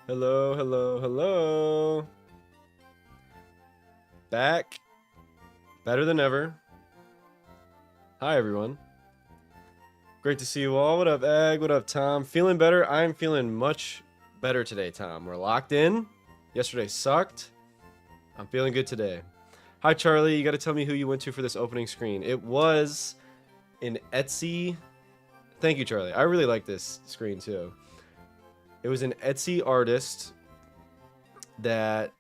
Hello, hello, hello. Back. Better than ever. Hi, everyone. Great to see you all. What up, Ag? What up, Tom? Feeling better? I'm feeling much better today, Tom. We're locked in. Yesterday sucked. I'm feeling good today. Hi, Charlie. You got to tell me who you went to for this opening screen. It was an Etsy. Thank you, Charlie. I really like this screen, too. It was an Etsy artist that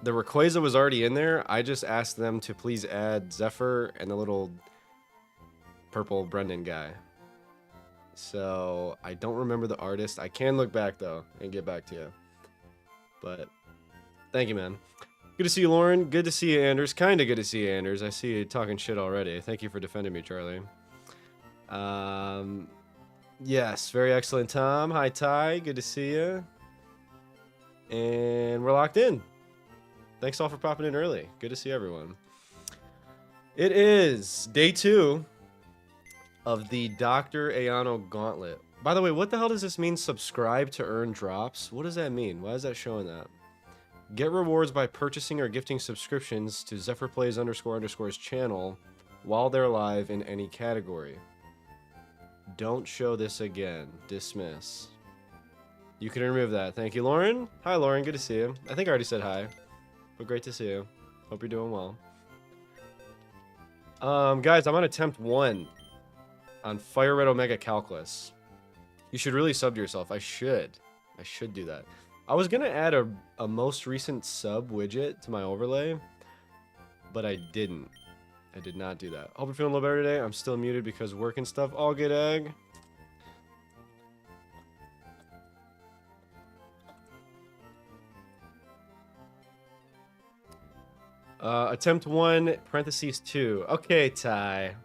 the Rayquaza was already in there. I just asked them to please add Zephyr and the little purple Brendan guy. So I don't remember the artist. I can look back though and get back to you. But thank you, man. Good to see you, Lauren. Good to see you, Anders. Kind of good to see you, Anders. I see you talking shit already. Thank you for defending me, Charlie. Yes, very excellent, Tom. Hi, Ty. Good to see you. And we're locked in. Thanks all for popping in early. Good to see everyone. It is day 2 of the Dr. Ayano Gauntlet. By the way, what the hell does this mean? Subscribe to earn drops? What does that mean? Why is that showing that? Get rewards by purchasing or gifting subscriptions to ZephyrPlays__'s channel while they're live in any category. Don't show this again. Dismiss. You can remove that. Thank you, Lauren. Hi, Lauren. Good to see you. I think I already said hi. But great to see you. Hope you're doing well. Guys, I'm on attempt 1 on FireRed Omega CALCS. You should really sub to yourself. I should do that. I was gonna add a most recent sub widget to my overlay, but I didn't. I did not do that. Hope you're feeling a little better today. I'm still muted because work and stuff. All good, Egg. Attempt 1, parentheses 2. Okay, Ty.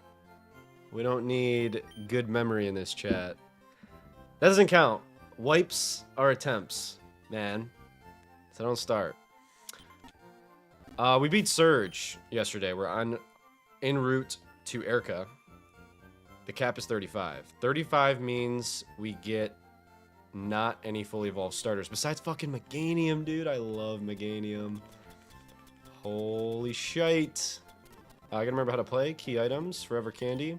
We don't need good memory in this chat. That doesn't count. Wipes are attempts, man. So don't start. We beat Surge yesterday. We're en route to Erica. The cap is 35. 35 means we get not any fully evolved starters. Besides fucking Meganium, dude. I love Meganium. Holy shite. I gotta remember how to play. Key items, Forever Candy.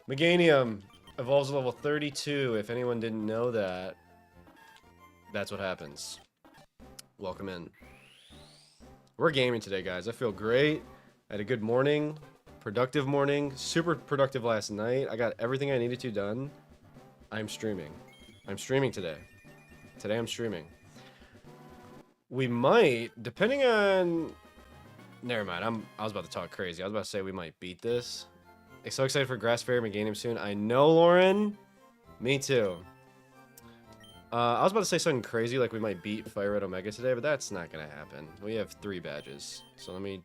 Meganium evolves to level 32. If anyone didn't know that, that's what happens. Welcome in. We're gaming today, guys. I feel great. I had a good morning. Productive morning. Super productive last night. I got everything I needed to done. I'm streaming. I'm streaming today. Today I'm streaming. We might, depending on... Never mind, I was about to talk crazy. I was about to say we might beat this. I'm so excited for Grass Fairy Meganium soon. I know, Lauren. Me too. I was about to say something crazy, like we might beat FireRed Omega today, but that's not going to happen. We have 3 badges, so let me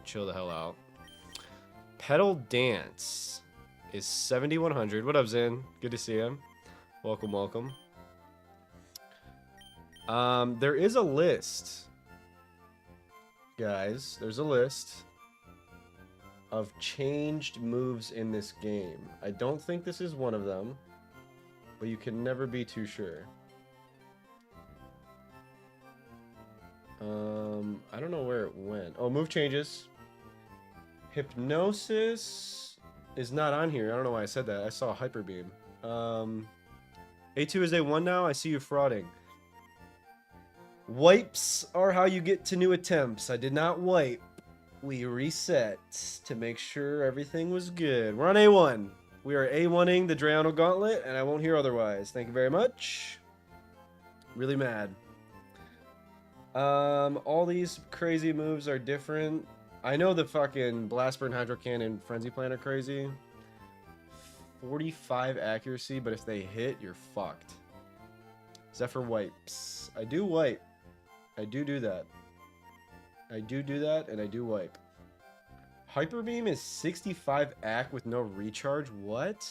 chill the hell out. Petal Dance is 7,100. What up, Zin? Good to see you. Welcome, welcome. There is a list, guys. There's a list of changed moves in this game. I don't think this is one of them, but you can never be too sure. I don't know where it went. Oh, move changes. Hypnosis is not on here. I don't know why I said that. I saw Hyper Beam. A2 is A1 now. I see you frauding. Wipes are how you get to new attempts. I did not wipe. We reset to make sure everything was good. We're on A1. We are A1ing the Drayano Gauntlet, and I won't hear otherwise. Thank you very much. Really mad. All these crazy moves are different. I know the fucking Blast Burn, Hydro Cannon, Frenzy Plant are crazy. 45 accuracy, but if they hit, you're fucked. Zephyr wipes. I do wipe. I do that. I do that, and I do wipe. Hyper Beam is 65 AC with no recharge. What?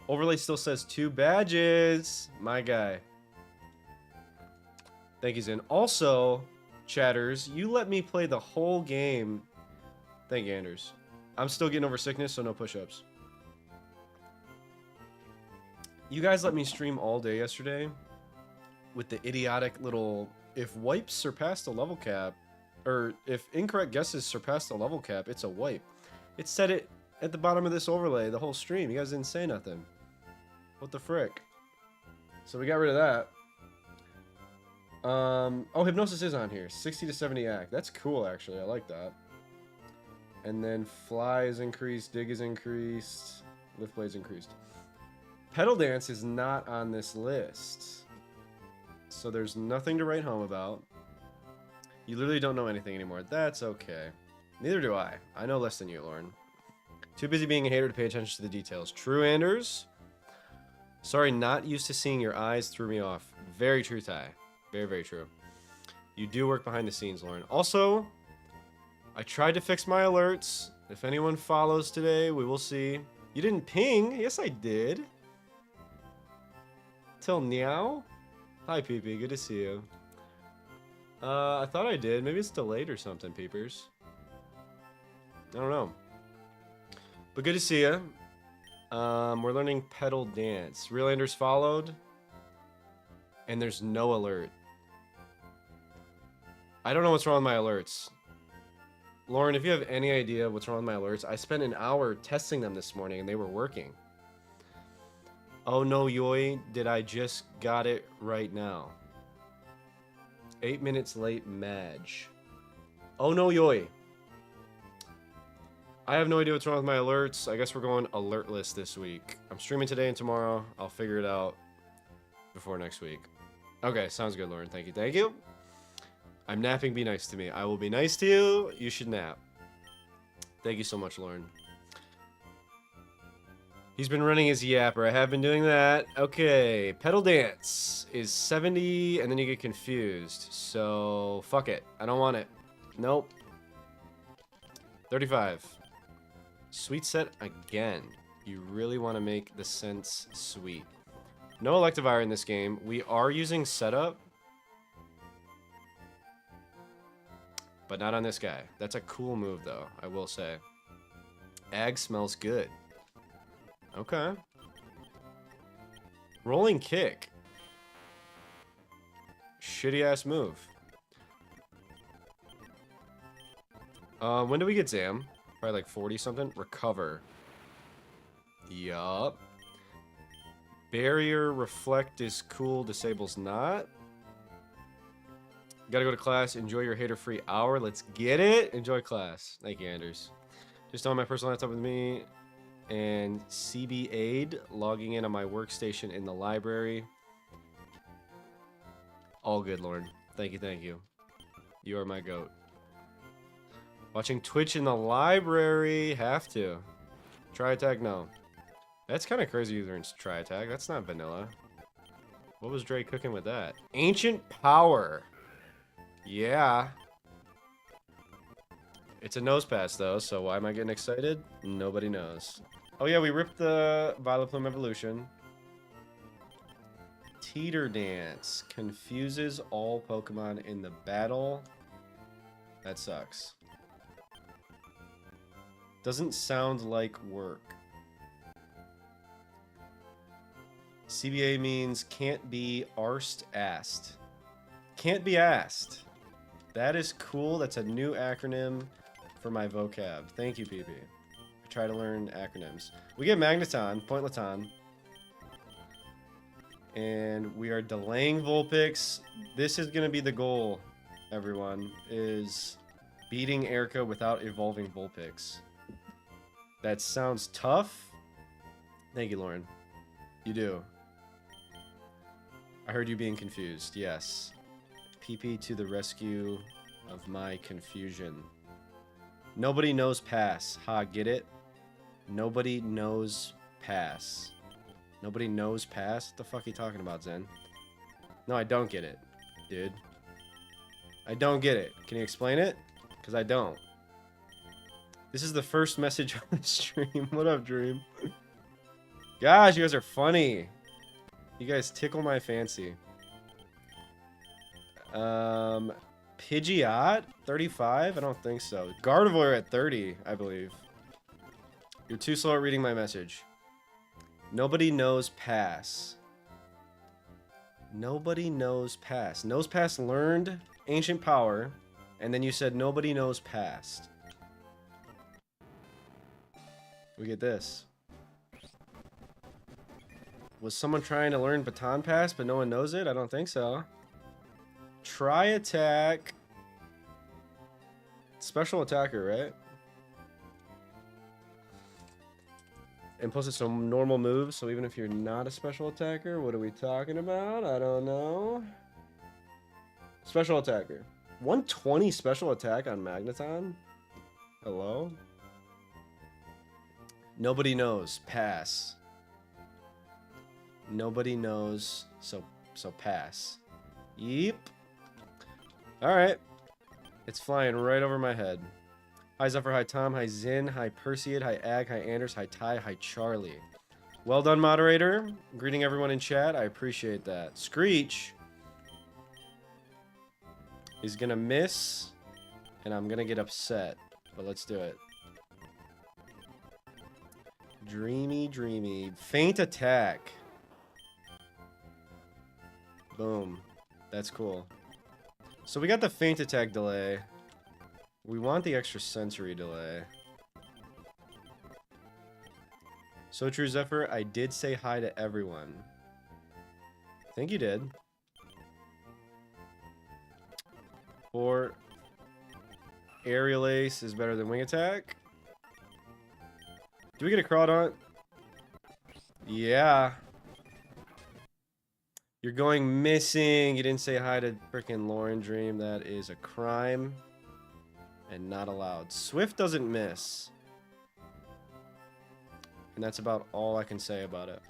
Overlay still says 2 badges. My guy. Thank you, Zin. Also, chatters, you let me play the whole game. Thank you, Anders. I'm still getting over sickness, so no push-ups. You guys let me stream all day yesterday. with the idiotic little, if wipes surpass the level cap, or if incorrect guesses surpass the level cap, it's a wipe. It said it at the bottom of this overlay the whole stream. You guys didn't say nothing. What the frick? So we got rid of that. Oh, hypnosis is on here. 60 to 70 act. That's cool, actually. I like that. And then fly is increased, dig is increased, lift blade's increased. Pedal dance is not on this list. So there's nothing to write home about. You literally don't know anything anymore. That's okay. Neither do I. I know less than you, Lauren. Too busy being a hater to pay attention to the details. True, Anders? Sorry, not used to seeing your eyes threw me off. Very true, Ty. Very, very true. You do work behind the scenes, Lauren. Also, I tried to fix my alerts. If anyone follows today, we will see. You didn't ping? Yes, I did. Till now? Hi, PP. Good to see you. I thought I did. Maybe it's delayed or something, peepers. I don't know. But good to see you. We're learning pedal dance. Real Anders followed. And there's no alert. I don't know what's wrong with my alerts. Lauren, if you have any idea what's wrong with my alerts, I spent an hour testing them this morning and they were working. Oh no, Yoi, did I just got it right now? 8 minutes late, Madge. Oh no, Yoi. I have no idea what's wrong with my alerts. I guess we're going alertless this week. I'm streaming today and tomorrow. I'll figure it out before next week. Okay, sounds good, Lauren. Thank you. Thank you. I'm napping. Be nice to me. I will be nice to you. You should nap. Thank you so much, Lauren. He's been running his yapper. I have been doing that. Okay, pedal dance is 70, and then you get confused. So, fuck it. I don't want it. Nope. 35. Sweet set again. You really want to make the sense sweet. No Electivire in this game. We are using setup. But not on this guy. That's a cool move, though, I will say. Ag smells good. Okay. Rolling kick. Shitty-ass move. When do we get Zam? Probably like 40-something. Recover. Yup. Barrier reflect is cool. Disables not. Gotta go to class. Enjoy your hater-free hour. Let's get it. Enjoy class. Thank you, Anders. Just on my personal laptop with me. And CB Aid. Logging in on my workstation in the library. All good, Lauren. Thank you, thank you. You are my goat. Watching Twitch in the library. Have to. Try attack? No. That's kind of crazy you learned try attack. That's not vanilla. What was Dre cooking with that? Ancient power. Yeah. It's a nose pass though, so why am I getting excited? Nobody knows. Oh yeah, we ripped the Violet Plume evolution. Teeter Dance confuses all Pokemon in the battle. That sucks. Doesn't sound like work. CBA means can't be arsed asked. Can't be asked. That is cool. That's a new acronym for my vocab. Thank you, PP. I try to learn acronyms. We get Magneton, Pointleton. And we are delaying Vulpix. This is going to be the goal, everyone, is beating Erica without evolving Vulpix. That sounds tough. Thank you, Lauren. You do. I heard you being confused. Yes. PP to the rescue of my confusion. Nobody knows pass. Ha, get it? Nobody knows pass. Nobody knows pass? What the fuck are you talking about, Zen? No, I don't get it, dude. I don't get it. Can you explain it? Because I don't. This is the first message on the stream. What up, Dream? Gosh, you guys are funny. You guys tickle my fancy. Pidgeot? 35? I don't think so. Gardevoir at 30, I believe. You're too slow at reading my message. Nobody knows pass. Nobody knows past. Knows past learned ancient power, and then you said nobody knows past. We get this. Was someone trying to learn baton pass, but no one knows it? I don't think so. Try attack. Special attacker, right? And plus it's some normal moves, so even if you're not a special attacker, what are we talking about? I don't know. Special attacker. 120 special attack on Magneton? Hello? Nobody knows. Pass. Nobody knows, so pass. Yeep. Alright. It's flying right over my head. Hi Zephyr, hi Tom, hi Zin, hi Perseid, hi Ag, hi Anders, hi Ty, hi Charlie. Well done, moderator. Greeting everyone in chat. I appreciate that. Screech is gonna miss, and I'm gonna get upset. But let's do it. Dreamy, dreamy. Faint attack. Boom. That's cool. So we got the faint attack delay. We want the extra sensory delay. So true, Zephyr. I did say hi to everyone. I think you did. Or aerial ace is better than wing attack. Do we get a Crawdaunt? Yeah. You're going missing. You didn't say hi to frickin' Lauren Dream. That is a crime. And not allowed. Swift doesn't miss. And that's about all I can say about it.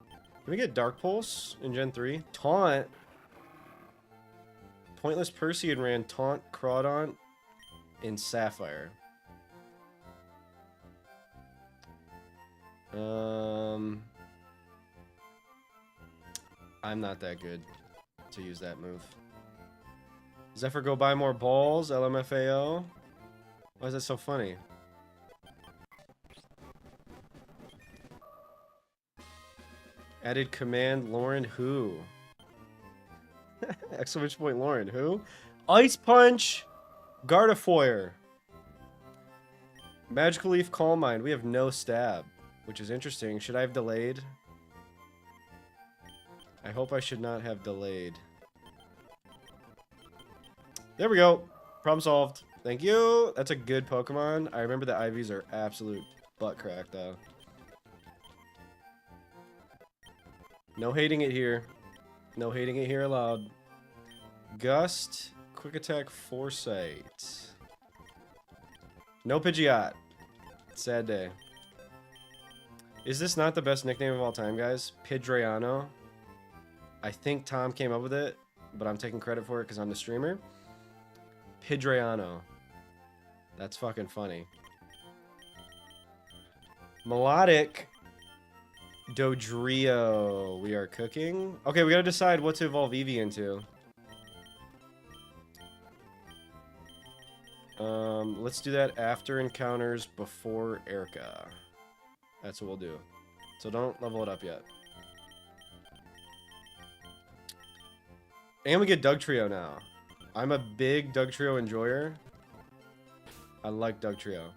Can we get Dark Pulse in Gen 3? Taunt. Pointless Perseid ran Taunt, Crawdaunt, in Sapphire. I'm not that good to use that move. Zephyr, go buy more balls, LMFAO. Why is that so funny? Added command, Lauren, who? Exclamation point, Lauren, who? Ice Punch, Gardevoir. Magical Leaf, Calm Mind. We have no stab, which is interesting. Should I have delayed? I hope I should not have delayed. There we go. Problem solved. Thank you. That's a good Pokemon. I remember the IVs are absolute butt crack, though. No hating it here. No hating it here allowed. Gust. Quick Attack Foresight. No Pidgeot. Sad day. Is this not the best nickname of all time, guys? Pidreano. I think Tom came up with it, but I'm taking credit for it because I'm the streamer. Pidreano. That's fucking funny. Melodic. Dodrio. We are cooking. Okay, we gotta decide what to evolve Eevee into. Let's do that after encounters, before Erica. That's what we'll do. So don't level it up yet. And we get Dugtrio now. I'm a big Dugtrio enjoyer. I like Dugtrio.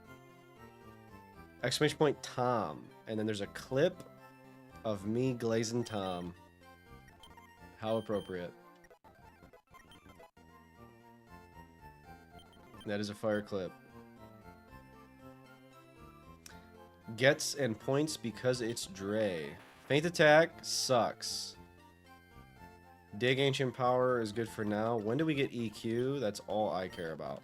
Exclamation point Tom. And then there's a clip of me glazing Tom. How appropriate. That is a fire clip. Gets and points because it's Dre. Faint attack sucks. Dig Ancient Power is good for now. When do we get EQ? That's all I care about.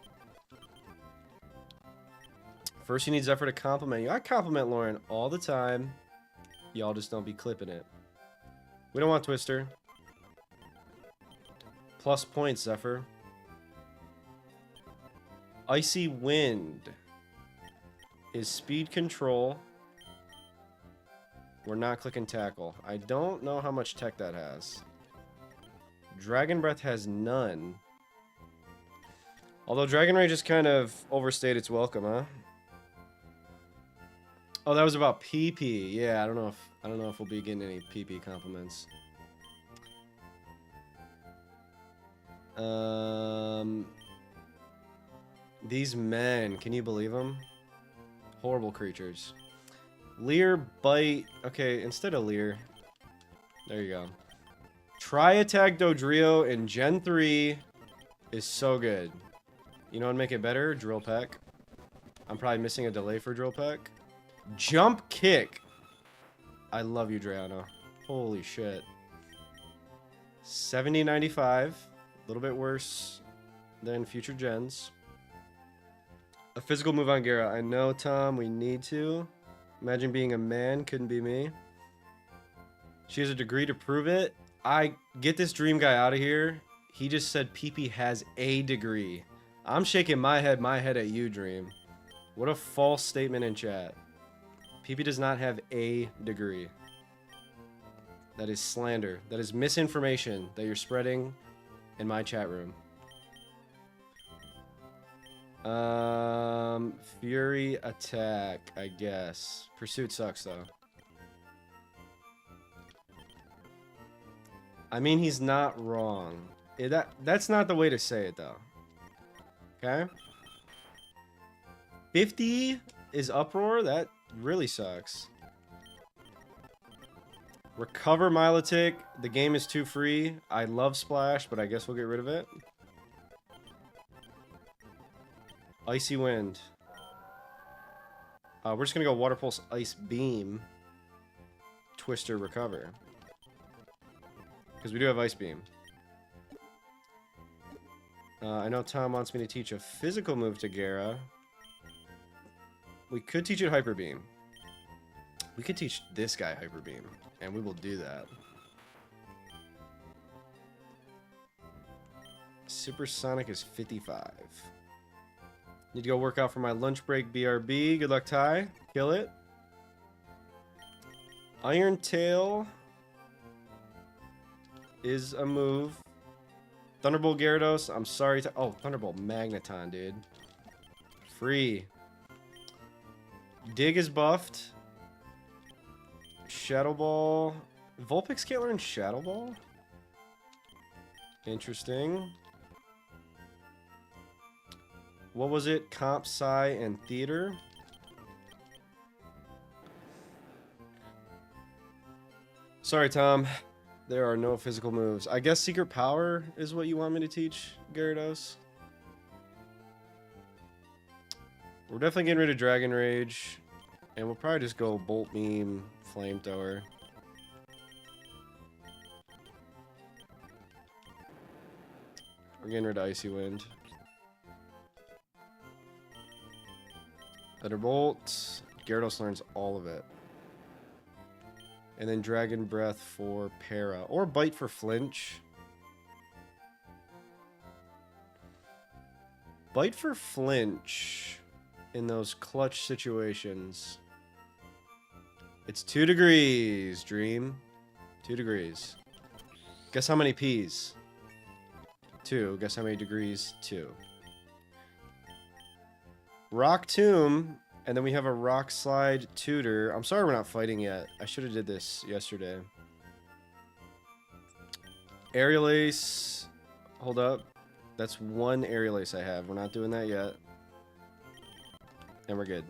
First, you need Zephyr to compliment you. I compliment Lauren all the time. Y'all just don't be clipping it. We don't want Twister. Plus points, Zephyr. Icy Wind is speed control. We're not clicking tackle. I don't know how much tech that has. Dragon Breath has none. Although Dragon Rage has kind of overstayed its welcome, huh? Oh, that was about PP. Yeah, I don't know if we'll be getting any PP compliments. These men, can you believe them? Horrible creatures. Leer, bite. Okay, instead of Leer. There you go. Tri-attack Dodrio in Gen 3 is so good. You know what would make it better? Drill Peck. I'm probably missing a delay for Drill Peck. Jump Kick. I love you, Drayano. Holy shit. 70-95. A little bit worse than future gens. A physical move on Gara. I know, Tom, we need to. Imagine being a man. Couldn't be me. She has a degree to prove it. I get this dream guy out of here. He just said PP has a degree. I'm shaking my head at you, Dream. What a false statement in chat. PP does not have a degree. That is slander. That is misinformation that you're spreading in my chat room. Fury attack, I guess. Pursuit sucks though. I mean, he's not wrong. That's not the way to say it though. Okay? 50 is uproar? That really sucks. Recover Milotic. The game is too free. I love Splash, but I guess we'll get rid of it. Icy Wind. We're just going to go Water Pulse, Ice Beam. Twister, Recover. Because we do have Ice Beam. I know Tom wants me to teach a physical move to Gara. We could teach it Hyper Beam. We could teach this guy Hyper Beam. And we will do that. Supersonic is 55. Need to go work out for my lunch break, BRB. Good luck, Ty. Kill it. Iron Tail is a move. Thunderbolt Gyarados. I'm sorry. Oh, Thunderbolt Magneton, dude. Free. Dig is buffed. Shadow Ball. Vulpix can't learn Shadow Ball? Interesting. What was it? Comp, Psi, and Theater. Sorry, Tom. There are no physical moves. I guess Secret Power is what you want me to teach, Gyarados. We're definitely getting rid of Dragon Rage. And we'll probably just go Bolt Beam, Flamethrower. We're getting rid of Icy Wind. Thunderbolt. Gyarados learns all of it. And then Dragon Breath for Para. Or Bite for Flinch. Bite for Flinch in those clutch situations. It's 2 degrees, Dream. 2 degrees. Guess how many P's? 2. Guess how many degrees? 2. Rock Tomb, and then we have a Rock Slide Tutor. I'm sorry we're not fighting yet. I should have did this yesterday. Aerial Ace. Hold up. That's 1 Aerial Ace I have. We're not doing that yet. And we're good.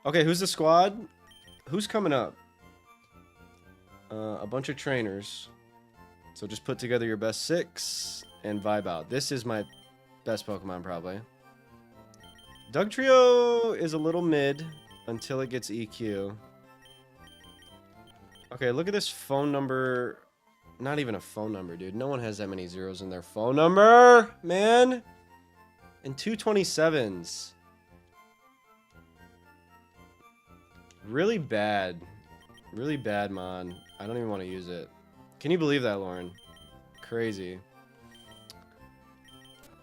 Okay, who's the squad? Who's coming up? A bunch of trainers. So just put together your best 6 and vibe out. This is my best Pokemon, probably. Dugtrio is a little mid until it gets EQ. Okay, look at this phone number. Not even a phone number, dude. No one has that many zeros in their phone number, man. And 227s. Really bad. Really bad, Mon. I don't even want to use it. Can you believe that, Lauren? Crazy.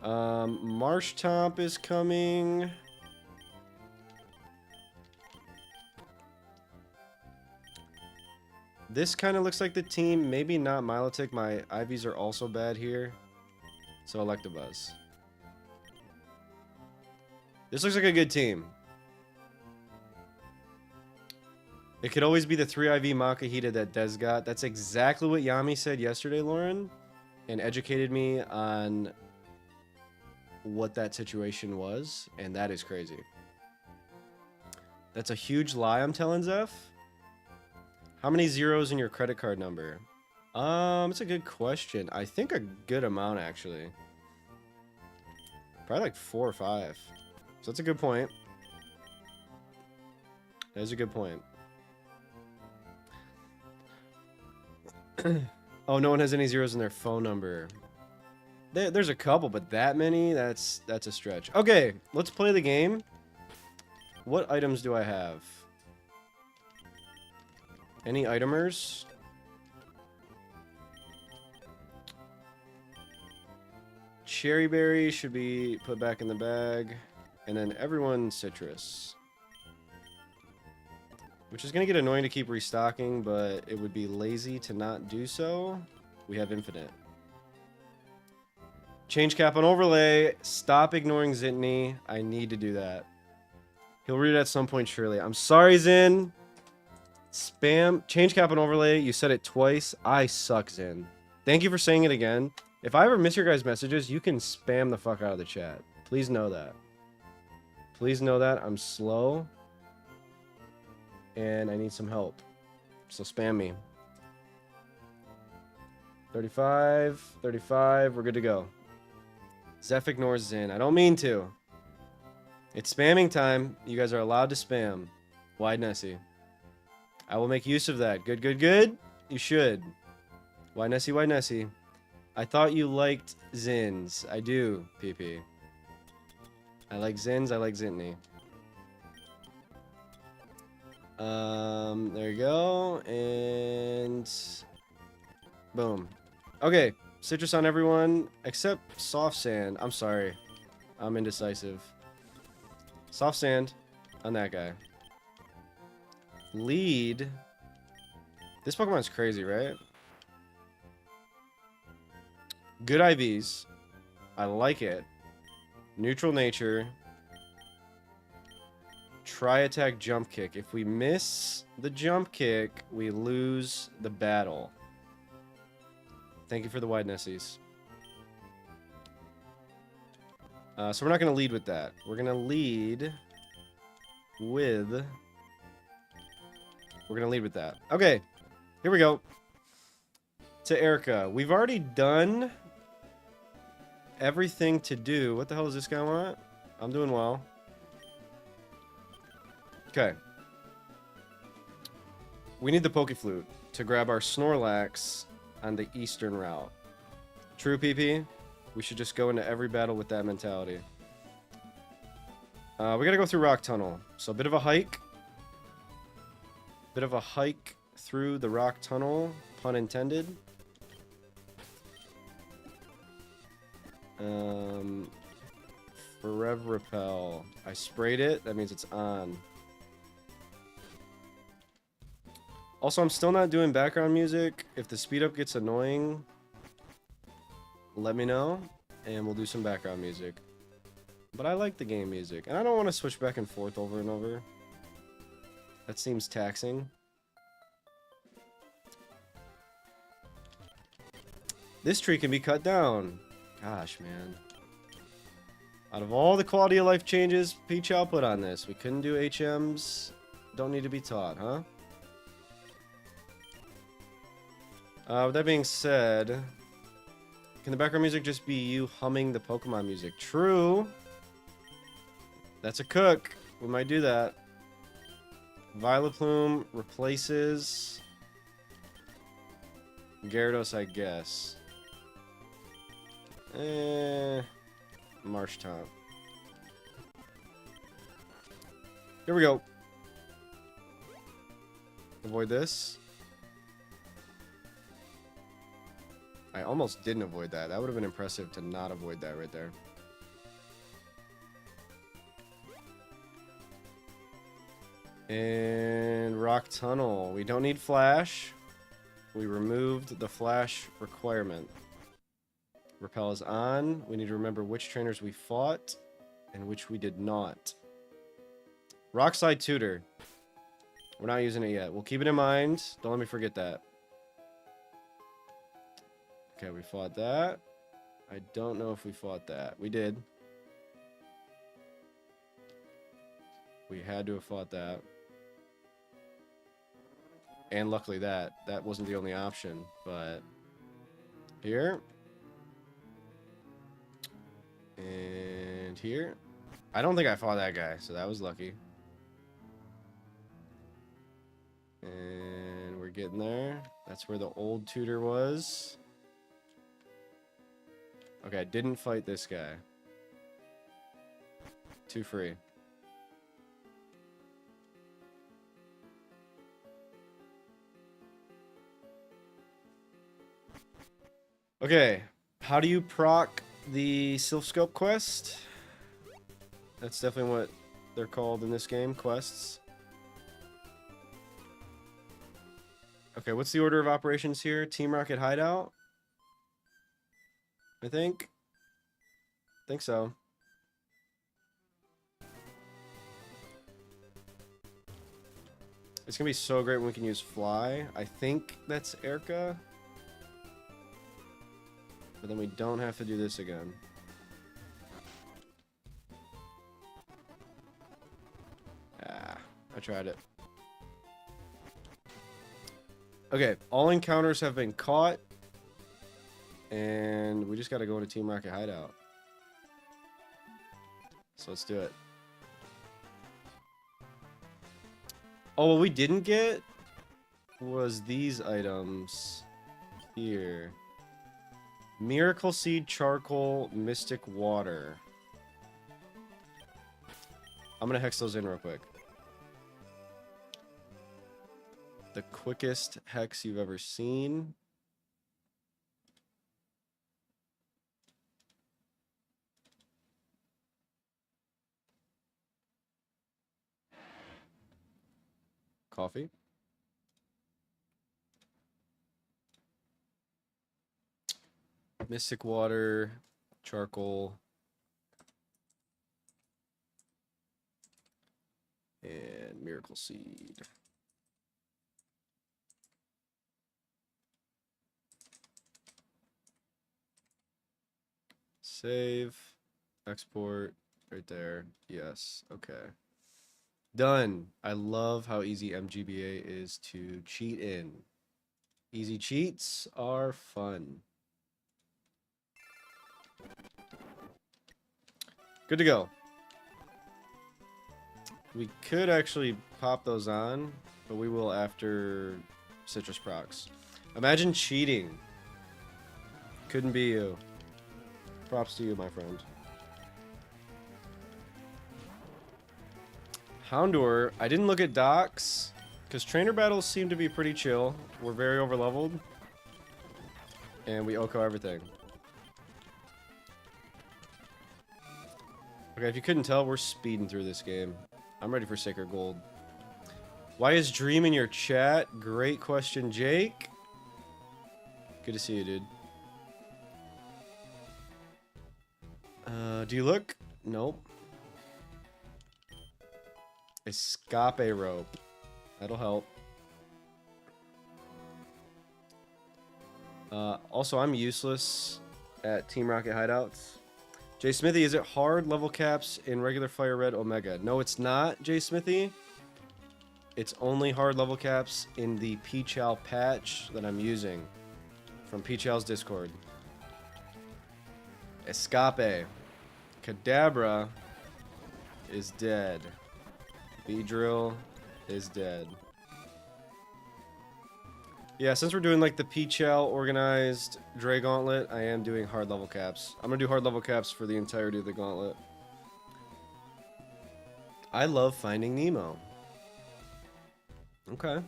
Marshtomp is coming. This kind of looks like the team. Maybe not Milotic. My IVs are also bad here. So Electabuzz. This looks like a good team. It could always be the 3 IV Makahita that Des got. That's exactly what Yami said yesterday, Lauren. And educated me on what that situation was, and that is crazy. That's a huge lie I'm telling Zeph. How many zeros in your credit card number? It's a good question. I think a good amount, actually. Probably like 4 or 5. So that's a good point. That is a good point. Oh, no one has any zeros in their phone number. There's a couple, but that many? That's a stretch. Okay, let's play the game. What items do I have? Any itemers? Cherry berry should be put back in the bag. And then everyone citrus. Which is going to get annoying to keep restocking, but it would be lazy to not do so. We have infinite. Change cap on overlay. Stop ignoring Zintney. I need to do that. He'll read it at some point, surely. I'm sorry, Zin. Spam. Change cap on overlay. You said it twice. I suck, Zin. Thank you for saying it again. If I ever miss your guys' messages, you can spam the fuck out of the chat. Please know that. Please know that. I'm slow. And I need some help. So spam me. 35. 35. We're good to go. Zeph ignores Zin. I don't mean to. It's spamming time. You guys are allowed to spam. Wide Nessie. I will make use of that. Good, good, good. You should. Wide Nessie, Wide Nessie. I thought you liked Zins. I do, PP. I like Zins. I like Zintney. There you go. And boom. Okay. Citrus on everyone except soft sand. I'm sorry. I'm indecisive. Soft sand on that guy. Lead. This Pokemon's crazy, right? Good IVs. I like it. Neutral nature. Try attack jump kick. If we miss the jump kick, we lose the battle. Thank you for the wide Nessies. So we're not going to lead with that. We're going to lead with... We're going to lead with that. Okay. Here we go. To Erica. We've already done everything to do. What the hell does this guy want? I'm doing well. Okay. We need the Pokeflute to grab our Snorlax on the eastern route. True, PP? We should just go into every battle with that mentality. We gotta go through Rock Tunnel. So a bit of a hike. Bit of a hike through the Rock Tunnel. Pun intended. Forever Repel. I sprayed it. That means it's on. Also, I'm still not doing background music. If the speed up gets annoying, let me know, and we'll do some background music. But I like the game music, and I don't want to switch back and forth over and over. That seems taxing. This tree can be cut down. Gosh, man. Out of all the quality of life changes Peach output on this, we couldn't do HMs. Don't need to be taught, huh? With that being said, can the background music just be you humming the Pokemon music? True. That's a cook. We might do that. Violet Plume replaces Gyarados, I guess. Marsh Taunt. Here we go. Avoid this. I almost didn't avoid that. That would have been impressive to not avoid that right there. And Rock Tunnel. We don't need Flash. We removed the Flash requirement. Repel is on. We need to remember which trainers we fought and which we did not. Rockslide Tutor. We're not using it yet. We'll keep it in mind. Don't let me forget that. Okay, we fought that. I don't know if we fought that. We did. We had to have fought that. And luckily that wasn't the only option, but here. And here. I don't think I fought that guy, so that was lucky. And we're getting there. That's where the old tutor was. Okay, I didn't fight this guy. 2 free. Okay, how do you proc the Sylph Scope quest? That's definitely what they're called in this game, quests. Okay, what's the order of operations here? Team Rocket Hideout? I think so. It's gonna be so great when we can use fly. I think that's Erica. But then we don't have to do this again. Ah, I tried it. Okay, all encounters have been caught. And we just gotta go into Team Rocket Hideout. So let's do it. Oh, what we didn't get was these items here. Miracle Seed, Charcoal, Mystic Water. I'm gonna hex those in real quick. The quickest hex you've ever seen. Coffee. Mystic Water, Charcoal, and Miracle Seed. Save, export, right there. Yes, okay. Done. I love how easy MGBA is to cheat in. Easy cheats are fun. Good to go. We could actually pop those on, but we will after Citrus Procs. Imagine cheating. Couldn't be you. Props to you, my friend. Houndor, I didn't look at docs, because trainer battles seem to be pretty chill. We're very overleveled. And we OHKO everything. Okay, if you couldn't tell, we're speeding through this game. I'm ready for Sacred Gold. Why is Dream in your chat? Great question, Jake. Good to see you, dude. Do you look? Nope. Escape rope. That'll help. Also, I'm useless at Team Rocket hideouts. Jay Smithy, is it hard level caps in regular FireRed Omega? No, it's not, Jay Smithy. It's only hard level caps in the Peachal patch that I'm using from Peachal's Discord. Escape. Kadabra is dead. Beedrill is dead. Yeah, since we're doing like the Peachal organized Dre Gauntlet, I am doing hard level caps. I'm gonna do hard level caps for the entirety of the gauntlet. I love Finding Nemo. Okay.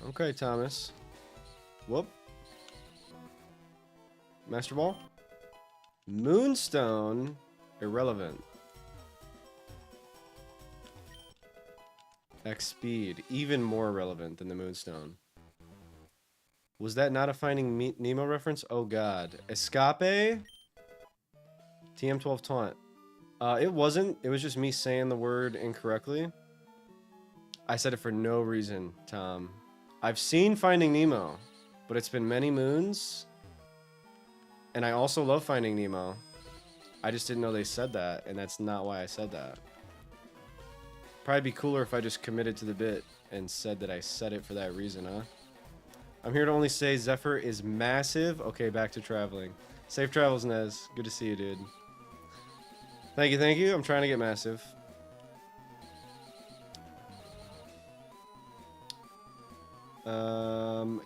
Okay, Thomas. Whoop. Master Ball? Moonstone? Irrelevant. X speed, even more relevant than the Moonstone. Was that not a Finding Nemo reference? Oh god. Escape? TM12 taunt. It wasn't. It was just me saying the word incorrectly. I said it for no reason, Tom. I've seen Finding Nemo, but it's been many moons. And I also love Finding Nemo. I just didn't know they said that, and that's not why I said that. Probably be cooler if I just committed to the bit and said that I said it for that reason, huh? I'm here to only say Zephyr is massive. Okay, back to traveling. Safe travels, Nez. Good to see you, dude. Thank you, thank you. I'm trying to get massive.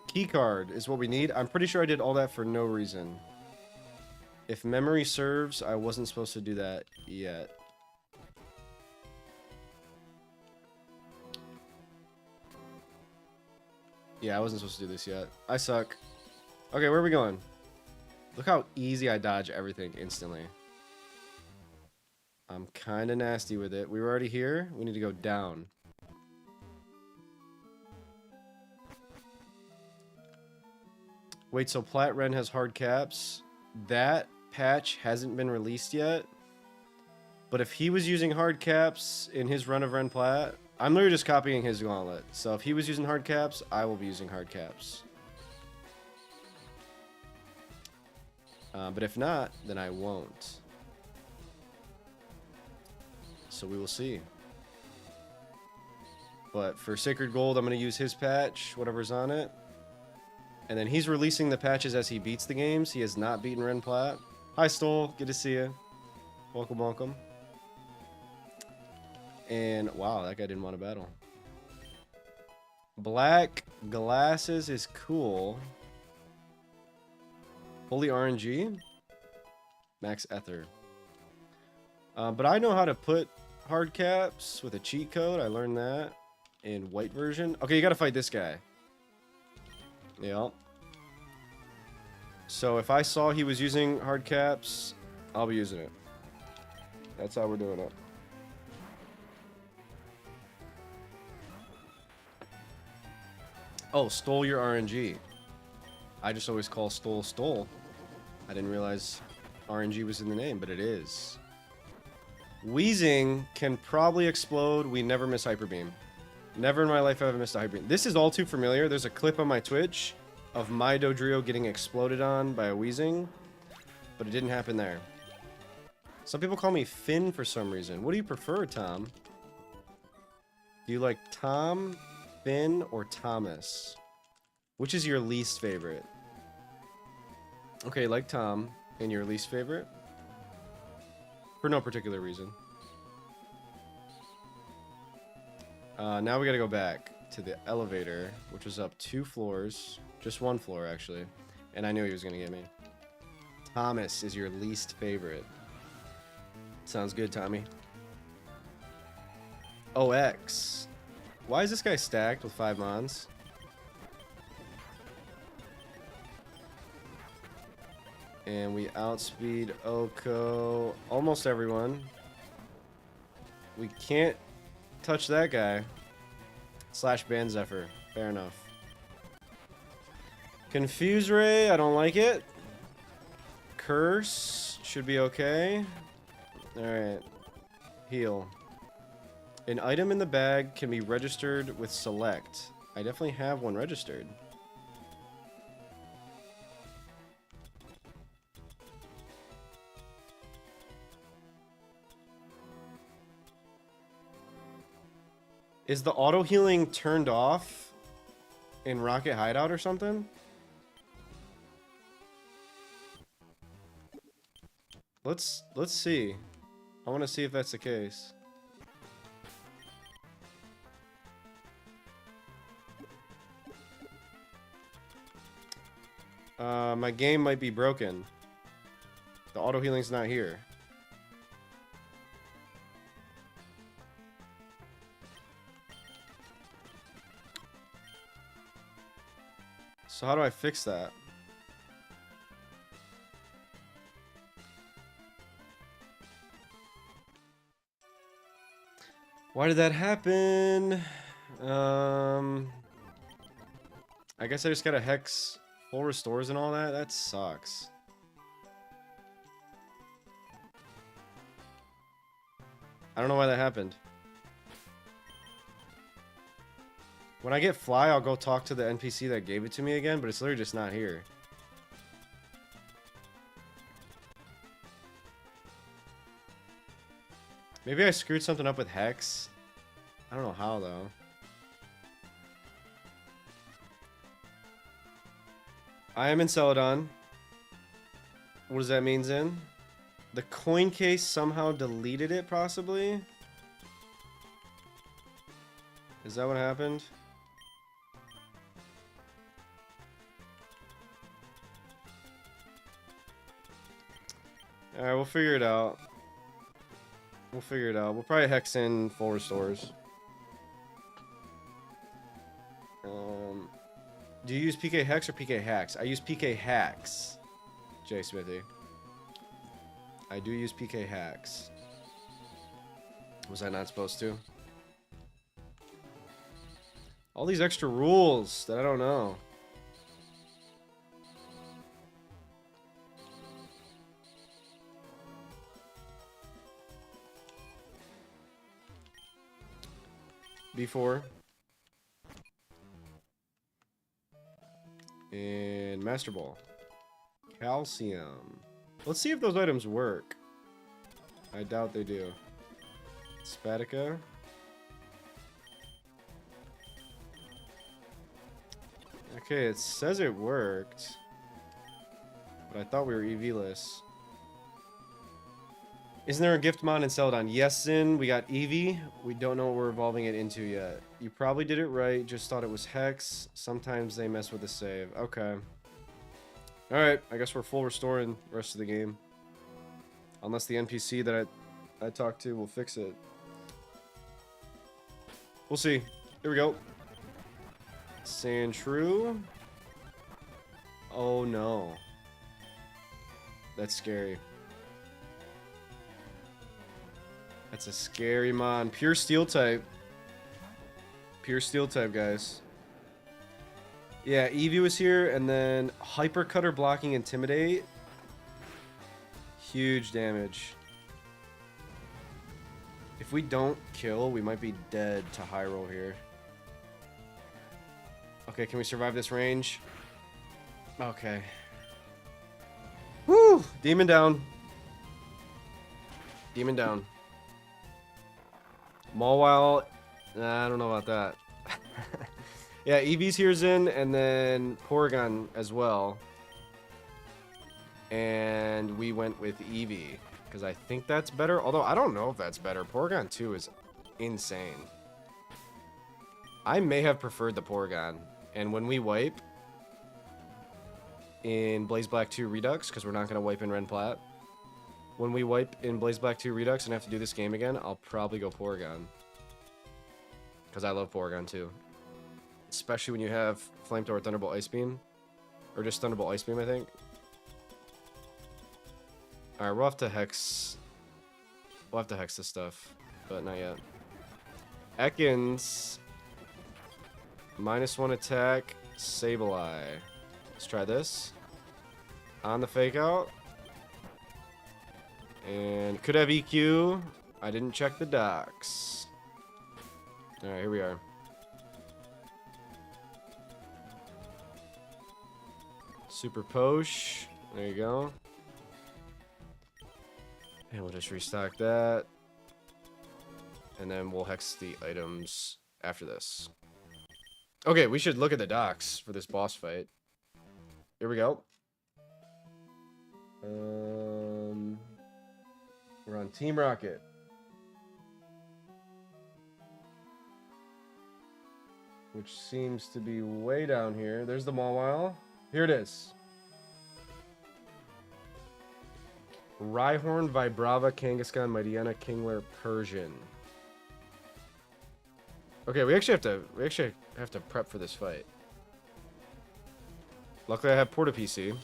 Key card is what we need. I'm pretty sure I did all that for no reason. If memory serves, I wasn't supposed to do that yet. Yeah, I wasn't supposed to do this yet. I suck. Okay, where are we going? Look how easy I dodge everything instantly. I'm kind of nasty with it. We were already here. We need to go down. Wait, so Plat Ren has hard caps? That patch hasn't been released yet. But if he was using hard caps in his run of Ren Plat, I'm literally just copying his gauntlet. So if he was using hard caps, I will be using hard caps. But if not, then I won't. So we will see. But for Sacred Gold, I'm going to use his patch, whatever's on it. And then he's releasing the patches as he beats the games. He has not beaten Ren Plat. Hi, Stole. Good to see you. Welcome, welcome. And, wow, that guy didn't want to battle. Black glasses is cool. Holy RNG. Max Ether. But I know how to put hard caps with a cheat code. I learned that in white version. Okay, you got to fight this guy. Yep. So if I saw he was using hard caps, I'll be using it. That's how we're doing it. Oh, stole your RNG. I just always call stole stole. I didn't realize RNG was in the name, but it is. Wheezing can probably explode. We never miss Hyper Beam. Never in my life have I ever missed a Hyper Beam. This is all too familiar. There's a clip on my Twitch of my Dodrio getting exploded on by a Wheezing, but it didn't happen there. Some people call me Finn for some reason. What do you prefer, Tom? Do you like Tom, Finn, or Thomas? Which is your least favorite? Okay, like Tom, and your least favorite? For no particular reason. Now we gotta go back to the elevator, which was up 2 floors. Just 1 floor, actually. And I knew he was gonna get me. Thomas is your least favorite. Sounds good, Tommy. OX. Why is this guy stacked with 5 mons? And we outspeed Oko. Almost everyone. We can't touch that guy. Slash ban Zephyr. Fair enough. Confuse Ray. I don't like it. Curse. Should be okay. Alright. Heal. An item in the bag can be registered with select. I definitely have one registered. Is the auto healing turned off in Rocket Hideout or something? Let's see. I want to see if that's the case. My game might be broken. The auto healing's not here. So how do I fix that? Why did that happen? I guess I just gotta hex full restores and all that. That sucks. I don't know why that happened. When I get fly, I'll go talk to the NPC that gave it to me again, but it's literally just not here. Maybe I screwed something up with Hex. I don't know how, though. I am in Celadon. What does that mean, Zin? The coin case somehow deleted it, possibly? Is that what happened? Alright, we'll figure it out. We'll figure it out. We'll probably hex in full restores. Do you use PK Hex or PK Hacks? I use PK Hacks. Jay Smithy. I do use PK Hacks. Was I not supposed to? All these extra rules that I don't know. B4. And Master Ball. Calcium. Let's see if those items work. I doubt they do. Spatica. Okay, it says it worked. But I thought we were EV-less. Isn't there a gift mod in Celadon? Yes, Zin. We got Eevee. We don't know what we're evolving it into yet. You probably did it right. Just thought it was Hex. Sometimes they mess with the save. Okay. Alright. I guess we're full restoring the rest of the game. Unless the NPC that I talked to will fix it. We'll see. Here we go. Sandshrew. Oh no. That's scary. That's a scary mon. Pure steel type. Pure steel type, guys. Yeah, Eevee was here, and then Hyper Cutter blocking Intimidate. Huge damage. If we don't kill, we might be dead to high roll here. Okay, can we survive this range? Okay. Woo! Demon down. Demon down. Mawile, I don't know about that. Yeah, Eevee's here's in, and then Porygon as well. And we went with Eevee, because I think that's better. Although, I don't know if that's better. Porygon 2 is insane. I may have preferred the Porygon. And when we wipe in Blaze Black 2 Redux, because we're not going to wipe in Ren Plat. When we wipe in Blaze Black 2 Redux and have to do this game again, I'll probably go Porygon. Because I love Porygon too. Especially when you have Flamethrower, Thunderbolt, Ice Beam. Or just Thunderbolt, Ice Beam, I think. Alright, we'll have to hex... We'll have to hex this stuff. But not yet. Ekans. -1 attack. Sableye. Let's try this. On the fake out. And could have EQ. I didn't check the docs. Alright, here we are. Super Posh. There you go. And we'll just restock that. And then we'll hex the items after this. Okay, we should look at the docs for this boss fight. Here we go. We're on Team Rocket. Which seems to be way down here. There's the Mawile. Here it is. Rhyhorn, Vibrava, Kangaskhan, Mightyena, Kingler, Persian. Okay, we actually have to prep for this fight. Luckily I have Porta PC.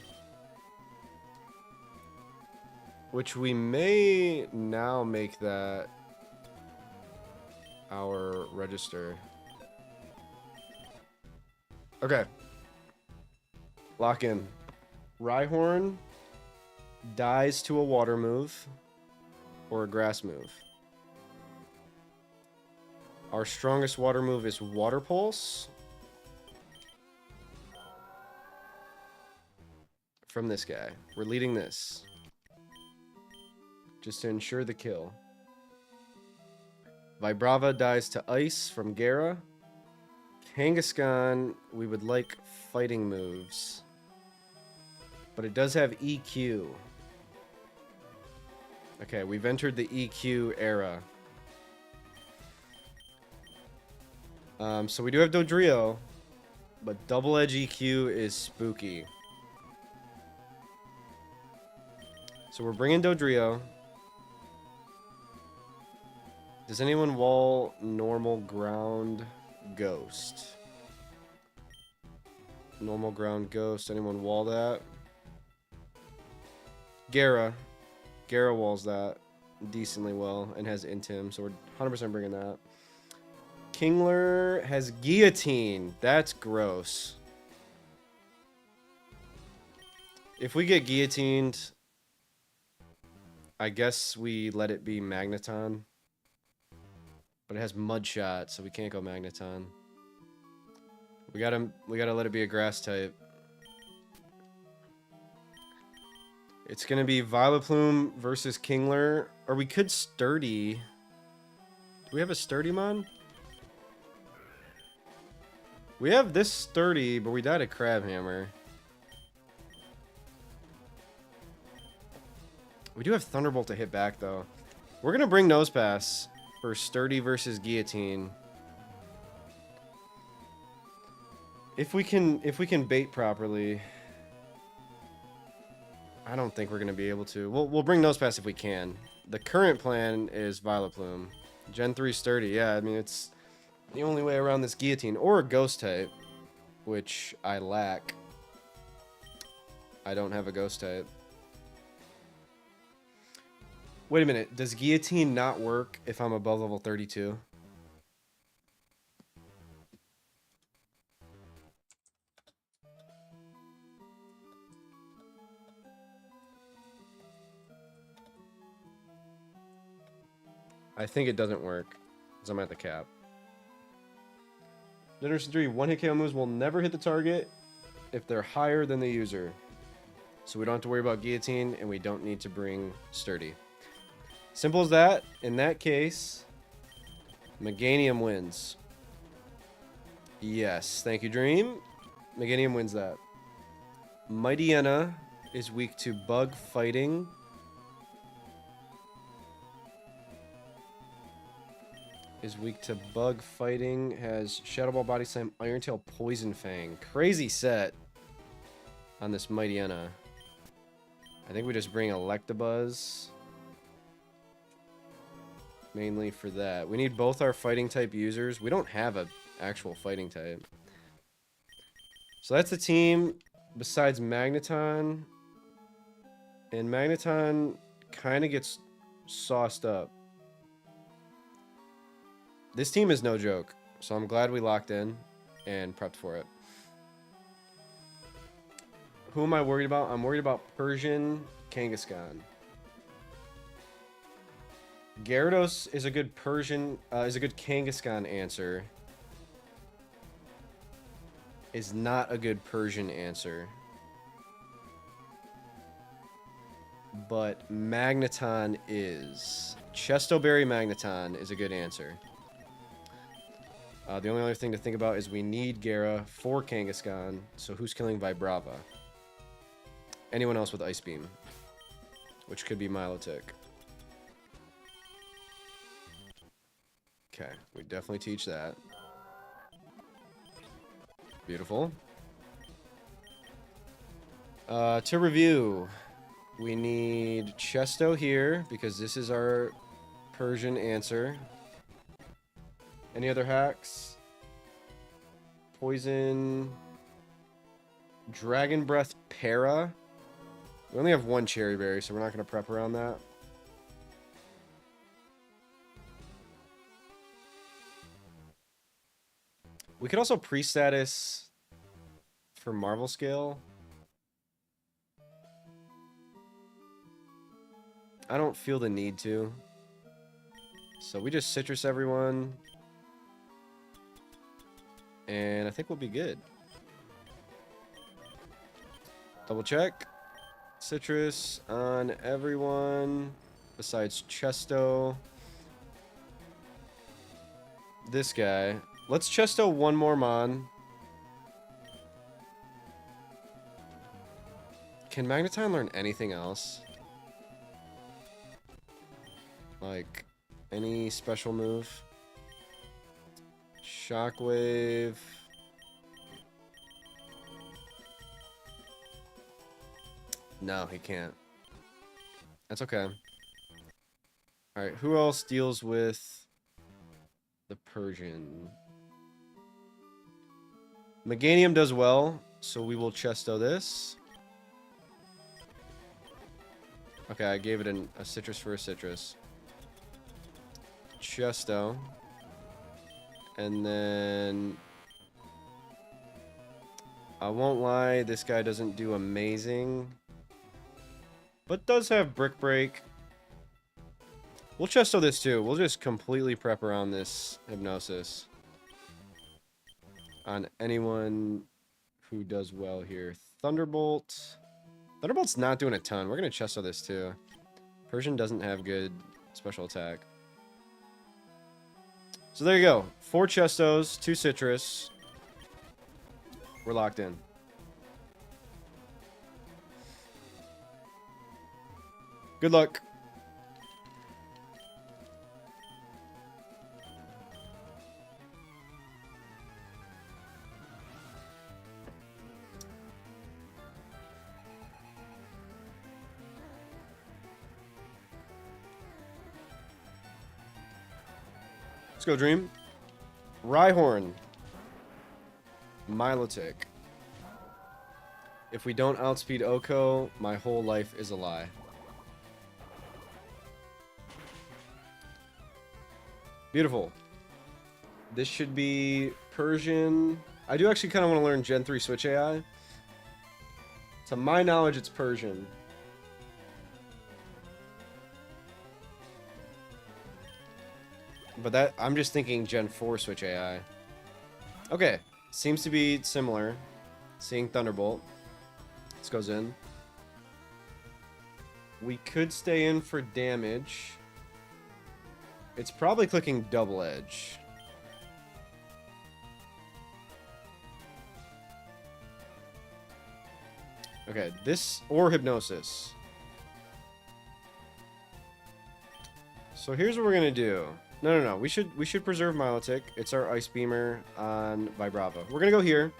Which we may now make that our register. Okay. Lock in. Rhyhorn dies to a water move or a grass move. Our strongest water move is Water Pulse. From this guy. We're leading this. Just to ensure the kill. Vibrava dies to ice from Gera. Kangaskhan, we would like fighting moves. But it does have EQ. Okay, we've entered the EQ era. So we do have Dodrio, but double edge EQ is spooky. So we're bringing Dodrio. Does anyone wall normal ground ghost? Normal ground ghost. Anyone wall that? Gera. Gera walls that decently well and has Intim, so we're 100% bringing that. Kingler has Guillotine. That's gross. If we get guillotined, I guess we let it be Magneton. But it has Mudshot, so we can't go Magneton. We gotta let it be a grass type. It's gonna be Vileplume versus Kingler. Or we could Sturdy. Do we have a Sturdy mon? We have this Sturdy, but we died a Crabhammer. We do have Thunderbolt to hit back, though. We're gonna bring Nosepass for Sturdy versus Guillotine. If we can bait properly. I don't think we're gonna be able to. We'll bring Nosepass if we can. The current plan is Vileplume. Gen 3 Sturdy, yeah, I mean it's the only way around this Guillotine. Or a Ghost type, which I lack. I don't have a Ghost type. Wait a minute, does Guillotine not work if I'm above level 32? I think it doesn't work, because I'm at the cap. Generation 3, one-hit KO moves will never hit the target if they're higher than the user. So we don't have to worry about Guillotine, and we don't need to bring Sturdy. Simple as that. In that case, Meganium wins. Yes, thank you, Dream. Meganium wins that. Mightyena is weak to bug fighting. Is weak to bug fighting. Has Shadow Ball, Body Slam, Iron Tail, Poison Fang. Crazy set on this Mightyena. I think we just bring Electabuzz. Mainly for that. We need both our fighting type users. We don't have an actual fighting type. So that's the team besides Magneton. And Magneton kind of gets sauced up. This team is no joke. So I'm glad we locked in and prepped for it. Who am I worried about? I'm worried about Persian Kangaskhan. Gyarados is a good Kangaskhan answer. Is not a good Persian answer. But Magneton is. Chestoberry Magneton is a good answer. The only other thing to think about is we need Gera for Kangaskhan. So who's killing Vibrava? Anyone else with Ice Beam. Which could be Milotic. Okay, we definitely teach that. Beautiful. To review, we need Chesto here, because this is our Persian answer. Any other hacks? Poison. Dragon Breath Para. We only have one Cherry Berry, so we're not going to prep around that. We could also pre-status for Marvel Scale. I don't feel the need to. So we just Citrus everyone. And I think we'll be good. Double check. Citrus on everyone besides Chesto. this guy. Let's chesto one more Mon. Can Magneton learn anything else? Like, any special move? Shockwave. No, he can't. That's okay. Alright, who else deals with the Persian? Meganium does well, so we will chesto this. Okay, I gave it a citrus for a citrus. Chesto. And then... I won't lie, this guy doesn't do amazing. But does have Brick Break. We'll chesto this too. We'll just completely prep around this Hypnosis. On anyone who does well here. Thunderbolt. Thunderbolt's not doing a ton. We're going to chesto this too. Persian doesn't have good special attack. So there you go. 4 chestos, 2 citrus. We're locked in. Good luck. Let's go, Dream. Rhyhorn. Milotic. If we don't outspeed Oko, my whole life is a lie. Beautiful. This should be Persian. I do actually kind of want to learn Gen 3 Switch AI. To my knowledge, it's Persian. But that, I'm just thinking Gen 4 Switch AI. Okay, seems to be similar. Seeing Thunderbolt. This goes in. We could stay in for damage. It's probably clicking Double Edge. Okay, this or Hypnosis. So here's what we're gonna do. No. We should preserve Milotic. It's our Ice Beamer on Vibrava. We're gonna go here.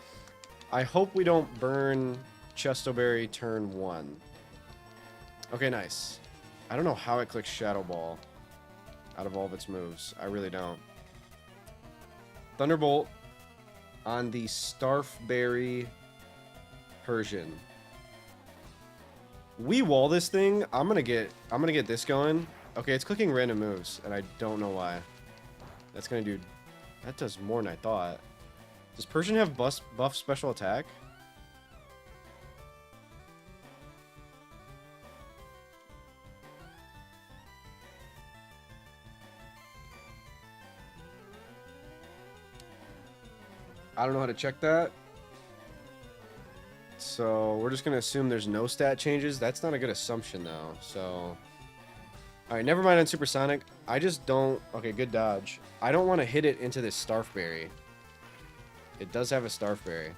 I hope we don't burn Chestoberry turn 1. Okay, nice. I don't know how it clicks Shadow Ball out of all of its moves. I really don't. Thunderbolt on the Starfberry Persian. We wall this thing. I'm gonna get this going. Okay, it's clicking random moves, and I don't know why. That's gonna do. That does more than I thought. Does Persian have buff special attack? I don't know how to check that. So we're just going to assume there's no stat changes. That's not a good assumption, though. So, alright, never mind on Supersonic. I just don't... Okay, good dodge. I don't want to hit it into this Starfberry. It does have a Starfberry.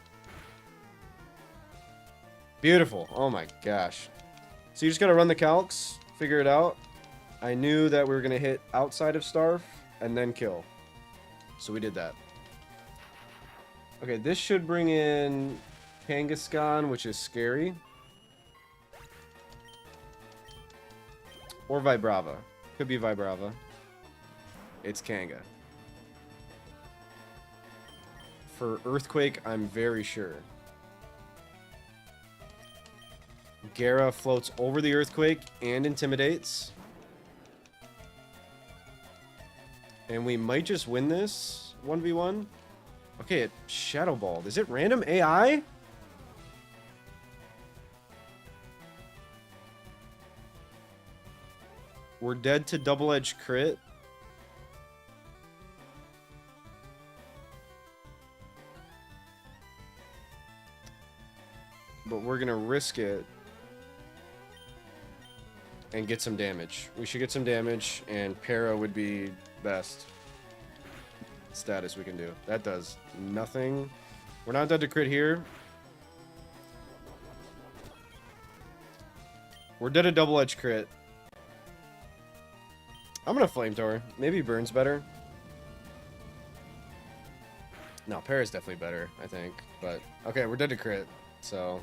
Beautiful. Oh my gosh. So you just got to run the calcs, figure it out. I knew that we were going to hit outside of Starf and then kill. So we did that. Okay, this should bring in Kangaskhan, which is scary. Or Vibrava. Could be Vibrava. It's Kanga. For Earthquake, I'm very sure. Gera floats over the Earthquake and intimidates. And we might just win this 1v1. Okay, it Shadow Balled. Is it random AI? We're dead to Double Edge crit. But we're gonna risk it and get some damage. We should get some damage, and Para would be best. status we can do. That does nothing. We're not dead to crit here. We're dead to double edge crit. I'm gonna flamethrower. Maybe burns better. No, Para's definitely better, I think. But okay, we're dead to crit, so.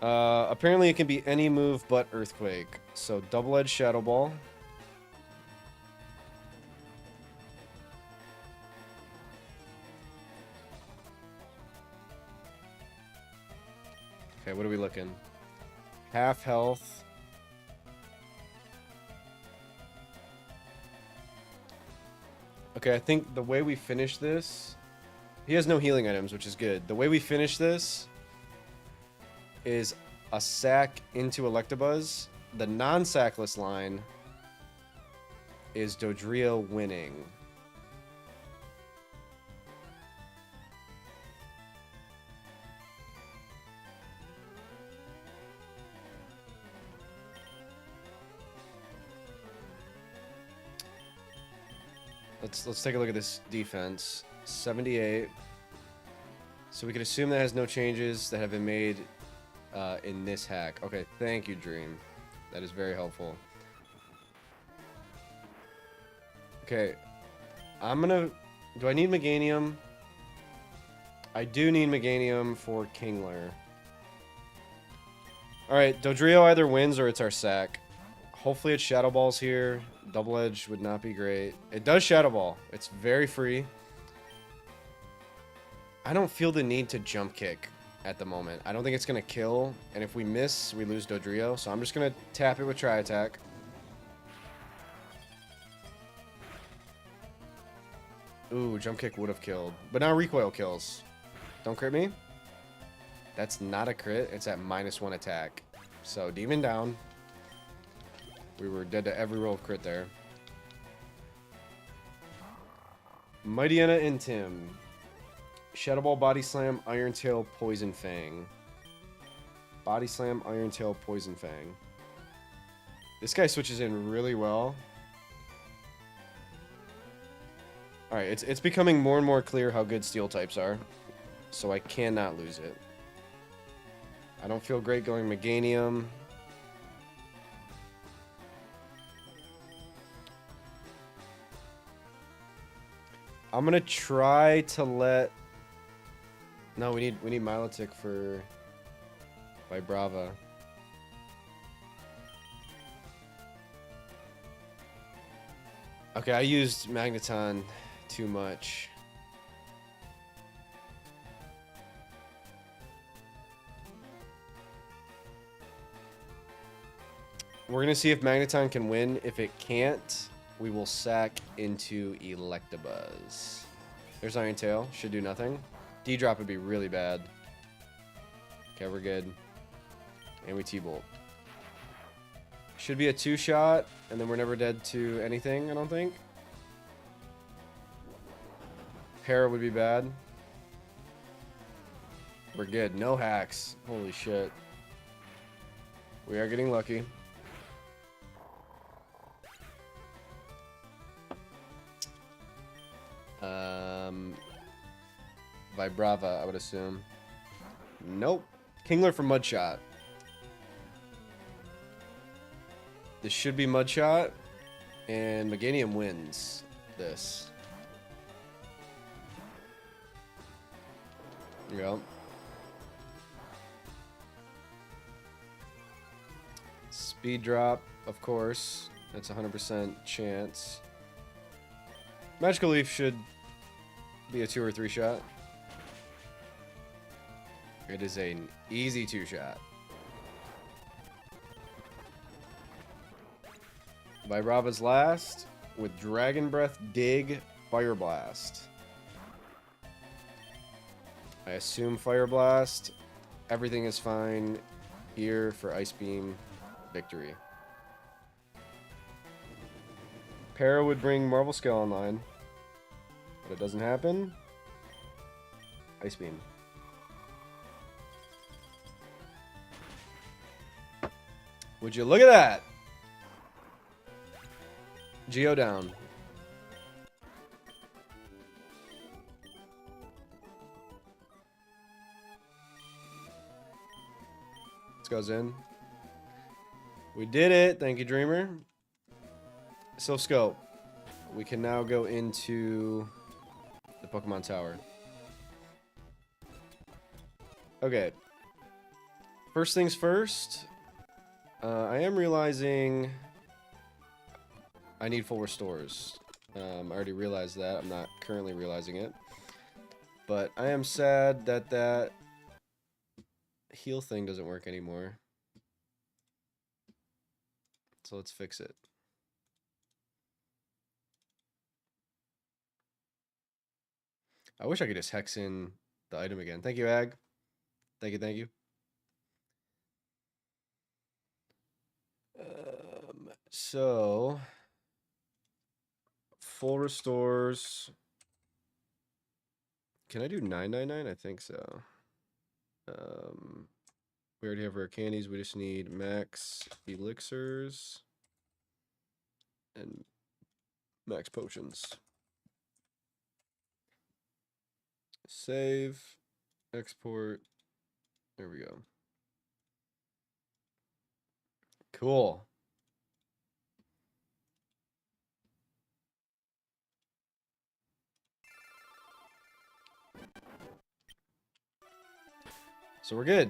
Apparently it can be any move but Earthquake. So double-edged Shadow Ball. Okay, what are we looking? Half health. Okay, I think the way we finish this... He has no healing items, which is good. The way we finish this is a sack into Electabuzz. The non-sackless line is Dodrio winning. Let's take a look at this defense. 78. So we can assume that has no changes that have been made in this hack. Okay, thank you, Dream. That is very helpful. Okay, I'm gonna... Do I need Meganium? I do need Meganium for Kingler. Alright, Dodrio either wins or it's our sack. Hopefully it Shadow Balls here. Double Edge would not be great. It does Shadow Ball. It's very free. I don't feel the need to Jump Kick at the moment. I don't think it's going to kill. And if we miss, we lose Dodrio. So I'm just going to tap it with Tri-Attack. Ooh, Jump Kick would have killed. But now Recoil kills. Don't crit me. That's not a crit. It's at -1 attack. So Demon down. We were dead to every roll of crit there. Mightyena and Tim. Shadow Ball, Body Slam, Iron Tail, Poison Fang. Body Slam, Iron Tail, Poison Fang. This guy switches in really well. Alright, it's becoming more and more clear how good Steel types are. So I cannot lose it. I don't feel great going Meganium. I'm gonna try to let... No, we need Milotic for Vibrava. Okay, I used Magneton too much. We're gonna see if Magneton can win. If it can't, we will sack into Electabuzz. There's Iron Tail. Should do nothing. D-drop would be really bad. Okay, we're good. And we T-Bolt. Should be a 2-shot, and then we're never dead to anything, I don't think. Para would be bad. We're good. No hacks. Holy shit. We are getting lucky. Vibrava, I would assume. Nope. Kingler for Mudshot. This should be Mudshot, and Meganium wins this. Yep. Speed drop, of course. That's 100% chance. Magical Leaf should be a 2 or 3 shot. It is an easy 2-shot. Vibrava's last with Dragon Breath, Dig, Fire Blast. I assume Fire Blast. Everything is fine here for Ice Beam victory. Para would bring Marvel Scale online, but it doesn't happen. Ice Beam. Would you look at that? Geo down. This goes in. We did it. Thank you, Dreamer. So scope. We can now go into the Pokemon Tower. Okay. First things first. I am realizing I need full restores. I already realized that. I'm not currently realizing it. But I am sad that that heal thing doesn't work anymore. So let's fix it. I wish I could just hex in the item again. Thank you, Ag. Thank you, thank you. So full restores. Can I do 999? I think so. We already have rare candies. We just need max elixirs and max potions. Save, export. There we go. Cool. So we're good.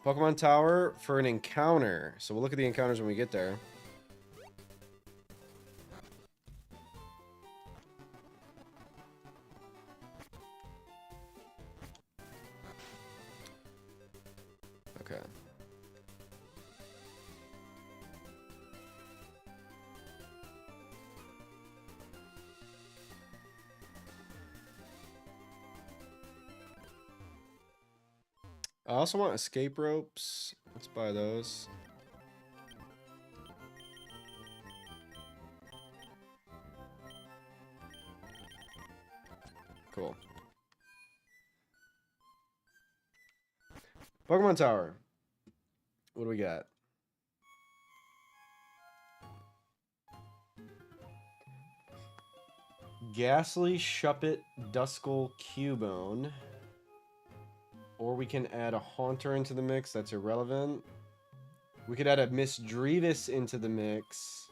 Pokemon Tower for an encounter. So we'll look at the encounters when we get there. Okay. I also want escape ropes. Let's buy those. Cool. Pokemon Tower. What do we got? Ghastly, Shuppet, Duskull, Cubone. Or we can add a Haunter into the mix. That's irrelevant. We could add a Miss Drevis into the mix,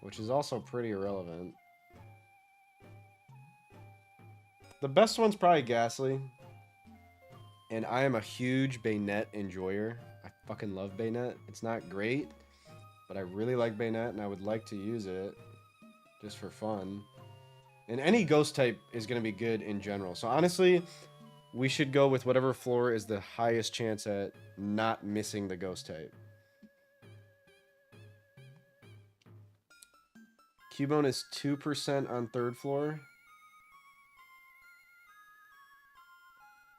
which is also pretty irrelevant. The best one's probably Ghastly. And I am a huge Bayonet enjoyer. I fucking love Bayonet. It's not great, but I really like Bayonet, and I would like to use it just for fun. And any ghost type is going to be good in general. So honestly, we should go with whatever floor is the highest chance at not missing the ghost type. Cubone is 2% on third floor.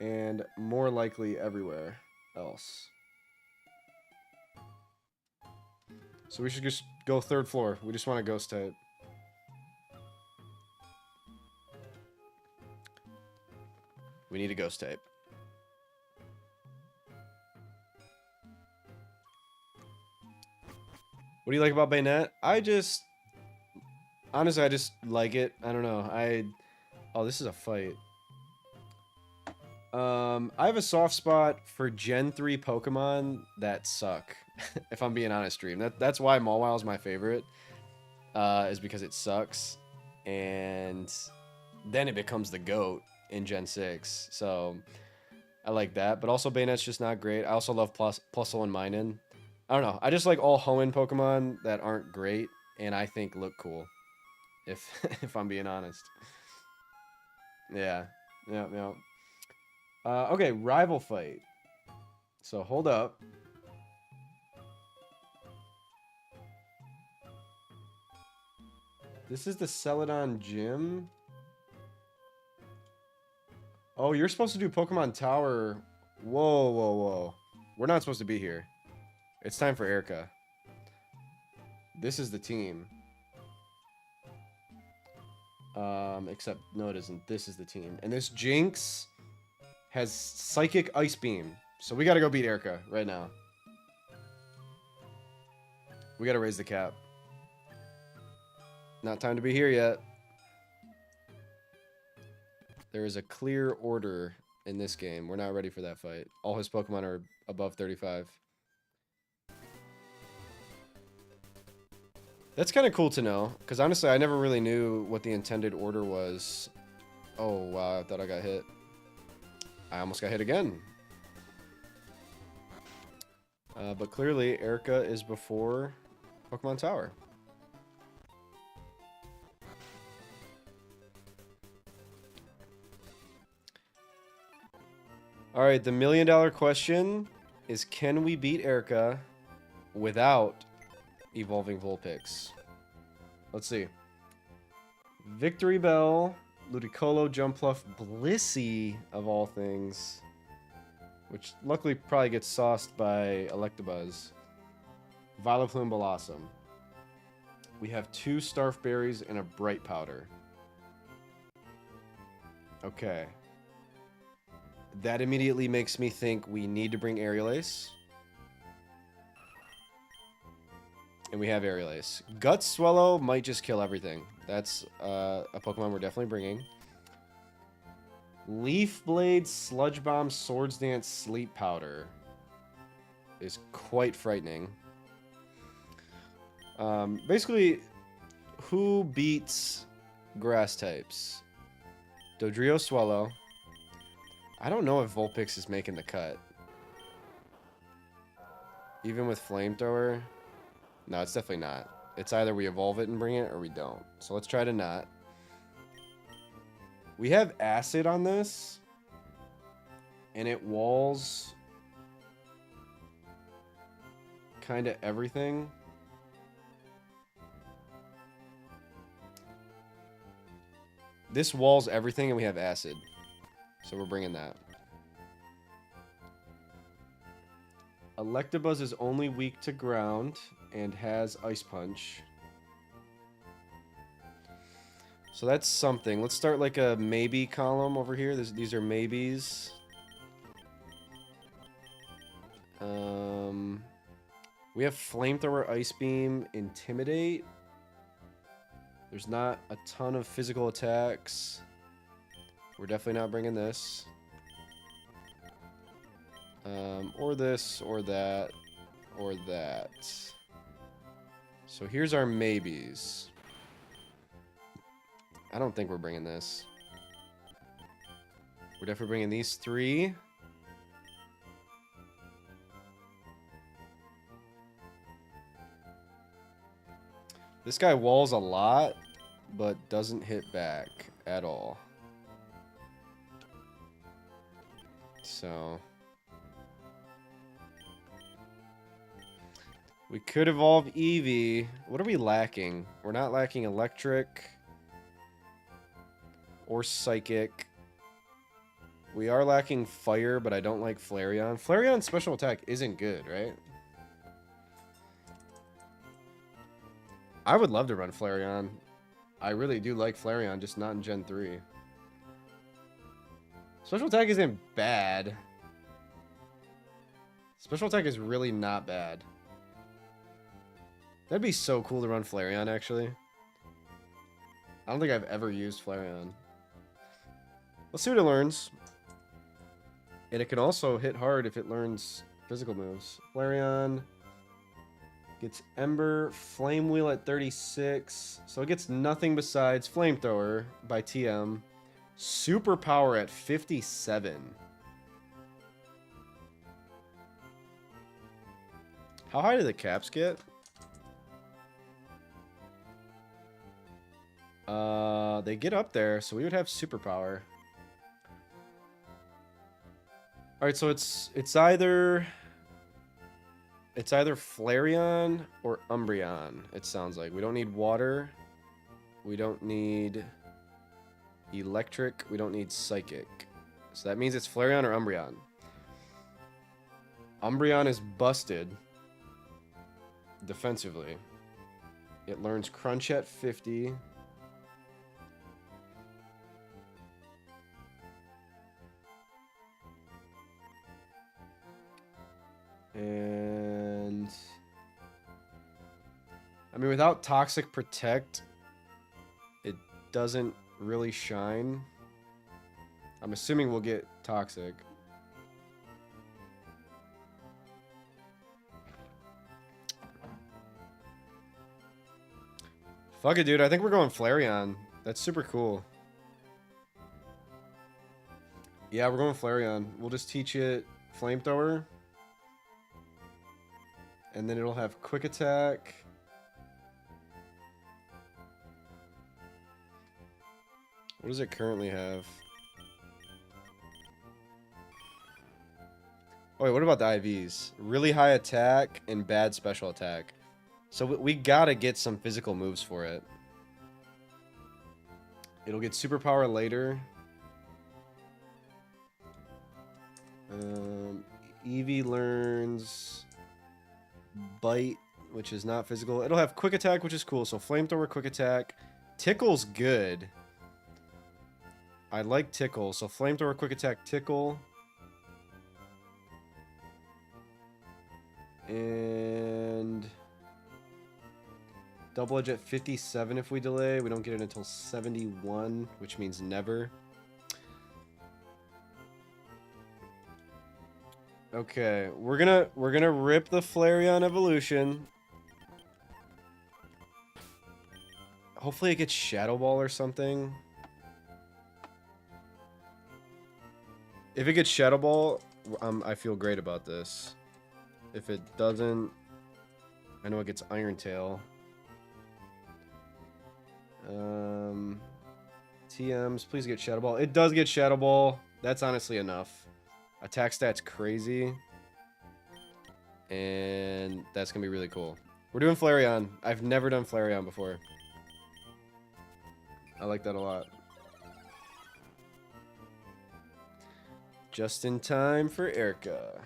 And more likely everywhere else. So we should just go third floor. We just want a ghost type. We need a ghost type. What do you like about Bayonet? Honestly, I just like it. I don't know. Oh, this is a fight. I have a soft spot for Gen 3 Pokemon that suck. If I'm being honest, Dream. That's why Mawile is my favorite. Is because it sucks. And then it becomes the GOAT in Gen 6. So I like that. But also Bayonet's just not great. I also love Plusle and Minun. I don't know. I just like all Hoenn Pokemon that aren't great and I think look cool. If I'm being honest. Yeah. Yeah. Okay, rival fight. So hold up. This is the Celadon Gym. Oh, you're supposed to do Pokemon Tower. Whoa. We're not supposed to be here. It's time for Erica. This is the team. Except, no it isn't. This is the team. And this Jinx has Psychic Ice Beam. So we gotta go beat Erica right now. We gotta raise the cap. Not time to be here yet. There is a clear order in this game. We're not ready for that fight. All his Pokemon are above 35. That's kind of cool to know, because honestly, I never really knew what the intended order was. Oh, wow, I thought I got hit. I almost got hit again. But clearly, Erica is before Pokemon Tower. Alright, the $1 million question is, can we beat Erica without evolving Vulpix? Let's see. Victory Bell, Ludicolo, Jumpluff, Blissey, of all things. Which luckily probably gets sauced by Electabuzz. Vileplume, Blossom. We have 2 Starf Berries and a Bright Powder. Okay. That immediately makes me think we need to bring Aerial Ace. And we have Aerial Ace. Gut Swallow might just kill everything. That's a Pokemon we're definitely bringing. Leaf Blade, Sludge Bomb, Swords Dance, Sleep Powder is quite frightening. Basically, who beats grass types? Dodrio, Swallow. I don't know if Vulpix is making the cut. Even with Flamethrower? No, it's definitely not. It's either we evolve it and bring it, or we don't. So let's try to not. We have Acid on this. And it walls kind of everything. This walls everything, and we have Acid. So we're bringing that. Electabuzz is only weak to ground and has Ice Punch. So that's something. Let's start like a maybe column over here. These are maybes. We have Flamethrower, Ice Beam, Intimidate. There's not a ton of physical attacks. We're definitely not bringing this. Or this, or that, or that. So here's our maybes. I don't think we're bringing this. We're definitely bringing these 3. This guy walls a lot, but doesn't hit back at all. So we could evolve Eevee. What are we lacking? We're not lacking Electric or Psychic. We are lacking Fire, but I don't like Flareon. Flareon's special attack isn't good, right? I would love to run Flareon. I really do like Flareon, just not in Gen 3. Special attack isn't bad. Special attack is really not bad. That'd be so cool to run Flareon, actually. I don't think I've ever used Flareon. Let's see what it learns. And it can also hit hard if it learns physical moves. Flareon gets Ember, Flame Wheel at 36. So it gets nothing besides Flamethrower by TM. Superpower at 57. How high do the caps get? They get up there, so we would have superpower. Alright, so it's either Flareon or Umbreon, it sounds like. We don't need water. We don't need electric. We don't need psychic. So that means it's Flareon or Umbreon. Umbreon is busted defensively. It learns Crunch at 50. And I mean, without Toxic Protect, doesn't really shine. I'm assuming we'll get Toxic. Fuck it, dude. I think we're going Flareon. That's super cool. Yeah, we're going Flareon. We'll just teach it Flamethrower. And then it'll have Quick Attack. What does it currently have? Oh, wait, what about the IVs? Really high attack and bad special attack. So we gotta get some physical moves for it. It'll get superpower later. Eevee learns Bite, which is not physical. It'll have Quick Attack, which is cool. So Flamethrower, Quick Attack. Tickle's good. I like Tickle. So Flamethrower, Quick Attack, Tickle. And Double Edge at 57 if we delay. We don't get it until 71, which means never. Okay, we're gonna rip the Flareon evolution. Hopefully it gets Shadow Ball or something. If it gets Shadow Ball, I feel great about this. If it doesn't, I know it gets Iron Tail. TMs, please get Shadow Ball. It does get Shadow Ball. That's honestly enough. Attack stat's crazy. And that's going to be really cool. We're doing Flareon. I've never done Flareon before. I like that a lot. Just in time for Erica.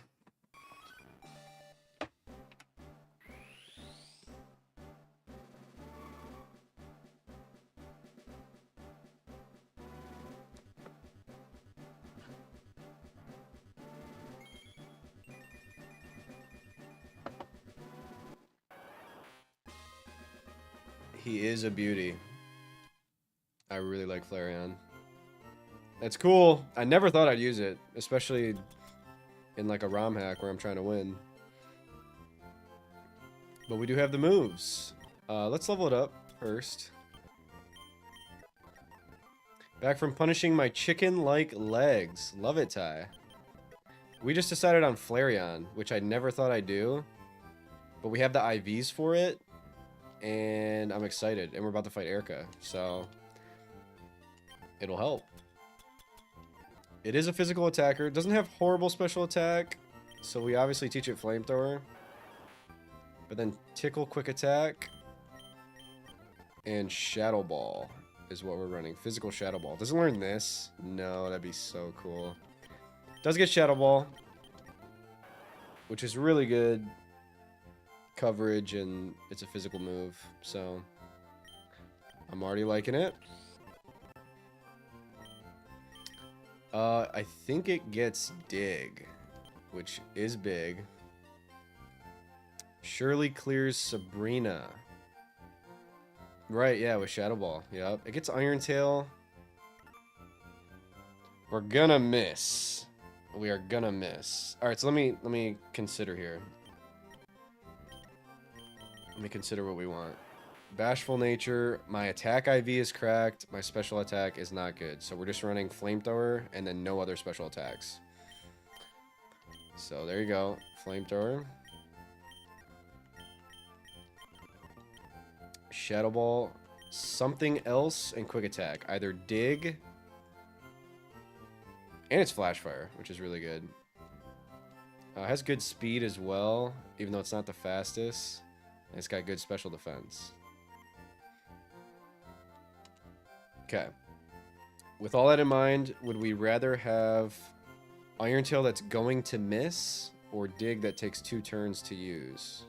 He is a beauty. I really like Flareon. That's cool. I never thought I'd use it, especially in like a ROM hack where I'm trying to win. But we do have the moves. Let's level it up first. Back from punishing my chicken-like legs. Love it, Ty. We just decided on Flareon, which I never thought I'd do. But we have the IVs for it. And I'm excited. And we're about to fight Erica. So it'll help. It is a physical attacker. It doesn't have horrible special attack. So we obviously teach it Flamethrower. But then Tickle, Quick Attack. And Shadow Ball is what we're running. Physical Shadow Ball. Does it learn this? No, that'd be so cool. Does get Shadow Ball. Which is really good coverage, and it's a physical move. So I'm already liking it. I think it gets Dig, which is big. Surely clears Sabrina. Right, yeah, with Shadow Ball. Yep. It gets Iron Tail. We're gonna miss. We are gonna miss. Alright, so let me consider here. Let me consider what we want. Bashful Nature. My attack IV is cracked. My special attack is not good. So we're just running Flamethrower and then no other special attacks. So there you go. Flamethrower. Shadow Ball. Something else and Quick Attack. Either Dig. And it's Flash Fire, which is really good. Has good speed as well, even though it's not the fastest. And it's got good special defense. Okay. With all that in mind, would we rather have Iron Tail that's going to miss or Dig that takes 2 turns to use?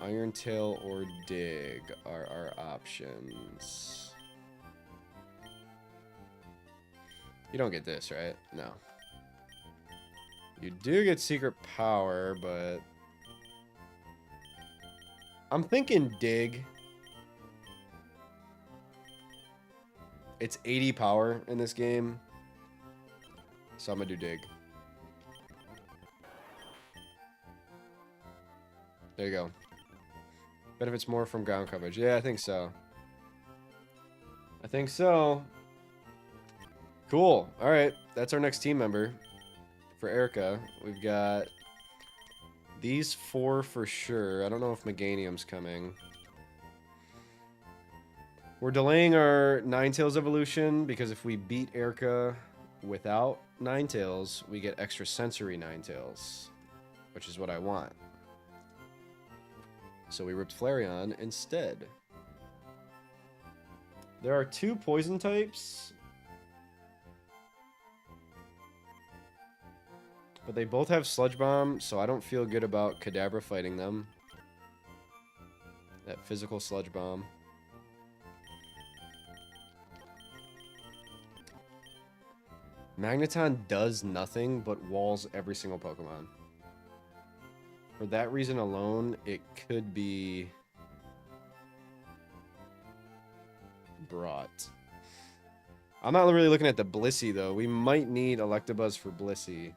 Iron Tail or Dig are our options. You don't get this, right? No. You do get Secret Power, but I'm thinking Dig. It's 80 power in this game. So I'm gonna do dig. There you go. Benefits more from ground coverage. Yeah, I think so. I think so. Cool. All right. That's our next team member. For Erica, we've got these 4 for sure. I don't know if Meganium's coming. We're delaying our Ninetales evolution because if we beat Erica without Ninetales, we get extra sensory Ninetales, which is what I want. So we ripped Flareon instead. There are 2 poison types, but they both have Sludge Bomb, so I don't feel good about Kadabra fighting them. That physical Sludge Bomb. Magneton does nothing but walls every single Pokemon. For that reason alone, it could be brought. I'm not really looking at the Blissey, though. We might need Electabuzz for Blissey.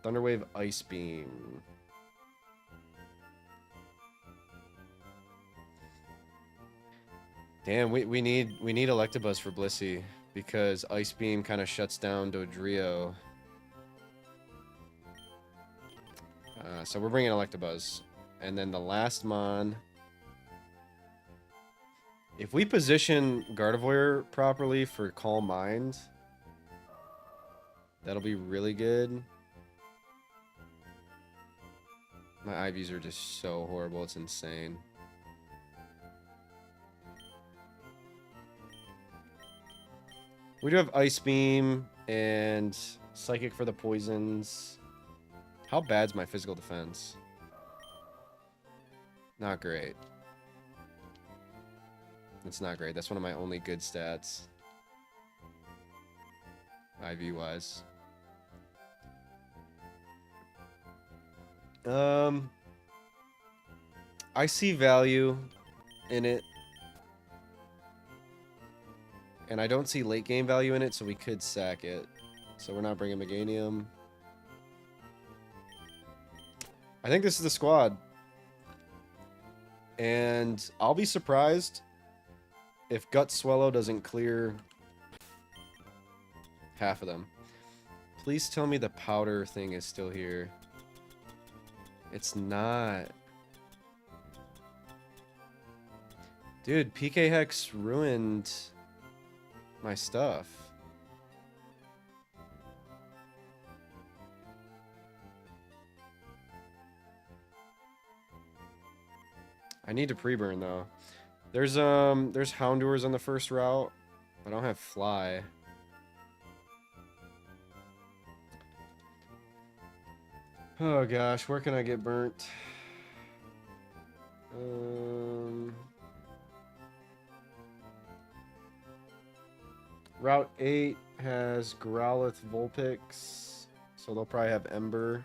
Thunderwave, Ice Beam. Damn, we need Electabuzz for Blissey because Ice Beam kind of shuts down Dodrio. So we're bringing Electabuzz. And then the last Mon. If we position Gardevoir properly for Calm Mind, that'll be really good. My IVs are just so horrible, it's insane. We do have Ice Beam and Psychic for the poisons. How bad's my physical defense? Not great. It's not great. That's one of my only good stats. IV-wise. I see value in it. And I don't see late game value in it, so we could sack it. So we're not bringing Meganium. I think this is the squad. And I'll be surprised if Gut Swallow doesn't clear half of them. Please tell me the powder thing is still here. It's not. Dude, PK Hex ruined my stuff. I need to pre-burn though. There's Houndours on the first route. I don't have Fly. Oh gosh, where can I get burnt? Route 8 has Growlithe Vulpix, so they'll probably have Ember.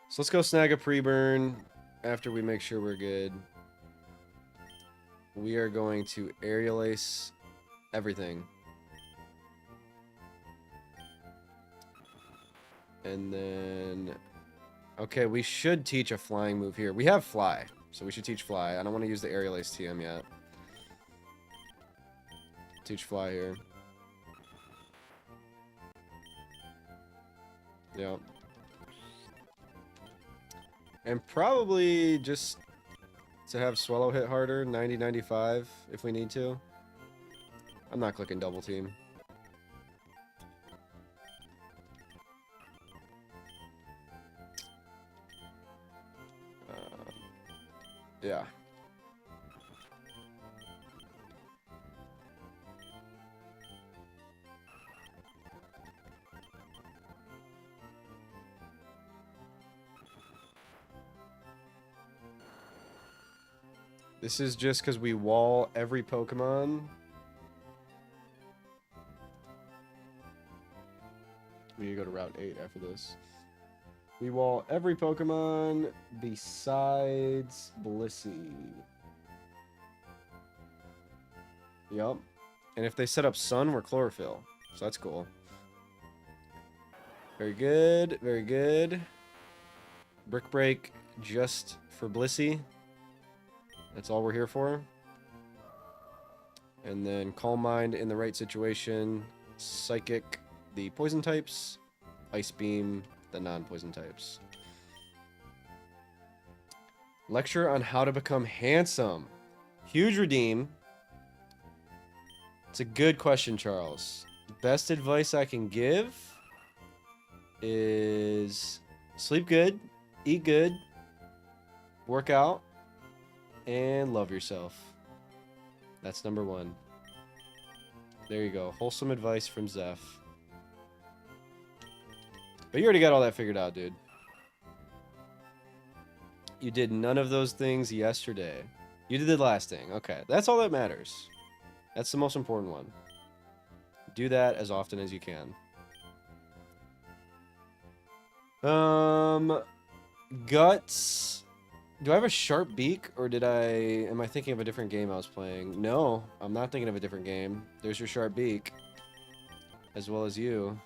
So let's go snag a pre-burn after we make sure we're good. We are going to Aerial Ace everything. And then... Okay, we should teach a flying move here. We have Fly, so we should teach Fly. I don't want to use the Aerial Ace TM yet. Teach Fly here. Yep. And probably just to have Swallow hit harder, 90-95 if we need to. I'm not clicking double team. Yeah. This is just because we wall every Pokemon. We need to go to Route 8 after this. We wall every Pokemon besides Blissey. Yup. And if they set up Sun, we're Chlorophyll. So that's cool. Very good. Very good. Brick Break just for Blissey. That's all we're here for. And then Calm Mind in the right situation. Psychic, the poison types. Ice Beam, the non-poison types. Lecture on how to become handsome. Huge redeem. It's a good question, Charles. Best advice I can give is sleep good, eat good, work out, and love yourself. That's number one. There you go. Wholesome advice from Zeph. But you already got all that figured out, dude. You did none of those things yesterday. You did the last thing. Okay, that's all that matters. That's the most important one. Do that as often as you can. Guts. Do I have a sharp beak, or am I thinking of a different game I was playing? No, I'm not thinking of a different game. There's your sharp beak. As well as you.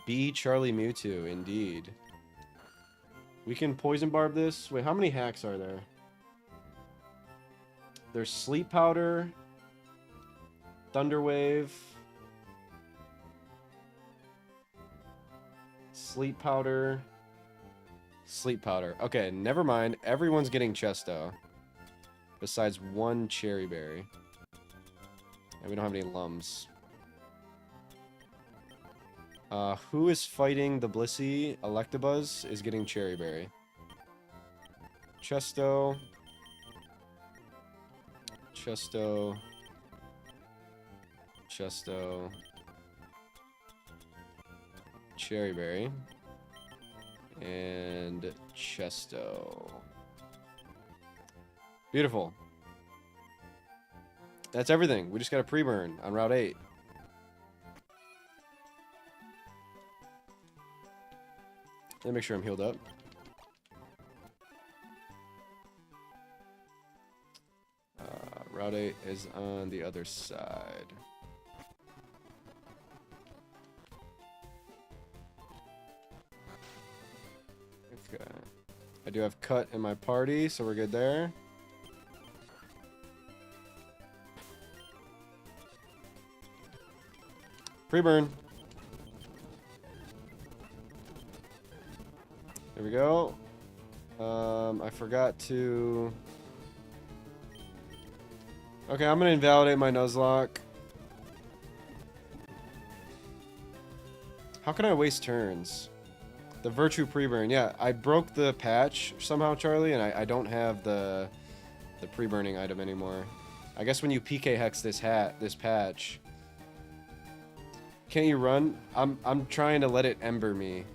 B Charlie Mewtwo, indeed. We can poison barb this. Wait, how many hacks are there? There's Sleep Powder, Thunder Wave, Sleep Powder, Sleep Powder. Okay, never mind. Everyone's getting Chesto. Besides one Cherry Berry. And we don't have any Lums. Who is fighting the Blissey? Electabuzz is getting Cherry Berry. Chesto. Chesto. Chesto. Cherry Berry. And Chesto. Beautiful. That's everything. We just got a pre-burn on Route 8. Let me make sure I'm healed up. Route 8 is on the other side. Okay. I do have Cut in my party, so we're good there. Pre-burn. There we go. I forgot to... Okay, I'm gonna invalidate my Nuzlocke. How can I waste turns? The Virtue pre-burn. Yeah, I broke the patch somehow, Charlie, and I don't have the pre-burning item anymore. I guess when you PK hex this patch. Can't you run? I'm trying to let it ember me.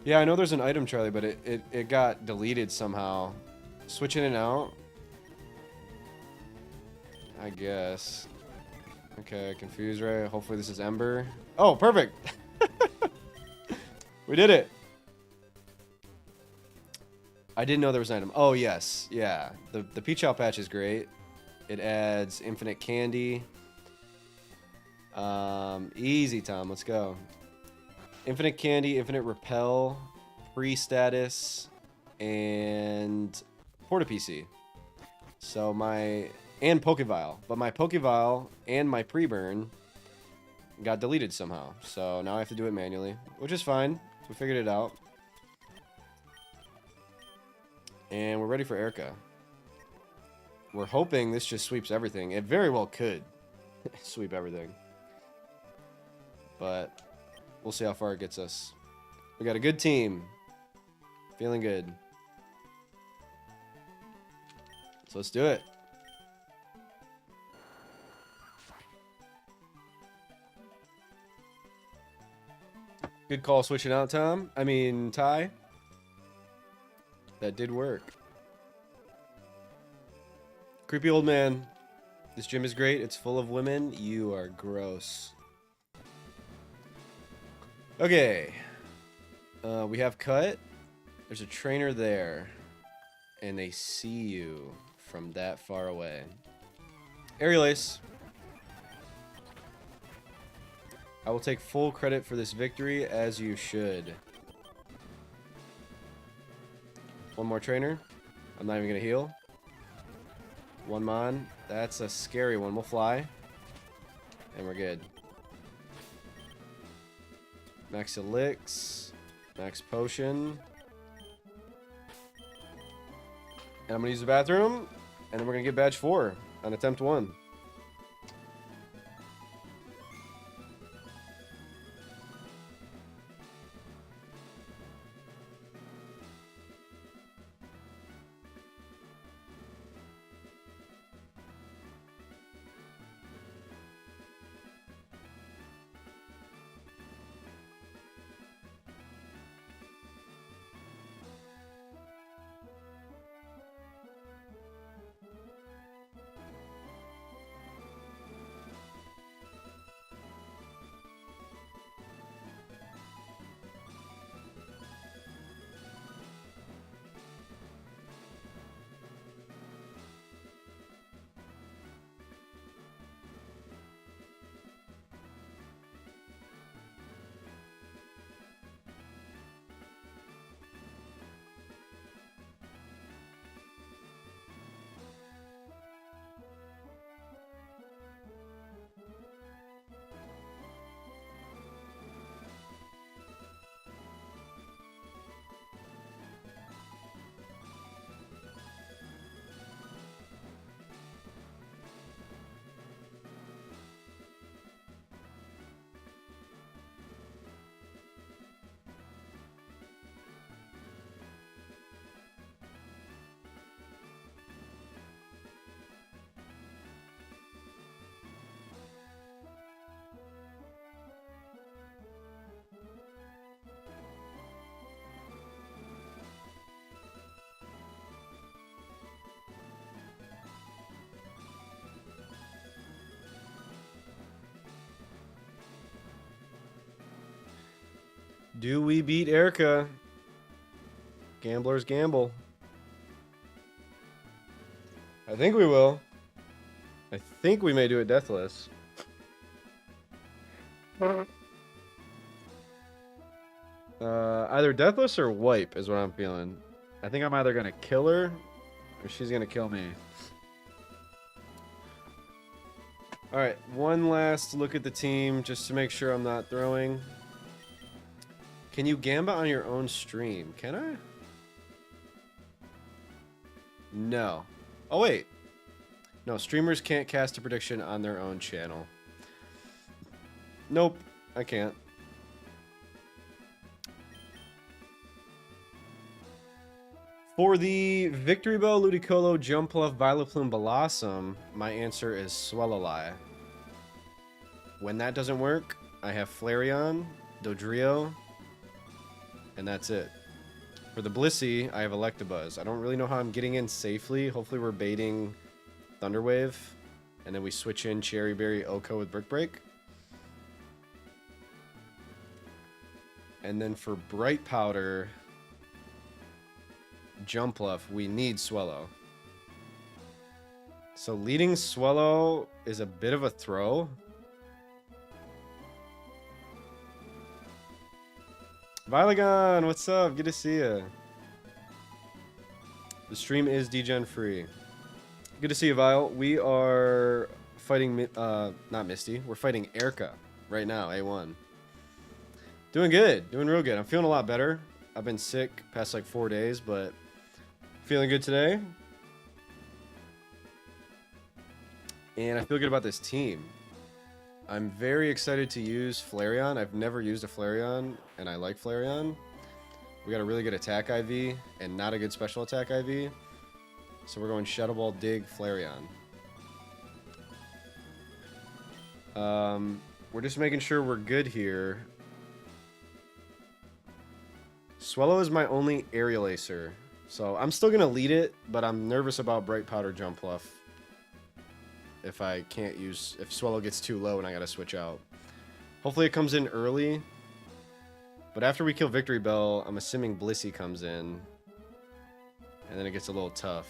Yeah, I know there's an item, Charlie, but it got deleted somehow. Switch in and out? I guess. Okay, confused, right? Hopefully this is Ember. Oh, perfect! We did it! I didn't know there was an item. Oh, yes. Yeah. The Peach Out patch is great. It adds infinite candy. Easy, Tom. Let's go. Infinite candy, infinite repel, pre-status, and Porta PC. So and Pokevile. But my Pokevile and my pre-burn got deleted somehow. So now I have to do it manually, which is fine. We figured it out. And we're ready for Erica. We're hoping this just sweeps everything. It very well could sweep everything. But we'll see how far it gets us. We got a good team. Feeling good. So let's do it. Good call switching out, Tom. I mean, Ty. That did work. Creepy old man. This gym is great. It's full of women. You are gross. Okay. We have cut. There's a trainer there. And they see you from that far away. Aerial ace. I will take full credit for this victory, as you should. One more trainer. I'm not even going to heal. One mon. That's a scary one. We'll fly. And we're good. Max elix. Max potion. And I'm going to use the bathroom. And then we're going to get badge 4 on attempt 1. Do we beat Erica? Gamblers gamble. I think we will. I think we may do it deathless. Either deathless or wipe is what I'm feeling. I think I'm either gonna kill her or she's gonna kill me. Alright, one last look at the team just to make sure I'm not throwing. Can you gambit on your own stream? Can I? No. Oh, wait. No, streamers can't cast a prediction on their own channel. Nope, I can't. For the Victory Bell, Ludicolo, Jumpluff, Vileplume, Blossom, my answer is Swellolai. When that doesn't work, I have Flareon, Dodrio, and that's it. For the Blissey, I have Electabuzz. I don't really know how I'm getting in safely. Hopefully we're baiting Thunderwave, and then we switch in Cherry Berry, Oko with Brick Break. And then for Bright Powder, Jumpluff, we need Swellow. So leading Swellow is a bit of a throw. Vilegon, what's up? Good to see you. The stream is degen free. Good to see you, Vile. We are fighting, not Misty. We're fighting Erica right now, A1. Doing good. Doing real good. I'm feeling a lot better. I've been sick past like 4 days, but feeling good today. And I feel good about this team. I'm very excited to use Flareon. I've never used a Flareon, and I like Flareon. We got a really good attack IV and not a good special attack IV. So we're going Shadow Ball, Dig, Flareon. We're just making sure we're good here. Swellow is my only Aerial Acer. So I'm still going to lead it, but I'm nervous about Bright Powder Jumpluff. If I can't use... If Swellow gets too low and I got to switch out. Hopefully it comes in early. But after we kill Victory Bell, I'm assuming Blissey comes in. And then it gets a little tough.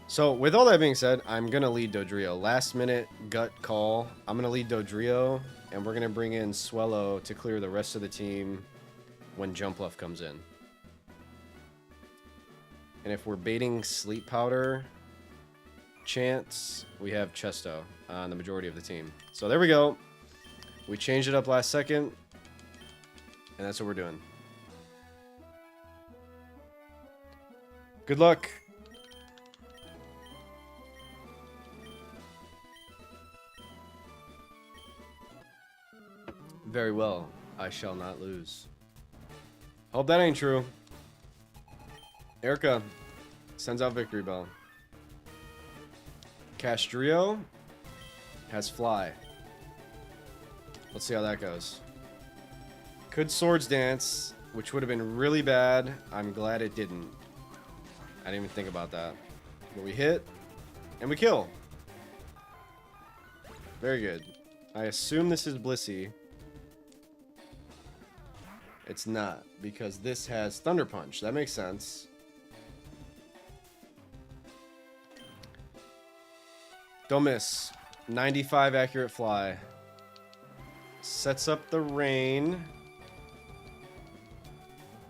So, with all that being said, I'm going to lead Dodrio. Last minute gut call. I'm going to lead Dodrio, and we're going to bring in Swellow to clear the rest of the team when Jumpluff comes in. And if we're baiting Sleep Powder chance, we have Chesto on the majority of the team. So there we go. We changed it up last second, and that's what we're doing. Good luck. Very well. I shall not lose. Hope that ain't true. Erica sends out Victory Bell. Castrio has Fly. Let's see how that goes. Could Swords Dance, which would have been really bad. I'm glad it didn't. I didn't even think about that. But we hit, and we kill. Very good. I assume this is Blissey. It's not, because this has Thunder Punch. That makes sense. Don't miss. 95 accurate fly. Sets up the rain.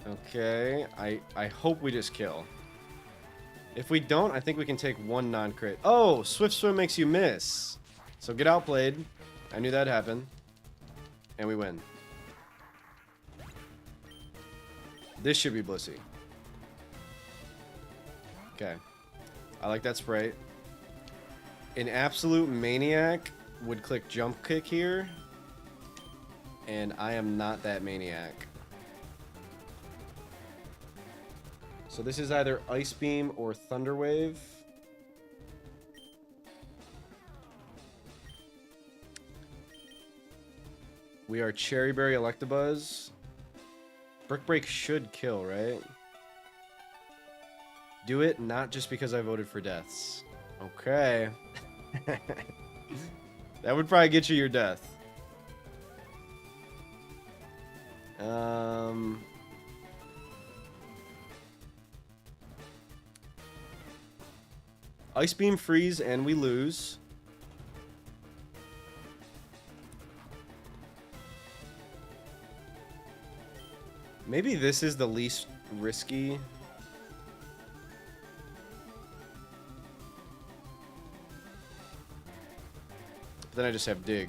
Okay. I hope we just kill. If we don't, I think we can take one non-crit. Oh, Swift Swim makes you miss. So get outplayed. I knew that'd happen. And we win. This should be Blissey. Okay. I like that spray. An absolute maniac would click jump kick here. And I am not that maniac. So this is either Ice Beam or Thunder Wave. We are Cherry Berry Electabuzz. Brick Break should kill, right? Do it, not just because I voted for deaths. Okay. That would probably get you your death. Ice Beam freeze and we lose. Maybe this is the least risky. But then I just have Dig.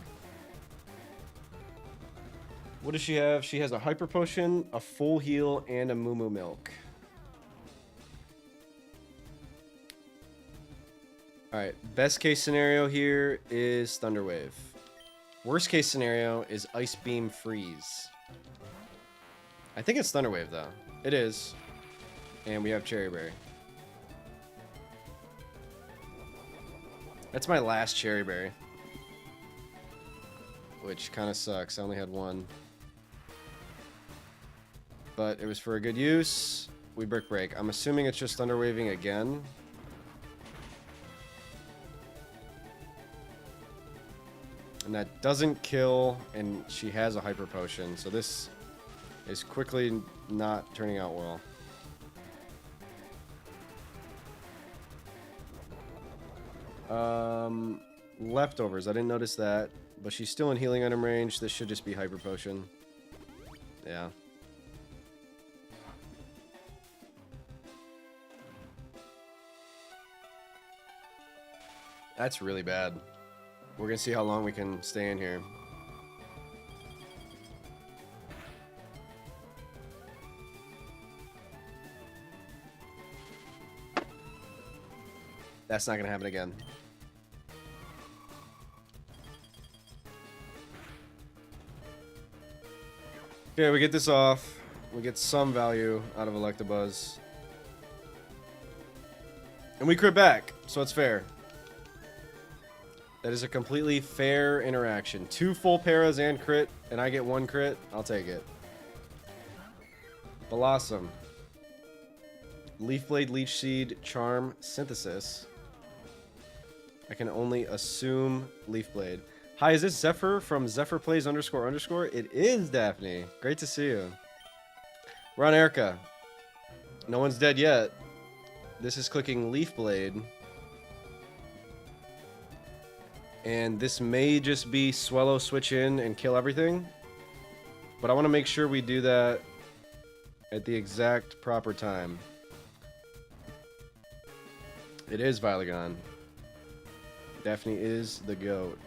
What does she have? She has a Hyper Potion, a Full Heal, and a Moo Moo Milk. Alright, best case scenario here is Thunder Wave. Worst case scenario is Ice Beam Freeze. I think it's Thunder Wave, though. It is. And we have Cherry Berry. That's my last Cherry Berry. Which kind of sucks. I only had one. But it was for a good use. We Brick Break. I'm assuming it's just Thunder Waving again. And that doesn't kill, and she has a Hyper Potion. So this is quickly not turning out well. Leftovers. I didn't notice that. But she's still in healing item range. This should just be Hyper Potion. Yeah. That's really bad. We're gonna see how long we can stay in here. That's not gonna happen again. Okay, we get this off. We get some value out of Electabuzz. And we crit back, so it's fair. That is a completely fair interaction. 2 full paras and crit, and I get 1 crit. I'll take it. Blossom. Leaf Blade, Leech Seed, Charm, Synthesis. I can only assume Leaf Blade. Hi, is this Zephyr from Zephyr Plays __? It is, Daphne. Great to see you. We're on Erica. No one's dead yet. This is clicking Leaf Blade. And this may just be Swellow switch in and kill everything. But I want to make sure we do that at the exact proper time. It is Vilegon. Daphne is the GOAT.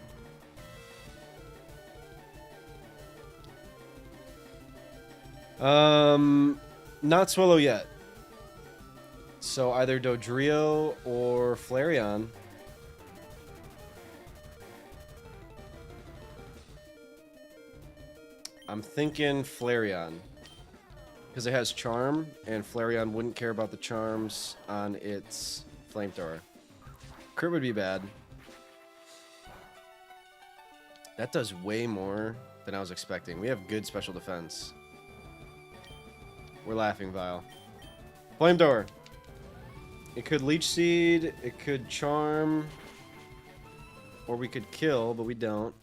Not Swallow yet. So either Dodrio or Flareon. I'm thinking Flareon. Because it has Charm, and Flareon wouldn't care about the charms on its Flamethrower. Crit would be bad. That does way more than I was expecting. We have good special defense. We're laughing, Vile. Flamethrower. It could Leech Seed, it could Charm, or we could kill, but we don't.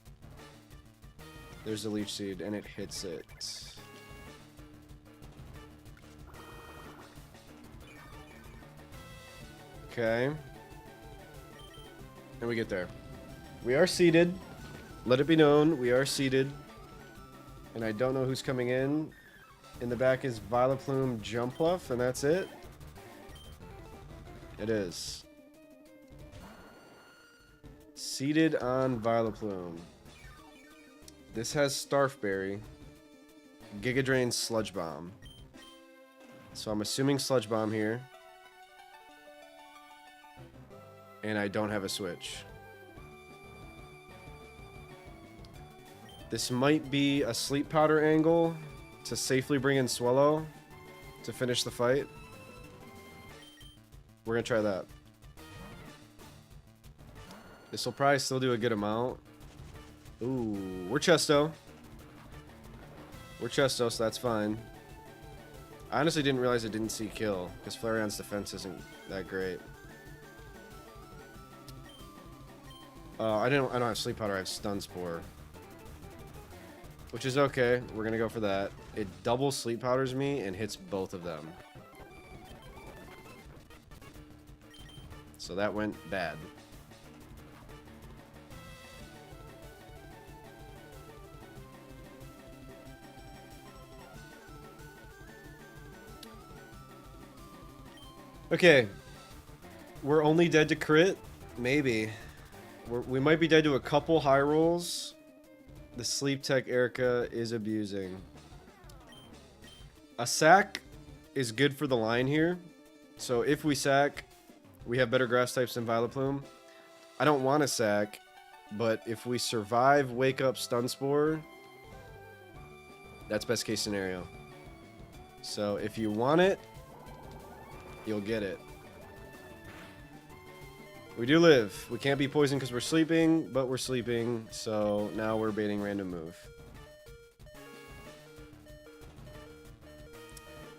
There's the Leech Seed, and it hits it. Okay. And we get there. We are seated. Let it be known, we are seated. And I don't know who's coming in. In the back is Vileplume, Jumpluff, and that's it. It is. Seated on Vileplume. This has Starfberry. Giga Drain, Sludge Bomb. So I'm assuming Sludge Bomb here. And I don't have a switch. This might be a Sleep Powder angle to safely bring in Swallow to finish the fight. We're going to try that. This will probably still do a good amount. Ooh, we're Chesto. We're Chesto, so that's fine. I honestly didn't realize it didn't see kill, because Flareon's defense isn't that great. I don't have Sleep Powder, I have Stun Spore. Which is okay, we're gonna go for that. It double Sleep Powders me and hits both of them. So that went bad. Okay. We're only dead to crit? Maybe. We might be dead to a couple high rolls. The Sleep Tech Erica is abusing. A sack is good for the line here. So if we sack, we have better grass types than Vileplume. I don't want to sack, but if we survive Wake Up Stun Spore, that's best case scenario. So if you want it, you'll get it. We do live. We can't be poisoned because we're sleeping, but we're sleeping, so now we're baiting random move.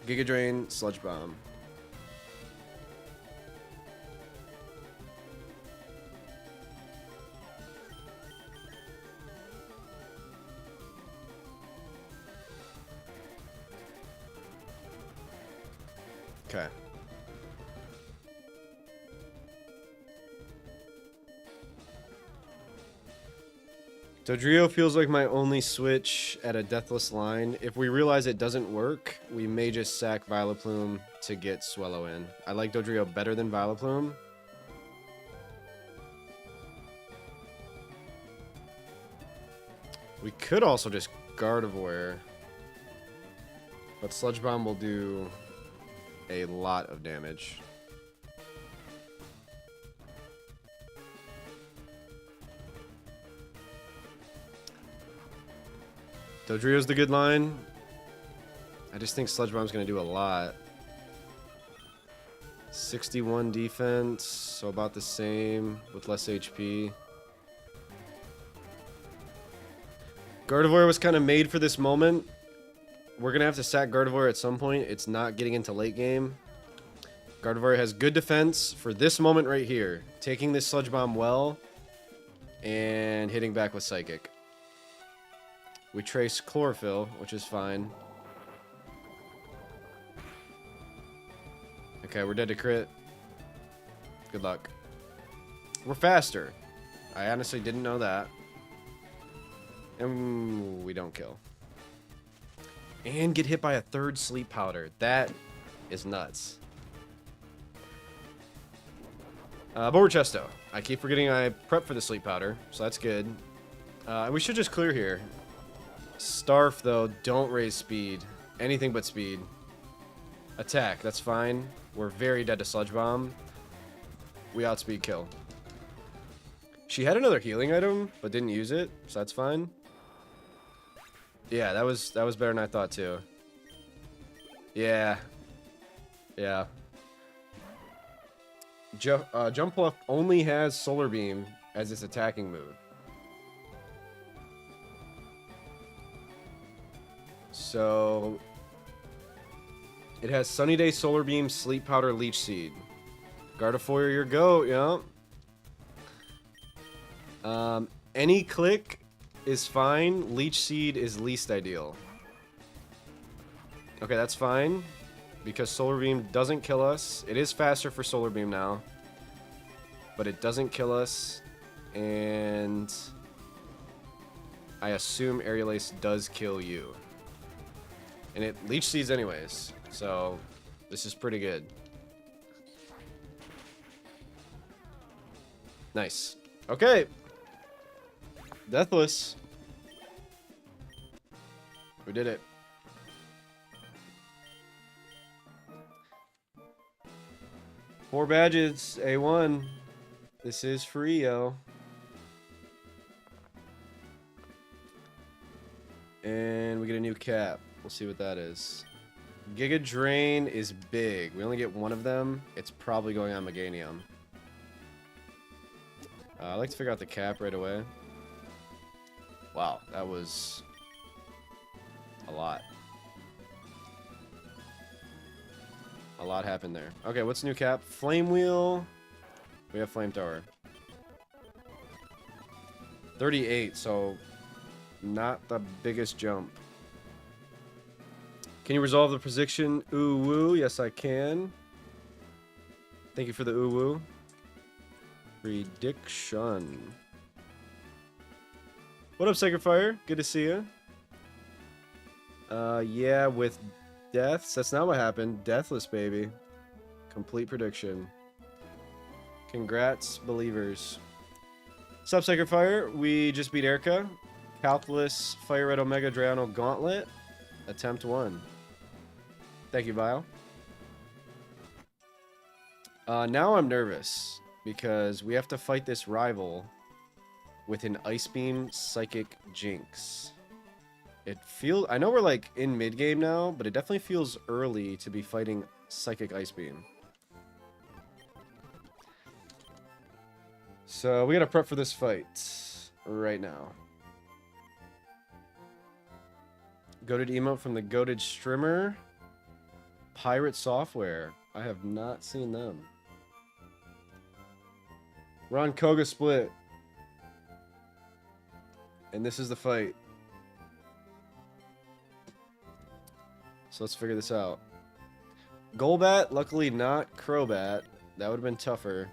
Giga Drain, Sludge Bomb. Okay. Dodrio feels like my only switch at a deathless line. If we realize it doesn't work, we may just sack Vileplume to get Swallow in. I like Dodrio better than Vileplume. We could also just Gardevoir. But Sludge Bomb will do a lot of damage. Dodrio's the good line. I just think Sludge Bomb's going to do a lot. 61 defense, so about the same with less HP. Gardevoir was kind of made for this moment. We're going to have to sack Gardevoir at some point. It's not getting into late game. Gardevoir has good defense for this moment right here. Taking this Sludge Bomb well. and hitting back with Psychic. We trace Chlorophyll, which is fine. Okay, we're dead to crit. Good luck. We're faster. I honestly didn't know that. And we don't kill. And get hit by a third sleep powder. That is nuts. But we're Chesto. I keep forgetting I prep for the sleep powder, so that's good. And we should just clear here. Starf, though, don't raise speed. Anything but speed. Attack, that's fine. We're very dead to Sludge Bomb. We outspeed kill. She had another healing item, but didn't use it, so that's fine. Yeah, that was better than I thought too. Yeah. Yeah. Jump Bluff only has Solar Beam as its attacking move. So it has Sunny Day, Solar Beam, Sleep Powder, Leech Seed. Gardevoir, your goat, yeah. Any click is fine. Leech Seed is least ideal. Okay, that's fine. Because Solar Beam doesn't kill us. It is faster for Solar Beam now. But it doesn't kill us. And I assume Aerial Ace does kill you. And it Leech Seeds anyways. So this is pretty good. Nice. Okay. Deathless. We did it. Four badges, A1. This is free, yo. And we get a new cap. We'll see what that is. Giga Drain is big. We only get one of them. It's probably going on Meganium. I'd like to figure out the cap right away. Wow, that was a lot. A lot happened there. Okay, what's new cap? Flame Wheel. We have Flamethrower. 38, so not the biggest jump. Can you resolve the prediction? Ooh woo. Yes, I can. Thank you for the ooh woo. Prediction. What up, Sacred Fire? Good to see you. Yeah, with deaths. That's not what happened. Deathless, baby. Complete prediction. Congrats, believers. Sup, Sacred Fire? We just beat Erica. Calculus, FireRed Omega Drano Gauntlet. Attempt 1. Thank you, Vile. Now I'm nervous because we have to fight this rival with an Ice Beam Psychic Jinx. I know we're like in mid game now, but it definitely feels early to be fighting Psychic Ice Beam. So we gotta prep for this fight right now. Goated emote from the Goated Streamer. Pirate Software. I have not seen them. We're on Koga Split. And this is the fight. So let's figure this out. Golbat, luckily not Crobat. That would have been tougher.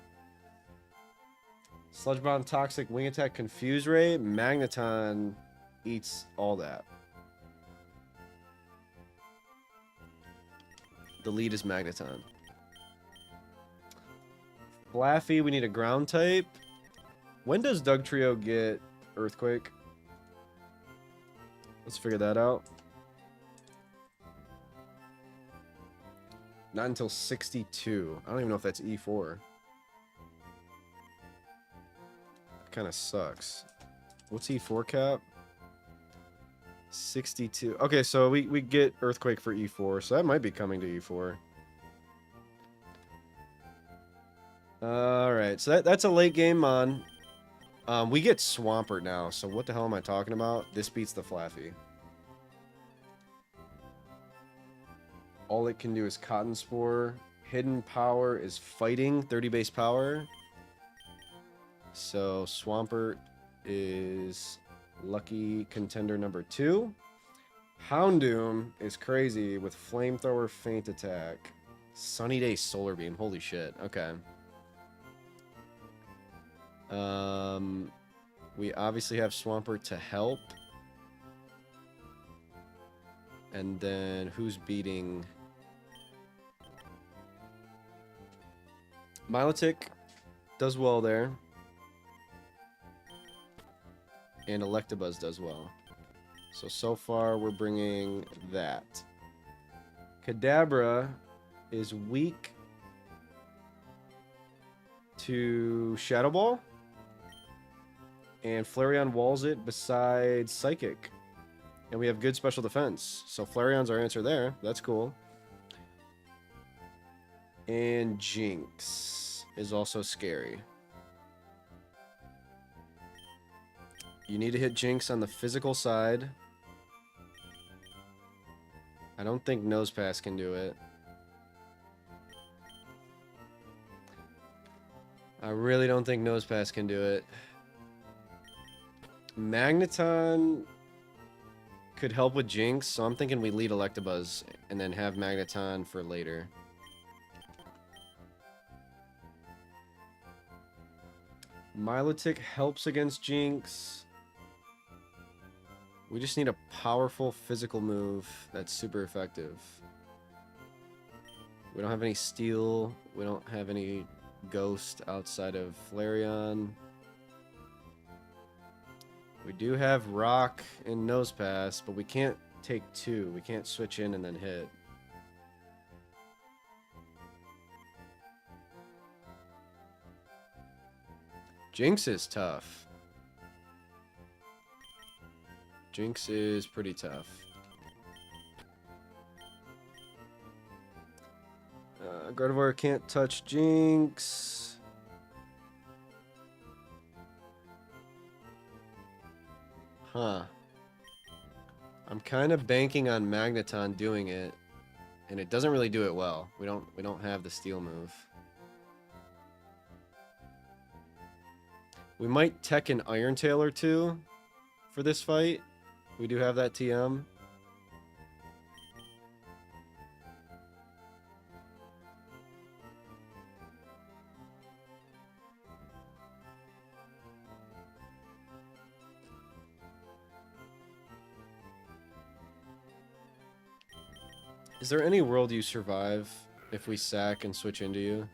Sludge Bomb, Toxic, Wing Attack, Confuse Ray. Magneton eats all that. The lead is Magneton. Flaffy, we need a ground type. When does Dugtrio get Earthquake? Let's figure that out. Not until 62. I don't even know if that's E4. Kind of sucks. What's E4 cap? 62. Okay, so we get Earthquake for E4, so that might be coming to E4. Alright, so that's a late game on. We get Swampert now, so what the hell am I talking about? This beats the Flaffy. All it can do is Cotton Spore. Hidden Power is Fighting, 30 base power. So Swampert is lucky contender number 2. Houndoom is crazy with flamethrower, feint attack, sunny day, solar beam. Holy shit. Okay. We obviously have Swampert to help. And then who's beating? Milotic does well there. And Electabuzz does well. So far we're bringing that. Kadabra is weak to Shadow Ball. And Flareon walls it besides Psychic. And we have good special defense. So Flareon's our answer there. That's cool. And Jinx is also scary. You need to hit Jinx on the physical side. I don't think Nosepass can do it. I really don't think Nosepass can do it. Magneton could help with Jinx, so I'm thinking we lead Electabuzz and then have Magneton for later. Milotic helps against Jinx. We just need a powerful physical move that's super effective. We don't have any Steel. We don't have any Ghost outside of Flareon. We do have Rock and Nosepass, but we can't take 2. We can't switch in and then hit. Jinx is tough. Jinx is pretty tough. Gardevoir can't touch Jinx. Huh. I'm kind of banking on Magneton doing it, and it doesn't really do it well. We don't have the Steel move. We might tech an Iron Tail or 2 for this fight. We do have that TM. Is there any world you survive if we sack and switch into you?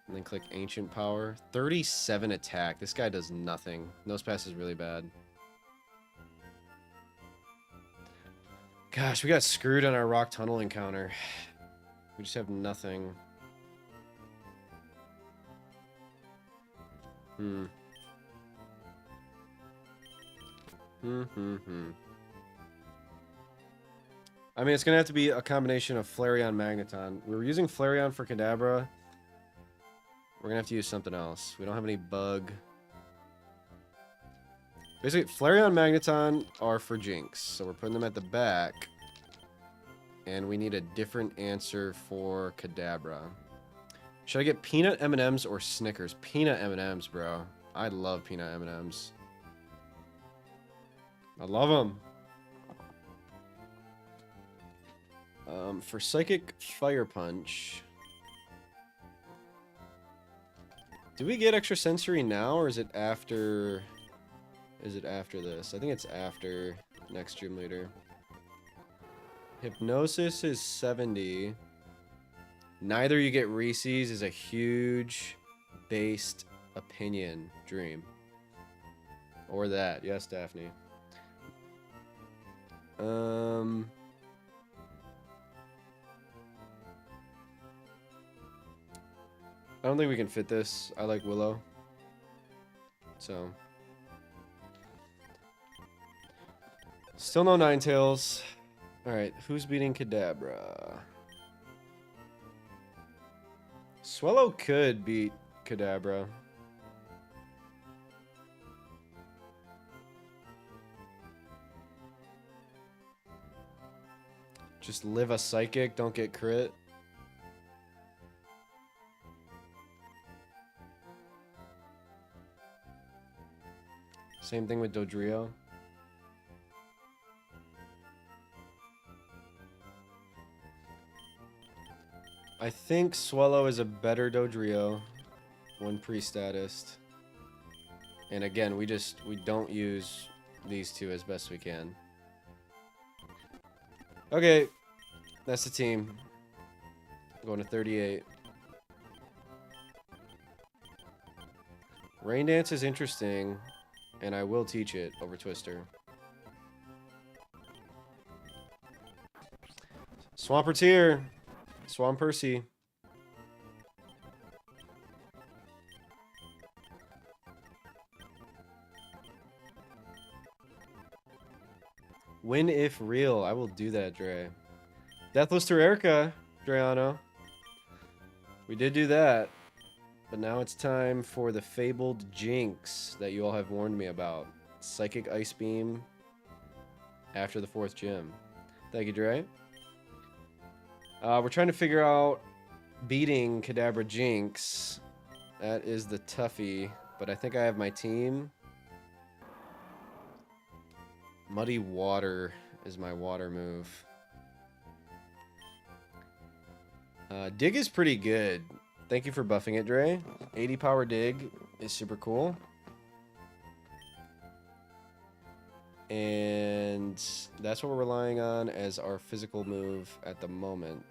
And then click Ancient Power. 37 attack. This guy does nothing. Nosepass is really bad. Gosh, we got screwed on our Rock Tunnel encounter. We just have nothing. I mean, it's going to have to be a combination of Flareon, Magneton. We were using Flareon for Kadabra. We're going to have to use something else. We don't have any Bug. Basically, Flareon, Magneton are for Jinx. So we're putting them at the back. And we need a different answer for Kadabra. Should I get peanut M&Ms or Snickers? Peanut M&Ms, bro. I love peanut M&Ms. I love them. For Psychic Fire Punch, do we get extra sensory now, or is it after? Is it after this? I think it's after next gym leader. Hypnosis is 70. Neither you get Reese's is a huge based opinion dream. Or that, yes, Daphne. I don't think we can fit this. I like Willow. So. Still no Ninetales. Alright, who's beating Kadabra? Swallow could beat Kadabra. Just live a Psychic, don't get crit. Same thing with Dodrio. I think Swellow is a better Dodrio when pre-statused. And again, we don't use these two as best we can. Okay, that's the team. Going to 38. Rain Dance is interesting, and I will teach it over Twister. Swamper's here. Swamp Percy. Win if real. I will do that, Dre. Deathless to Erica, Dreano. We did do that. But now it's time for the fabled Jinx that you all have warned me about. Psychic Ice Beam after the 4th gym. Thank you, Dre. We're trying to figure out beating Kadabra Jinx. That is the toughie, but I think I have my team. Muddy Water is my water move. Dig is pretty good. Thank you for buffing it, Dre. 80 power dig is super cool. And that's what we're relying on as our physical move at the moment.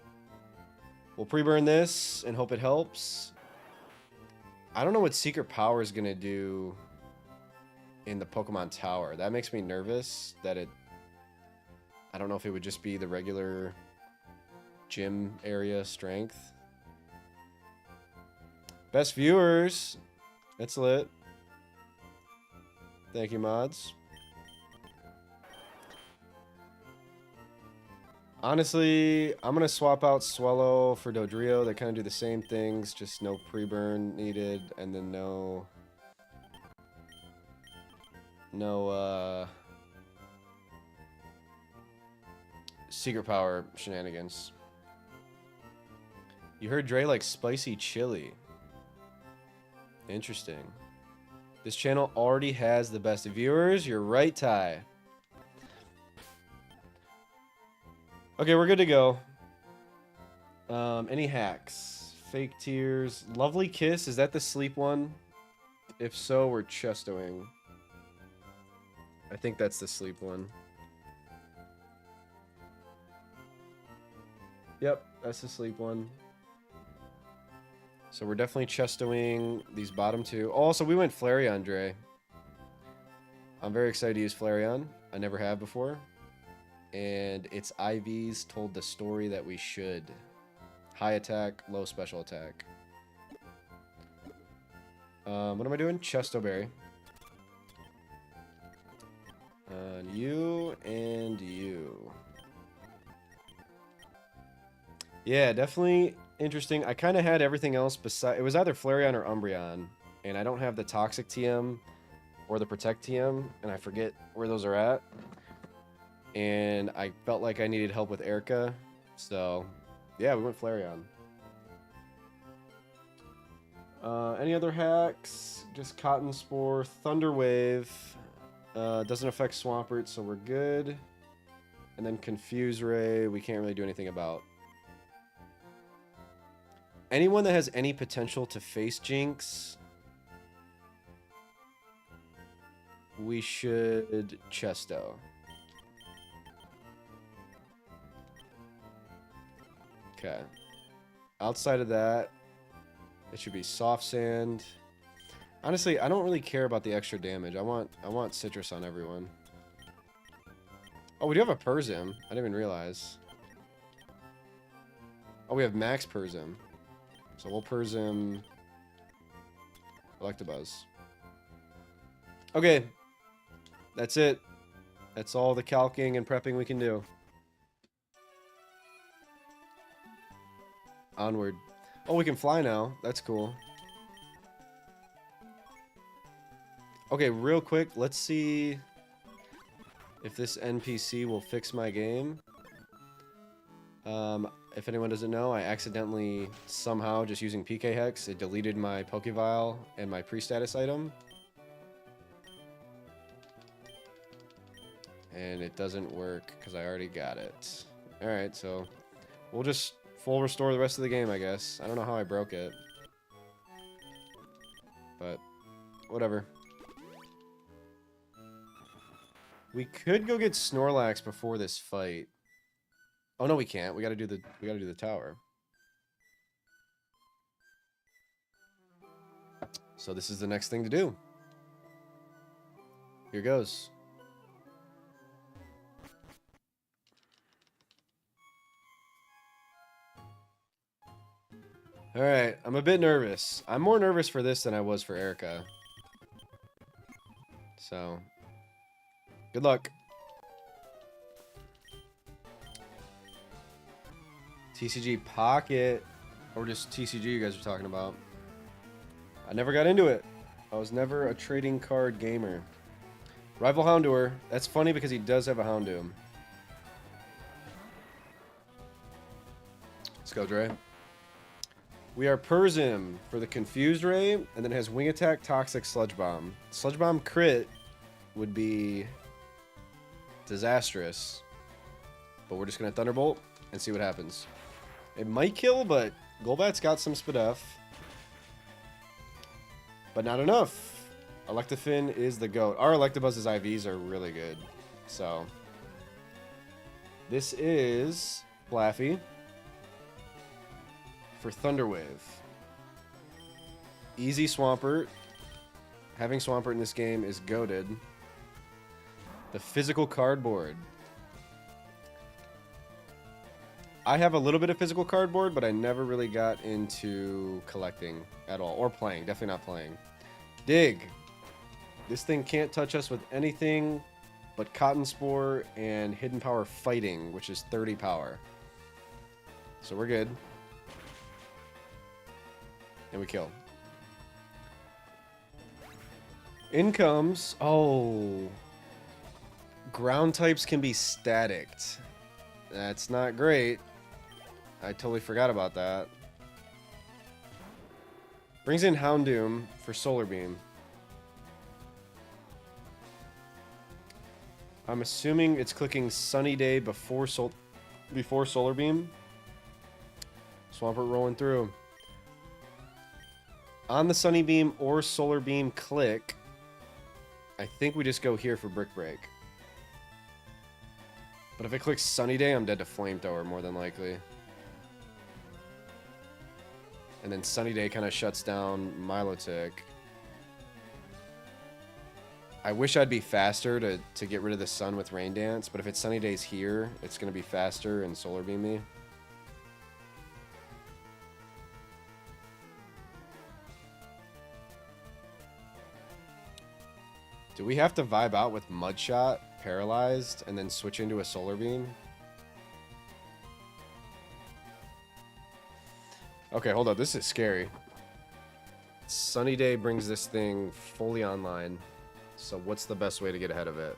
We'll pre-burn this and hope it helps. I don't know what Secret Power is going to do in the Pokemon Tower. That makes me nervous that it... I don't know if it would just be the regular gym area strength. Best viewers. That's lit. Thank you, mods. Honestly, I'm going to swap out Swellow for Dodrio. They kind of do the same things, just no pre-burn needed, and then no Secret Power shenanigans. You heard Dre like spicy chili. Interesting. This channel already has the best viewers. You're right, Ty. Okay, we're good to go. Any hacks? Fake tears. Lovely kiss. Is that the sleep one? If so, we're chestoing. I think that's the sleep one. Yep, that's the sleep one. So we're definitely chestoing these bottom two. Also, we went Flareon, Dre. I'm very excited to use Flareon. I never have before. And its IVs told the story that we should. High attack, low special attack. What am I doing? Chestoberry. You and you. Yeah, definitely interesting. I kind of had everything else beside... It was either Flareon or Umbreon. And I don't have the Toxic TM or the Protect TM. And I forget where those are at. And I felt like I needed help with Erica. So, yeah, we went Flareon. Any other hacks? Just Cotton Spore. Thunder Wave. Doesn't affect Swampert, so we're good. And then Confuse Ray, we can't really do anything about. Anyone that has any potential to face Jinx, we should Chesto. Okay. Outside of that, it should be Soft Sand. Honestly, I don't really care about the extra damage. I want Citrus on everyone. Oh, we do have a Persim. I didn't even realize. Oh, we have Max Persim. So we'll Persim Electabuzz. Okay. That's it. That's all the calcing and prepping we can do. Onward. Oh, we can fly now. That's cool. Okay, real quick, let's see if this NPC will fix my game. If anyone doesn't know, I accidentally, somehow, just using PK Hex, it deleted my Pokevile and my pre-status item. And it doesn't work because I already got it. Alright, so we'll just full restore the rest of the game, I guess. I don't know how I broke it. But whatever. We could go get Snorlax before this fight. Oh no, we can't. We gotta do the tower. So this is the next thing to do. Here goes. Alright, I'm a bit nervous. I'm more nervous for this than I was for Erica. So, good luck. TCG Pocket. Or just TCG you guys are talking about. I never got into it. I was never a trading card gamer. Rival Houndour. That's funny because he does have a Houndoom. Let's go, Dre. We are Persim for the Confused Ray, and then it has Wing Attack, Toxic, Sludge Bomb. Sludge Bomb crit would be disastrous, but we're just going to Thunderbolt and see what happens. It might kill, but Golbat's got some Spadef, but not enough. Electafin is the GOAT. Our Electabuzz's IVs are really good, so this is Blaffy for Thunderwave. Easy Swampert. Having Swampert in this game is goated. The physical cardboard. I have a little bit of physical cardboard, but I never really got into collecting at all. Or playing. Definitely not playing. Dig. This thing can't touch us with anything but Cotton Spore and Hidden Power Fighting, which is 30 power. So we're good. And we kill. In comes... Oh. Ground types can be staticked. That's not great. I totally forgot about that. Brings in Houndoom for Solar Beam. I'm assuming it's clicking Sunny Day before Solar Beam. Swampert rolling through. On the Sunny Beam or Solar Beam click, I think we just go here for Brick Break. But if it clicks Sunny Day, I'm dead to Flamethrower, more than likely. And then Sunny Day kind of shuts down Milotic. I wish I'd be faster to get rid of the sun with Rain Dance, but if it's Sunny Days here, it's going to be faster and Solar Beam me. Do we have to vibe out with Mudshot, Paralyzed, and then switch into a Solar Beam? Okay, hold up. This is scary. Sunny Day brings this thing fully online. So what's the best way to get ahead of it?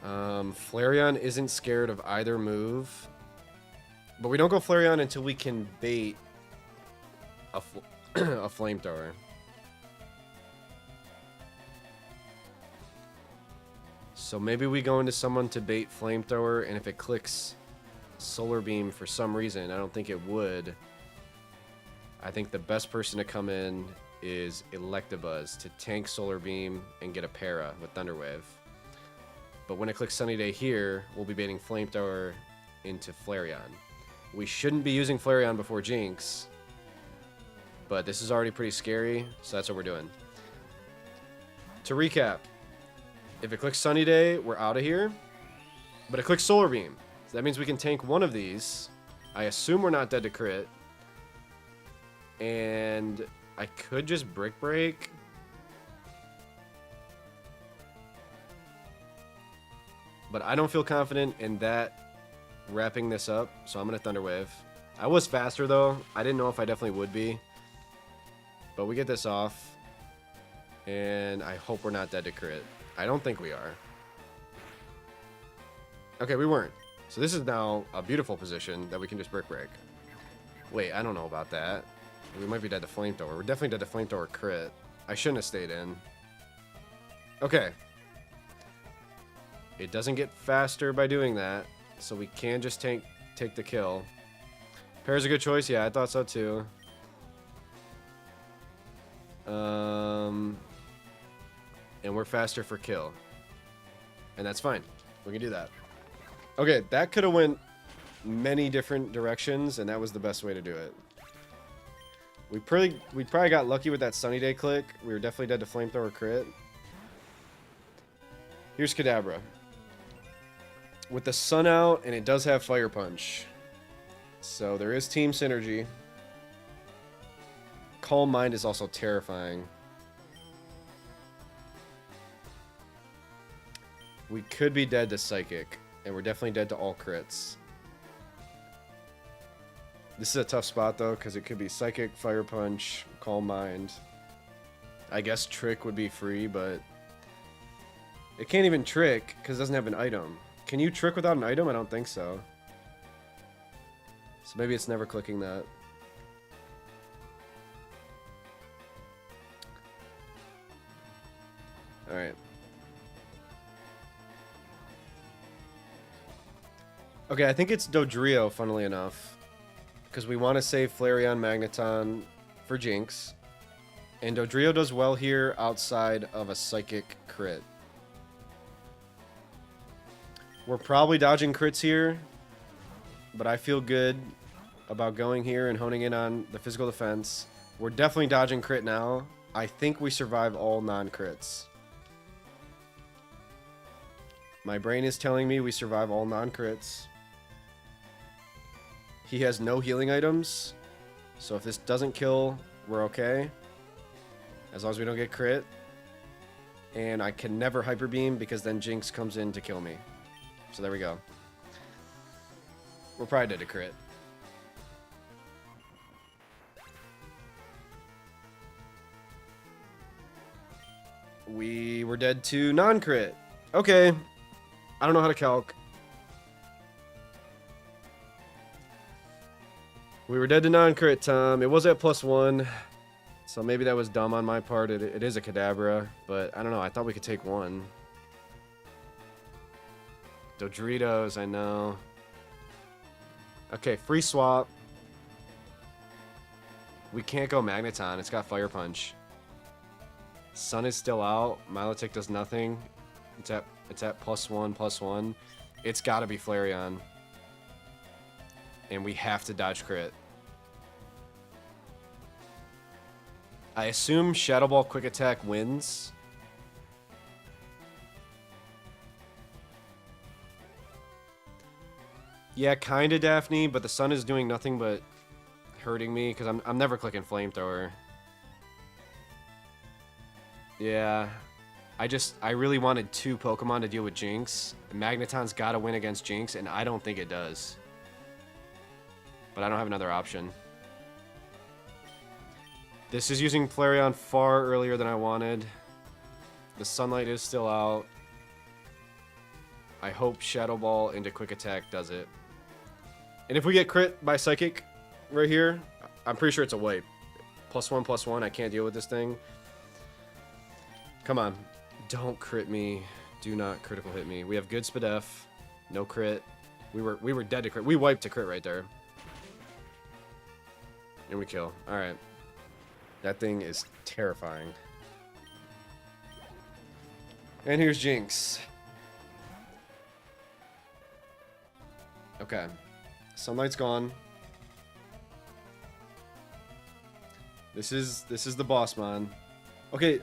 Flareon isn't scared of either move. But we don't go Flareon until we can bait a Flamethrower. So maybe we go into someone to bait Flamethrower, and if it clicks Solar Beam for some reason, I don't think it would. I think the best person to come in is Electabuzz to tank Solar Beam and get a para with Thunderwave. But when it clicks Sunny Day here, we'll be baiting Flamethrower into Flareon. We shouldn't be using Flareon before Jinx, but this is already pretty scary, so that's what we're doing. To recap, if it clicks Sunny Day, we're out of here, but it clicks Solar Beam. So that means we can tank one of these. I assume we're not dead to crit. And I could just Brick Break. But I don't feel confident in that wrapping this up, so I'm going to Thunder Wave. I was faster, though. I didn't know if I definitely would be. But we get this off. And I hope we're not dead to crit. I don't think we are. Okay, we weren't. So this is now a beautiful position that we can just Brick Break. Wait, I don't know about that. We might be dead to Flamethrower. We're definitely dead to Flamethrower crit. I shouldn't have stayed in. Okay. It doesn't get faster by doing that, so we can just take the kill. Pair's a good choice. Yeah, I thought so too. And we're faster for kill. And that's fine. We can do that. Okay, that could have went many different directions, and that was the best way to do it. We probably got lucky with that Sunny Day click. We were definitely dead to Flamethrower crit. Here's Kadabra. With the sun out, and it does have Fire Punch. So there is team synergy. Calm Mind is also terrifying. We could be dead to Psychic, and we're definitely dead to all crits. This is a tough spot, though, because it could be Psychic, Fire Punch, Calm Mind. I guess Trick would be free, but it can't even Trick because it doesn't have an item. Can you Trick without an item? I don't think so. So maybe it's never clicking that. Alright. Okay, I think it's Dodrio, funnily enough. Because we want to save Flareon Magneton for Jinx. And Dodrio does well here outside of a Psychic crit. We're probably dodging crits here. But I feel good about going here and honing in on the physical defense. We're definitely dodging crit now. I think we survive all non-crits. My brain is telling me we survive all non-crits. He has no healing items, so if this doesn't kill, we're okay. As long as we don't get crit. And I can never Hyper Beam because then Jinx comes in to kill me. So there we go. We're probably dead to crit. We were dead to non-crit. Okay. I don't know how to calc. We were dead to non-crit, Tom. It was at +1. So maybe that was dumb on my part. It is a Kadabra. But I don't know. I thought we could take one. Dodritos, I know. Okay, free swap. We can't go Magneton. It's got Fire Punch. Sun is still out. Milotic does nothing. It's at +1/+1. It's got to be Flareon. And we have to dodge crit. I assume Shadow Ball Quick Attack wins. Yeah, kinda, Daphne, but the sun is doing nothing but hurting me because I'm never clicking Flamethrower. Yeah. I really wanted two Pokemon to deal with Jinx. Magneton's gotta win against Jinx, and I don't think it does. But I don't have another option. This is using Flareon far earlier than I wanted. The sunlight is still out. I hope Shadow Ball into Quick Attack does it. And if we get crit by Psychic right here, I'm pretty sure it's a wipe. +1/+1, I can't deal with this thing. Come on. Don't crit me. Do not critical hit me. We have good Spadef. No crit. We were dead to crit. We wiped to crit right there. And we kill. Alright. That thing is terrifying. And here's Jinx. Okay. Sunlight's gone. This is the boss mon. Okay,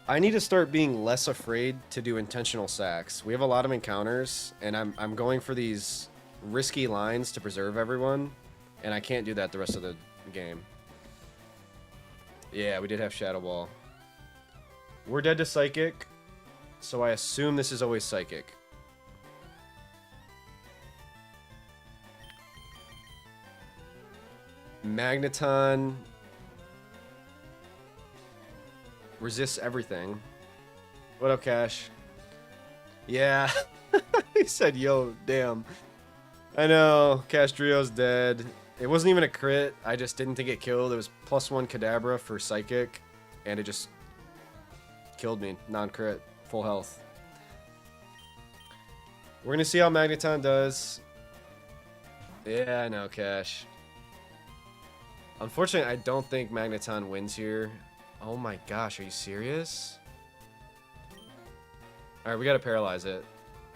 I need to start being less afraid to do intentional sacks. We have a lot of encounters, and I'm going for these risky lines to preserve everyone, and I can't do that the rest of the game. Yeah, we did have Shadow Ball. We're dead to Psychic, so I assume this is always Psychic. Magneton resists everything. What up, Cash? Yeah. He said, yo, damn. I know. Castrio's dead. It wasn't even a crit. I just didn't think it killed. It was +1 Kadabra for Psychic. And it just killed me. Non-crit. Full health. We're going to see how Magneton does. Yeah, I know, Cash. Unfortunately, I don't think Magneton wins here. Oh my gosh, are you serious? Alright, we gotta paralyze it.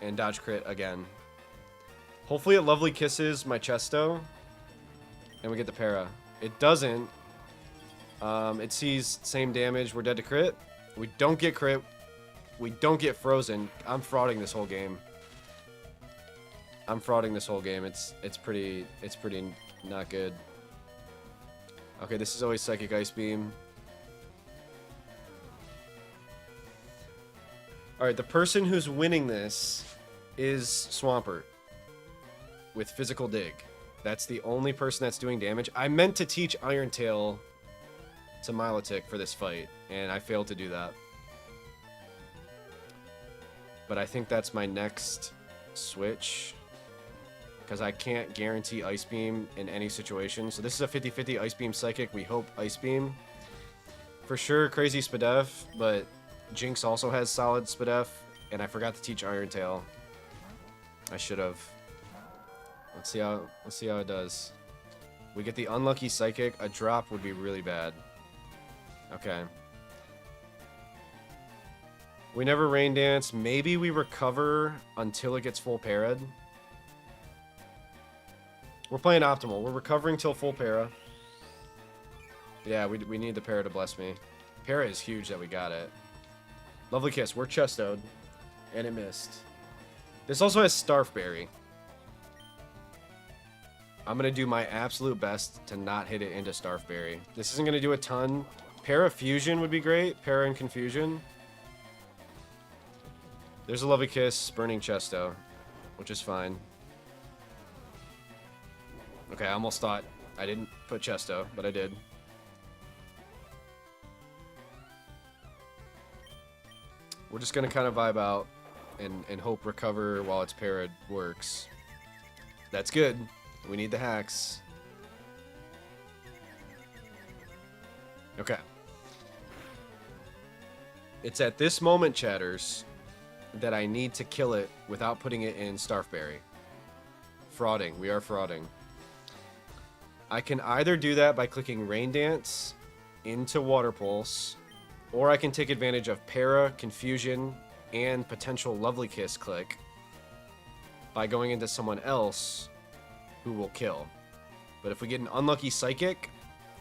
And dodge crit again. Hopefully it lovely kisses my Chesto. And we get the para. It doesn't. It sees same damage. We're dead to crit. We don't get crit. We don't get frozen. I'm frauding this whole game. I'm frauding this whole game. It's pretty not good. Okay, this is always Psychic Ice Beam. Alright, the person who's winning this is Swampert. With Physical Dig. That's the only person that's doing damage. I meant to teach Iron Tail to Milotic for this fight, and I failed to do that. But I think that's my next switch. Because I can't guarantee Ice Beam in any situation. So this is a 50-50 Ice Beam Psychic. We hope Ice Beam. For sure, Crazy Spadef, but Jinx also has solid Spadef, and I forgot to teach Iron Tail. I should have. Let's see how it does. We get the unlucky Psychic. A drop would be really bad. Okay. We never Rain Dance. Maybe we recover until it gets full para'd. We're playing optimal. We're recovering till full para. Yeah, we need the para to bless me. Para is huge that we got it. Lovely Kiss. We're Chestoed. And it missed. This also has Starfberry. I'm going to do my absolute best to not hit it into Starfberry. This isn't going to do a ton. Para Fusion would be great. Para and Confusion. There's a Lovely Kiss. Burning Chesto. Which is fine. Okay, I almost thought I didn't put Chesto, but I did. We're just going to kind of vibe out and hope recover while it's parried works. That's good. We need the hacks. Okay. It's at this moment, chatters, that I need to kill it without putting it in Starfberry. Frauding. We are frauding. I can either do that by clicking Rain Dance into Water Pulse, or I can take advantage of Para, Confusion, and potential Lovely Kiss click by going into someone else who will kill. But if we get an unlucky Psychic,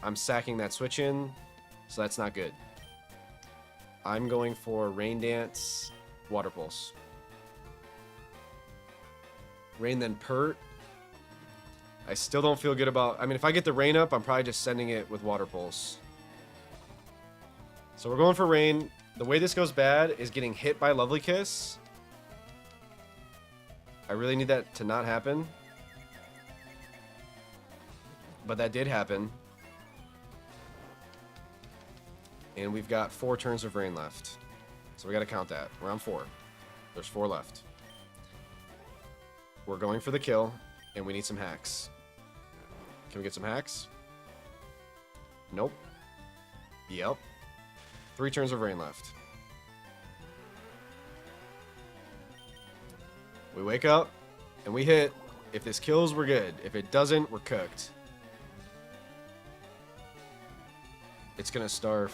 I'm sacking that switch in, so that's not good. I'm going for Rain Dance, Water Pulse. Rain then Pert. I still don't feel good about... I mean, if I get the Rain up, I'm probably just sending it with Water Pulse. So we're going for Rain. The way this goes bad is getting hit by Lovely Kiss. I really need that to not happen. But that did happen. And we've got 4 turns of Rain left. So we got to count that. We're on 4. There's 4 left. We're going for the kill, and we need some hacks. Can we get some hacks? Nope. Yep. 3 turns of Rain left. We wake up, and we hit. If this kills, we're good. If it doesn't, we're cooked. It's gonna starve.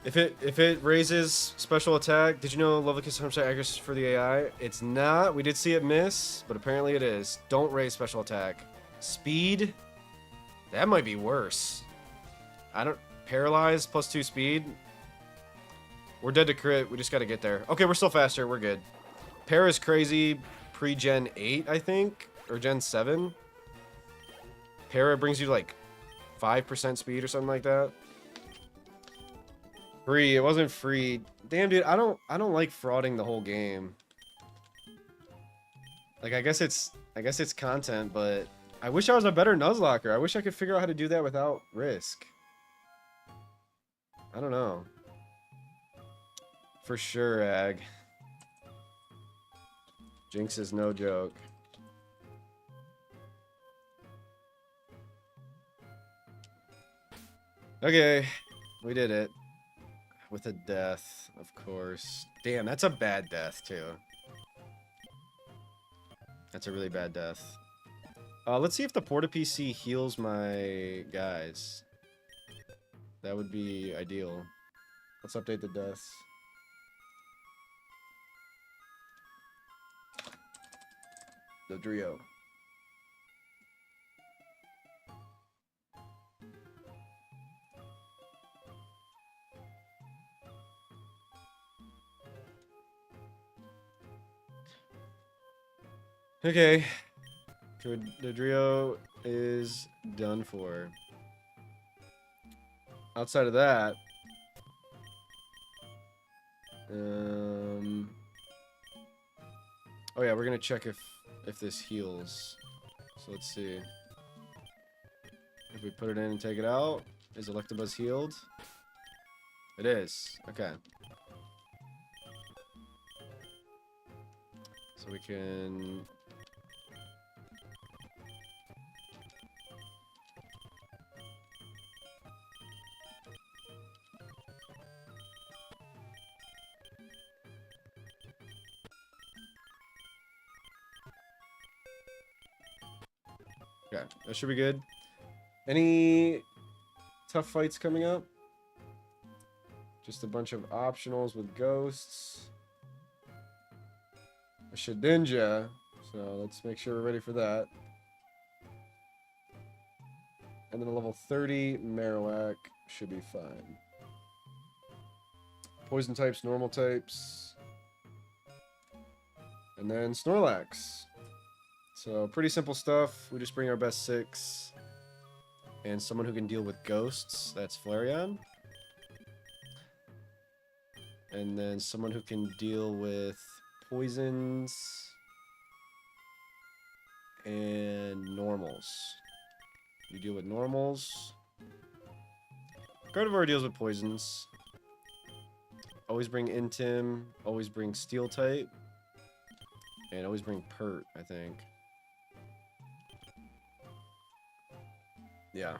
If it raises special attack, did you know Lovely Kiss 100% accuracy for the AI? It's not. We did see it miss, but apparently it is. Don't raise special attack. Speed? That might be worse. I don't... Paralyze plus 2 speed? We're dead to crit. We just gotta get there. Okay, we're still faster. We're good. Para is crazy pre-Gen 8, I think? Or Gen 7? Para brings you like 5% speed or something like that. Free. It wasn't free. Damn, dude. I don't like frauding the whole game. Like, I guess it's content, but I wish I was a better Nuzlocker. I wish I could figure out how to do that without risk. I don't know. For sure, Ag. Jinx is no joke. Okay, we did it. With a death, of course. Damn, that's a bad death, too. That's a really bad death. Let's see if the Porta PC heals my guys. That would be ideal. Let's update the deaths. The Drio. Okay. The Drio is done for. Outside of that, oh yeah, we're gonna check if this heals. So let's see. If we put it in and take it out, is Electabuzz healed? It is. Okay. So we can... Okay, that should be good. Any tough fights coming up? Just a bunch of optionals with ghosts. A Shedinja, so let's make sure we're ready for that. And then a level 30 Marowak should be fine. Poison types, normal types. And then Snorlax. So pretty simple stuff. We just bring our best 6. And someone who can deal with ghosts. That's Flareon. And then someone who can deal with poisons. And normals. You deal with normals. Gardevoir deals with poisons. Always bring Intim. Always bring Steel type. And always bring Pert, I think. Yeah.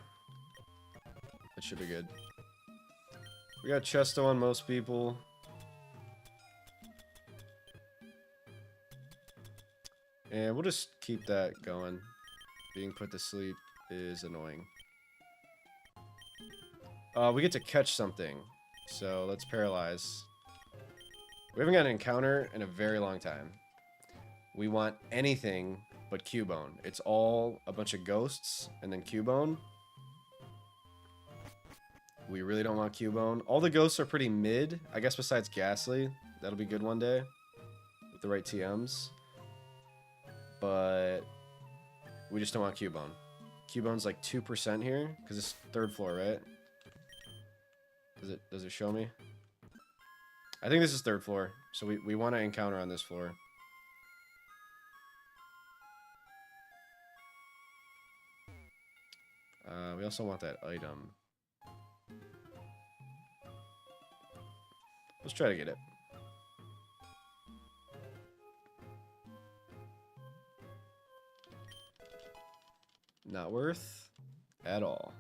That should be good. We got Chesto on most people. And we'll just keep that going. Being put to sleep is annoying. We get to catch something. So let's paralyze. We haven't got an encounter in a very long time. We want anything but Cubone. It's all a bunch of ghosts and then Cubone. We really don't want Cubone. All the ghosts are pretty mid, I guess, besides Ghastly. That'll be good one day with the right TMs. But we just don't want Cubone. Cubone's like 2% here because it's 3rd floor, right? Does it show me? I think this is 3rd floor, so we want to encounter on this floor. We also want that item. Let's try to get it. Not worth at all.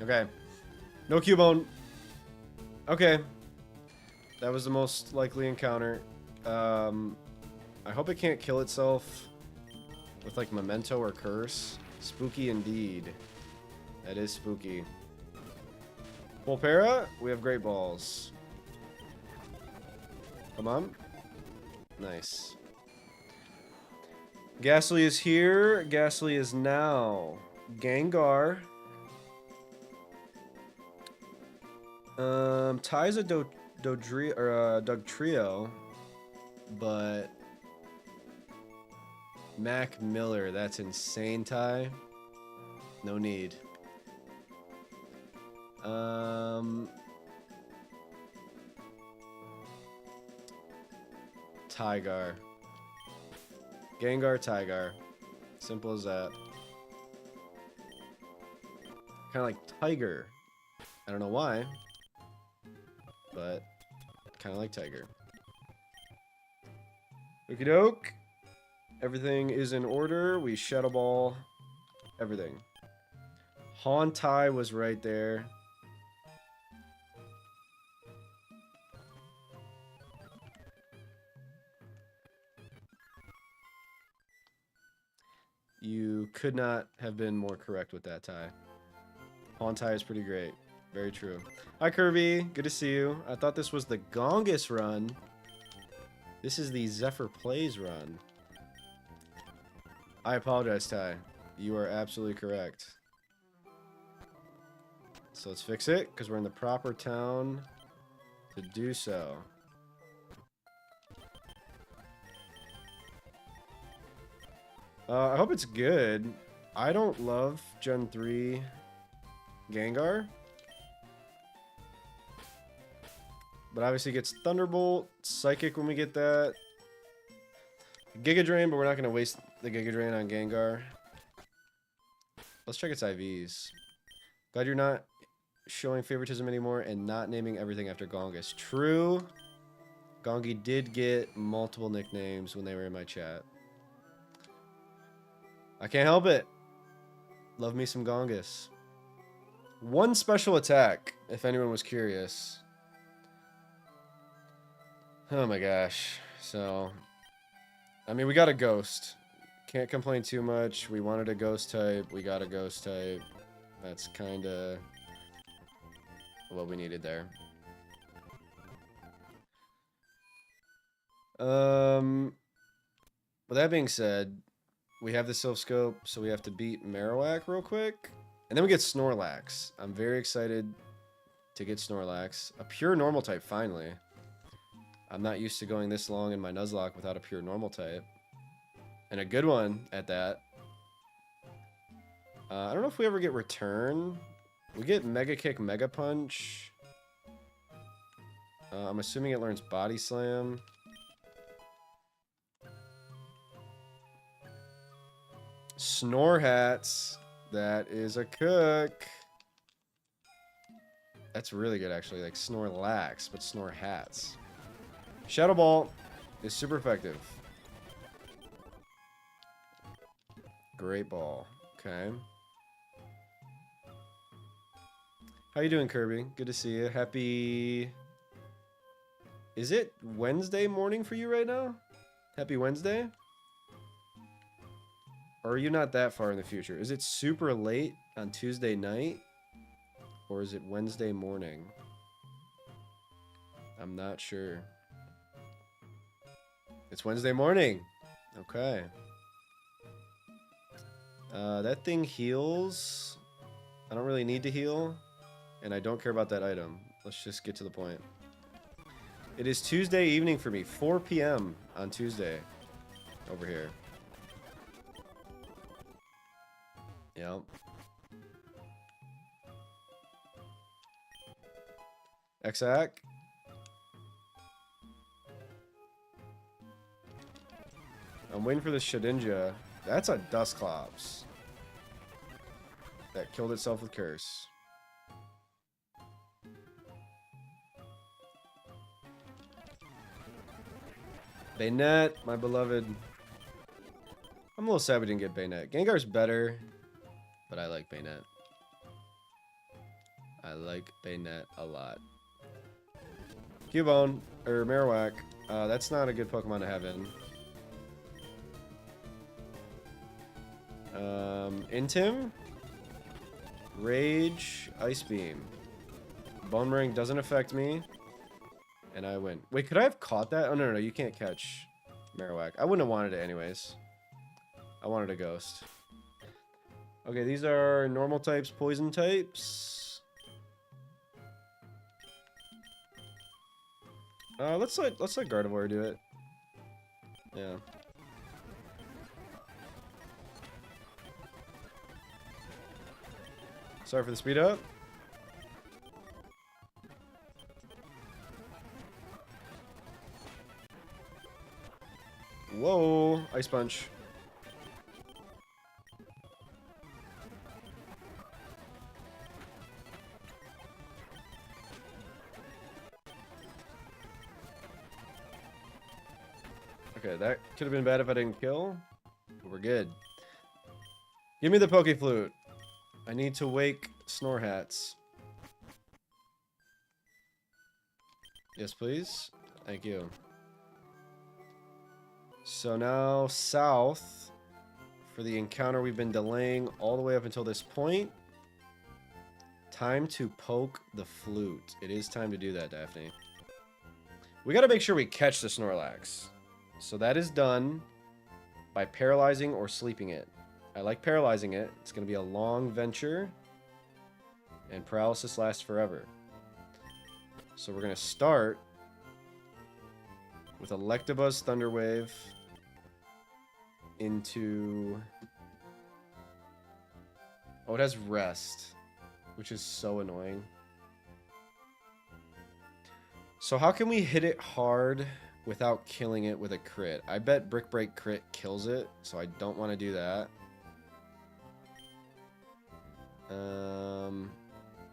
Okay. No Cubone. Okay. That was the most likely encounter. I hope it can't kill itself with like Memento or Curse. Spooky indeed. That is spooky. Volpera, we have Great Balls. Come on. Nice. Ghastly is here. Ghastly is now. Gengar. Ty's a Dugtrio, but Mac Miller, that's insane, Ty. No need. Tygar. Gengar, Tygar. Simple as that. Kind of like Tiger. I don't know why, but kind of like Tiger. Okie doke. Everything is in order. We Shadow Ball everything. Hauntai was right there. You could not have been more correct with that, Ty. Hontai is pretty great. Very true. Hi, Kirby. Good to see you. I thought this was the Gongus run. This is the Zephyr Plays run. I apologize, Ty. You are absolutely correct. So let's fix it, because we're in the proper town to do so. I hope it's good. I don't love Gen 3 Gengar. But obviously gets Thunderbolt, Psychic when we get that. Giga Drain, but we're not going to waste the Giga Drain on Gengar. Let's check its IVs. Glad you're not showing favoritism anymore and not naming everything after Gongus. True. Gongi did get multiple nicknames when they were in my chat. I can't help it. Love me some Gongus. One special attack, if anyone was curious. Oh my gosh. So, I mean, we got a ghost. Can't complain too much. We wanted a ghost type. We got a ghost type. That's kind of what we needed there. With that being said, we have the Silph Scope, so we have to beat Marowak real quick. And then we get Snorlax. I'm very excited to get Snorlax. A pure normal type, finally. I'm not used to going this long in my Nuzlocke without a pure normal type. And a good one at that. I don't know if we ever get Return. We get Mega Kick, Mega Punch. I'm assuming it learns Body Slam. Snorhats. That is a cook. That's really good, actually. Like Snorlax, but Snorhats. Shadow Ball is super effective. Great ball. Okay. How you doing, Kirby? Good to see you. Happy... Is it Wednesday morning for you right now? Happy Wednesday? Or are you not that far in the future? Is it super late on Tuesday night? Or is it Wednesday morning? I'm not sure. It's Wednesday morning. Okay. That thing heals. I don't really need to heal. And I don't care about that item. Let's just get to the point. It is Tuesday evening for me. 4 p.m. on Tuesday. Over here. Yep. Exac. I'm waiting for the Shedinja. That's a Dusclops. That killed itself with Curse. Baynet, my beloved. I'm a little sad we didn't get Baynet. Gengar's better, but I like Baynet. I like Baynet a lot. Cubone, or Marowak. That's not a good Pokemon to have in. Intim? Rage, Ice Beam. Bone Ring doesn't affect me. And I win. Wait, could I have caught that? Oh, no, you can't catch Marowak. I wouldn't have wanted it anyways. I wanted a ghost. Okay, these are normal types, poison types. Let's let Gardevoir do it. Yeah. Sorry for the speed up. Whoa, Ice Punch. Okay, that could have been bad if I didn't kill. But we're good. Give me the Poke Flute. I need to wake Snorhats. Yes, please. Thank you. So now south for the encounter we've been delaying all the way up until this point. Time to poke the flute. It is time to do that, Daphne. We got to make sure we catch the Snorlax. So that is done by paralyzing or sleeping it. I like paralyzing it. It's going to be a long venture. And paralysis lasts forever. So we're going to start with Electabuzz Thunder Wave into... Oh, it has Rest, which is so annoying. So how can we hit it hard without killing it with a crit? I bet Brick Break crit kills it, so I don't want to do that.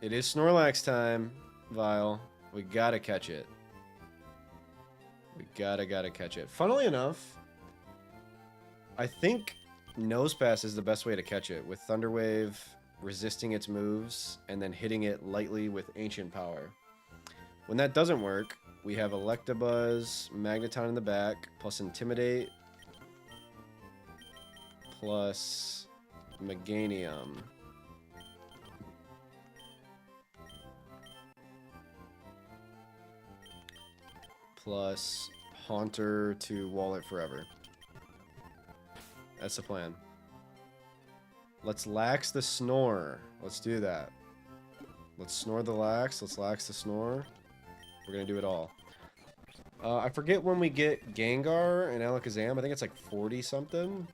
It is Snorlax time, Vile. We gotta catch it. We gotta catch it. Funnily enough, I think Nose Pass is the best way to catch it, with Thunder Wave resisting its moves and then hitting it lightly with Ancient Power. When that doesn't work, we have Electabuzz, Magneton in the back, plus Intimidate, plus Meganium. Plus Haunter to wall it forever. That's the plan. Let's lax the snore. Let's do that. Let's snore the lax. Let's lax the snore. We're going to do it all. I forget when we get Gengar and Alakazam. I think it's like 40 something.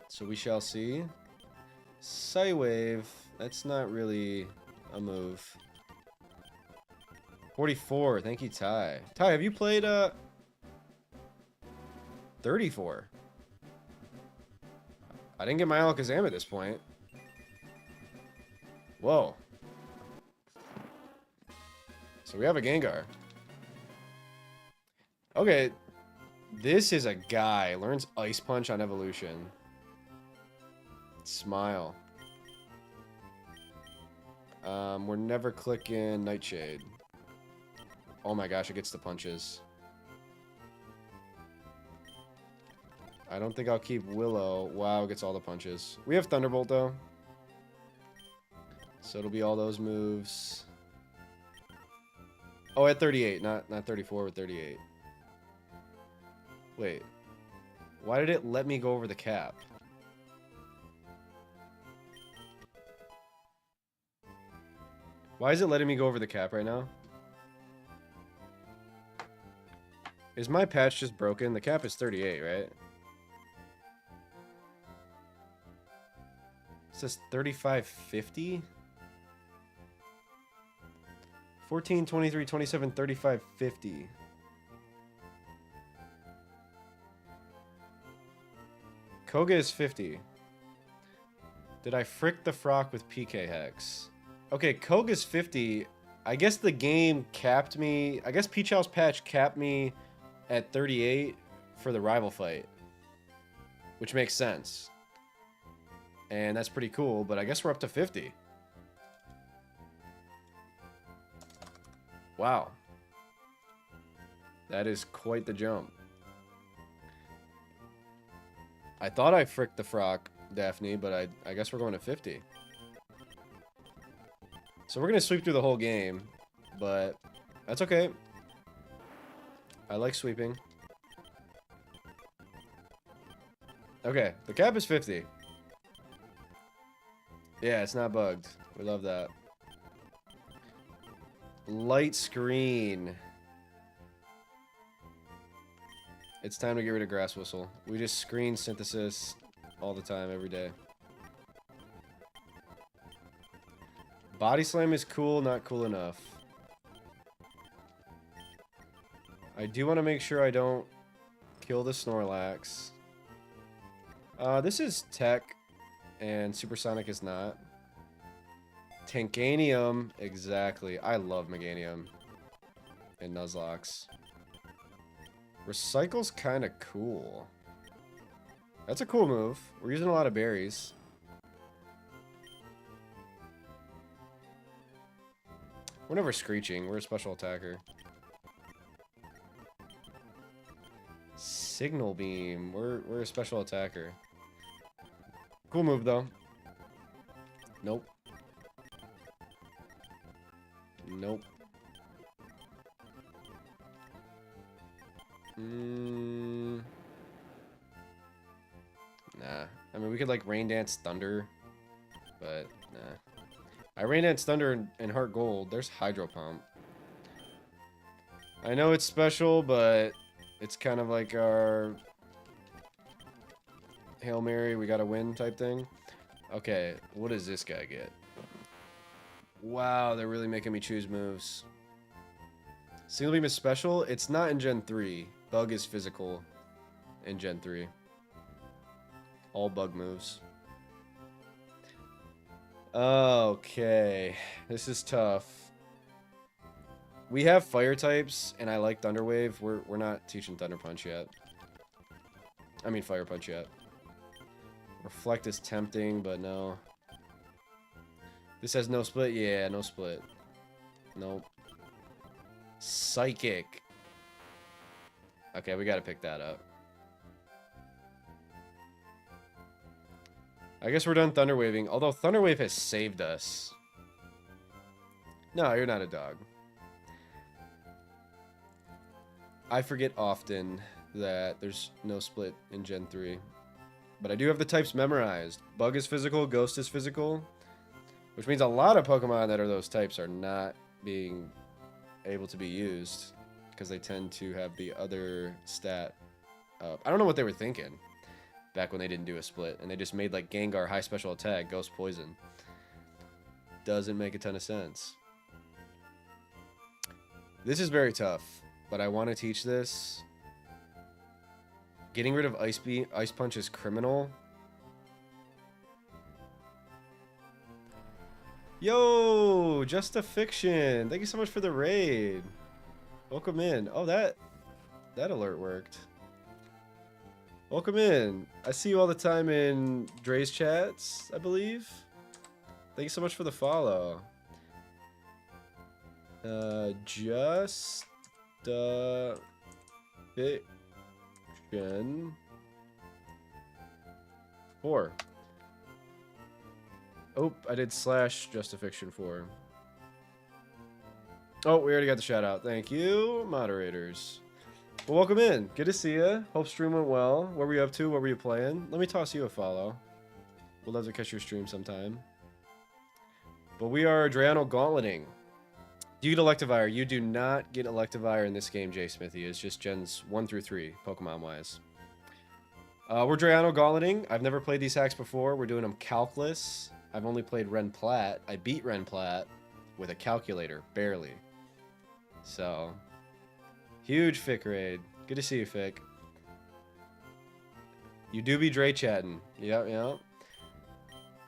So we shall see. Psywave. That's not really a move. 44. Thank you, Ty. Ty, have you played 34? I didn't get my Alakazam at this point. Whoa. So we have a Gengar. Okay. This is a guy. Learns Ice Punch on evolution. Smile. We're never clicking Nightshade. Oh my gosh, it gets the punches. I don't think I'll keep Willow. Wow, it gets all the punches. We have Thunderbolt, though. So it'll be all those moves. Oh, at 38. Not 34, but 38. Wait. Why did it let me go over the cap? Why is it letting me go over the cap right now? Is my patch just broken? The cap is 38, right? It says 35.50? 14, 23, 27, 35.50. Koga is 50. Did I frick the frock with PK Hex? Okay, Koga's 50. I guess the game capped me. I guess Peach House patch capped me at 38 for the rival fight, which makes sense. And that's pretty cool, but I guess we're up to 50. Wow. That is quite the jump. I thought I fricked the frock, Daphne, but I guess we're going to 50. So we're going to sweep through the whole game, but that's okay. I like sweeping. Okay, the cap is 50. Yeah, it's not bugged. We love that. Light screen. It's time to get rid of Grass Whistle. We just screen synthesis all the time, every day. Body Slam is cool, not cool enough. I do want to make sure I don't kill the Snorlax. This is Tech, and Supersonic is not. Tanganium, exactly. I love Meganium and Nuzlocke. Recycle's kind of cool. That's a cool move. We're using a lot of berries. We're never screeching. We're a special attacker. Signal Beam. We're a special attacker. Cool move, though. Nope. Nope. Nah. I mean, we could, like, Rain Dance Thunder. But, nah. I Rain Dance Thunder and Heart Gold. There's Hydro Pump. I know it's special, but it's kind of like our Hail Mary, we gotta win type thing. Okay, what does this guy get? Wow, they're really making me choose moves. Single Beam is special. It's not in Gen 3. Bug is physical in Gen 3. All bug moves. Okay, this is tough. We have fire types, and I like Thunder Wave. We're not teaching Thunder Punch yet. I mean Fire Punch yet. Reflect is tempting, but no. This has no split? Yeah, no split. Nope. Psychic. Okay, we gotta pick that up. I guess we're done Thunder Waving, although Thunder Wave has saved us. No, you're not a dog. I forget often that there's no split in Gen 3. But I do have the types memorized. Bug is physical, Ghost is physical. Which means a lot of Pokemon that are those types are not being able to be used. Because they tend to have the other stat up. I don't know what they were thinking back when they didn't do a split. And they just made like Gengar high special attack, Ghost Poison. Doesn't make a ton of sense. This is very tough. But I want to teach this. Getting rid of Ice Punch is criminal. Yo, Just a Fiction. Thank you so much for the raid. Welcome in. Oh, that alert worked. Welcome in. I see you all the time in Dre's chats, I believe. Thank you so much for the follow. Just Fiction 4. Oh, I did slash Just a Fiction 4. Oh, we already got the shout out. Thank you, moderators. Well, welcome in. Good to see you. Hope stream went well. What were you up to? What were you playing? Let me toss you a follow. We'll love to catch your stream sometime. But we are Drayano Gauntleting. Do you get Electivire? You do not get Electivire in this game, Jay Smithy. It's just gens 1 through 3, Pokemon-wise. We're Drayano Gauntleting. I've never played these hacks before. We're doing them calcless. I've only played Ren Plat. I beat Ren Plat with a calculator, barely. So, huge Fick raid. Good to see you, Fick. You do be Dre chatting. Yep, yep.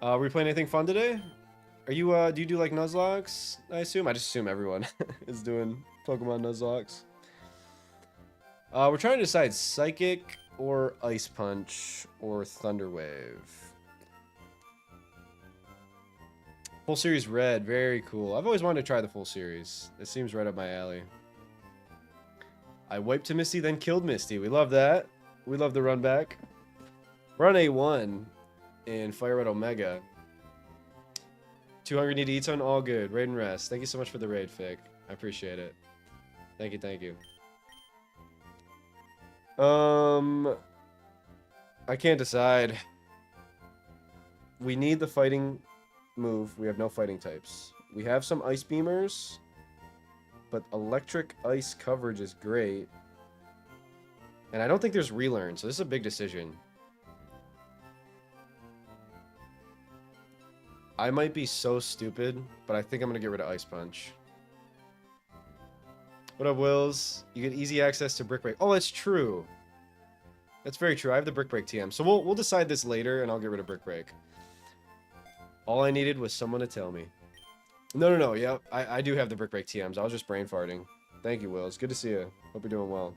Were we playing anything fun today? Are you, do you do like Nuzlocke? I assume? I just assume everyone is doing Pokemon Nuzlocke. We're trying to decide Psychic or Ice Punch or Thunder Wave. Full Series Red, very cool. I've always wanted to try the full series. It seems right up my alley. I wiped to Misty, then killed Misty. We love that. We love the run back. We're on A1 in FireRed Omega. 200 need to eat on all good. Raid and rest. Thank you so much for the raid, Fick. I appreciate it. Thank you, thank you. I can't decide. We need the fighting move. We have no fighting types. We have some ice beamers, but electric ice coverage is great. And I don't think there's relearn, so this is a big decision. I might be so stupid, but I think I'm going to get rid of Ice Punch. What up, Wills? You get easy access to Brick Break. Oh, that's true. That's very true. I have the Brick Break TM. So we'll decide this later, and I'll get rid of Brick Break. All I needed was someone to tell me. No. Yep, I do have the Brick Break TMs. I was just brain farting. Thank you, Wills. Good to see you. Hope you're doing well.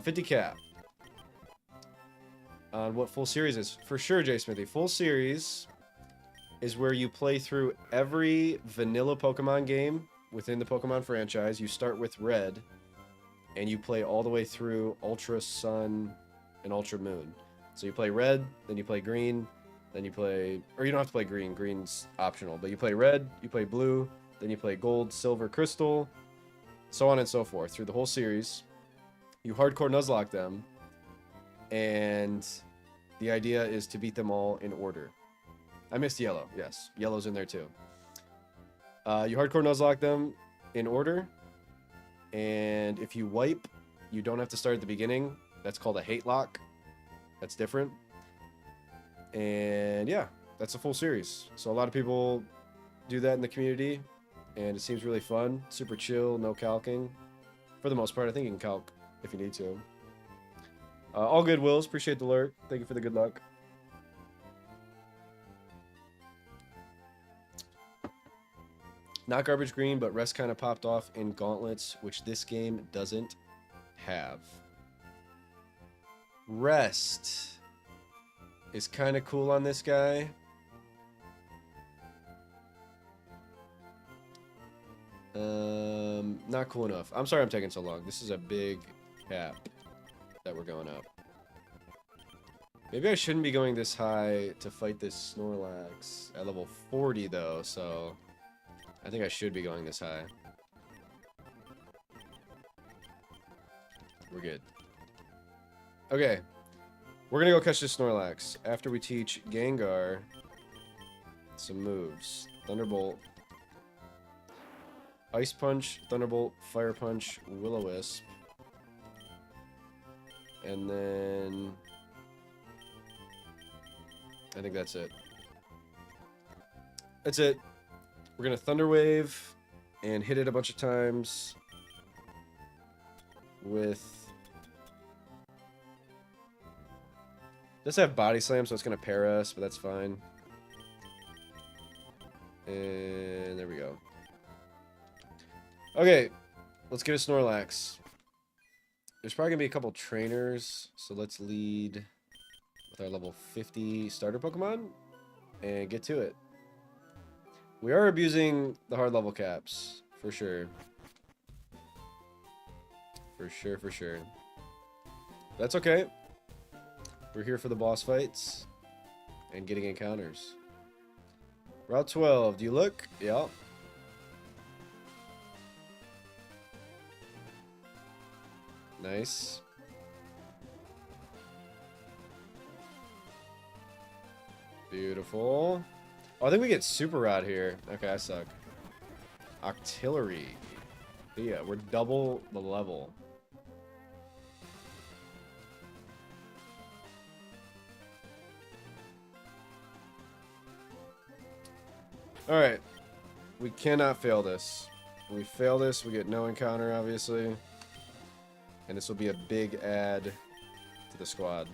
50 cap. On what full series is? For sure, Jay Smithy. Full series is where you play through every vanilla Pokemon game within the Pokemon franchise. You start with Red, and you play all the way through Ultra Sun and Ultra Moon. So you play red, then you play green, then you play, or you don't have to play green, green's optional, but you play red, you play blue, then you play gold, silver, crystal, so on and so forth through the whole series. You hardcore Nuzlocke them, and the idea is to beat them all in order. I missed yellow, yes, yellow's in there too. You hardcore Nuzlocke them in order, and if you wipe, you don't have to start at the beginning. That's called a hate lock. That's different. And yeah, that's a full series. So a lot of people do that in the community, and it seems really fun. Super chill, no calcing. For the most part, I think you can calc if you need to. All good, Wills. Appreciate the lurk. Thank you for the good luck. Not garbage green, but rest kind of popped off in gauntlets, which this game doesn't have. Rest is kind of cool on this guy. Not cool enough. I'm sorry I'm taking so long. This is a big cap that we're going up. Maybe I shouldn't be going this high to fight this Snorlax at level 40 though, so I think I should be going this high. We're good. Okay. We're gonna go catch this Snorlax after we teach Gengar some moves. Thunderbolt. Ice Punch, Thunderbolt, Fire Punch, Will-O-Wisp. And then I think that's it. That's it. We're gonna Thunder Wave and hit it a bunch of times with... Does have Body Slam, so it's gonna pair us, but that's fine. And there we go. Okay, let's get a Snorlax. There's probably gonna be a couple trainers, so let's lead with our level 50 starter Pokemon and get to it. We are abusing the hard level caps, for sure. For sure, for sure. That's okay. We're here for the boss fights and getting encounters. Route 12, do you look? Yeah. Nice. Beautiful. Oh, I think we get Super Rod here. Okay, I suck. Octillery. Yeah, we're double the level. Alright. We cannot fail this. When we fail this, we get no encounter, obviously. And this will be a big add to the squad.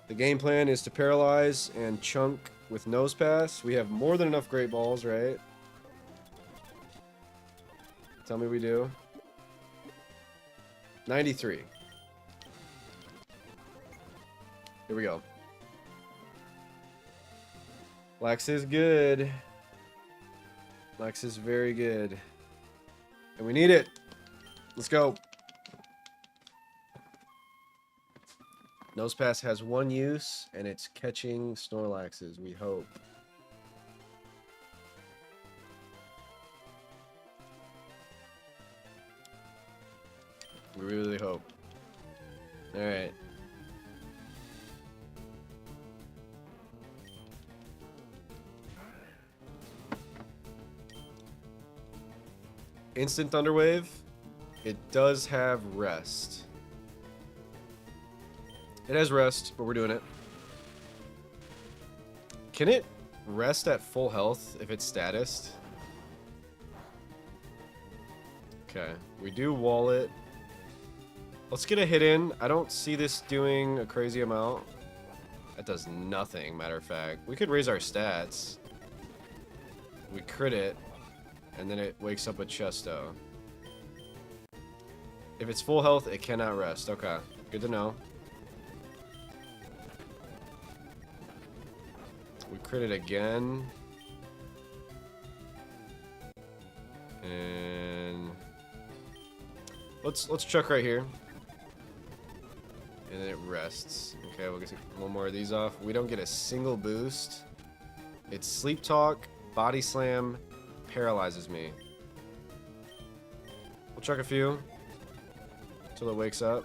The game plan is to paralyze and chunk with Nose Pass. We have more than enough Great Balls, right? Tell me we do. 93. Here we go. Lex is good. Lex is very good. And we need it. Let's go. Nose Pass has one use, and it's catching Snorlaxes, we hope. We really hope. Alright. Instant Thunder Wave. It does have rest. It has rest, but we're doing it. Can it rest at full health if it's statused? Okay, we do wall it. Let's get a hit in. I don't see this doing a crazy amount. That does nothing, matter of fact. We could raise our stats. We crit it, and then it wakes up with Chesto. If it's full health, it cannot rest. Okay, good to know. We crit it again. And let's chuck right here. and then it rests. Okay, we'll get one more of these off. We don't get a single boost. It's Sleep Talk, Body Slam, paralyzes me. We'll chuck a few until it wakes up.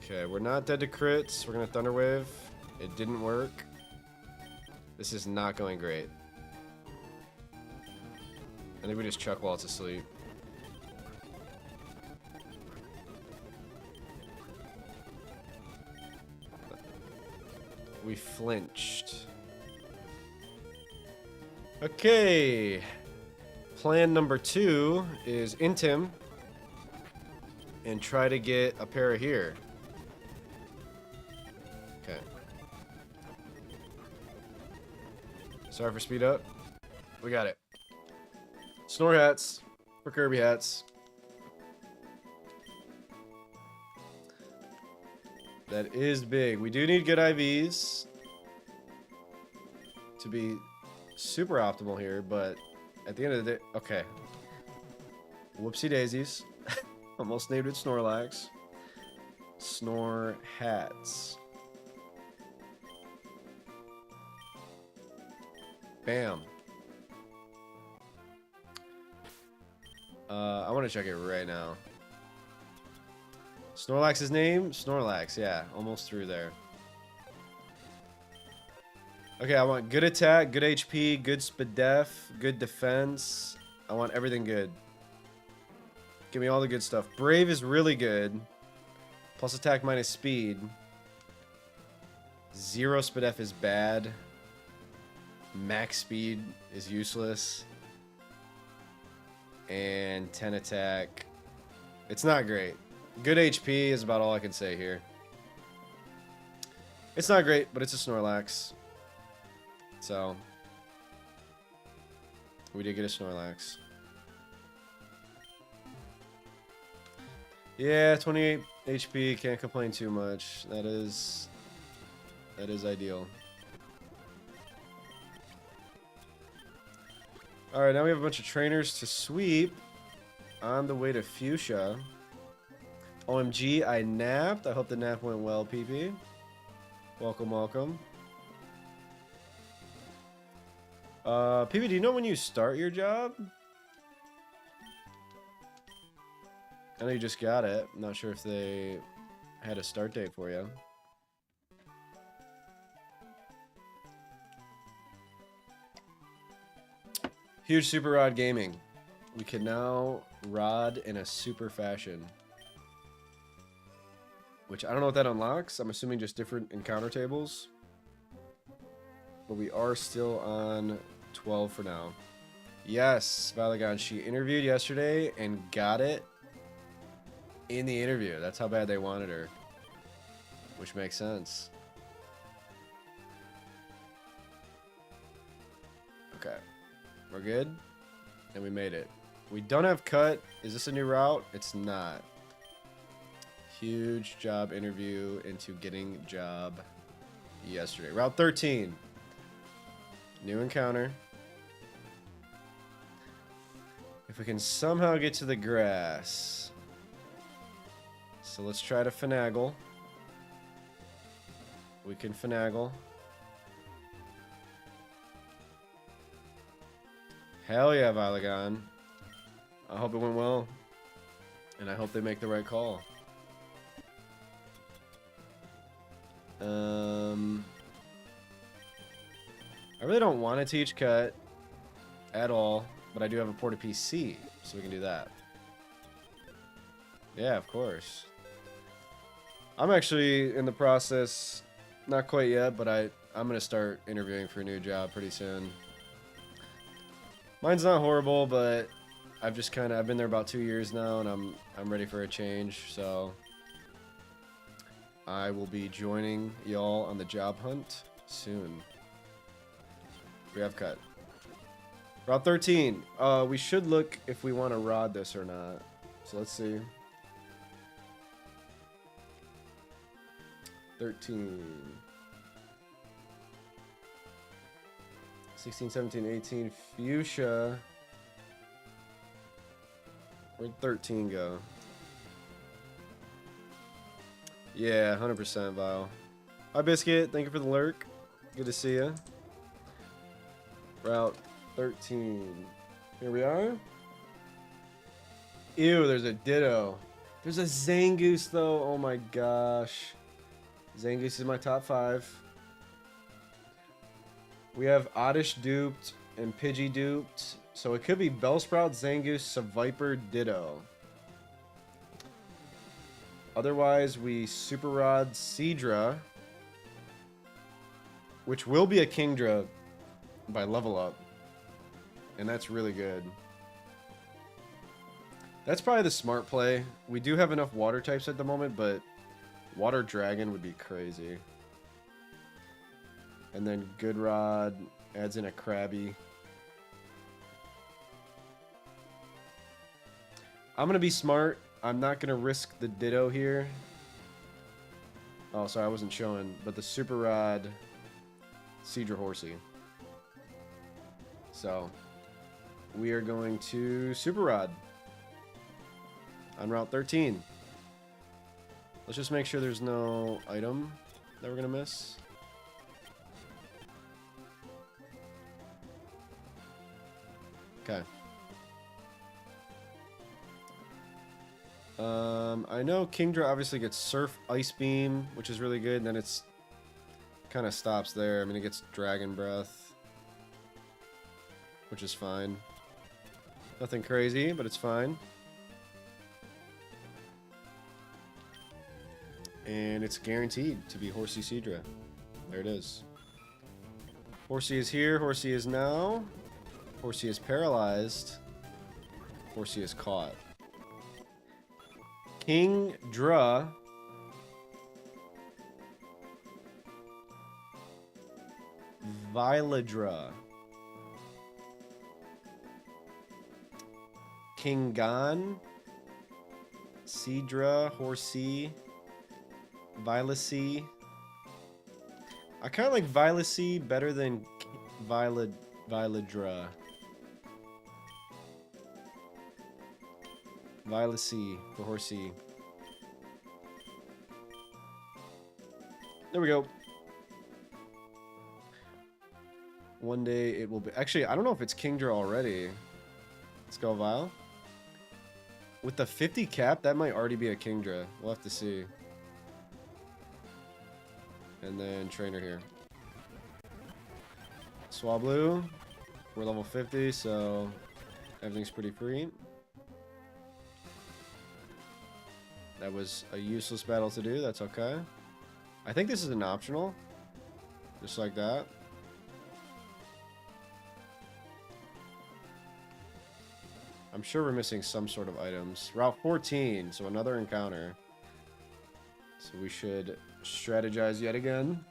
Okay, we're not dead to crits. We're gonna Thunder Wave. It didn't work. This is not going great. I think we just chuck while it's asleep. We flinched. Okay. Plan number 2 is int him and try to get a pair here. Okay. Sorry for speed up. We got it. Snore hats for Kirby hats. That is big. We do need good IVs to be super optimal here, but at the end of the day, okay. Whoopsie daisies. Almost named it Snorlax. Snore hats. Bam. I want to check it right now. Snorlax's name? Snorlax, yeah. Almost through there. Okay, I want good attack, good HP, good SPDEF, good defense. I want everything good. Give me all the good stuff. Brave is really good. Plus attack minus speed. 0 SPDEF is bad. Max speed is useless. And 10 attack. It's not great. Good HP is about all I can say here. It's not great, but it's a Snorlax. So, we did get a Snorlax. Yeah, 28 HP, can't complain too much. That is ideal. Alright, now we have a bunch of trainers to sweep. On the way to Fuchsia. OMG, I napped. I hope the nap went well, PP. Welcome, welcome. PP, do you know when you start your job? I know you just got it. I'm not sure if they had a start date for you. Huge Super Rod Gaming. We can now rod in a super fashion. Which I don't know what that unlocks. I'm assuming just different encounter tables. But we are still on 12 for now. Yes, Valagon. She interviewed yesterday and got it in the interview. That's how bad they wanted her. Which makes sense. Okay. We're good. And we made it. We don't have cut. Is this a new route? It's not. Huge job interview into getting job yesterday. Route 13. New encounter. If we can somehow get to the grass. So let's try to finagle. We can finagle. Hell yeah, Valagon. I hope it went well. And I hope they make the right call. I really don't want to teach cut at all, but I do have a Porta PC, so we can do that. Yeah, of course. I'm actually in the process, not quite yet, but I'm going to start interviewing for a new job pretty soon. Mine's not horrible, but I've been there about 2 years now, and I'm ready for a change, so I will be joining y'all on the job hunt soon. We have cut. Route 13. We should look if we want to rod this or not. So let's see. 13. 16, 17, 18. Fuchsia. Where'd 13 go? Yeah, 100% Vile. Hi, Biscuit. Thank you for the lurk. Good to see you. Route 13. Here we are. Ew, there's a Ditto. There's a Zangoose, though. Oh my gosh. Zangoose is my top 5. We have Oddish duped and Pidgey duped. So it could be Bellsprout, Zangoose, Seviper, Ditto. Otherwise, we Super Rod Seadra, which will be a Kingdra by level up. And that's really good. That's probably the smart play. We do have enough water types at the moment, but Water Dragon would be crazy. And then Good Rod adds in a Krabby. I'm going to be smart. I'm not going to risk the Ditto here. Oh, sorry, I wasn't showing. But the Super Rod Seadra Horsey. So, we are going to Super Rod on Route 13. Let's just make sure there's no item that we're going to miss. Okay. I know Kingdra obviously gets Surf Ice Beam, which is really good, and then it's kind of stops there. I mean, it gets Dragon Breath, which is fine. Nothing crazy, but it's fine. And it's guaranteed to be Horsey Seadra. There it is. Horsey is here. Horsey is now. Horsey is paralyzed. Horsey is caught. Kingdra. Viladra. Kingan. Seadra. Horsey. Vilacy. I kind of like Vilacy better than Viladra. Vilacy for Horsey. There we go. One day it will be. Actually, I don't know if it's Kingdra already. Let's go, Vile. With the 50 cap, that might already be a Kingdra. We'll have to see. And then trainer here. Swablu. We're level 50, so everything's pretty free. That was a useless battle to do. That's okay. I think this is an optional. Just like that. I'm sure we're missing some sort of items. Route 14, so another encounter. So we should strategize yet again.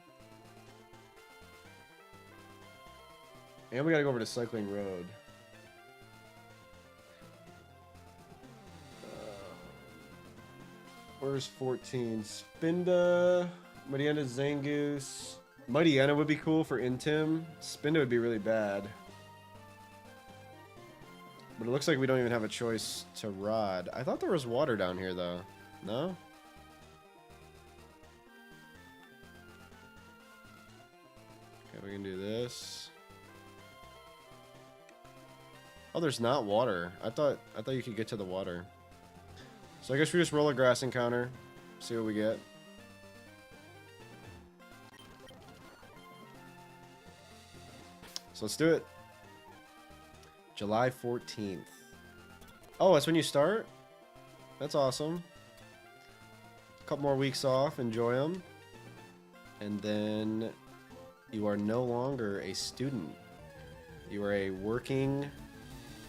And we gotta go over to Cycling Road. Where's 14? Spinda, Mariana Zangoose. Mightyena would be cool for Intim. Spinda would be really bad. But it looks like we don't even have a choice to Rod. I thought there was water down here, though. No? Okay, we can do this. Oh, there's not water. I thought you could get to the water. So I guess we just roll a grass encounter. See what we get. So let's do it. July 14th. Oh, that's when you start? That's awesome. A couple more weeks off. Enjoy them. And then you are no longer a student. You are a working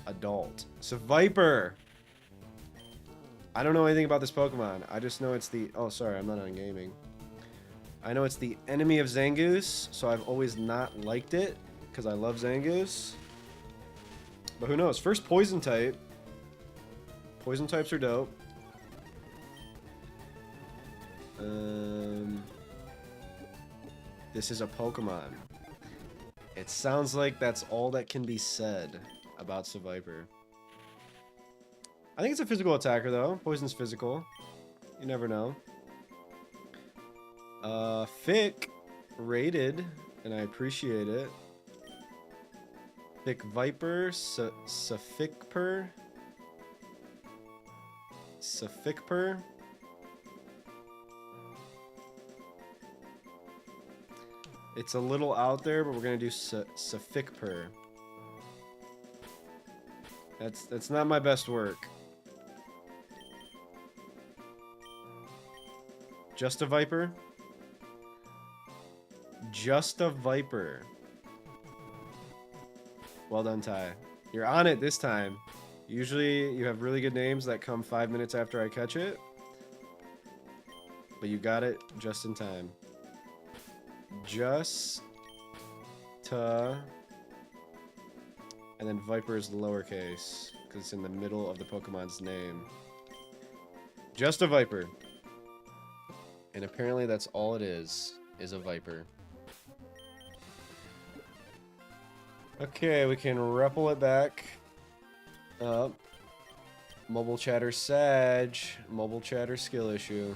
adult. So Viper. I don't know anything about this Pokemon. I just know it's the... Oh, sorry. I'm not on gaming. I know it's the enemy of Zangoose. So I've always not liked it. Because I love Zangoose. But who knows? First poison type. Poison types are dope. This is a Pokemon. It sounds like that's all that can be said about Seviper. I think it's a physical attacker, though. Poison's physical. You never know. Fick rated, and I appreciate it. Fick Viper, Safikper. Safikper. It's a little out there, but we're gonna do Safikper. That's not my best work. Just a Viper? Just a Viper. Well done, Ty. You're on it this time. Usually you have really good names that come 5 minutes after I catch it. But you got it just in time. Just to, and then Viper is lowercase because it's in the middle of the Pokemon's name. Just a Viper. And apparently that's all it is a Viper. Okay, we can repel it back up. Mobile chatter Sag. Mobile chatter skill issue.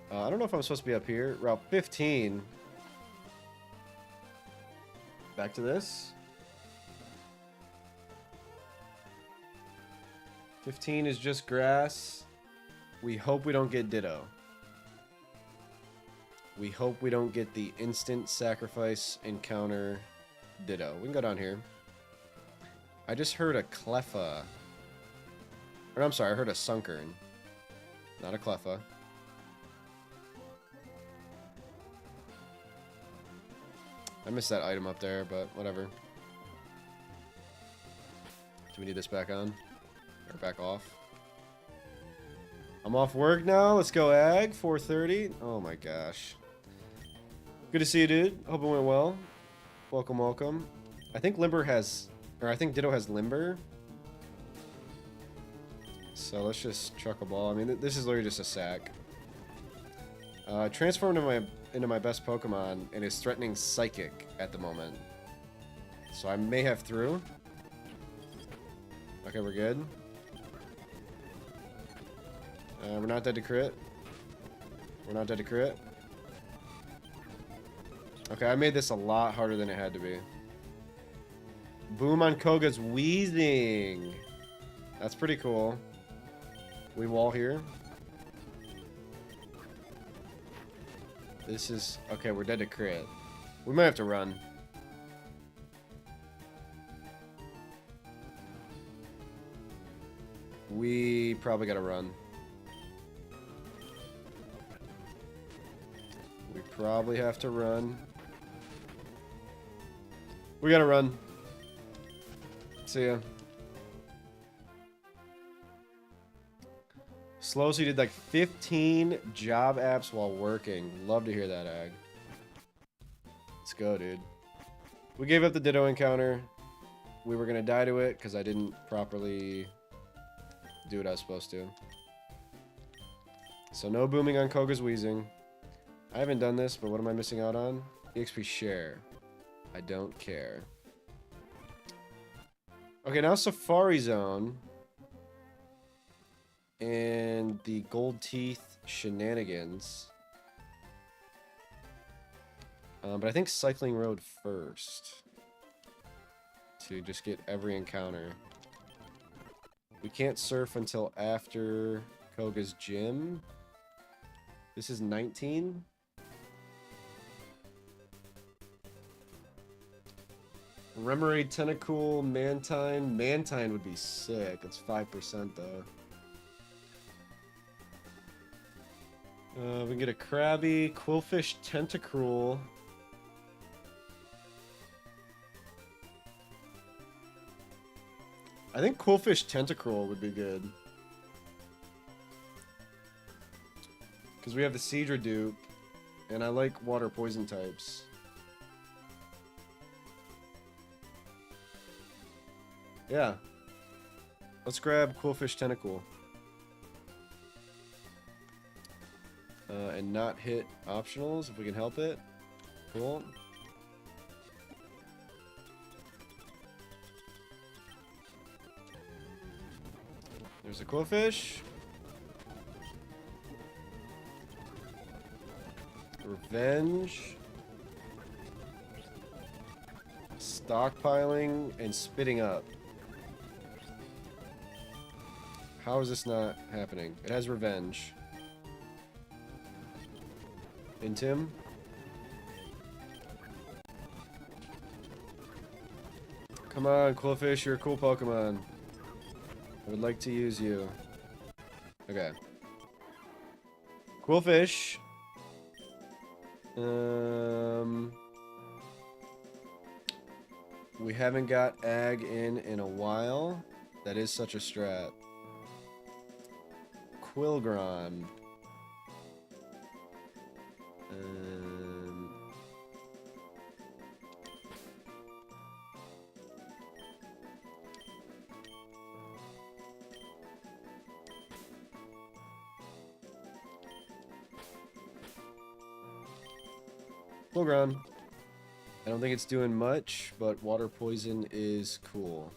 I don't know if I'm supposed to be up here. Route 15. Back to this. 15 is just grass. We hope we don't get Ditto. We hope we don't get the instant sacrifice encounter Ditto. We can go down here. I just heard a Cleffa. Or I'm sorry, I heard a Sunkern. Not a Cleffa. I missed that item up there, but whatever. Do we need this back on? Or back off? I'm off work now. Let's go Ag. 4:30. Oh my gosh. Good to see you, dude. Hope it went well. Welcome, welcome. I think Limber has... Or I think Ditto has Limber. So let's just chuck a ball. I mean, this is literally just a sack. Transformed into my best Pokemon and is threatening Psychic at the moment. So I may have through. Okay, we're good. We're not dead to crit. We're not dead to crit. Okay, I made this a lot harder than it had to be. Boom on Koga's wheezing. That's pretty cool. We wall here. This is... Okay, we're dead to crit. We might have to run. We probably gotta run. We probably have to run. We gotta run. See ya. Slowsy did like 15 job apps while working. Love to hear that, Ag. Let's go, dude. We gave up the Ditto encounter. We were gonna die to it because I didn't properly do what I was supposed to. So no booming on Koga's wheezing. I haven't done this, but what am I missing out on? EXP share. I don't care. Okay, now Safari Zone. And the Gold Teeth shenanigans. But I think Cycling Road first. To just get every encounter. We can't surf until after Koga's gym. This is 19. Remoraid, Tentacool, Mantine. Mantine would be sick. It's 5% though. We can get a Krabby, Quillfish, Tentacruel. I think Quillfish Tentacruel would be good. Because we have the Seadra dupe, and I like water poison types. Yeah. Let's grab Quillfish Tentacool. And not hit optionals if we can help it. Cool. There's a Quillfish. revenge, stockpiling, and spitting up. How is this not happening? It has revenge. And Tim? Come on, Quillfish, you're a cool Pokemon. I would like to use you. Okay. Quillfish. We haven't got Ag in a while. That is such a strat. Quilgron. Quilgron. I don't think it's doing much, but water poison is cool.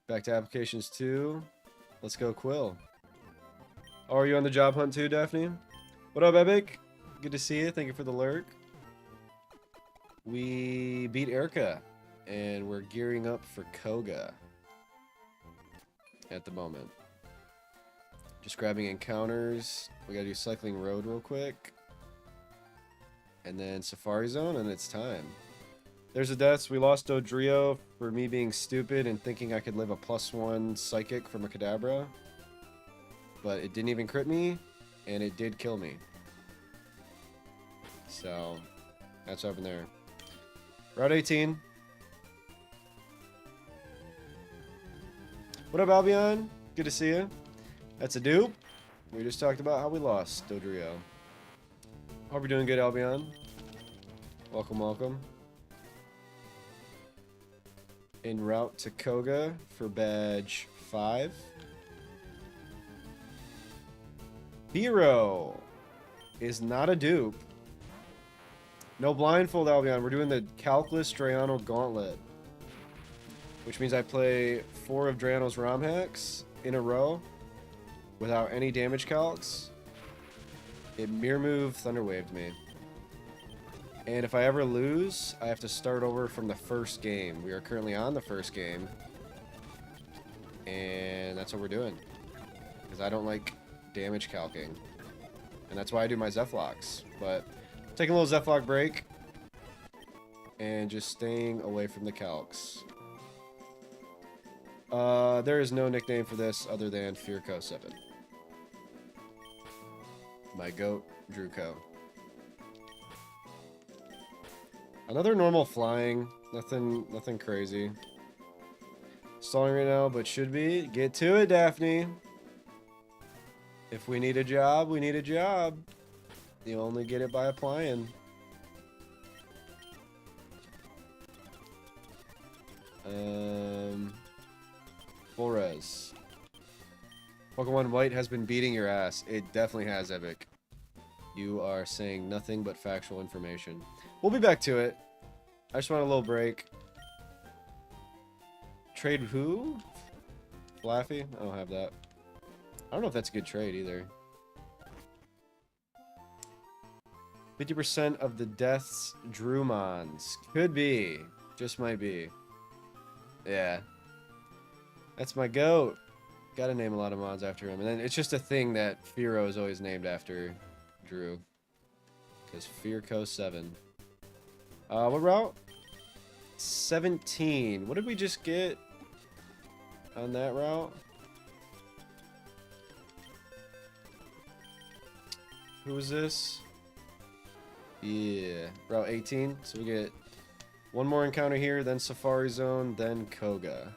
Back to applications 2. Let's go Quill. Oh, are you on the job hunt too, Daphne? What up, Epic? Good to see you. Thank you for the lurk. We beat Erica, and we're gearing up for Koga at the moment. Just grabbing encounters. We gotta do Cycling Road real quick. And then Safari Zone, and it's time. There's the deaths. We lost Dodrio for me being stupid and thinking I could live a +1 Psychic from a Kadabra. But it didn't even crit me, and it did kill me. So, that's up in there. Route 18. What up, Albion? Good to see you. That's a dupe. We just talked about how we lost Dodrio. Hope you're doing good, Albion. Welcome, welcome. En route to Koga for badge 5. Hero is not a dupe. No blindfold, Albion. We're doing the CALCS Drayano Gauntlet, which means I play 4 of Drayano's ROM hacks in a row without any damage calcs. It mirror move Thunderwaved me. And if I ever lose, I have to start over from the first game. We are currently on the first game. And that's what we're doing. Because I don't like damage calcing. And that's why I do my Zephlocks. But taking a little Zephlok break. And just staying away from the calcs. There is no nickname for this other than FireRed. My goat, Druco. Another normal flying. Nothing crazy. Stalling right now, but should be. Get to it, Daphne. If we need a job, we need a job. You only get it by applying. Full res. Pokemon White has been beating your ass. It definitely has, Epic. You are saying nothing but factual information. We'll be back to it. I just want a little break. Trade who? Flaffy? I don't have that. I don't know if that's a good trade either. 50% of the deaths Drumons. Could be. Just might be. Yeah. That's my goat. Gotta name a lot of mods after him. And then it's just a thing that Firo is always named after Drew. Because Fearco 7. What route? 17. What did we just get on that route? Who is this? Yeah. Route 18. So we get one more encounter here, then Safari Zone, then Koga.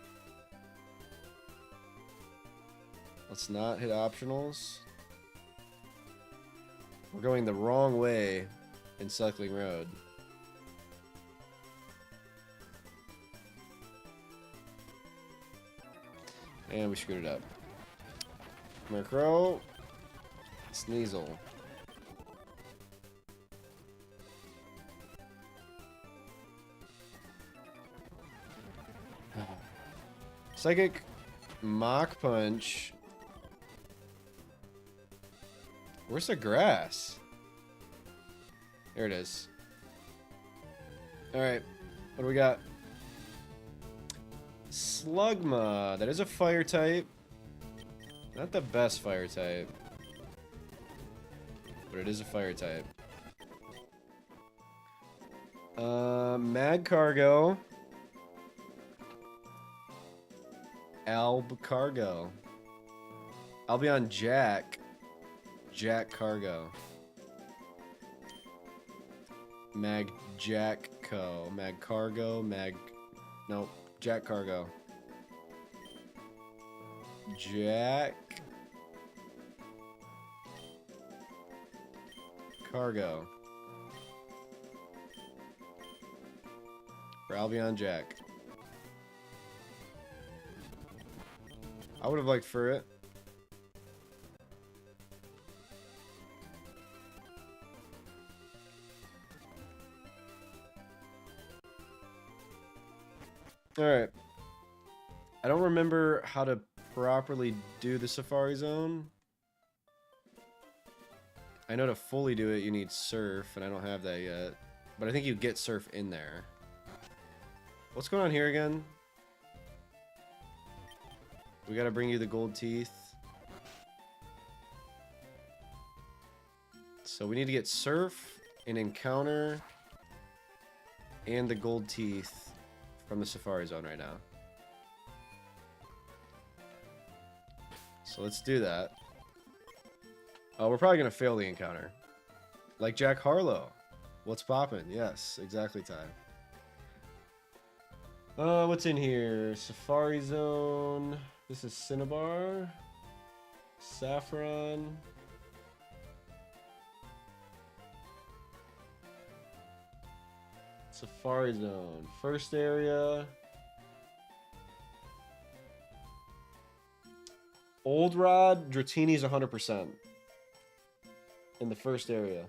Let's not hit optionals. We're going the wrong way in Cycling Road. And we screwed it up. Murkrow. Sneasel. Psychic Mach Punch. Where's the grass? There it is. Alright. What do we got? Slugma. That is a fire type. Not the best fire type. But it is a fire type. Mag Cargo. Alb Cargo. I'll be on Jack. Jack Cargo. Mag Jack Co. Mag Cargo. Mag. Nope. Jack Cargo. Jack Cargo. For Albion Jack. I would have liked for it. Alright. I don't remember how to properly do the Safari Zone. I know to fully do it you need Surf, and I don't have that yet. But I think you get Surf in there. What's going on here again? We gotta bring you the gold teeth. So we need to get Surf, an encounter, and the gold teeth from the Safari Zone right now. So let's do that. Oh, we're probably gonna fail the encounter. Like Jack Harlow. What's poppin'? Yes, exactly, Ty. What's in here? Safari Zone. This is Cinnabar. Saffron. Safari Zone. First area. Old Rod. Dratini's 100%. In the first area.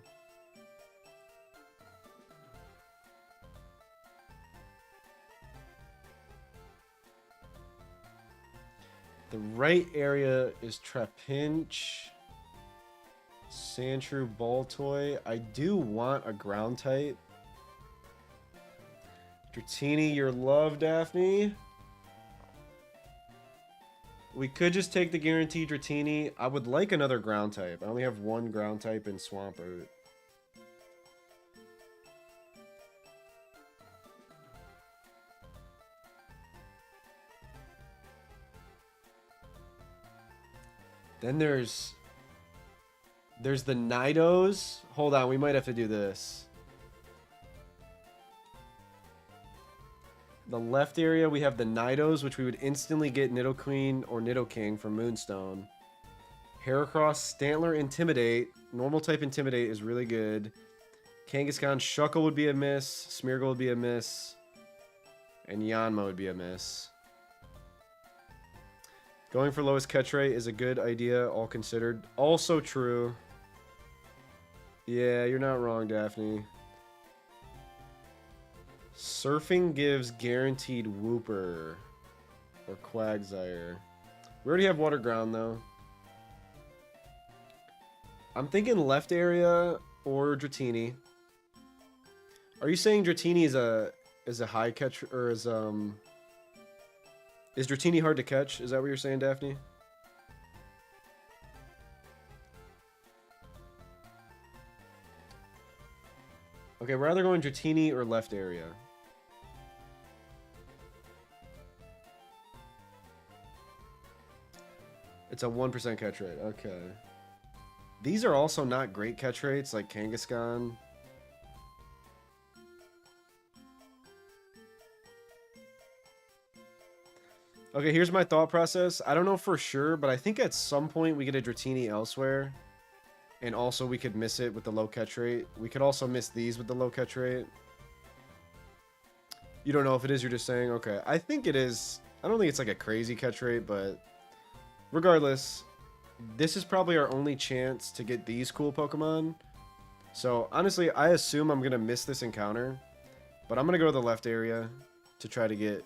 The right area is Trapinch. Sandshrew Baltoy. I do want a ground type. Dratini, your love, Daphne. We could just take the guaranteed Dratini. I would like another ground type. I only have one ground type in Swampert. Then there's the Nidos. Hold on, we might have to do this. The left area, we have the Nidos, which we would instantly get Nidoqueen or Nidoking from Moonstone. Heracross, Stantler, Intimidate. Normal type Intimidate is really good. Kangaskhan, Shuckle would be a miss. Smeargle would be a miss. And Yanma would be a miss. Going for lowest catch rate is a good idea, all considered. Also true. Yeah, you're not wrong, Daphne. Surfing gives guaranteed Wooper. Or Quagsire. We already have Water Ground, though. I'm thinking left area or Dratini. Are you saying Dratini is a high catch, or is Dratini hard to catch? Is that what you're saying, Daphne? Okay, we're either going Dratini or left area. It's a 1% catch rate. Okay. These are also not great catch rates, like Kangaskhan. Okay, here's my thought process. I don't know for sure, but I think at some point we get a Dratini elsewhere. And also we could miss it with the low catch rate. We could also miss these with the low catch rate. You don't know if it is, you're just saying? Okay, I think it is. I don't think it's like a crazy catch rate, but regardless, this is probably our only chance to get these cool Pokemon. So honestly, I assume I'm going to miss this encounter. But I'm going to go to the left area to try to get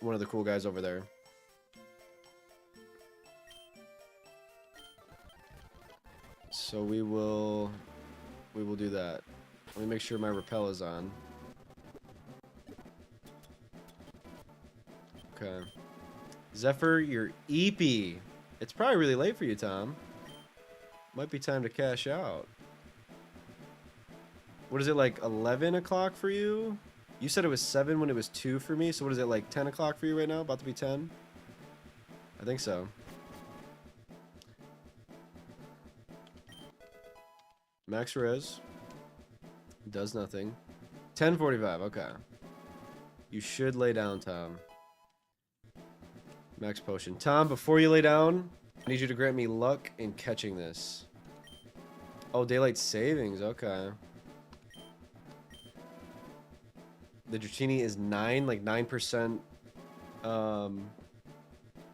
one of the cool guys over there. So we will do that. Let me make sure my rappel is on. Okay. Zephyr, you're eepy. It's probably really late for you, Tom. Might be time to cash out. What is it, like 11 o'clock for you? You said it was 7 when it was 2 for me, so what is it, like 10 o'clock for you right now? About to be 10? I think so. Max res. Does nothing. 10:45, okay. You should lay down, Tom. Max potion. Tom, before you lay down, I need you to grant me luck in catching this. Oh, daylight savings, okay. The Dratini is 9, like 9%. No,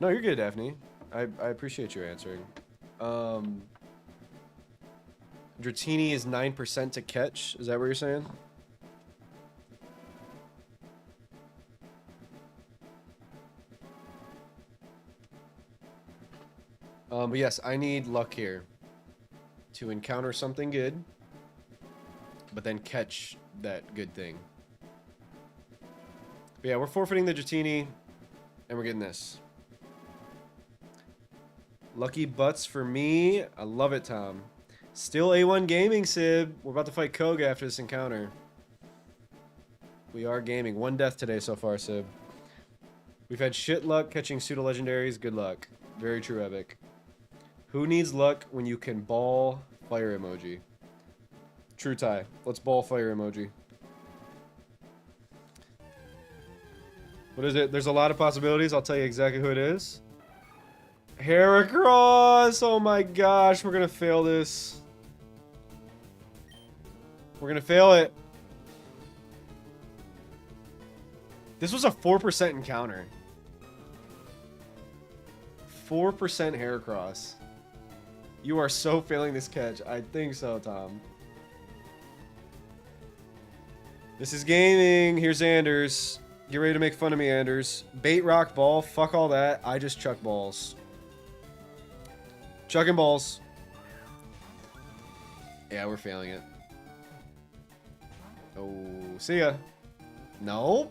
you're good, Daphne. I appreciate you answering. Dratini is 9% to catch. Is that what you're saying? But yes, I need luck here to encounter something good, but then catch that good thing. But yeah, we're forfeiting the Dratini, and we're getting this. Lucky butts for me. I love it, Tom. Still A1 gaming, Sib. We're about to fight Koga after this encounter. We are gaming. 1 death today so far, Sib. We've had shit luck catching pseudo-legendaries. Good luck. Very true, Epic. Who needs luck when you can ball fire emoji? True tie. Let's ball fire emoji. What is it? There's a lot of possibilities. I'll tell you exactly who it is. Heracross! Oh my gosh, we're gonna fail this. We're gonna fail it. This was a 4% encounter. 4% Heracross. You are so failing this catch. I think so, Tom. This is gaming. Here's Anders. Get ready to make fun of me, Anders. Bait, rock, ball. Fuck all that. I just chuck balls. Chucking balls. Yeah, we're failing it. Oh, see ya. No.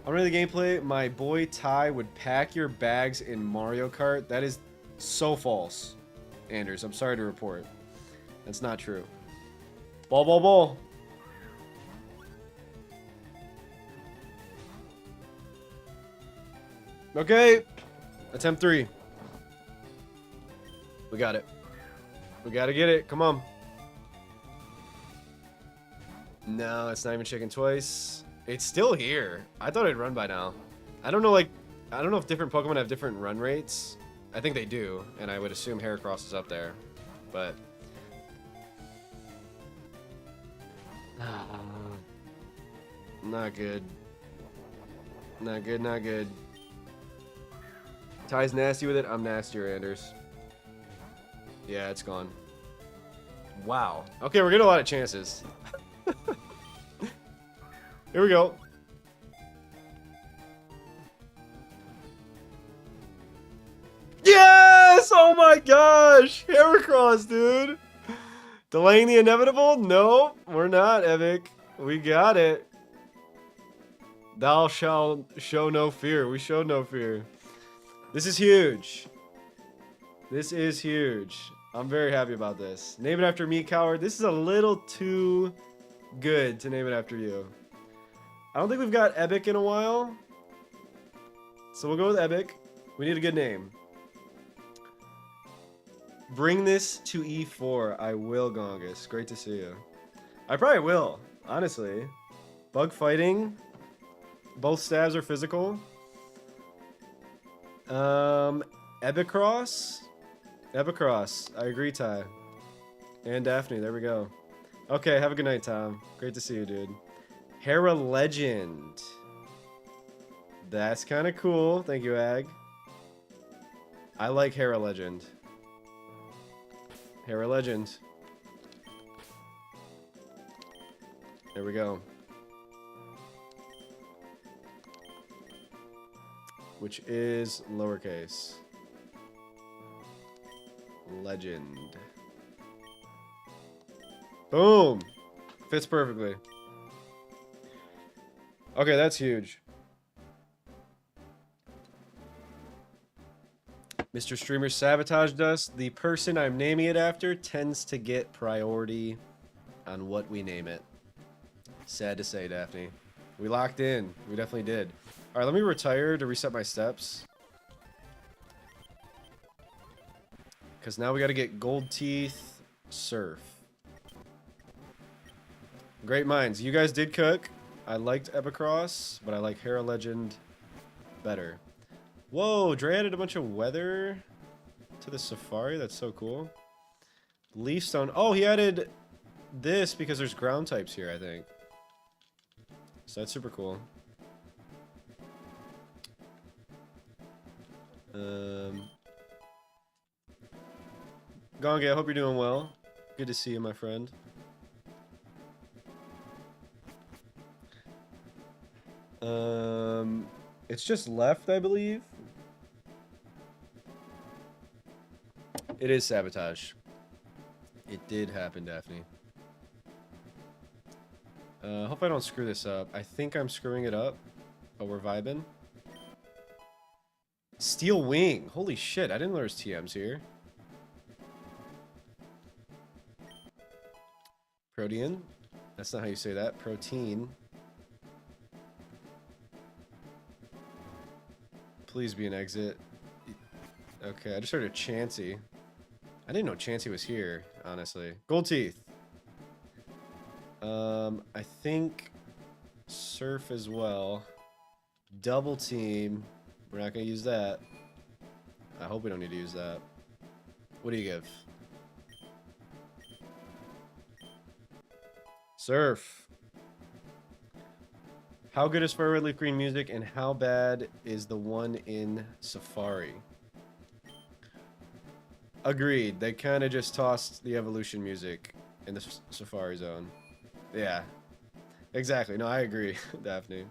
I'm ready the gameplay. My boy Ty would pack your bags in Mario Kart. That is so false, Anders. I'm sorry to report. That's not true. Ball, ball, ball. Okay. Attempt 3. We got it. We gotta get it. Come on. No, it's not even checking twice. It's still here. I thought it'd run by now. I don't know, like, I don't know if different Pokemon have different run rates. I think they do, and I would assume Heracross is up there. But not good. Not good, not good. Ty's nasty with it. I'm nastier, Anders. Yeah, it's gone. Wow. Okay, we're getting a lot of chances. Here we go. Yes! Oh my gosh! Heracross, dude! Delaying the inevitable? No, we're not, Epic. We got it. Thou shalt show no fear. We showed no fear. This is huge. This is huge. I'm very happy about this. Name it after me, coward. This is a little too good to name it after you. I don't think we've got Epic in a while. So we'll go with Epic. We need a good name. Bring this to E4. I will, Gongus. Great to see you. I probably will, honestly. Bug fighting. Both stabs are physical. Ebicross? Ebicross. I agree, Ty. And Daphne. There we go. Okay, have a good night, Tom. Great to see you, dude. Hera Legend. That's kind of cool. Thank you, Ag. I like Hera Legend. Hera Legend. There we go. Which is lowercase. Legend. Boom. Fits perfectly. Okay, that's huge. Mr. Streamer sabotaged us. The person I'm naming it after tends to get priority on what we name it. Sad to say, Daphne. We locked in. We definitely did. All right, let me retire to reset my steps. Because now we got to get Gold Teeth, Surf. Great minds. You guys did cook. I liked Epicross, but I like Hera Legend better. Whoa, Dre added a bunch of weather to the Safari. That's so cool. Leafstone. Oh, he added this because there's ground types here, I think. So that's super cool. Gongi, I hope you're doing well. Good to see you, my friend. It's just left, I believe. It is sabotage. It did happen, Daphne. Hope I don't screw this up. I think I'm screwing it up, but we're vibing. Steel Wing. Holy shit, I didn't know there was TMs here. Protein. That's not how you say that. Protein. Please be an exit. Okay, I just heard a Chansey. I didn't know Chansey was here, honestly. Gold Teeth. I think Surf as well. Double team. We're not gonna use that. I hope we don't need to use that. What do you give? Surf. How good is FireRed Leaf Green music, and how bad is the one in Safari? Agreed. They kind of just tossed the evolution music in the Safari zone. Yeah. Exactly. No, I agree, Daphne.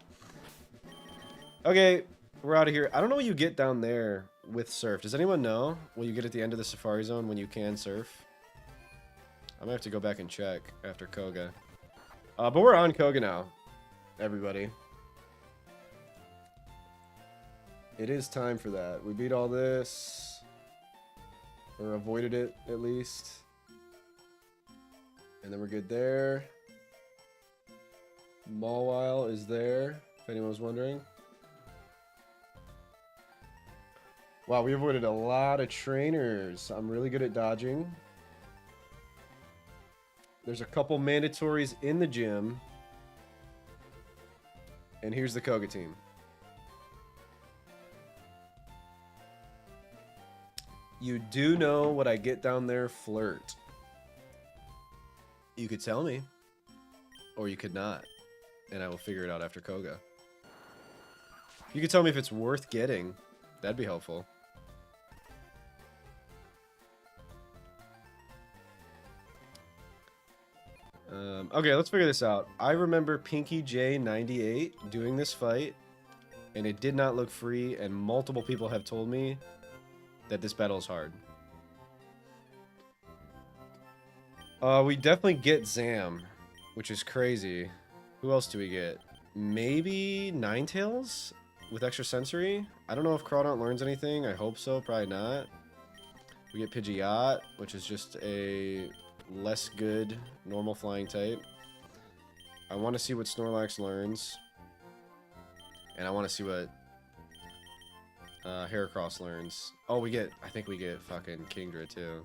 Okay, we're out of here. I don't know what you get down there with Surf. Does anyone know what you get at the end of the Safari zone when you can surf? I'm gonna have to go back and check after Koga. But we're on Koga now, everybody. It is time for that. We beat all this. Or avoided it, at least. And then we're good there. Mawile is there, if anyone was wondering. Wow, we avoided a lot of trainers. I'm really good at dodging. There's a couple mandatories in the gym. And here's the Koga team. You do know what I get down there, Flirt. You could tell me. Or you could not. And I will figure it out after Koga. You could tell me if it's worth getting. That'd be helpful. Okay, let's figure this out. I remember Pinky J98 doing this fight, and it did not look free, and multiple people have told me that this battle is hard. We definitely get Zam, which is crazy. Who else do we get? Maybe Ninetales with extra sensory? I don't know if Crawdaunt learns anything. I hope so. Probably not. We get Pidgeot, which is just a less good normal flying type. I want to see what Snorlax learns. And I want to see what Heracross learns. Oh, I think we get fucking Kingdra too.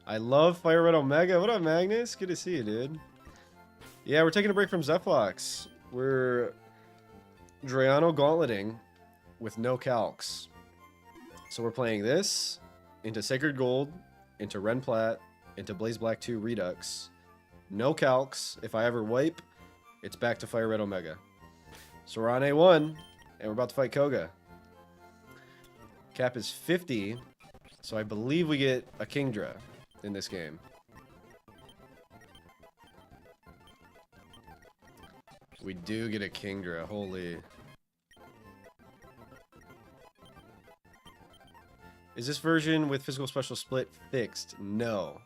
I love FireRed Omega. What up, Magnus? Good to see you, dude. Yeah, we're taking a break from Zephlox. We're Drayano Gauntleting with no calcs. So we're playing this into Sacred Gold, into Renplat, into Blaze Black 2 Redux. No calcs. If I ever wipe, it's back to FireRed Omega. So we're on A1, and we're about to fight Koga. Cap is 50, so I believe we get a Kingdra in this game. We do get a Kingdra, holy. Is this version with physical special split fixed? No.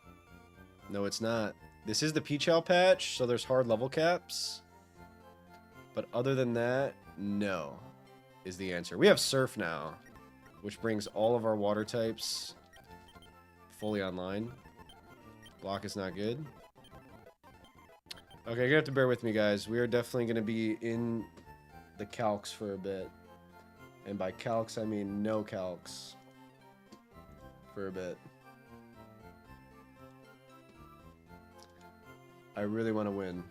No, it's not. This is the Peachal patch, so there's hard level caps. But other than that, no, is the answer. We have Surf now, which brings all of our water types fully online. Block is not good. Okay, you're gonna have to bear with me, guys. We are definitely gonna be in the calcs for a bit. And by calcs, I mean no calcs. For a bit. I really want to win.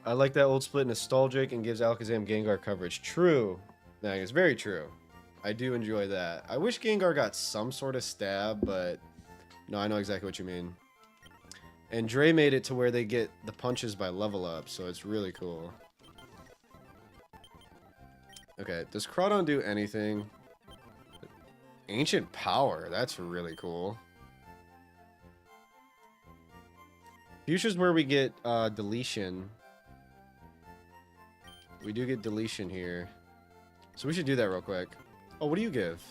I like that old split nostalgic and gives Alakazam Gengar coverage. True. Nah, it's very true. I do enjoy that. I wish Gengar got some sort of stab, but no, I know exactly what you mean. And Dre made it to where they get the punches by level up, so it's really cool. Okay, does Crawdon do anything? Ancient Power, that's really cool. Future's where we get deletion. We do get deletion here. So we should do that real quick. Oh, what do you give?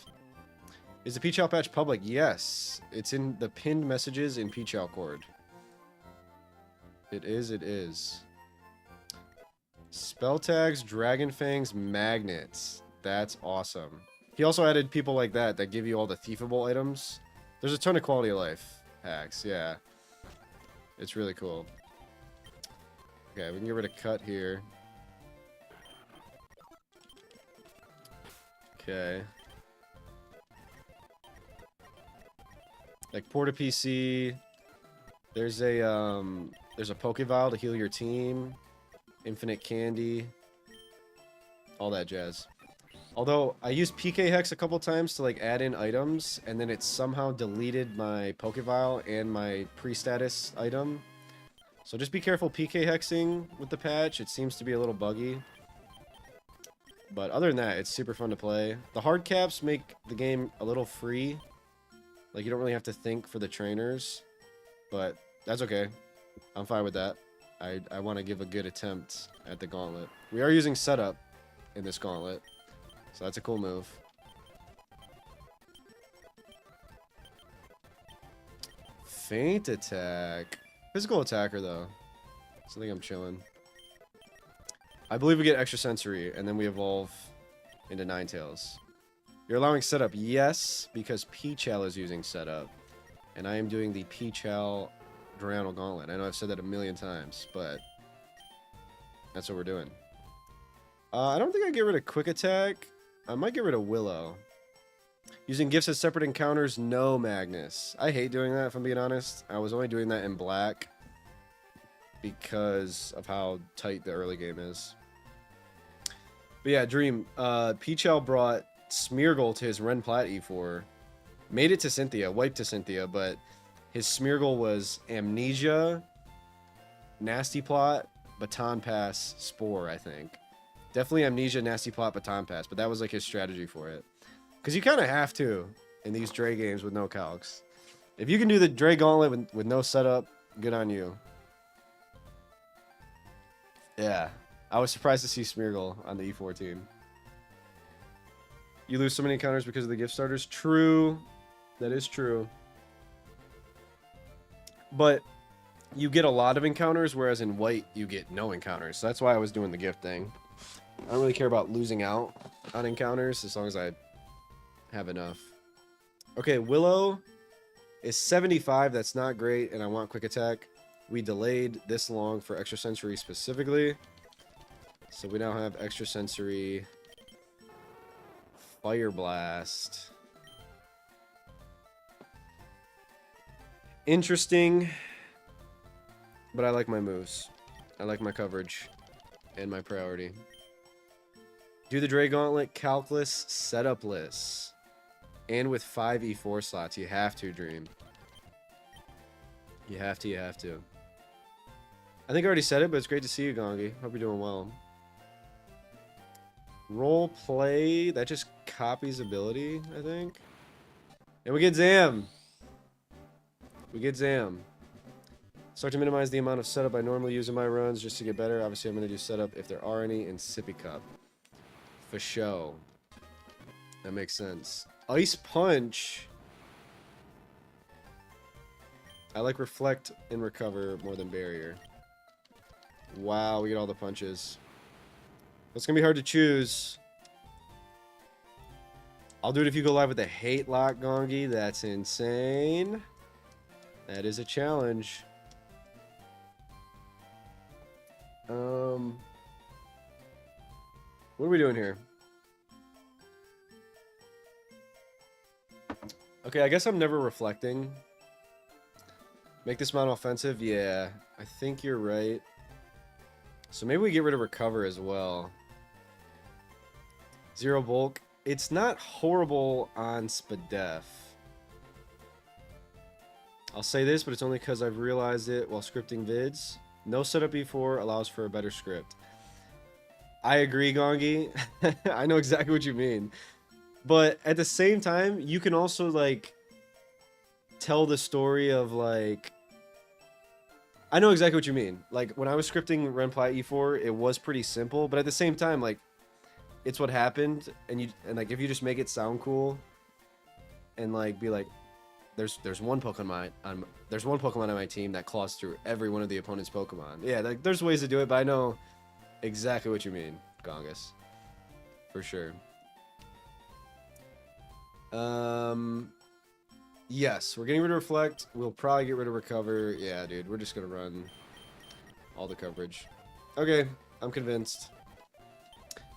Is the Peachal patch public? Yes. It's in the pinned messages in Peachal Cord. It is, it is. Spell tags, Dragon Fangs, Magnets. That's awesome. He also added people like that that give you all the thiefable items. There's a ton of quality of life hacks, yeah. It's really cool. Okay, we can get rid of Cut here. Okay. Like Porta PC. There's a Pokevile to heal your team. Infinite Candy. All that jazz. Although, I used PK Hex a couple times to like add in items, and then it somehow deleted my Pokevile and my pre-status item. So just be careful PK Hexing with the patch. It seems to be a little buggy. But other than that, it's super fun to play. The hard caps make the game a little free. Like, you don't really have to think for the trainers. But that's okay. I'm fine with that. I want to give a good attempt at the gauntlet. We are using setup in this gauntlet. So that's a cool move. Feint attack. Physical attacker, though. So I think I'm chilling. I believe we get extra sensory, and then we evolve into Ninetales. You're allowing setup, yes, because Peachal is using setup. And I am doing the Peachal Drowning Gauntlet. I know I've said that a million times, but that's what we're doing. I don't think I get rid of Quick Attack. I might get rid of Willow. Using gifts as separate encounters, no Magnus. I hate doing that, if I'm being honest. I was only doing that in black because of how tight the early game is. But yeah, Dream. Peachal brought Smeargle to his Ren Plat E4. Made it to Cynthia, wiped to Cynthia, but his Smeargle was Amnesia, Nasty Plot, Baton Pass, Spore, I think. Definitely Amnesia, Nasty Plot, Baton Pass, but that was like his strategy for it. Because you kind of have to in these Dre games with no calcs. If you can do the Dre Gauntlet with no setup, good on you. Yeah, I was surprised to see Smeargle on the E4 team. You lose so many encounters because of the gift starters. True. That is true. But you get a lot of encounters, whereas in white, you get no encounters. So that's why I was doing the gift thing. I don't really care about losing out on encounters as long as I have enough. Okay, Willow is 75. That's not great, and I want Quick Attack. We delayed this long for Extra Sensory specifically. So we now have Extra Sensory Fire Blast. Interesting, but I like my moves. I like my coverage and my priority. Do the Dre Gauntlet, Calculus, Setup-less. And with 5 E4 slots, you have to, Dream. You have to, you have to. I think I already said it, but it's great to see you, Gongi. Hope you're doing well. Role play, that just copies ability, I think. And we get Zam. We get Zam. Start to minimize the amount of setup I normally use in my runs just to get better. Obviously, I'm going to do setup if there are any in Sippy Cup. For show. That makes sense. Ice Punch. I like reflect and recover more than barrier. Wow, we get all the punches. It's gonna be hard to choose. I'll do it if you go live with the hate lock, Gongi. That's insane. That is a challenge. What are we doing here? Okay, I guess I'm never reflecting. Make this mount offensive? Yeah, I think you're right. So maybe we get rid of recover as well. 0 bulk. It's not horrible on Spadef. I'll say this, but it's only because I've realized it while scripting vids. No setup before allows for a better script. I agree, Gongi. I know exactly what you mean. But at the same time, you can also, like, tell the story of, like... I know exactly what you mean. Like, when I was scripting Renplat E4, it was pretty simple. But at the same time, like, it's what happened. And like, if you just make it sound cool and, like, be like, there's one Pokemon on my team that claws through every one of the opponent's Pokemon. Yeah, like, there's ways to do it, but I know exactly what you mean, Gongus. For sure. Yes, we're getting rid of Reflect. We'll probably get rid of Recover. Yeah, dude, we're just gonna run all the coverage. Okay, I'm convinced.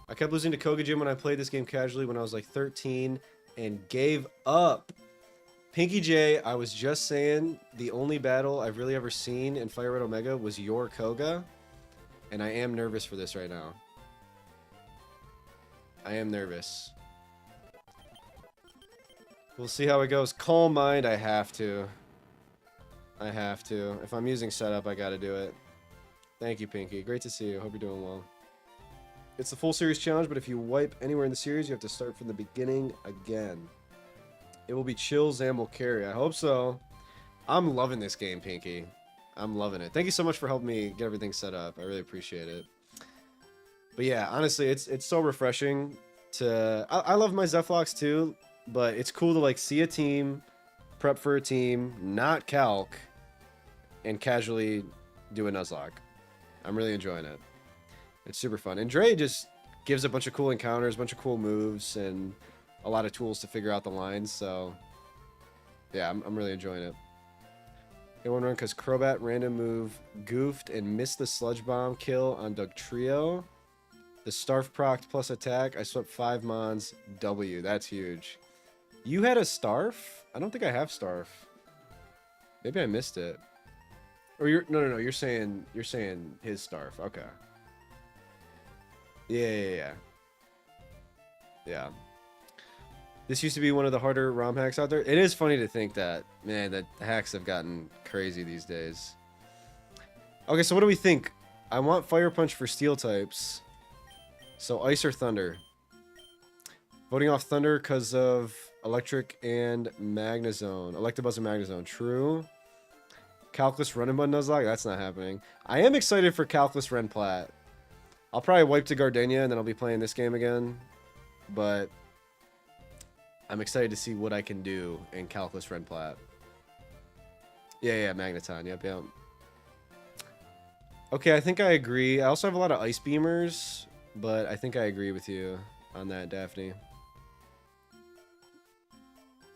I kept losing to Kogajim when I played this game casually when I was like 13 and gave up. Pinky J, I was just saying the only battle I've really ever seen in FireRed Omega was your Koga, and I am nervous for this right now. I am nervous. We'll see how it goes. Calm Mind, I have to. I have to. If I'm using setup, I gotta do it. Thank you, Pinky. Great to see you. Hope you're doing well. It's the full series challenge, but if you wipe anywhere in the series, you have to start from the beginning again. It will be chill, Zam will carry. I hope so. I'm loving this game, Pinky. I'm loving it. Thank you so much for helping me get everything set up. I really appreciate it. But yeah, honestly, it's so refreshing to... I love my Zephlocks too, but it's cool to, like, see a team, prep for a team, not calc, and casually do a Nuzlocke. I'm really enjoying it. It's super fun. And Dre just gives a bunch of cool encounters, a bunch of cool moves, and a lot of tools to figure out the lines, so... yeah, I'm really enjoying it. It won't run because Crobat random move goofed and missed the Sludge Bomb kill on Dugtrio. The Starf procced plus attack. I swept 5 Mons. W. That's huge. You had a Starf? I don't think I have Starf. Maybe I missed it. Or you're no. You're saying his Starf. Okay. Yeah. This used to be one of the harder ROM hacks out there. It is funny to think that, man, that hacks have gotten crazy these days. Okay, so what do we think? I want Fire Punch for Steel types. So Ice or Thunder? Voting off Thunder because of Electric and Magnezone. Electabuzz and Magnezone. True. Calculus Run and Bun Nuzlocke? That's not happening. I am excited for Calculus Renplat. I'll probably wipe to Gardenia and then I'll be playing this game again. But I'm excited to see what I can do in Calculus Renplat. Yeah, Magneton. Yep. Okay, I think I agree. I also have a lot of Ice Beamers, but I think I agree with you on that, Daphne.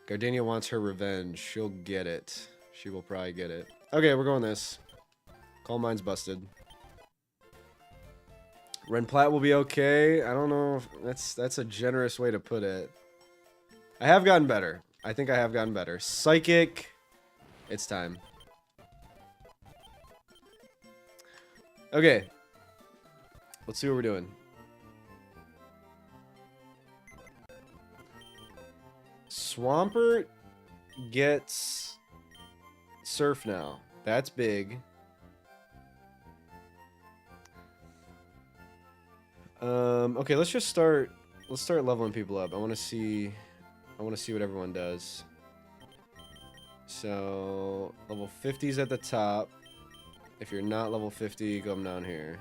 Gardenia wants her revenge. She'll get it. She will probably get it. Okay, we're going this. Calm Mind's busted. Renplat will be okay. I don't know if that's a generous way to put it. I have gotten better. I think I have gotten better. Psychic. It's time. Okay. Let's see what we're doing. Swampert gets Surf now. That's big. Okay, let's just start. Let's start leveling people up. I want to see what everyone does. So level 50 is at the top. If you're not level 50, go down here.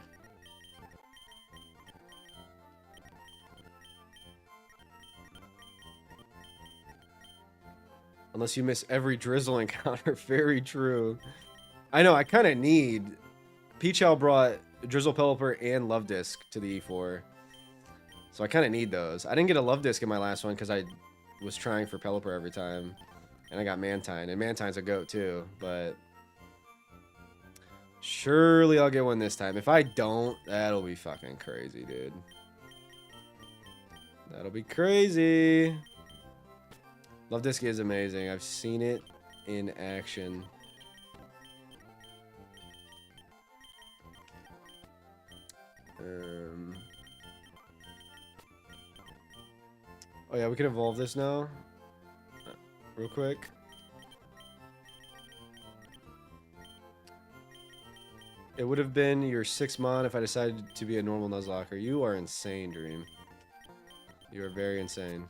Unless you miss every drizzle encounter. Very true. I know, I kind of need... Peachow brought Drizzle Pelipper and Love Disc to the E4. So I kind of need those. I didn't get a Love Disc in my last one because I was trying for Pelipper every time. And I got Mantine. And Mantine's a goat too, but... Surely I'll get one this time. If I don't, that'll be fucking crazy, dude. That'll be crazy. Love Disc is amazing. I've seen it in action. Oh yeah, we can evolve this now. Real quick. It would have been your 6 mon if I decided to be a normal Nuzlocke. You are insane, Dream. You are very insane.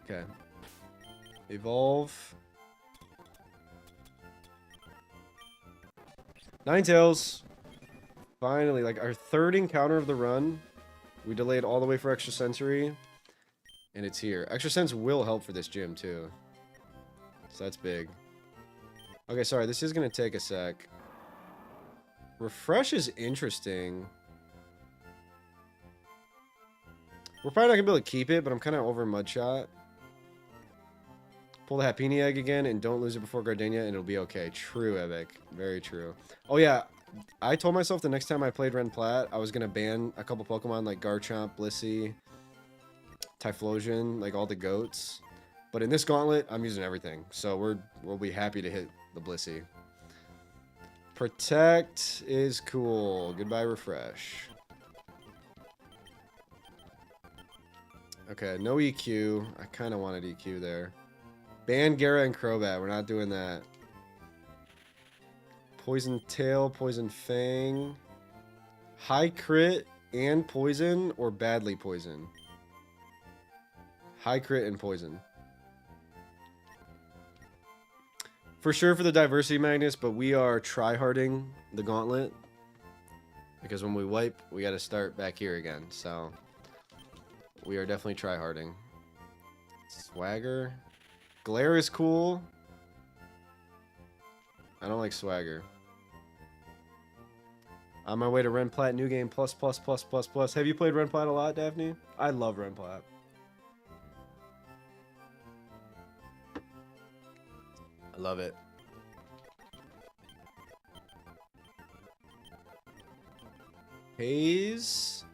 Okay. Evolve. Ninetales. Finally, like our 3rd encounter of the run. We delayed all the way for Extrasensory. And it's here. Extra Sense will help for this gym, too. So that's big. Okay, sorry. This is going to take a sec. Refresh is interesting. We're probably not going to be able to keep it, but I'm kind of over Mudshot. Pull the Happiny Egg again, and don't lose it before Gardenia, and it'll be okay. True, Evic. Very true. Oh, yeah. I told myself the next time I played Ren Plat, I was going to ban a couple Pokemon like Garchomp, Blissey, Typhlosion, like all the goats. But in this gauntlet, I'm using everything. So we'll be happy to hit the Blissey. Protect is cool. Goodbye, Refresh. Okay, no EQ. I kind of wanted EQ there. Ban Gara and Crobat. We're not doing that. Poison Tail, Poison Fang. High crit and poison or badly poison? High crit and poison. For sure for the Diversity Magnus, but we are tryharding the gauntlet. Because when we wipe, we got to start back here again. So, we are definitely tryharding. Swagger. Glare is cool. I don't like Swagger. On my way to Ren Plat, new game, plus. Have you played Ren Plat a lot, Daphne? I love Ren Plat. I love it. Haze.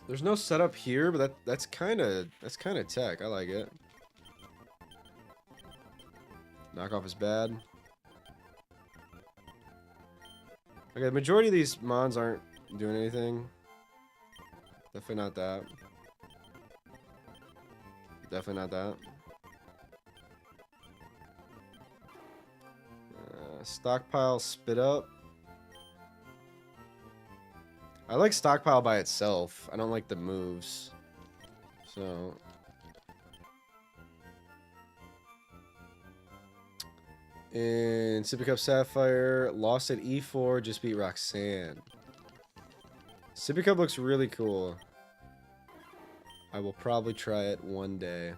There's no setup here, but that's kind of tech. I like it. Knockoff is bad. Okay, the majority of these mons aren't doing anything. Definitely not that. Definitely not that. Stockpile, Spit Up. I like Stockpile by itself. I don't like the moves. So. In Sippy Cup Sapphire, lost at E4, just beat Roxanne. Sippy Cup looks really cool. I will probably try it one day.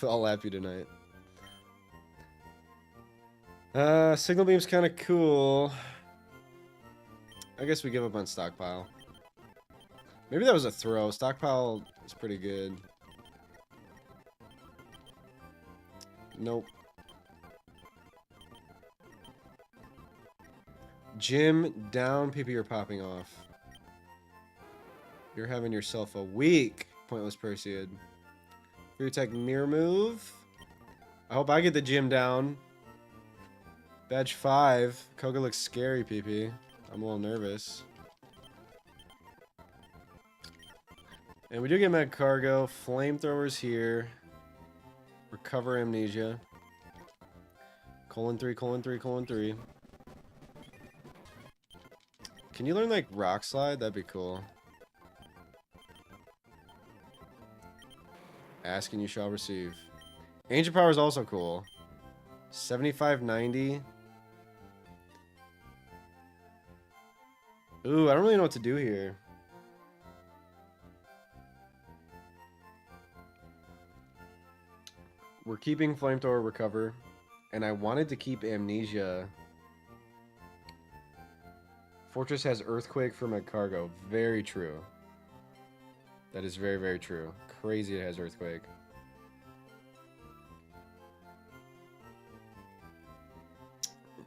I'll lap you tonight. Signal Beam's kind of cool. I guess we give up on Stockpile. Maybe that was a throw. Stockpile is pretty good. Nope. Gym down. PP are popping off. You're having yourself a week. Pointless Perseid. Free attack mirror move. I hope I get the gym down. Badge 5. Koga looks scary, PP. I'm a little nervous. And we do get Mag Cargo. Flamethrowers here. Recover Amnesia. :3:3:3. Can you learn like Rock Slide? That'd be cool. Ask and you shall receive. Ancient Power is also cool. 75-90. Ooh, I don't really know what to do here. We're keeping Flamethrower Recover, and I wanted to keep Amnesia. Fortress has Earthquake for my cargo. Very true. That is very, very true. Crazy it has Earthquake.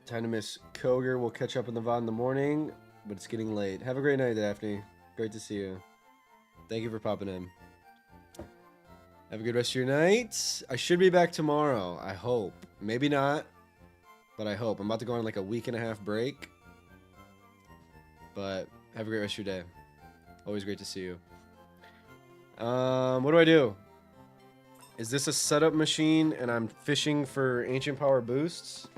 Time to miss Koger. We'll catch up in the VOD in the morning, but it's getting late. Have a great night, Daphne. Great to see you. Thank you for popping in. Have a good rest of your night. I should be back tomorrow. I hope. Maybe not, but I hope. I'm about to go on like a week-and-a-half break. But have a great rest of your day. Always great to see you. What do I do? Is this a setup machine and I'm fishing for Ancient Power boosts?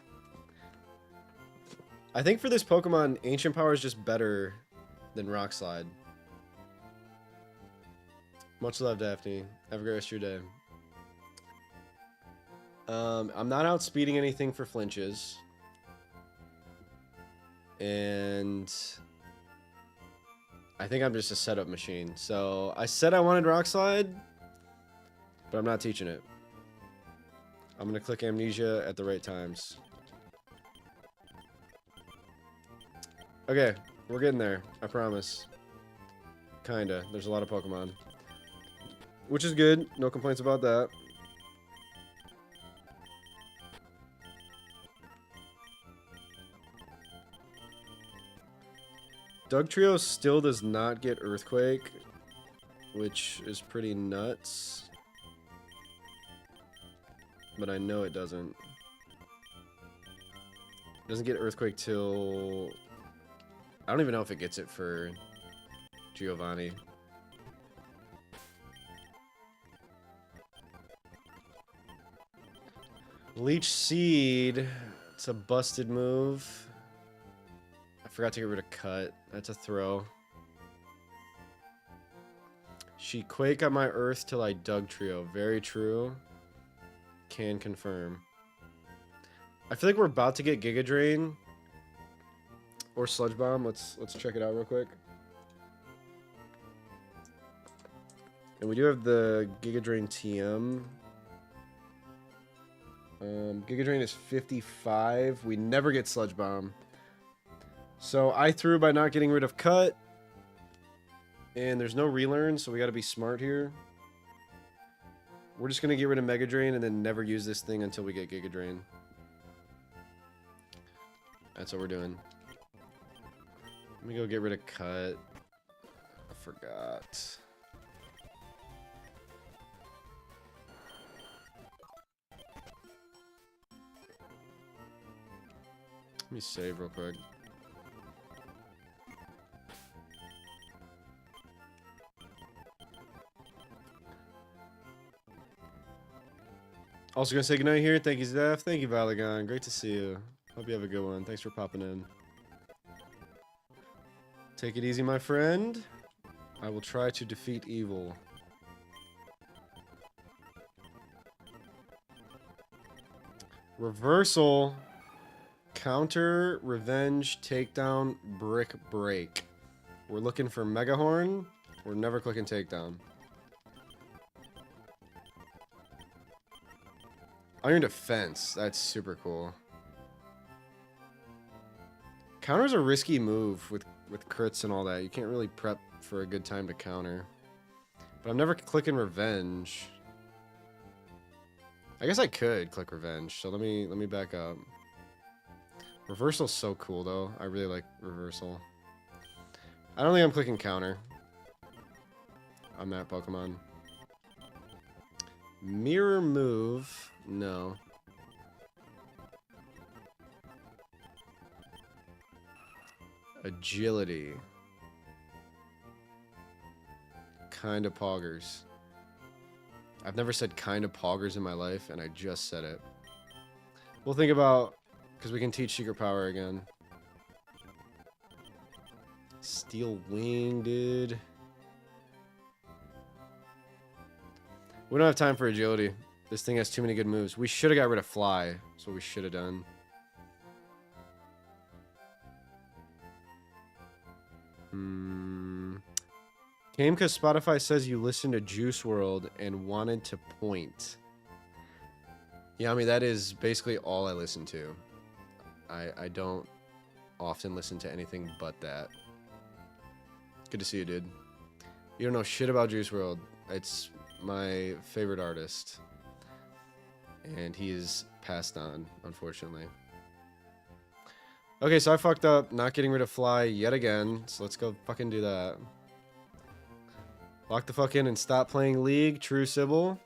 I think for this Pokemon, Ancient Power is just better than Rock Slide. Much love, Daphne. Have a great rest of your day. I'm not outspeeding anything for flinches. And I think I'm just a setup machine. So I said I wanted Rock Slide, but I'm not teaching it. I'm going to click Amnesia at the right times. Okay, we're getting there. I promise. Kinda. There's a lot of Pokemon. Which is good. No complaints about that. Dugtrio still does not get Earthquake, which is pretty nuts. But I know it doesn't. It doesn't get Earthquake till... I don't even know if it gets it for Giovanni. Leech Seed. It's a busted move. I forgot to get rid of Cut. That's a throw. She Quake on my Earth till I Dugtrio. Very true. Can confirm. I feel like we're about to get Giga Drain. Or Sludge Bomb. Let's check it out real quick. And we do have the Giga Drain TM. Giga Drain is 55. We never get Sludge Bomb. So I threw by not getting rid of Cut. And there's no relearn, so we gotta be smart here. We're just gonna get rid of Mega Drain and then never use this thing until we get Giga Drain. That's what we're doing. Let me go get rid of Cut. I forgot. Let me save real quick. Also gonna say goodnight here. Thank you, Zeph. Thank you, Valagon. Great to see you. Hope you have a good one. Thanks for popping in. Take it easy, my friend. I will try to defeat evil. Reversal. Counter, Revenge, Takedown, Brick Break. We're looking for Mega Horn. We're never clicking Takedown. Iron Defense. That's super cool. Counter's a risky move with crits and all that. You can't really prep for a good time to counter. But I'm never clicking Revenge. I guess I could click Revenge. So let me back up. Reversal's so cool though. I really like Reversal. I don't think I'm clicking counter on that Pokemon. Mirror move. No. Agility. Kinda poggers. I've never said kinda poggers in my life, and I just said it. We'll think about... because we can teach Secret Power again. Steel Wing, dude. We don't have time for agility. This thing has too many good moves. We should have got rid of Fly. That's what we should have done. Came because Spotify says you listen to Juice World and wanted to point. Yeah, I mean, that is basically all I listen to. I don't often listen to anything but that. Good to see you, dude. You don't know shit about Juice WRLD. It's my favorite artist. And he is passed on, unfortunately. Okay, so I fucked up not getting rid of Fly yet again. So let's go fucking do that. Lock the fuck in and stop playing League. True Sybil.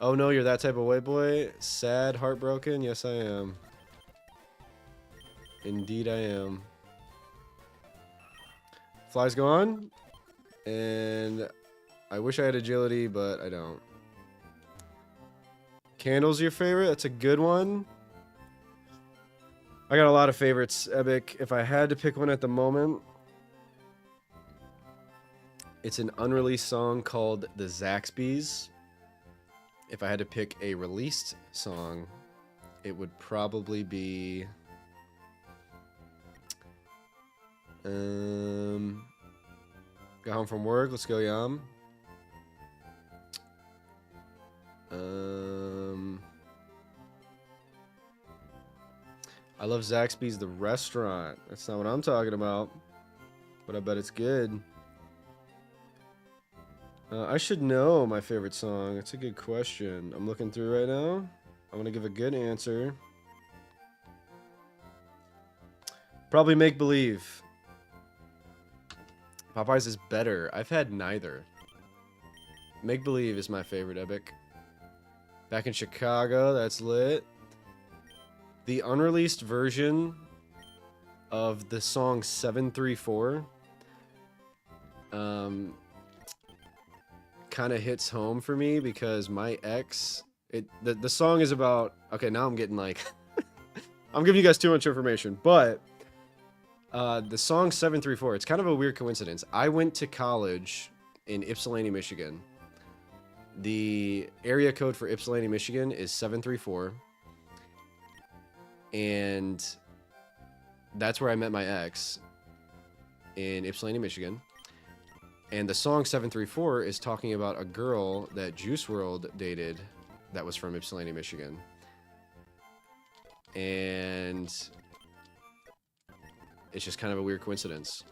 Oh no, you're that type of white boy. Sad, heartbroken. Yes, I am. Indeed, I am. Fly's gone. And I wish I had agility, but I don't. Candle's your favorite? That's a good one. I got a lot of favorites, Epic. If I had to pick one at the moment, it's an unreleased song called The Zaxby's. If I had to pick a released song, it would probably be... Got home from work. Let's go, Yam. I love Zaxby's, the restaurant. That's not what I'm talking about. But I bet it's good. I should know my favorite song. It's a good question. I'm looking through right now. I want to give a good answer. Probably Make Believe. Popeyes is better. I've had neither. Make Believe is my favorite, Epic. Back in Chicago, that's lit. The unreleased version of the song 734 kind of hits home for me because my ex, the song is about, okay, now I'm getting like I'm giving you guys too much information, but the song 734, it's kind of a weird coincidence. I went to college in Ypsilanti, Michigan. The area code for Ypsilanti, Michigan is 734. And that's where I met my ex, in Ypsilanti, Michigan. And the song 734 is talking about a girl that Juice WRLD dated that was from Ypsilanti, Michigan. And it's just kind of a weird coincidence.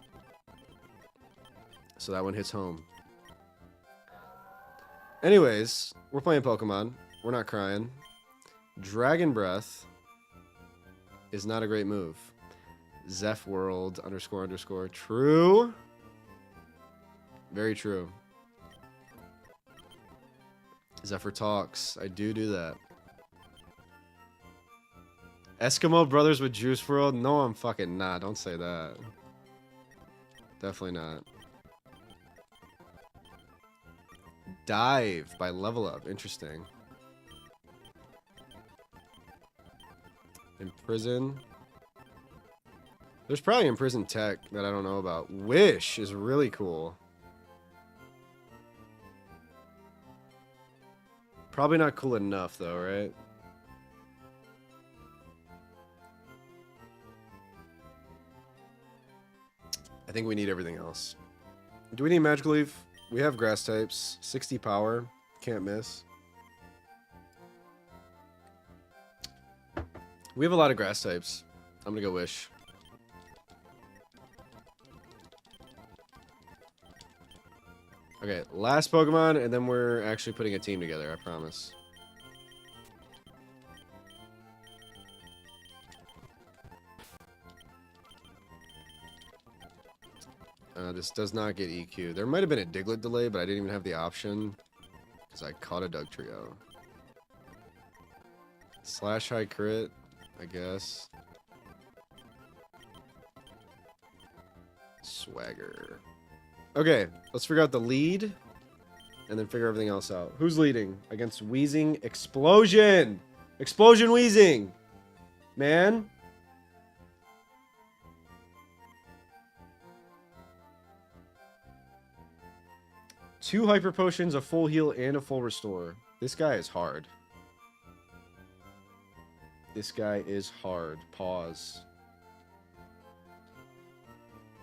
So that one hits home. Anyways, we're playing Pokemon. We're not crying. Dragon Breath is not a great move. Zeph World __. True. Very true. Zephyr Talks. I do that. Eskimo Brothers with Juice WRLD? No, I'm fucking not. Don't say that. Definitely not. Dive by Level Up. Interesting. In prison. There's probably in prison tech that I don't know about. Wish is really cool. Probably not cool enough though, right? I think we need everything else. Do we need Magical Leaf? We have grass types. 60 power. Can't miss. We have a lot of grass types. I'm gonna go Wish. Okay, last Pokemon, and then we're actually putting a team together, I promise. This does not get EQ. There might have been a Diglett delay, but I didn't even have the option because I caught a Doug Trio. Slash high crit, I guess. Swagger. Okay, let's figure out the lead and then figure everything else out. Who's leading against Wheezing Explosion? Explosion Wheezing! Man. Two Hyper Potions, a full heal, and a full restore. This guy is hard. This guy is hard. Pause.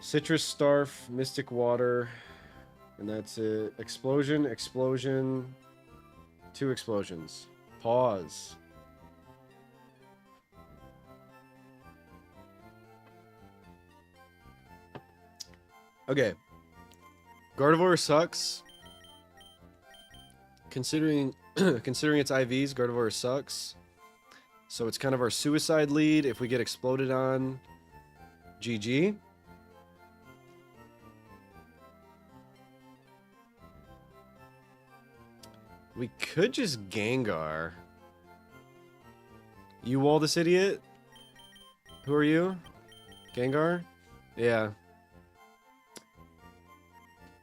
Citrus Starf, Mystic Water, and that's it. Explosion, explosion, 2 explosions. Pause. Okay. Gardevoir sucks. Considering considering its IVs, Gardevoir sucks. So it's kind of our suicide lead if we get exploded on. GG. We could just Gengar. You wall this idiot? Who are you? Gengar? Yeah.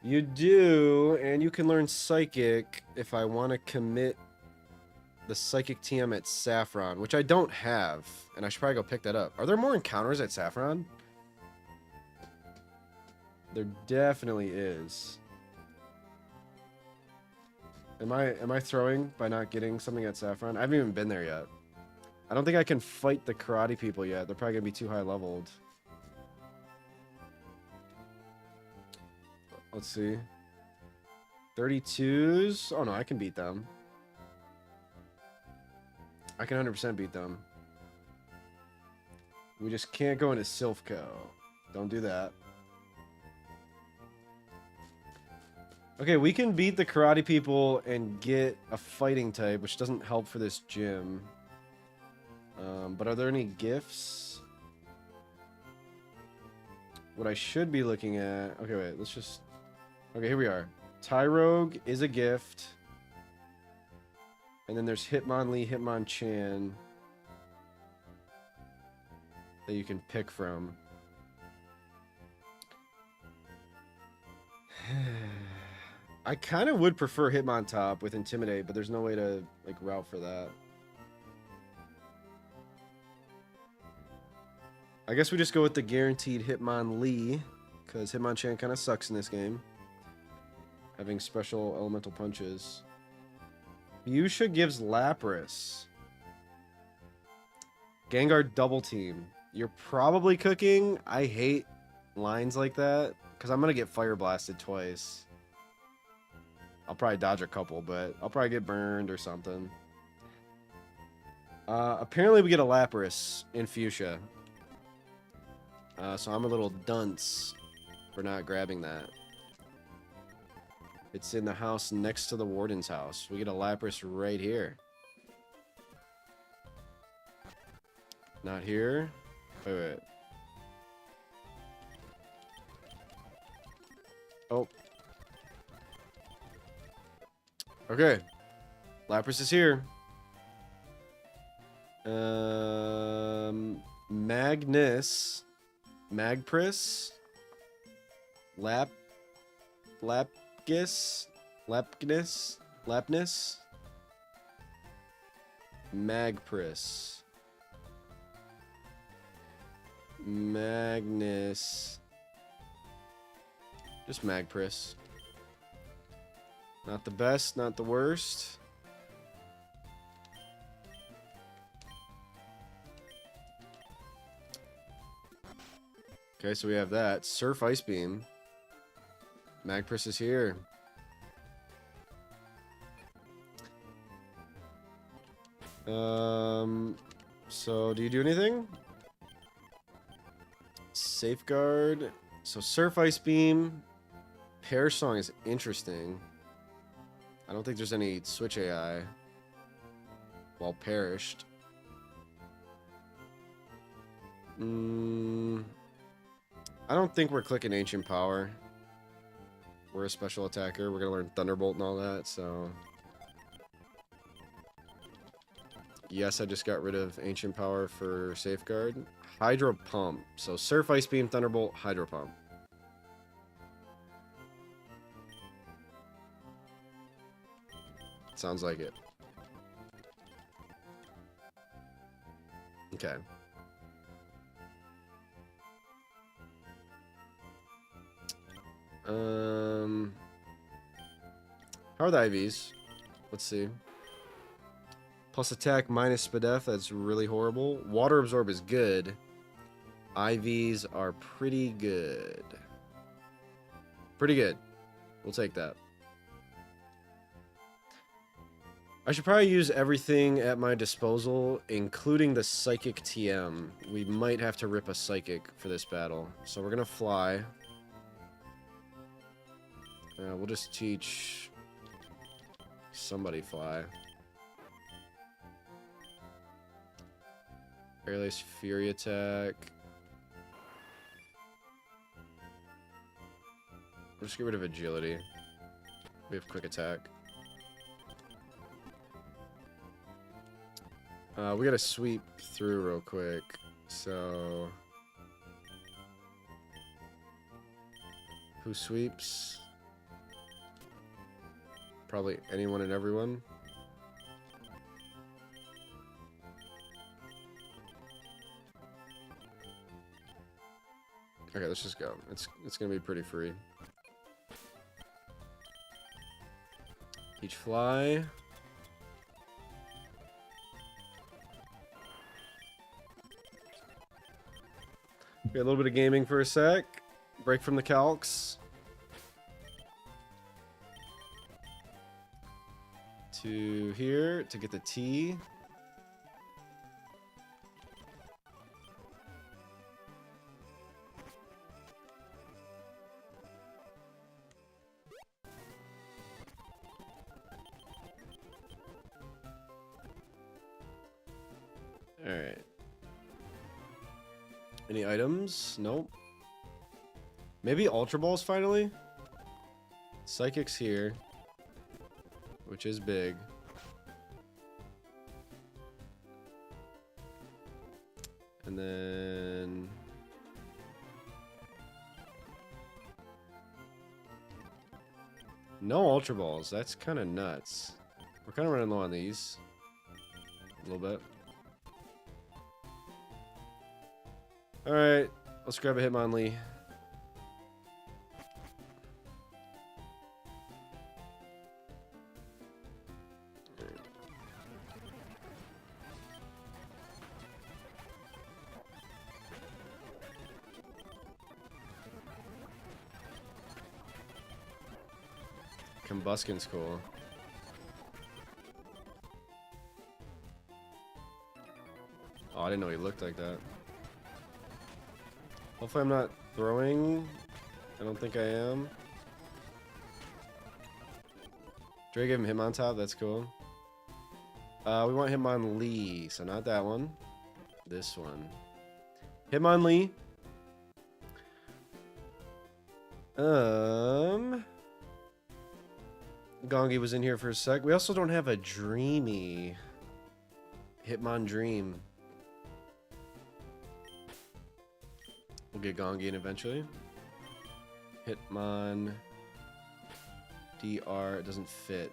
You do, and you can learn Psychic if I want to commit the Psychic TM at Saffron, which I don't have, and I should probably go pick that up. Are there more encounters at Saffron? There definitely is. Am I throwing by not getting something at Saffron? I haven't even been there yet. I don't think I can fight the karate people yet. They're probably gonna be too high leveled. Let's see. 32s? Oh no, I can beat them. I can 100% beat them. We just can't go into Silphco. Don't do that. Okay, we can beat the karate people and get a fighting type, which doesn't help for this gym. But are there any gifts? What I should be looking at... Okay, wait, let's just... Okay, here we are. Tyrogue is a gift. And then there's Hitmonlee, Hitmonchan that you can pick from. I kind of would prefer Hitmontop with Intimidate, but there's no way to like route for that. I guess we just go with the guaranteed Hitmonlee, because Hitmonchan kind of sucks in this game. Having special elemental punches. Fuchsia gives Lapras. Gengar double team. You're probably cooking. I hate lines like that, because I'm going to get Fire Blasted twice. I'll probably dodge a couple, but I'll probably get burned or something. Apparently we get a Lapras in Fuchsia. So I'm a little dunce for not grabbing that. It's in the house next to the warden's house. We get a Lapras right here. Not here. Wait, wait. Oh. Okay. Lapras is here. Magnus. Magpris. Lapnis. Magpris. Magnus. Just Magpris. Not the best, not the worst. Okay, so we have that. Surf Ice Beam. Magpris is here. So do you do anything? Safeguard. So Surf Ice Beam. Pear Song is interesting. I don't think there's any switch AI. While perished. I don't think we're clicking Ancient Power. We're a special attacker. We're gonna learn Thunderbolt and all that, so... Yes, I just got rid of Ancient Power for Safeguard. Hydro Pump. So Surf, Ice Beam, Thunderbolt, Hydro Pump. Sounds like it. Okay. How are the IVs? Let's see. Plus attack minus Spadef, that's really horrible. Water Absorb is good. IVs are pretty good. Pretty good. We'll take that. I should probably use everything at my disposal, including the Psychic TM. We might have to rip a Psychic for this battle. So we're going to fly. We'll just teach somebody fly. Airlace Fury Attack. We'll just get rid of Agility. We have Quick Attack. We gotta sweep through real quick, so... Who sweeps? Probably anyone and everyone. Okay, let's just go. It's gonna be pretty free. Teach fly. Okay, a little bit of gaming for a sec. Break from the calcs. To here to get the T. Alright. Any items? Nope. Maybe Ultra Balls finally? Psychic's here. Which is big. And then... No Ultra Balls. That's kind of nuts. We're kind of running low on these. A little bit. Alright. Let's grab a Hitmonlee. Combustion's cool. Oh, I didn't know he looked like that. Hopefully I'm not throwing. I don't think I am. Dre gave him Hitmontop, that's cool. We want Hitmonlee, so not that one. This one. Hitmonlee. Gongi was in here for a sec. We also don't have a Dreamy. Hitmon Dream. We'll get Gongi in eventually. Hitmon DR. It doesn't fit.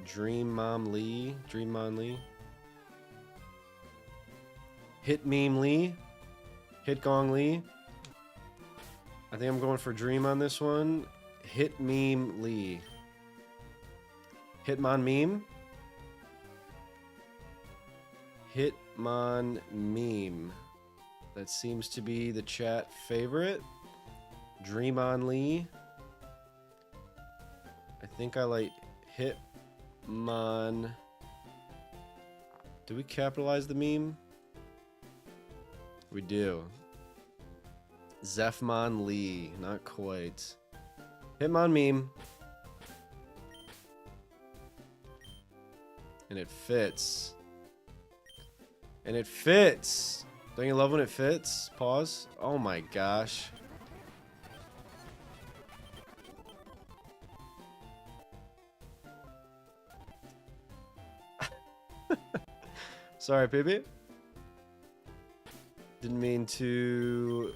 Dreammon Lee. Dreammon Lee. Hit Meme Lee. Hit Gong Lee. I think I'm going for Dream on this one. Hit Meme Lee. Hitmon Meme. Hitmon Meme. That seems to be the chat favorite. Dream on Lee. I think I like Hitmon. Do we capitalize the meme? We do. Zephmon Lee. Not quite. Hitmon Meme. And it fits. And it fits. Don't you love when it fits? Pause. Oh my gosh. Sorry, Pippi. Didn't mean to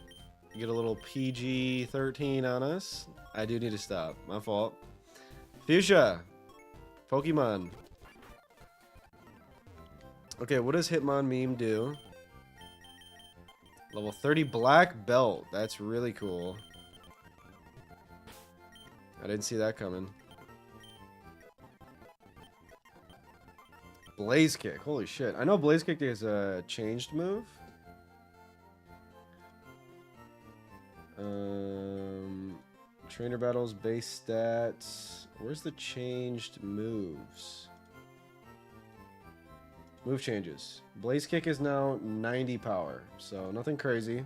get a little PG-13 on us. I do need to stop. My fault. Fuchsia. Pokemon. Okay, what does Hitmon Meme do? Level 30 black belt. That's really cool. I didn't see that coming. Blaze Kick. Holy shit. I know Blaze Kick is a changed move. Trainer battles, base stats. Where's the changed moves? Move changes. Blaze Kick is now 90 power, so nothing crazy.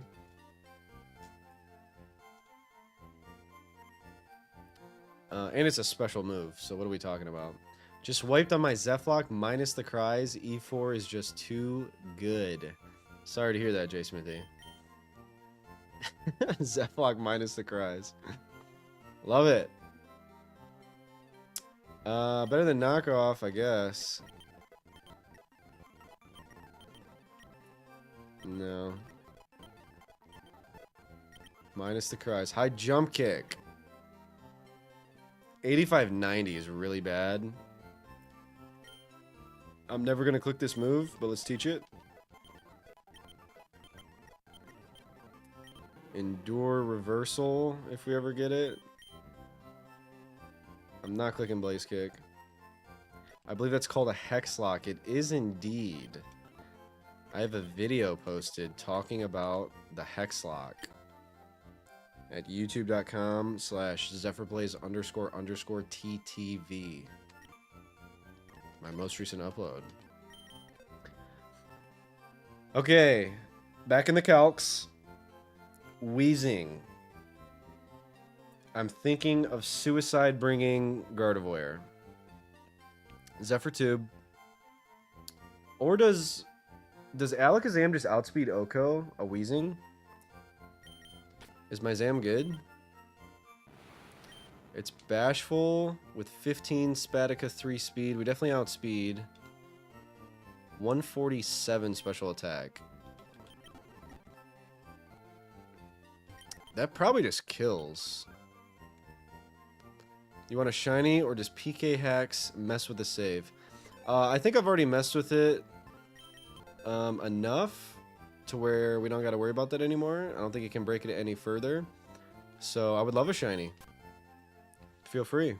And it's a special move, so what are we talking about? Just wiped on my Zephlock minus the cries. E4 is just too good. Sorry to hear that, J Smithy. Zephlock minus the cries. Love it. Better than knockoff, I guess. No. Minus the cries. High jump kick. 85-90 is really bad. I'm never going to click this move, but let's teach it. Endure reversal, if we ever get it. I'm not clicking Blaze Kick. I believe that's called a Hex Lock. It is indeed. I have a video posted talking about the Hex Lock at youtube.com/ZephyrPlays__TTV. My most recent upload. Okay, back in the calcs. Wheezing. I'm thinking of suicide bringing Gardevoir. Zephyr Tube. Or does Alakazam just outspeed Oko a Wheezing? Is my Zam good? It's Bashful with 15 Spatica 3 speed. We definitely outspeed. 147 special attack. That probably just kills. You want a shiny, or does PK Hacks mess with the save? I think I've already messed with it enough to where we don't got to worry about that anymore. I don't think it can break it any further. So I would love a shiny. Feel free.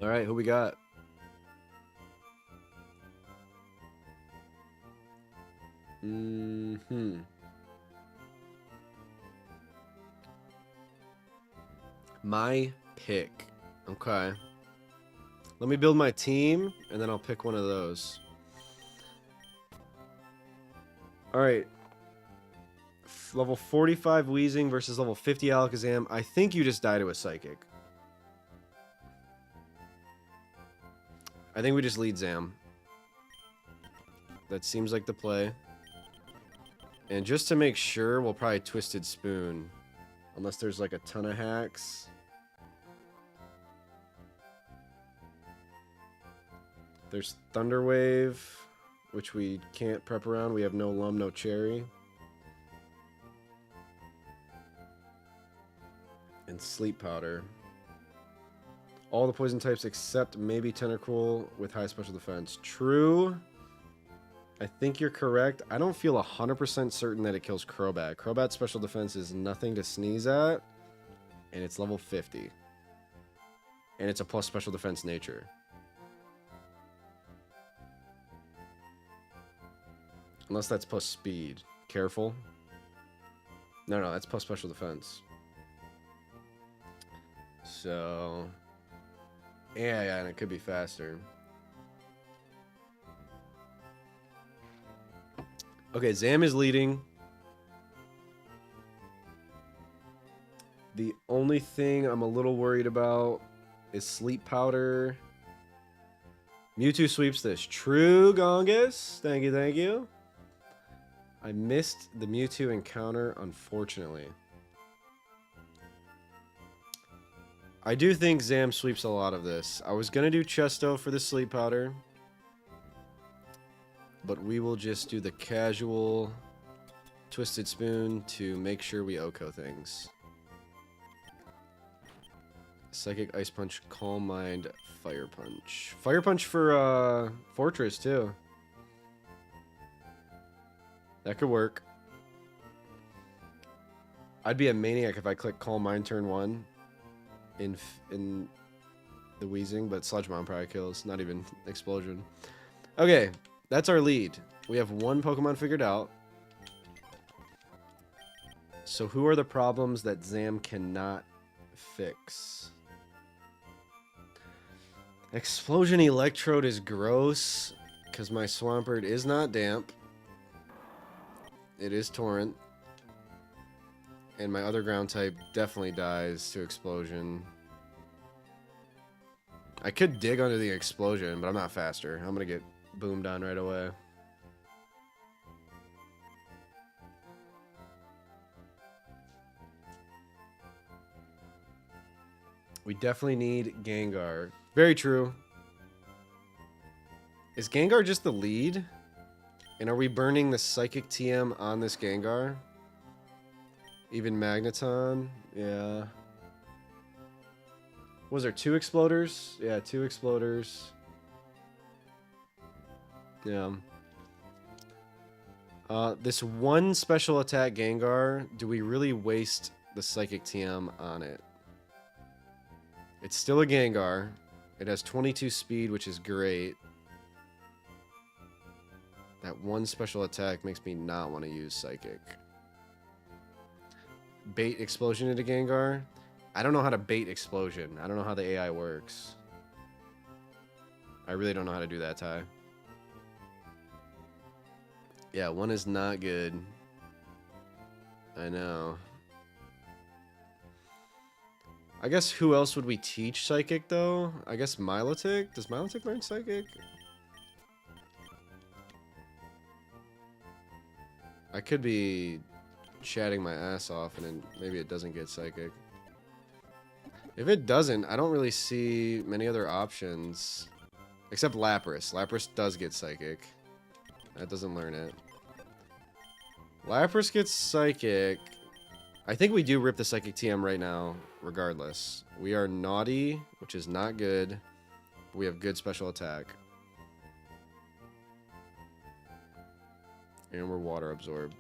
All right, who we got? My pick. Okay. Let me build my team, and then I'll pick one of those. All right. Level 45 Wheezing versus level 50 Alakazam. I think you just die to a Psychic. I think we just lead Zam. That seems like the play. And just to make sure, we'll probably Twisted Spoon. Unless there's like a ton of hacks. There's Thunder Wave, which we can't prep around. We have no Lum, no Cherry. And Sleep Powder. All the poison types except maybe Tentacruel with high special defense. True. I think you're correct. I don't feel 100% certain that it kills Crobat. Crobat's special defense is nothing to sneeze at. And it's level 50. And it's a plus special defense nature. Unless that's plus speed. Careful. No, that's plus special defense. So... Yeah, and it could be faster. Okay, Zam is leading. The only thing I'm a little worried about is Sleep Powder. Mewtwo sweeps this. True, Gongus. Thank you, thank you. I missed the Mewtwo encounter, unfortunately. I do think Zam sweeps a lot of this. I was going to do Chesto for the Sleep Powder. But we will just do the casual Twisted Spoon to make sure we Oko things. Psychic, Ice Punch, Calm Mind, Fire Punch. Fire Punch for Fortress, too. That could work. I'd be a maniac if I click Calm Mind turn 1 in the wheezing, but Sludge Bomb probably kills. Not even Explosion. Okay, that's our lead. We have one Pokemon figured out. So who are the problems that Zam cannot fix? Explosion Electrode is gross because my Swampert is not damp. It is Torrent. And my other ground type definitely dies to Explosion. I could dig under the Explosion, but I'm not faster. I'm going to get boomed on right away. We definitely need Gengar. Very true. Is Gengar just the lead? And are we burning the Psychic TM on this Gengar? Even Magneton? Yeah. Was there 2 Exploders? Yeah, 2 Exploders. Yeah. This one special attack Gengar, do we really waste the Psychic TM on it? It's still a Gengar. It has 22 speed, which is great. That one special attack makes me not want to use Psychic. Bait Explosion into Gengar? I don't know how to bait Explosion. I don't know how the AI works. I really don't know how to do that, Ty. Yeah, one is not good. I know. I guess who else would we teach Psychic, though? I guess Milotic? Does Milotic learn Psychic? I could be chatting my ass off and then maybe it doesn't get Psychic. If it doesn't, I don't really see many other options. Except Lapras. Lapras does get Psychic. That doesn't learn it. Lapras gets Psychic. I think we do rip the Psychic TM right now, regardless. We are naughty, which is not good. But we have good special attack. And we're Water Absorb.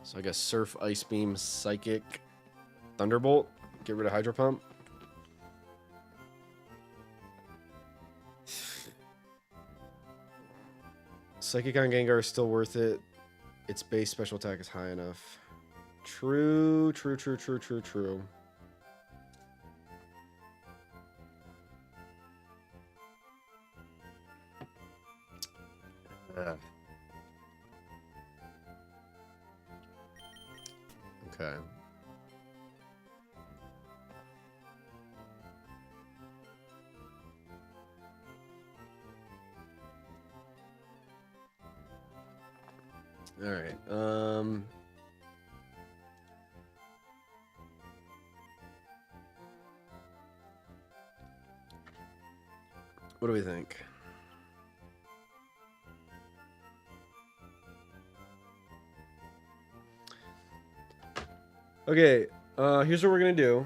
So I guess Surf, Ice Beam, Psychic, Thunderbolt. Get rid of Hydro Pump. Psychic on Gengar is still worth it. Its base special attack is high enough. True, true, true, true, true, true. Okay. All right. What do we think? Okay, here's what we're gonna do.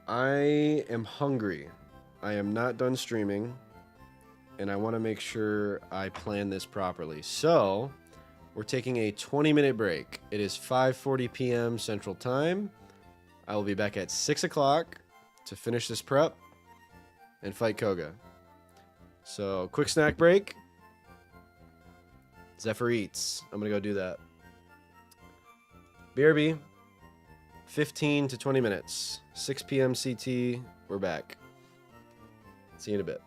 I am hungry. I am not done streaming, and I want to make sure I plan this properly. So, we're taking a 20-minute break. It is 5:40 p.m. Central Time. I will be back at 6 o'clock to finish this prep and fight Koga. So, quick snack break. Zephyr eats. I'm going to go do that. BRB. 15 to 20 minutes. 6 p.m. CT. We're back. See you in a bit.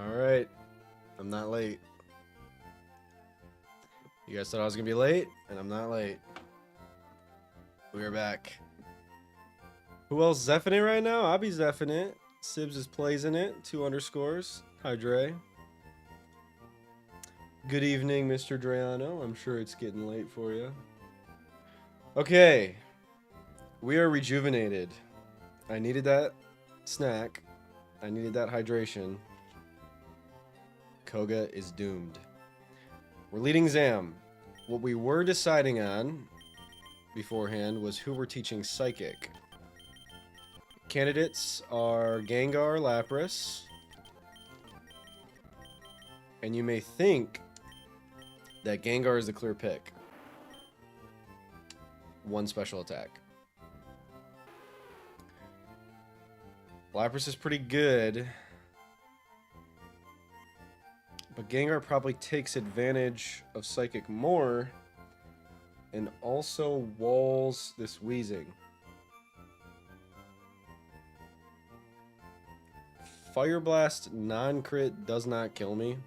Alright. I'm not late. You guys thought I was gonna be late, and I'm not late. We are back. Who else zeffing it right now? I'll be zeffing it. Sibs is playsing it. 2 underscores. Hi, Dre. Good evening, Mr. Dreano. I'm sure it's getting late for you. Okay. We are rejuvenated. I needed that snack. I needed that hydration. Koga is doomed. We're leading Zam. What we were deciding on beforehand was who we're teaching Psychic. Candidates are Gengar, Lapras. And you may think that Gengar is the clear pick. 1 special attack. Lapras is pretty good. But Gengar probably takes advantage of Psychic more. And also walls this Weezing. Fire Blast non-crit does not kill me.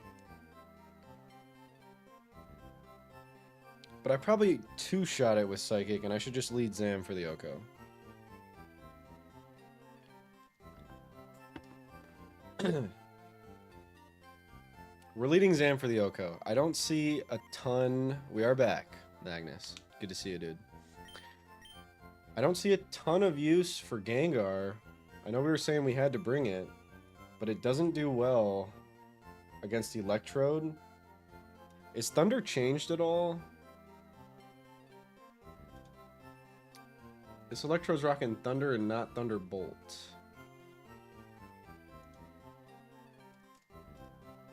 But I probably 2-shot it with Psychic, and I should just lead Zam for the Oko. We're leading Zam for the Oko. I don't see a ton... We are back, Magnus. Good to see you, dude. I don't see a ton of use for Gengar. I know we were saying we had to bring it, but it doesn't do well against Electrode. Is Thunder changed at all? This Electrode's rocking Thunder and not Thunderbolt.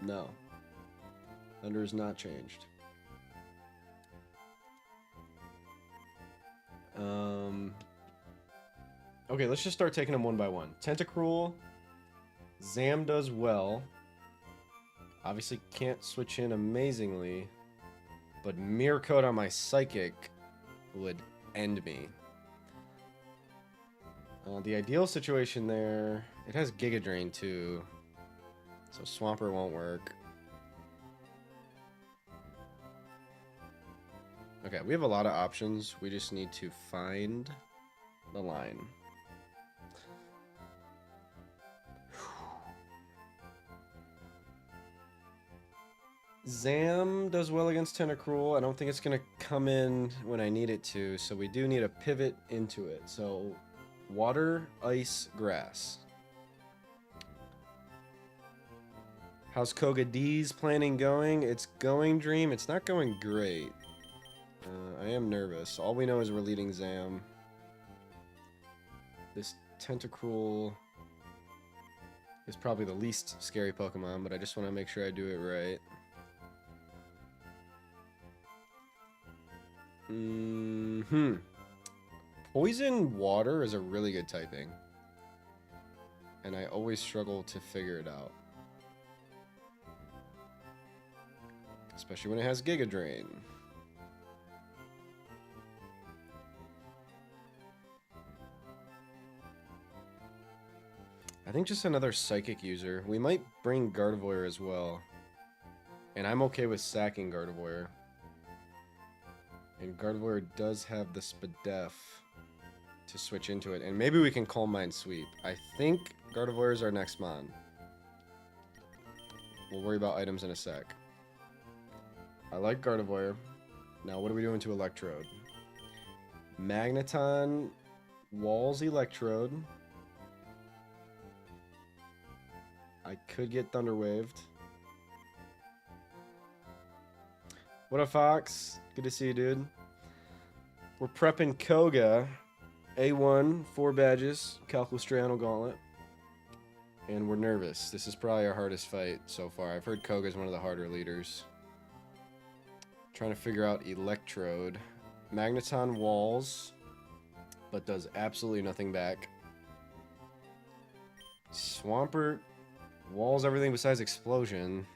No. Thunder is not changed. Okay, let's just start taking them one by one. Tentacruel. Zam does well. Obviously can't switch in amazingly. But Mirror Coat on my Psychic would end me. The ideal situation there... It has Giga Drain too. So Swampert won't work. Okay, we have a lot of options. We just need to find the line. Zam does well against Tentacruel. I don't think it's going to come in when I need it to, so we do need a pivot into it. So, water, ice, grass. How's Koga D's planning going? It's going, Dream. It's not going great. I am nervous. All we know is we're leading Zam. This Tentacruel is probably the least scary Pokemon, but I just want to make sure I do it right. Poison Water is a really good typing. And I always struggle to figure it out. Especially when it has Giga Drain. I think just another Psychic user. We might bring Gardevoir as well. And I'm okay with sacking Gardevoir. And Gardevoir does have the Spadef to switch into it. And maybe we can Calm Mind Sweep. I think Gardevoir is our next Mon. We'll worry about items in a sec. I like Gardevoir. Now what are we doing to Electrode? Magneton walls Electrode. I could get Thunder Waved. What up, Fox? Good to see you, dude. We're prepping Koga. A1, 4 badges, Calculus Triangle Gauntlet. And we're nervous. This is probably our hardest fight so far. I've heard Koga's one of the harder leaders. Trying to figure out Electrode. Magneton walls, but does absolutely nothing back. Swampert walls everything besides Explosion.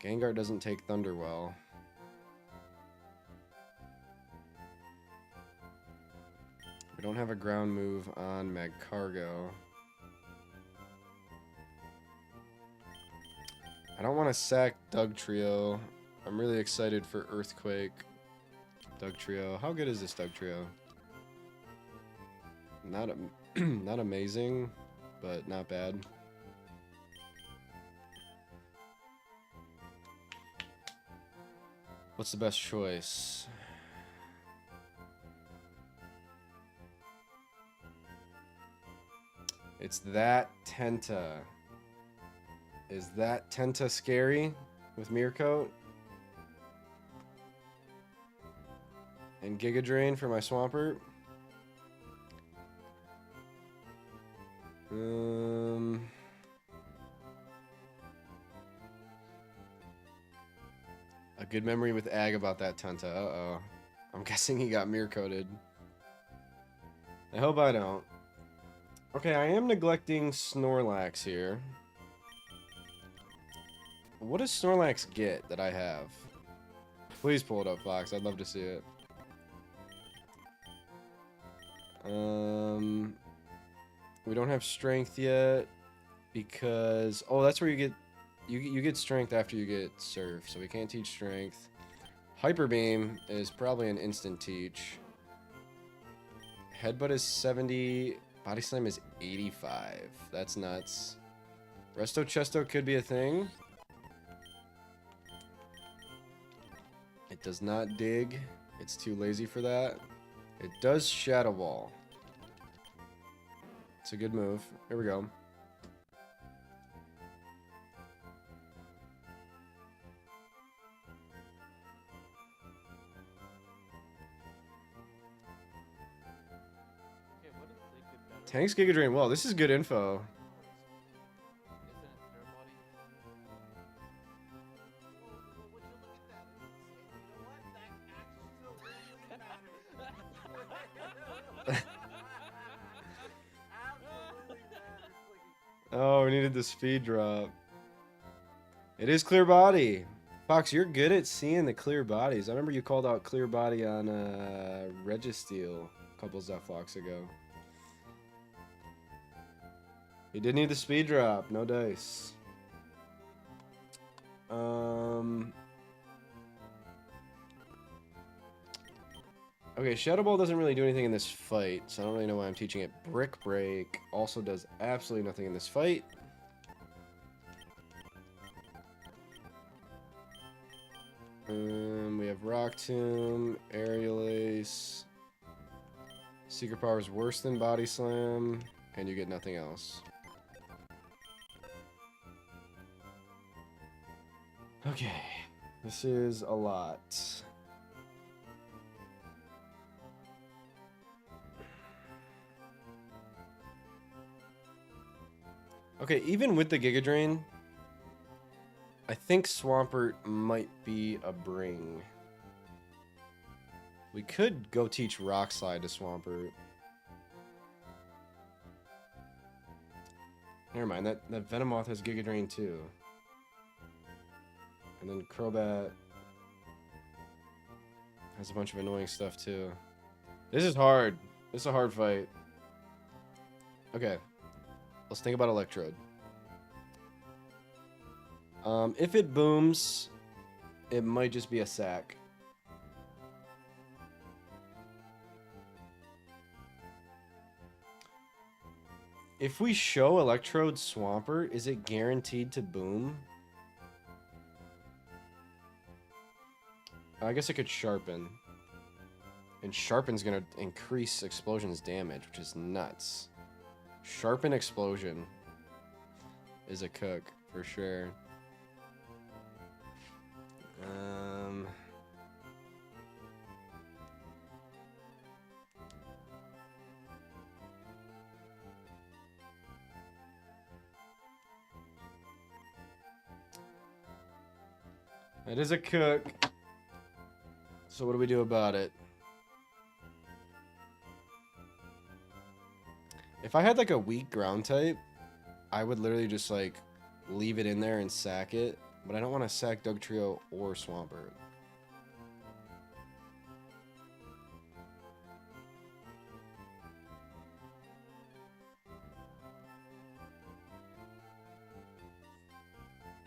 Gengar doesn't take Thunder well. We don't have a ground move on Magcargo. I don't want to sack Doug Trio. I'm really excited for Earthquake. Doug Trio. How good is this Doug Trio? Not not amazing, but not bad. What's the best choice? It's that Tenta. Is that Tenta scary with Mirror Coat? And Giga Drain for my Swampert? A good memory with Ag about that Tenta. Uh-oh. I'm guessing he got mirror coated. I hope I don't. Okay, I am neglecting Snorlax here. What does Snorlax get that I have? Please pull it up, Fox. I'd love to see it. We don't have strength yet because that's where you get you get strength after you get surf, so we can't teach strength. Hyper Beam is probably an instant teach. Headbutt is 70, Body Slam is 85. That's nuts. Resto Chesto could be a thing. It does not dig. It's too lazy for that. It does Shadow Ball. It's a good move. Here we go. Tank's Giga Drain. Well, this is good info. Oh, we needed the speed drop. It is clear body. Fox, you're good at seeing the clear bodies. I remember you called out clear body on Registeel a couple Zeflocks ago. You did need the speed drop. No dice. Okay, Shadow Ball doesn't really do anything in this fight, so I don't really know why I'm teaching it. Brick Break also does absolutely nothing in this fight. We have Rock Tomb, Aerial Ace. Secret Power is worse than Body Slam, and you get nothing else. Okay, this is a lot. Okay, even with the Giga Drain, I think Swampert might be a bring. We could go teach Rock Slide to Swampert. Never mind, that Venomoth has Giga Drain too. And then Crobat has a bunch of annoying stuff too. This is hard. This is a hard fight. Okay. Let's think about Electrode. If it booms, it might just be a sack. If we show Electrode Swampert, is it guaranteed to boom? I guess I could Sharpen. And Sharpen's gonna increase Explosion's damage, which is nuts. Sharpen Explosion is a cook, for sure. It is a cook. So what do we do about it? If I had like a weak ground type, I would literally just like leave it in there and sack it. But I don't want to sack Dugtrio or Swampert.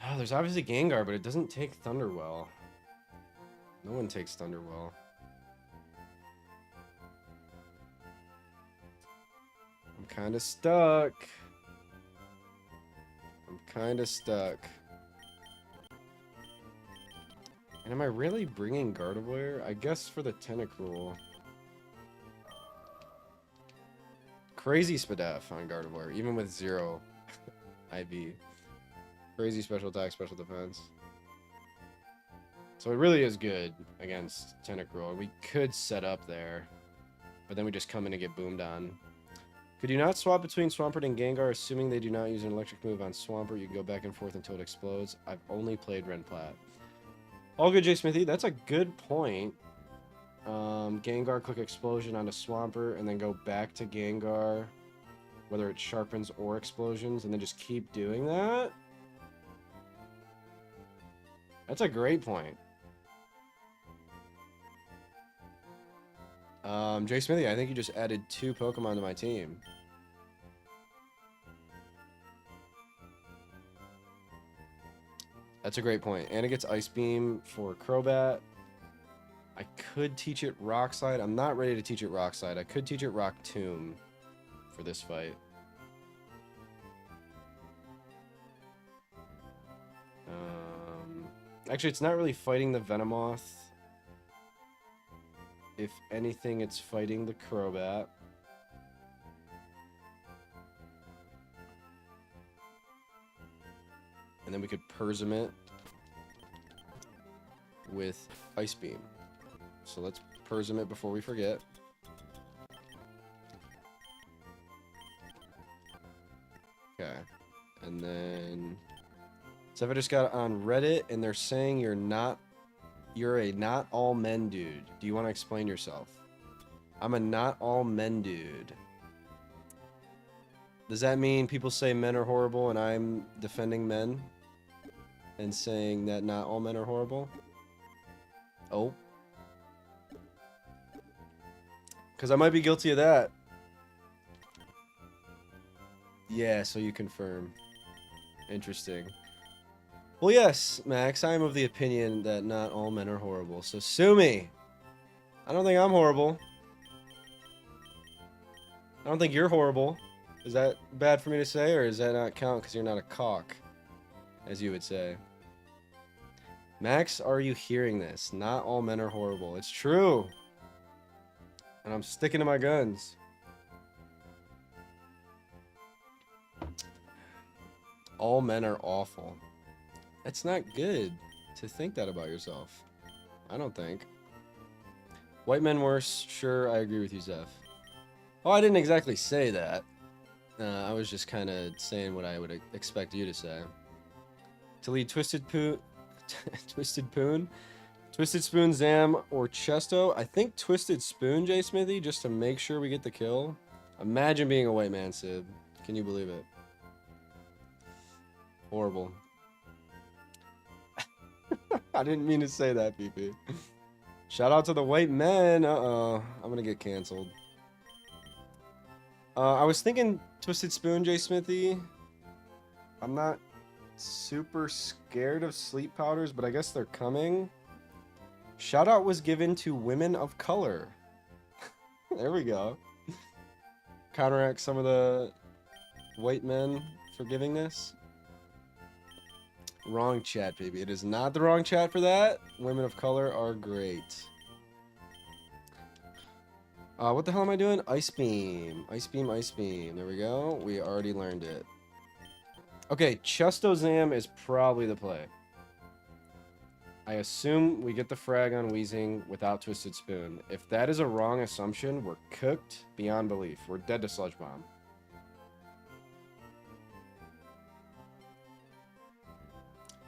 Oh, there's obviously Gengar, but it doesn't take Thunderwell. No one takes Thunderwell. I'm kind of stuck. And am I really bringing Gardevoir? I guess for the Tentacruel. Crazy Spadaf on Gardevoir, even with 0 IV. Crazy special attack, special defense. So it really is good against Tentacruel. We could set up there, but then we just come in and get boomed on. Could you not swap between Swampert and Gengar, assuming they do not use an electric move on Swampert? You can go back and forth until it explodes. I've only played Renplat. All good, J Smithy. That's a good point. Gengar, quick explosion onto Swampert, and then go back to Gengar, whether it sharpens or explosions, and then just keep doing that. That's a great point. J Smithy, I think you just added 2 Pokemon to my team. That's a great point. And it gets Ice Beam for Crobat. I could teach it Rock Slide. I'm not ready to teach it Rock Slide. I could teach it Rock Tomb for this fight. Actually, it's not really fighting the Venomoth. If anything, it's fighting the Crobat. And then we could Persim it with Ice Beam. So let's Persim it before we forget. Okay. And then... So I just got on Reddit, and they're saying you're a not all men dude. Do you want to explain yourself? I'm a not all men dude. Does that mean people say men are horrible and I'm defending men? And saying that not all men are horrible? Oh. Because I might be guilty of that. Yeah, so you confirm. Interesting. Well, yes, Max, I am of the opinion that not all men are horrible. So sue me. I don't think I'm horrible. I don't think you're horrible. Is that bad for me to say, or does that not count because you're not a cock, as you would say? Max, are you hearing this? Not all men are horrible. It's true. And I'm sticking to my guns. All men are awful. It's not good to think that about yourself. I don't think. White men worse. Sure, I agree with you, Zeph. Oh, I didn't exactly say that. I was just kind of saying what I would expect you to say. To lead Twisted Poon, Twisted Spoon, Zam, or Chesto. I think Twisted Spoon, J Smithy, just to make sure we get the kill. Imagine being a white man, Sid. Can you believe it? Horrible. I didn't mean to say that, PP. Shout out to the white men. Uh-oh. I'm gonna get canceled. I was thinking Twisted Spoon, J Smithy. I'm not super scared of sleep powders, but I guess they're coming. Shout out was given to women of color. There we go. Counteract some of the white men forgivingness. Wrong chat, baby. It is not the wrong chat for that. Women of color are great. What the hell am I doing? Ice Beam. Ice Beam, Ice Beam. There we go. We already learned it. Okay, Chesto Zam is probably the play. I assume we get the frag on Weezing without Twisted Spoon. If that is a wrong assumption, we're cooked beyond belief. We're dead to Sludge Bomb.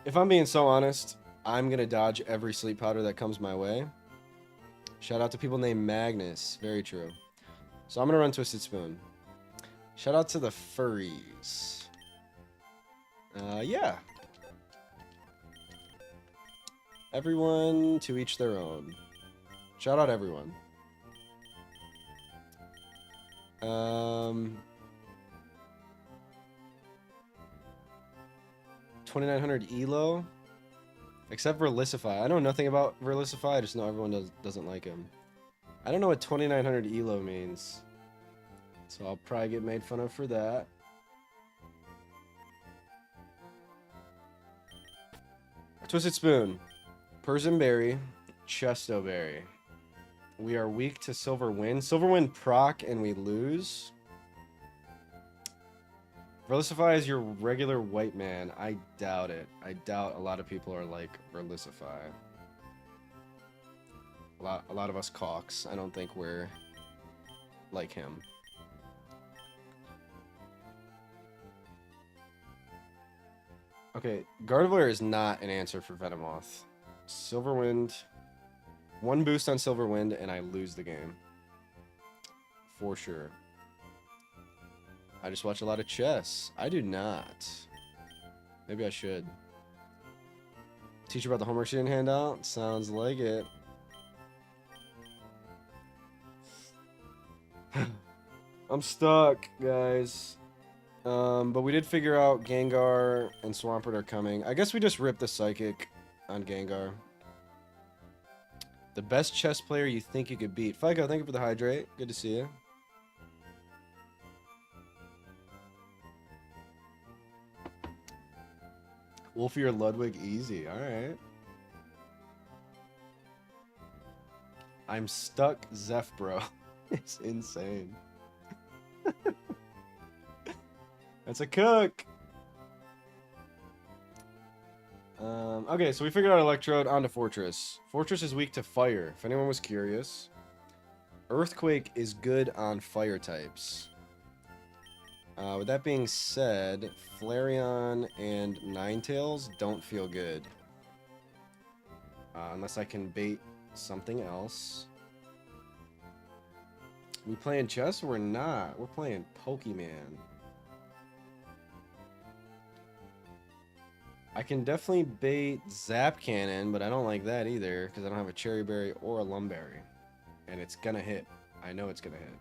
If I'm being so honest, I'm going to dodge every sleep powder that comes my way. Shout out to people named Magnus. Very true. So I'm going to run Twisted Spoon. Shout out to the furries. Yeah. Everyone to each their own. Shout out everyone. 2900 elo. Except Verlicify. I know nothing about Verlicify, I just know everyone doesn't like him. I don't know what 2900 elo means. So I'll probably get made fun of for that. Twisted Spoon. Persian Berry. Chesto Berry. We are weak to Silver Wind. Silver Wind proc and we lose. Verlicify is your regular white man. I doubt it. I doubt a lot of people are like Verlicify. A lot of us CALCS. I don't think we're like him. Okay, Gardevoir is not an answer for Venomoth. Silverwind. One boost on Silverwind and I lose the game. For sure. I just watch a lot of chess. I do not. Maybe I should. Teach you about the homework she didn't hand out? Sounds like it. I'm stuck, guys. But we did figure out Gengar and Swampert are coming. I guess we just ripped the Psychic on Gengar. The best chess player you think you could beat. Fico, thank you for the hydrate. Good to see you. Wolfie or Ludwig, easy. Alright. I'm stuck, Zeph, bro. It's insane. That's a cook. Okay, so we figured out Electrode onto Fortress. Fortress is weak to fire, if anyone was curious. Earthquake is good on fire types. With that being said, Flareon and Ninetales don't feel good. Unless I can bait something else. We playing chess or we're not? We're playing Pokemon. I can definitely bait Zap Cannon, but I don't like that either because I don't have a Cherry Berry or a Lumberry. And it's gonna hit. I know it's gonna hit.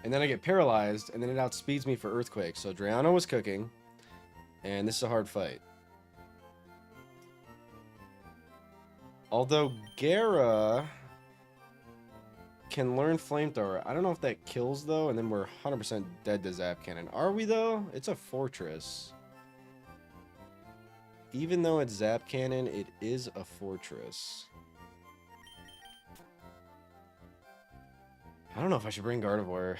And then I get paralyzed, and then it outspeeds me for Earthquake. So Drayano was cooking, and this is a hard fight. Although Gara can learn Flamethrower. I don't know if that kills, though, and then we're 100% dead to Zap Cannon. Are we, though? It's a Fortress. Even though it's Zap Cannon, it is a Fortress. I don't know if I should bring Gardevoir.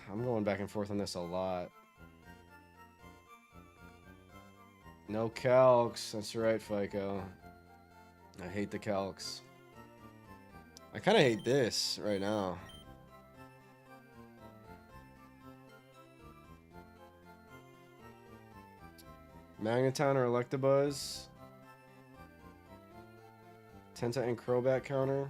I'm going back and forth on this a lot. No Calcs. That's right, Fico. I hate the Calcs. I kind of hate this right now. Magneton or Electabuzz. Tenta and Crobat counter.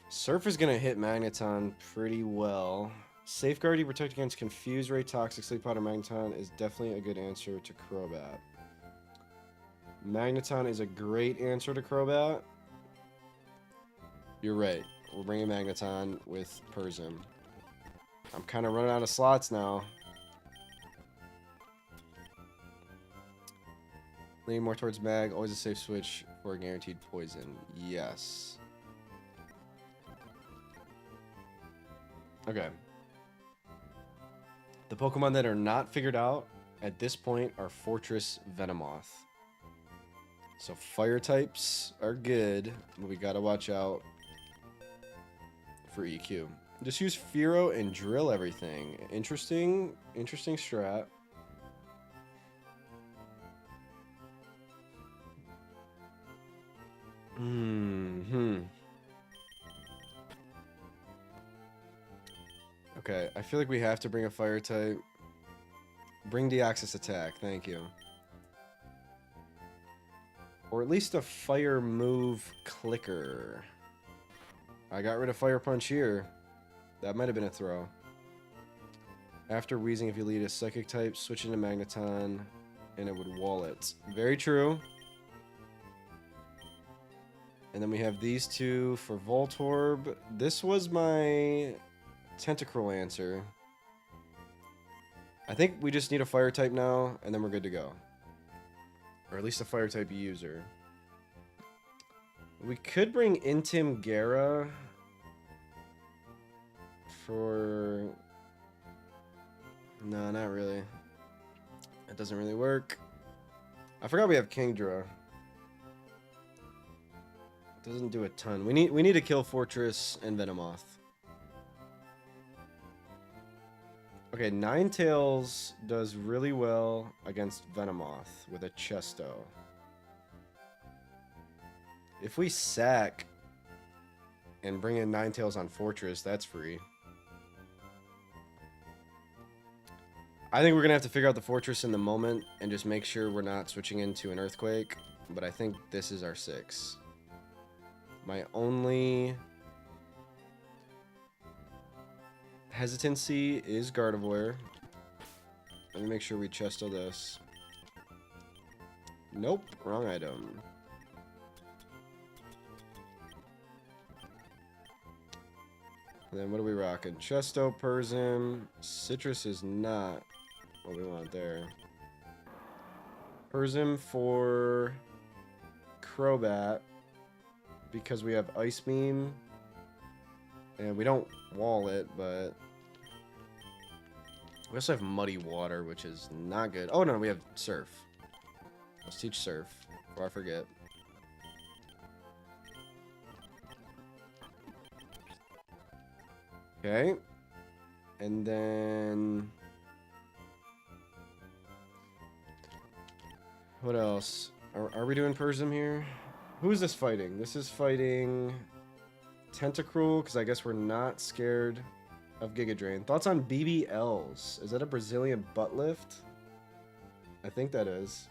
Surf is going to hit Magneton pretty well. Safeguard you protect against Confuse Ray, Toxic, Sleep Powder, Magneton is definitely a good answer to Crobat. Magneton is a great answer to Crobat. You're right. We're bringing Magneton with Persim. I'm kind of running out of slots now. Leaning more towards Mag. Always a safe switch for a guaranteed poison. Yes. Okay. The Pokemon that are not figured out at this point are Fortress Venomoth. So fire types are good, but we gotta watch out for EQ. Just use Fearow and drill everything. Interesting strat. Okay, I feel like we have to bring a fire type. Bring Deoxys attack, thank you. Or at least a fire move clicker. I got rid of Fire Punch here. That might have been a throw. After Wheezing, if you lead a Psychic type, switch into Magneton, and it would wall it. Very true. And then we have these two for Voltorb. This was my Tentacruel answer. I think we just need a fire type now, and then we're good to go. Or at least a fire type user. We could bring Intim Gera for... No, not really. It doesn't really work. I forgot we have Kingdra. Doesn't do a ton. We need to kill Fortress and Venomoth. Okay, Ninetales does really well against Venomoth with a Chesto. If we sack and bring in Ninetales on Fortress, that's free. I think we're going to have to figure out the Fortress in the moment and just make sure we're not switching into an Earthquake. But I think this is our 6. My only hesitancy is Gardevoir. Let me make sure we Chesto this. Nope, wrong item. And then what are we rocking? Chesto, Persim. Citrus is not what we want there. Persim for Crobat because we have Ice Beam. And we don't wall it, but we also have Muddy Water, which is not good. Oh no, we have Surf. Let's teach Surf before I forget. Okay. And then... what else? Are we doing Persim here? Who is this fighting? This is fighting Tentacruel, because I guess we're not scared of Giga Drain. Thoughts on BBLs? Is that a Brazilian butt lift? I think that is.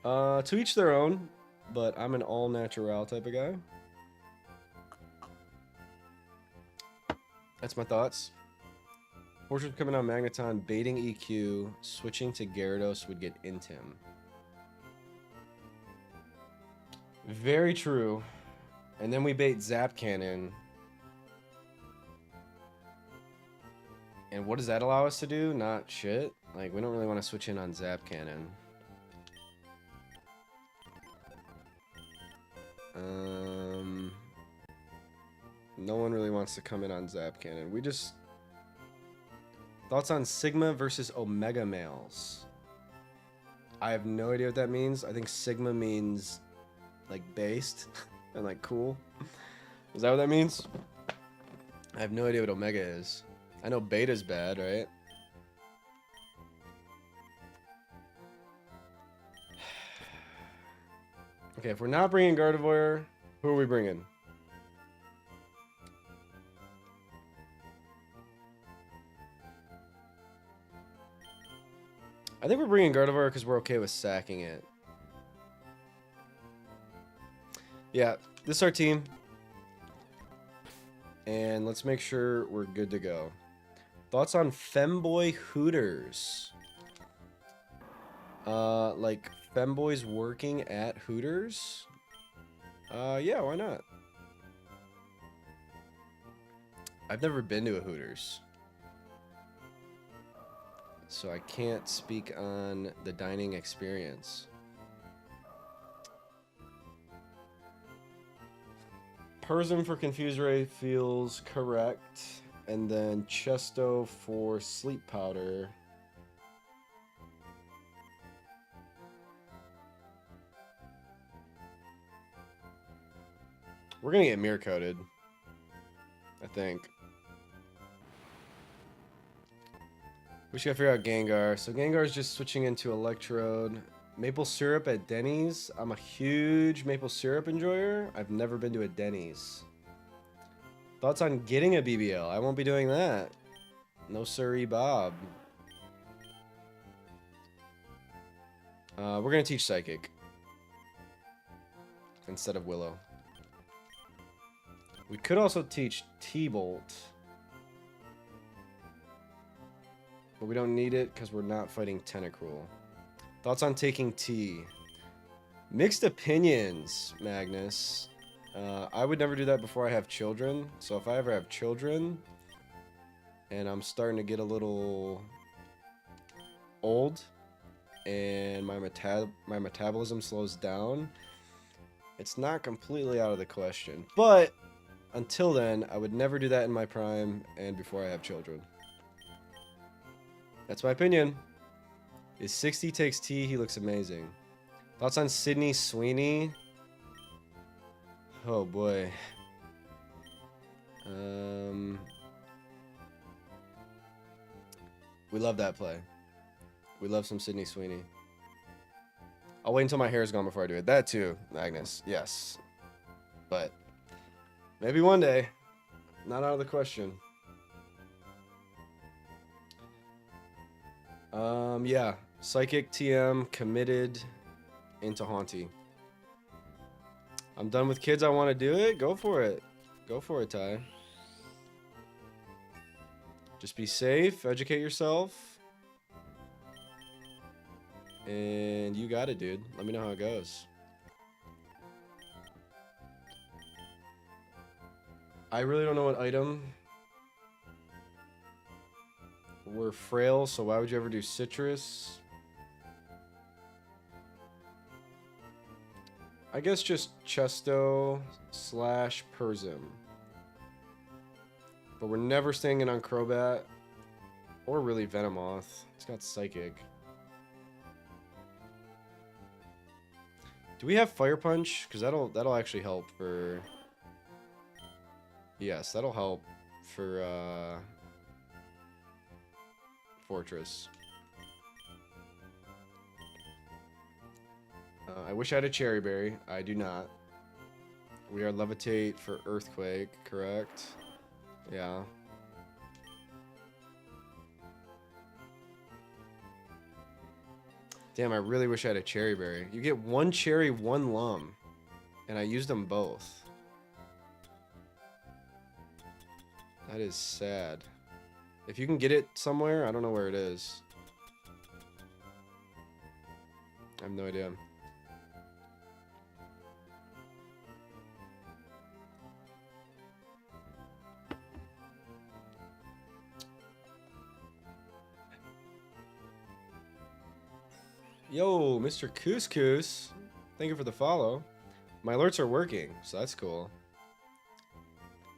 To each their own, but I'm an all-natural type of guy. That's my thoughts. Fortress coming on Magneton, baiting EQ, switching to Gyarados would get Intim. Very true. And then we bait Zap Cannon. And what does that allow us to do? Not shit. Like, we don't really want to switch in on Zap Cannon. No one really wants to come in on Zap Cannon. We just... Thoughts on Sigma versus Omega males? I have no idea what that means. I think Sigma means, like, based and, like, cool. Is that what that means? I have no idea what Omega is. I know Beta's bad, right? Okay, if we're not bringing Gardevoir, who are we bringing? I think we're bringing Gardevoir because we're okay with sacking it. Yeah, this is our team. And let's make sure we're good to go. Thoughts on Femboy Hooters? Like Femboys working at Hooters? Yeah, why not? I've never been to a Hooters, so I can't speak on the dining experience. Persim for Confuse Ray feels correct. And then Chesto for Sleep Powder. We're gonna get mirror coated, I think. We should figure out Gengar. So Gengar is just switching into Electrode. Maple syrup at Denny's. I'm a huge maple syrup enjoyer. I've never been to a Denny's. Thoughts on getting a BBL? I won't be doing that. No siree, Bob. We're gonna teach Psychic instead of Willow. We could also teach T-Bolt, but we don't need it because we're not fighting Tentacruel. Thoughts on taking T? Mixed opinions, Magnus. I would never do that before I have children. So if I ever have children and I'm starting to get a little old and my metabolism slows down, it's not completely out of the question. But until then, I would never do that in my prime and before I have children. That's my opinion. Is 60 takes T, he looks amazing. Thoughts on Sydney Sweeney? Oh boy. We love that play. We love some Sydney Sweeney. I'll wait until my hair is gone before I do it. That too, Agnes. Yes. But maybe one day. Not out of the question. Yeah. Psychic TM committed into Haunty. I'm done with kids. I want to do it. Go for it. Go for it, Ty. Just be safe. Educate yourself. And you got it, dude. Let me know how it goes. I really don't know what item. We're frail, so why would you ever do citrus? I guess just Chesto / Persim. But we're never staying in on Crobat. Or really Venomoth. It's got Psychic. Do we have Fire Punch? Because that'll actually help for... Yes, that'll help for Fortress. I wish I had a Cherry Berry. I do not. We are Levitate for Earthquake, correct? Yeah. Damn, I really wish I had a Cherry Berry. You get 1 cherry, 1 lum. And I used them both. That is sad. If you can get it somewhere, I don't know where it is. I have no idea. Yo, Mr. Couscous. Thank you for the follow. My alerts are working, so that's cool.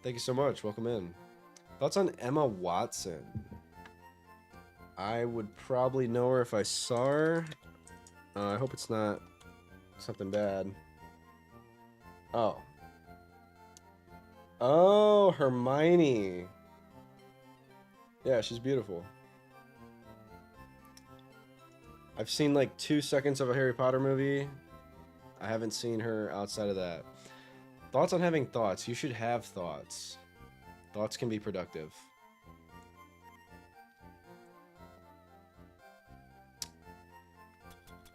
Thank you so much. Welcome in. Thoughts on Emma Watson? I would probably know her if I saw her. I hope it's not something bad. Oh. Oh, Hermione. Yeah, she's beautiful. I've seen like 2 seconds of a Harry Potter movie. I haven't seen her outside of that. Thoughts on having thoughts? You should have thoughts. Thoughts can be productive.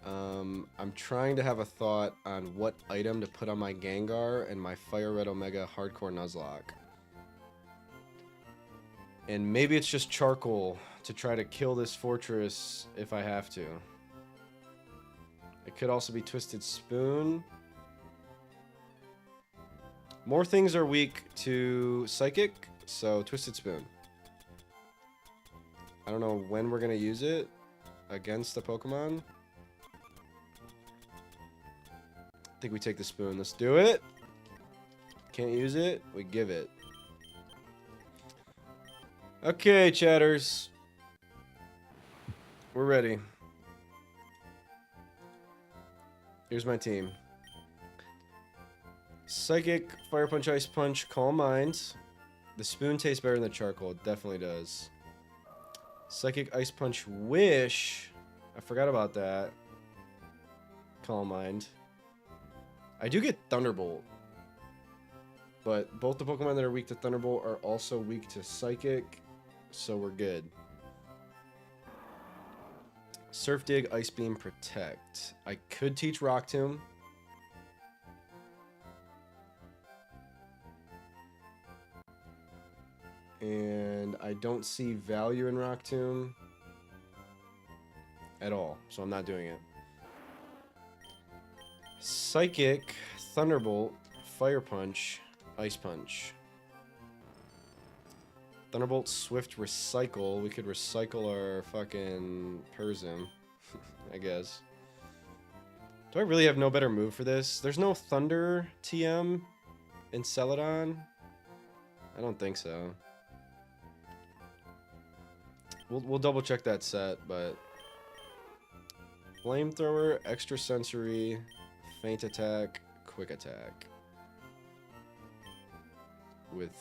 I'm trying to have a thought on what item to put on my Gengar and my FireRed Omega Hardcore Nuzlocke. And maybe it's just charcoal to try to kill this fortress if I have to. It could also be Twisted Spoon. More things are weak to Psychic, so Twisted Spoon. I don't know when we're going to use it against the Pokemon. I think we take the spoon. Let's do it. Can't use it. We give it. Okay, chatters. We're ready. Here's my team. Psychic, Fire Punch, Ice Punch, Calm Mind. The spoon tastes better than the charcoal. It definitely does. Psychic, Ice Punch, Wish. I forgot about that. Calm Mind. I do get Thunderbolt. But both the Pokemon that are weak to Thunderbolt are also weak to Psychic. So we're good. Surf Dig, Ice Beam, Protect. I could teach Rock Tomb. And I don't see value in Rock Tomb at all, so I'm not doing it. Psychic, Thunderbolt, Fire Punch, Ice Punch. Thunderbolt, Swift, Recycle. We could recycle our fucking Persim, I guess. Do I really have no better move for this? There's no Thunder TM in Celadon? I don't think so. We'll double check that set, but... Flamethrower, Extra Sensory, Feint Attack, Quick Attack. With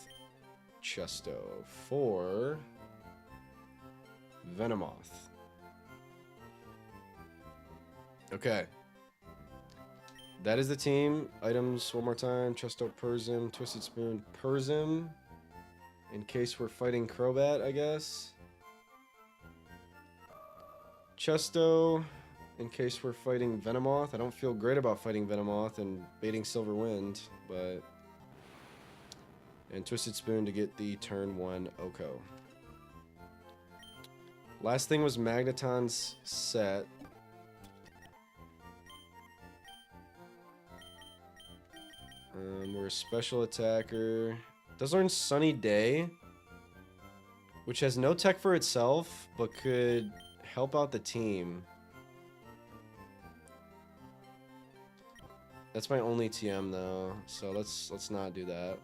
Chesto for Venomoth. Okay. That is the team. Items one more time. Chesto, Persim, Twisted Spoon, Persim. In case we're fighting Crobat, I guess. Chesto, in case we're fighting Venomoth. I don't feel great about fighting Venomoth and baiting Silver Wind, but... And Twisted Spoon to get the turn 1 Oko. Last thing was Magneton's set. We're a special attacker. Does learn Sunny Day, which has no tech for itself, but could help out the team. That's my only TM though, so let's not do that.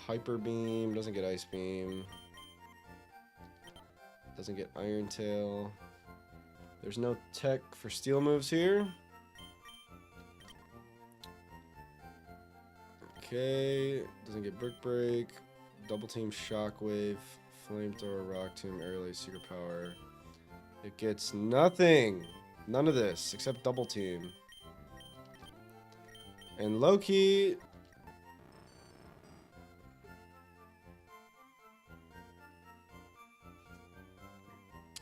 Hyper Beam, doesn't get Ice Beam. Doesn't get Iron Tail. There's no tech for steel moves here. Okay, doesn't get Brick Break. Double Team Shockwave, Flamethrower, Rock Tomb, Aerial Ace, Secret Power. It gets nothing. None of this except Double Team. And Loki.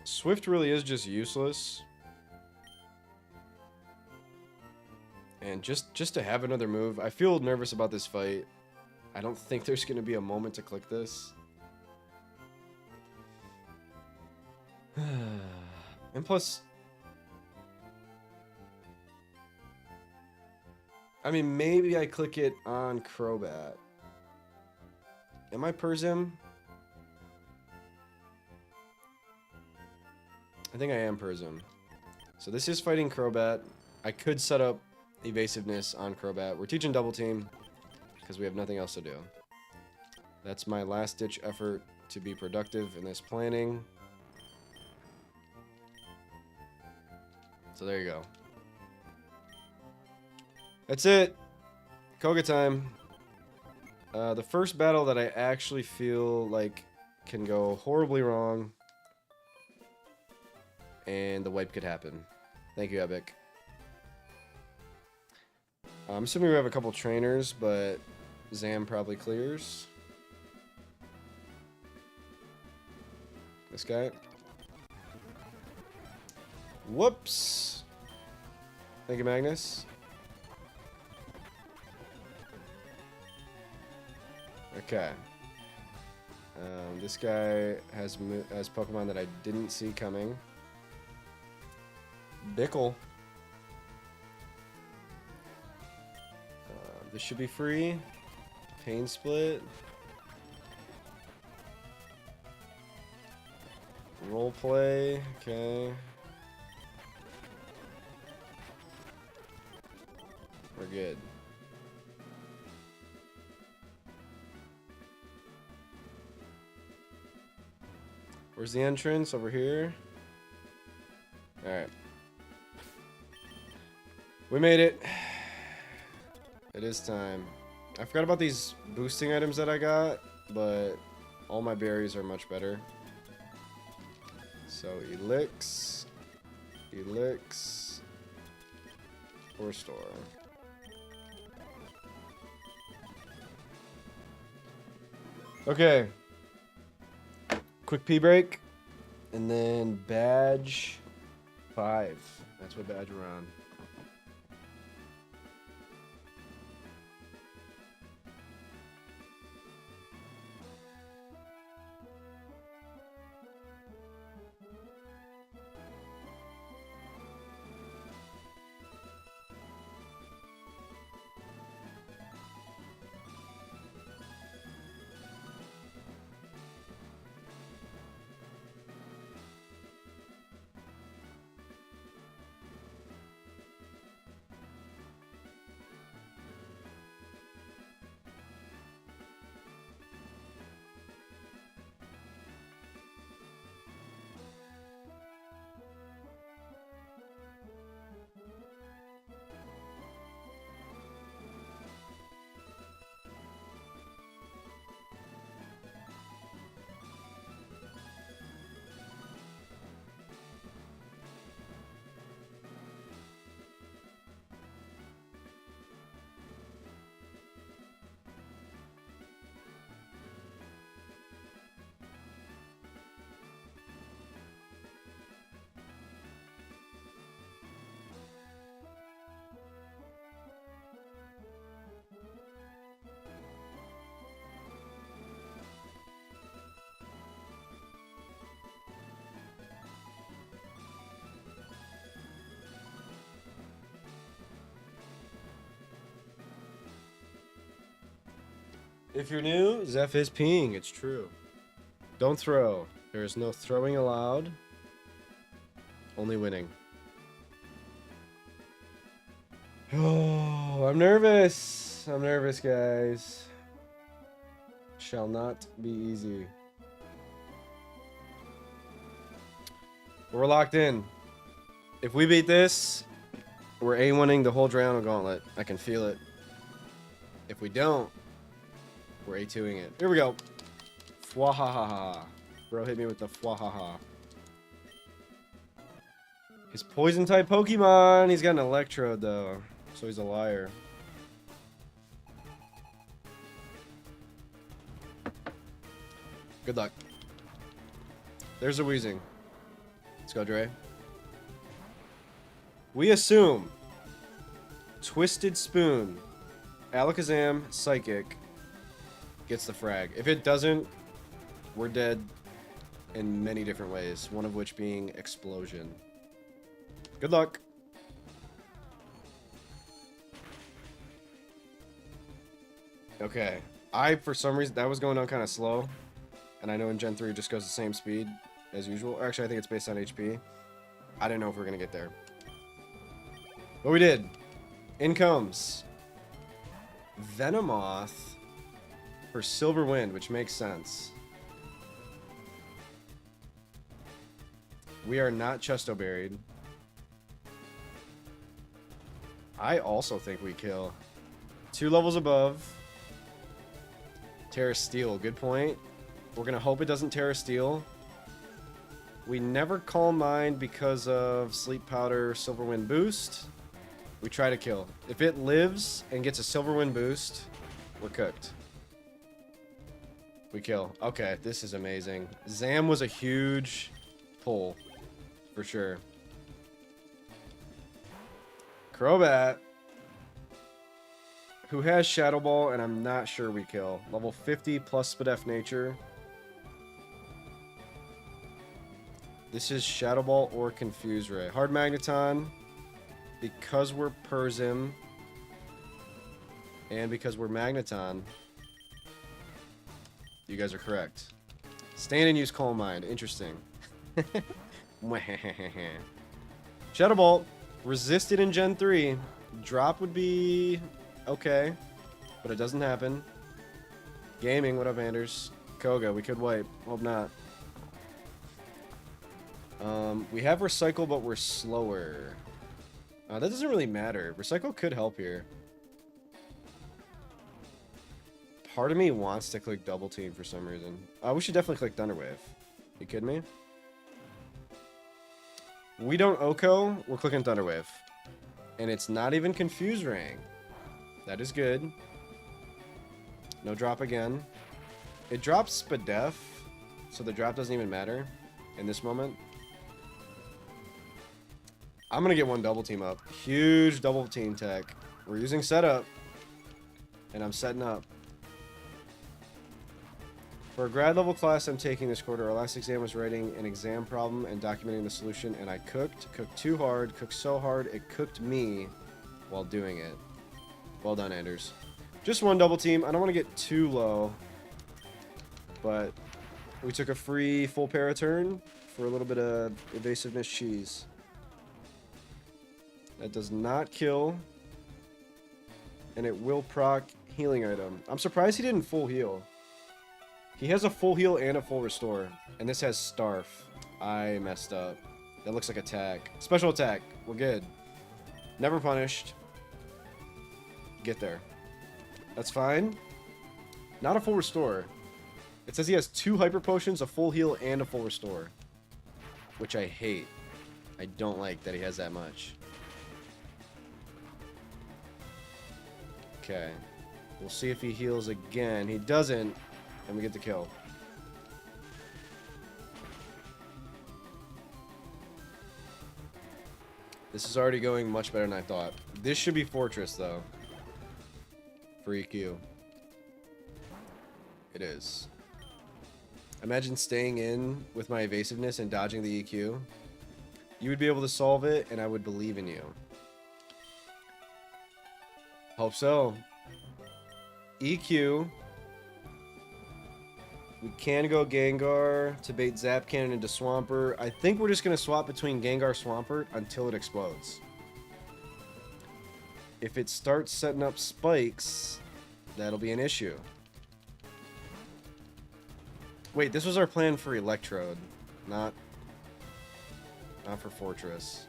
Swift really is just useless. And just to have another move. I feel nervous about this fight. I don't think there's going to be a moment to click this. And plus... I mean, maybe I click it on Crobat. Am I Persim? I think I am Persim. So this is fighting Crobat. I could set up evasiveness on Crobat. We're teaching Double Team because we have nothing else to do. That's my last ditch effort to be productive in this planning. So there you go. That's it. Koga time. The first battle that I actually feel like can go horribly wrong. And the wipe could happen. Thank you, Epic. I'm assuming we have a couple trainers, but Zam probably clears. This guy. Whoops. Thank you, Magnus. Okay. This guy has Pokemon that I didn't see coming. Bickle. This should be free. Pain Split. Role play. Okay. We're good. Where's the entrance? Over here. Alright. We made it. It is time. I forgot about these boosting items that I got, but all my berries are much better. So Elix, or Restore. Okay. Quick pee break, and then badge 5. That's what badge we're on. If you're new, Zeph is peeing. It's true. Don't throw. There is no throwing allowed. Only winning. Oh, I'm nervous. I'm nervous, guys. Shall not be easy. We're locked in. If we beat this, we're A1ing the whole Drowned Gauntlet. I can feel it. If we don't, we're A2ing it. Here we go. Fwahaha. Bro hit me with the fwahaha. His poison type Pokemon. He's got an Electrode though, so he's a liar. Good luck. There's a Weezing. Let's go, Dre. We assume Twisted Spoon, Alakazam, Psychic gets the frag. If it doesn't, we're dead in many different ways, one of which being Explosion. Good luck. Okay. For some reason, that was going on kind of slow. And I know in Gen 3 it just goes the same speed as usual. Or actually, I think it's based on HP. I didn't know if we were going to get there. But we did. In comes Venomoth for Silver Wind, which makes sense. We are not Chesto Buried. I also think we kill. 2 levels above. Terra Steel, good point. We're going to hope it doesn't Terra Steel. We never Calm Mind because of Sleep Powder, Silver Wind boost. We try to kill. If it lives and gets a Silver Wind boost, we're cooked. We kill. Okay, this is amazing. Zam was a huge pull, for sure. Crobat, who has Shadow Ball, and I'm not sure we kill. Level 50 plus Spadef Nature. This is Shadow Ball or Confuse Ray. Hard Magneton, because we're Persim, and because we're Magneton, you guys are correct. Stand and use Calm Mind. Interesting. Shadow Ball, resisted in Gen 3. Drop would be okay, but it doesn't happen. Gaming, what up, Anders? Koga, we could wipe. Hope not. We have Recycle, but we're slower. That doesn't really matter. Recycle could help here. Part of me wants to click Double Team for some reason. We should definitely click Thunder Wave. You kidding me? We don't Oko, we're clicking Thunder Wave. And it's not even Confuse Ring. That is good. No drop again. It drops Spadef, so the drop doesn't even matter in this moment. I'm going to get one Double Team up. Huge Double Team tech. We're using Setup. And I'm setting up. For a grad level class I'm taking this quarter, our last exam was writing an exam problem and documenting the solution, and I cooked too hard, cooked so hard, it cooked me while doing it. Well done, Anders. Just one Double Team. I don't want to get too low, but we took a free full para turn for a little bit of evasiveness cheese. That does not kill, and it will proc healing item. I'm surprised he didn't full heal. He has a full heal and a full restore, and this has Starf. I messed up. That looks like attack. Special attack. We're good. Never punished. Get there. That's fine. Not a full restore. It says he has 2 hyper potions, a full heal, and a full restore, which I hate. I don't like that he has that much. Okay. We'll see if he heals again. He doesn't, and we get the kill. This is already going much better than I thought. This should be Fortress, though. For EQ. It is. Imagine staying in with my evasiveness and dodging the EQ. You would be able to solve it, and I would believe in you. Hope so. EQ We can go Gengar to bait Zap Cannon into Swampert. I think we're just going to swap between Gengar Swampert until it explodes. If it starts setting up spikes, that'll be an issue. Wait, this was our plan for Electrode, not for Fortress.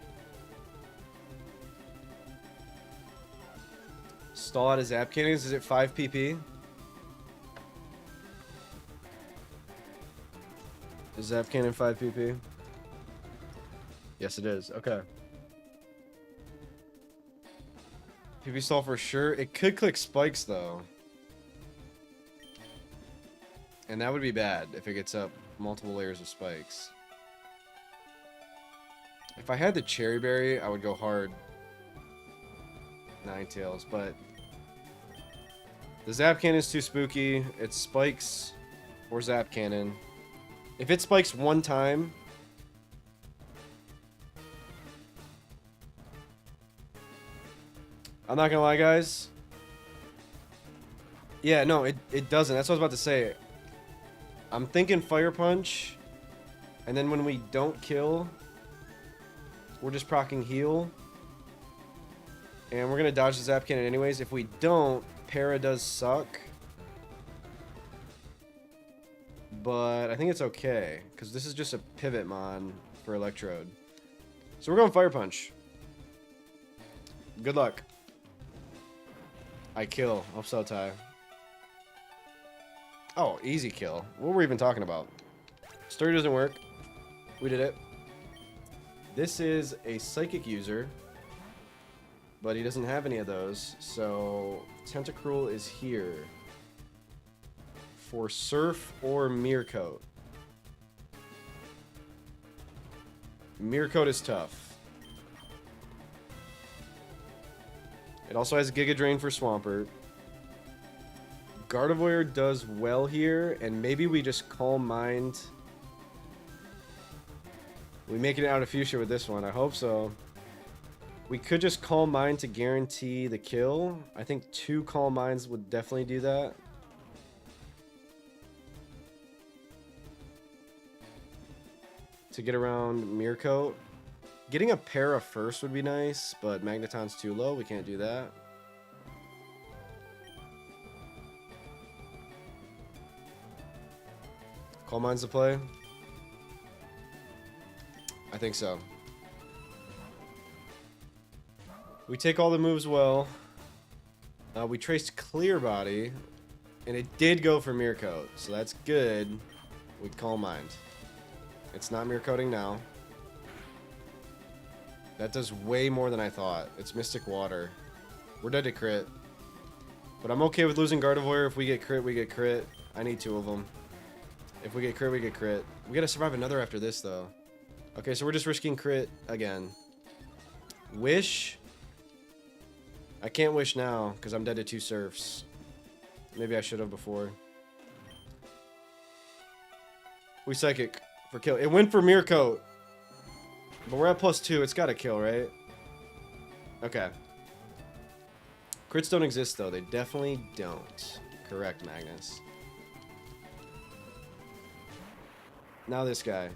Stall out his Zap Cannons. Is it 5 PP? Is Zap Cannon 5 PP? Yes, it is. Okay. PP stall for sure. It could click spikes, though. And that would be bad if it gets up multiple layers of spikes. If I had the Cherry Berry, I would go hard Ninetales, but the Zap Cannon is too spooky. It's spikes or Zap Cannon. If it spikes one time, I'm not gonna lie, guys. Yeah, no, it doesn't. That's what I was about to say. I'm thinking Fire Punch, and then when we don't kill, we're just proccing heal. And we're gonna dodge the Zap Cannon anyways. If we don't, Para does suck. But I think it's okay, because this is just a pivot mon for Electrode. So we're going Fire Punch. Good luck. I kill. I'm so tired. Oh, easy kill. What were we even talking about? Sturdy doesn't work. We did it. This is a Psychic user, but he doesn't have any of those, so Tentacruel is here for Surf or Meercoat. Meercoat is tough. It also has Giga Drain for Swampert. Gardevoir does well here, and maybe we just Calm Mind. We make it out of Fuchsia with this one. I hope so. We could just Calm Mind to guarantee the kill. I think 2 Calm Minds would definitely do that. To get around Meercoat. Getting a Para first would be nice, but Magneton's too low. We can't do that. Calm Minds to play? I think so. We take all the moves well. We traced Clear Body, and it did go for Meercoat, so that's good. We Calm Mind. It's not Meercoating now. That does way more than I thought. It's Mystic Water. We're dead to crit. But I'm okay with losing Gardevoir. If we get crit, we get crit. I need 2 of them. If we get crit, we get crit. We gotta survive another after this, though. Okay, so we're just risking crit again. Wish. I can't wish now, because I'm dead to 2 Surfs. Maybe I should have before. We Psychic for kill. It went for Meercoat. But we're at +2. It's gotta kill, right? Okay. Crits don't exist, though. They definitely don't. Correct, Magnus. Now this guy.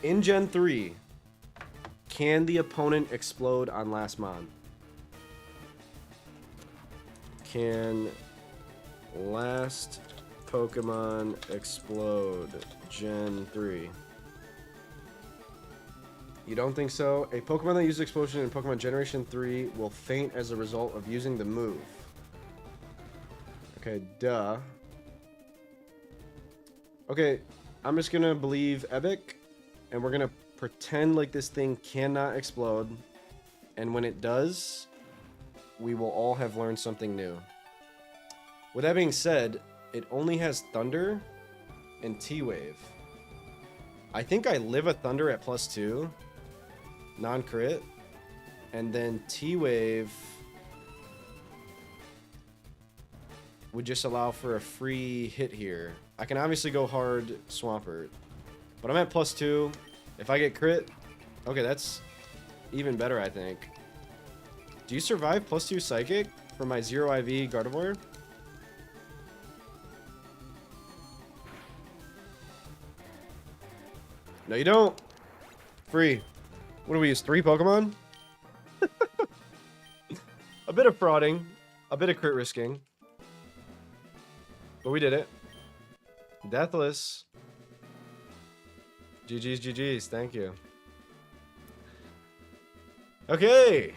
In Gen 3, can the opponent explode on last mon? Can last Pokemon explode Gen 3? You don't think so? A Pokemon that uses Explosion in Pokemon Generation 3 will faint as a result of using the move. Okay, duh. Okay, I'm just gonna believe Epic, and we're gonna pretend like this thing cannot explode, and when it does, we will all have learned something new. With that being said, it only has Thunder and T-Wave. I think I live a Thunder at +2, non-crit, and then T-Wave would just allow for a free hit here. I can obviously go hard Swampert, but I'm at +2. If I get crit, okay, that's even better, I think. Do you survive +2 Psychic for my 0 IV Gardevoir? No, you don't. Free. What do we use? 3 Pokemon? A bit of frauding. A bit of crit risking. But we did it. Deathless. GG's, GG's. Thank you. Okay.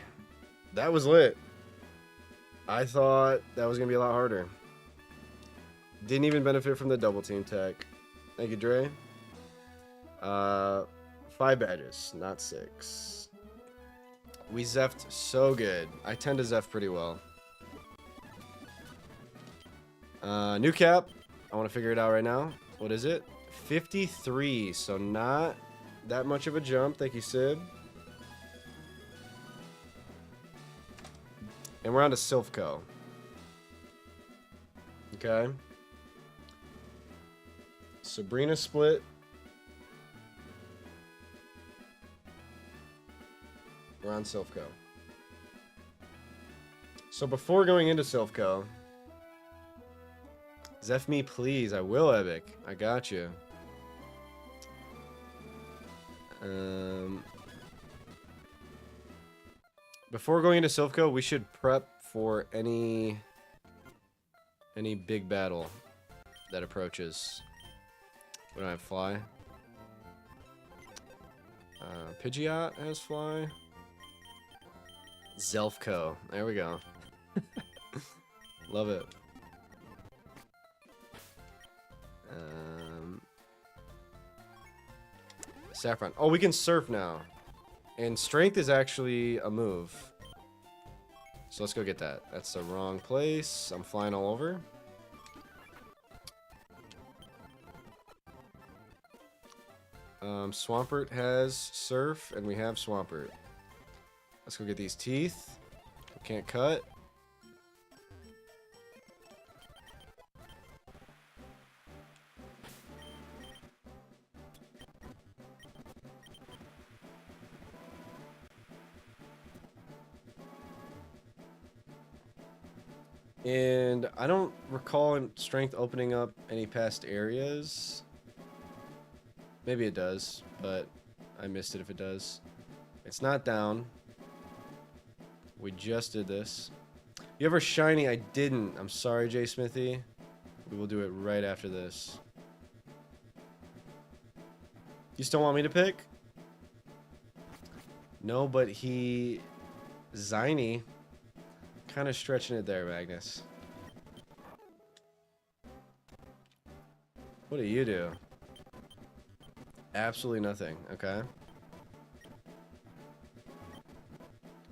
That was lit. I thought that was going to be a lot harder. Didn't even benefit from the double team tech. Thank you, Dre. 5 badges, not 6. We Zeph'd so good. I tend to Zeph pretty well. New cap. I want to figure it out right now. What is it? 53, so not that much of a jump. Thank you, Sib. And we're on to Silphco. Okay. Sabrina split. We're on Silphco. So before going into Silphco, Zeph me, please. I will, Epic. I got you. Before going into Silphco, we should prep for any big battle that approaches. We don't have fly. Pidgeot has fly. Zelfco. There we go. Love it. Saffron. Oh, we can surf now. And strength is actually a move. So let's go get that. That's the wrong place. I'm flying all over. Swampert has surf, and we have Swampert. Let's go get these teeth. Can't cut. And I don't recall strength opening up any past areas. Maybe it does, but I missed it if it does. It's not down. We just did this. You ever shiny? I didn't. I'm sorry, Jay Smithy. We will do it right after this. You still want me to pick? No, but he... Ziny. Kind of stretching it there, Magnus. What do you do? Absolutely nothing. Okay.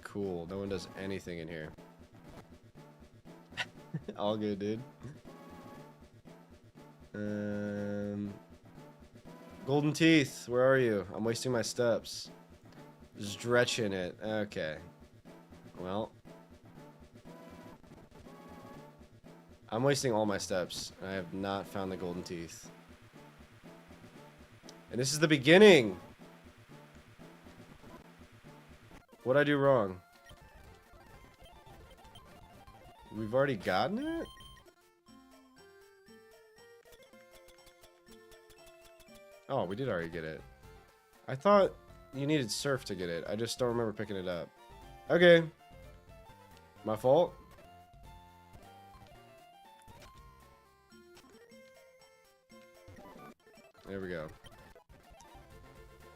Cool. No one does anything in here. All good, dude. Golden Teeth, where are you? I'm wasting my steps. Stretching it. Okay. Well. I'm wasting all my steps. I have not found the Golden Teeth. And this is the beginning. What'd I do wrong? We've already gotten it? Oh, we did already get it. I thought you needed surf to get it. I just don't remember picking it up. Okay. My fault. There we go.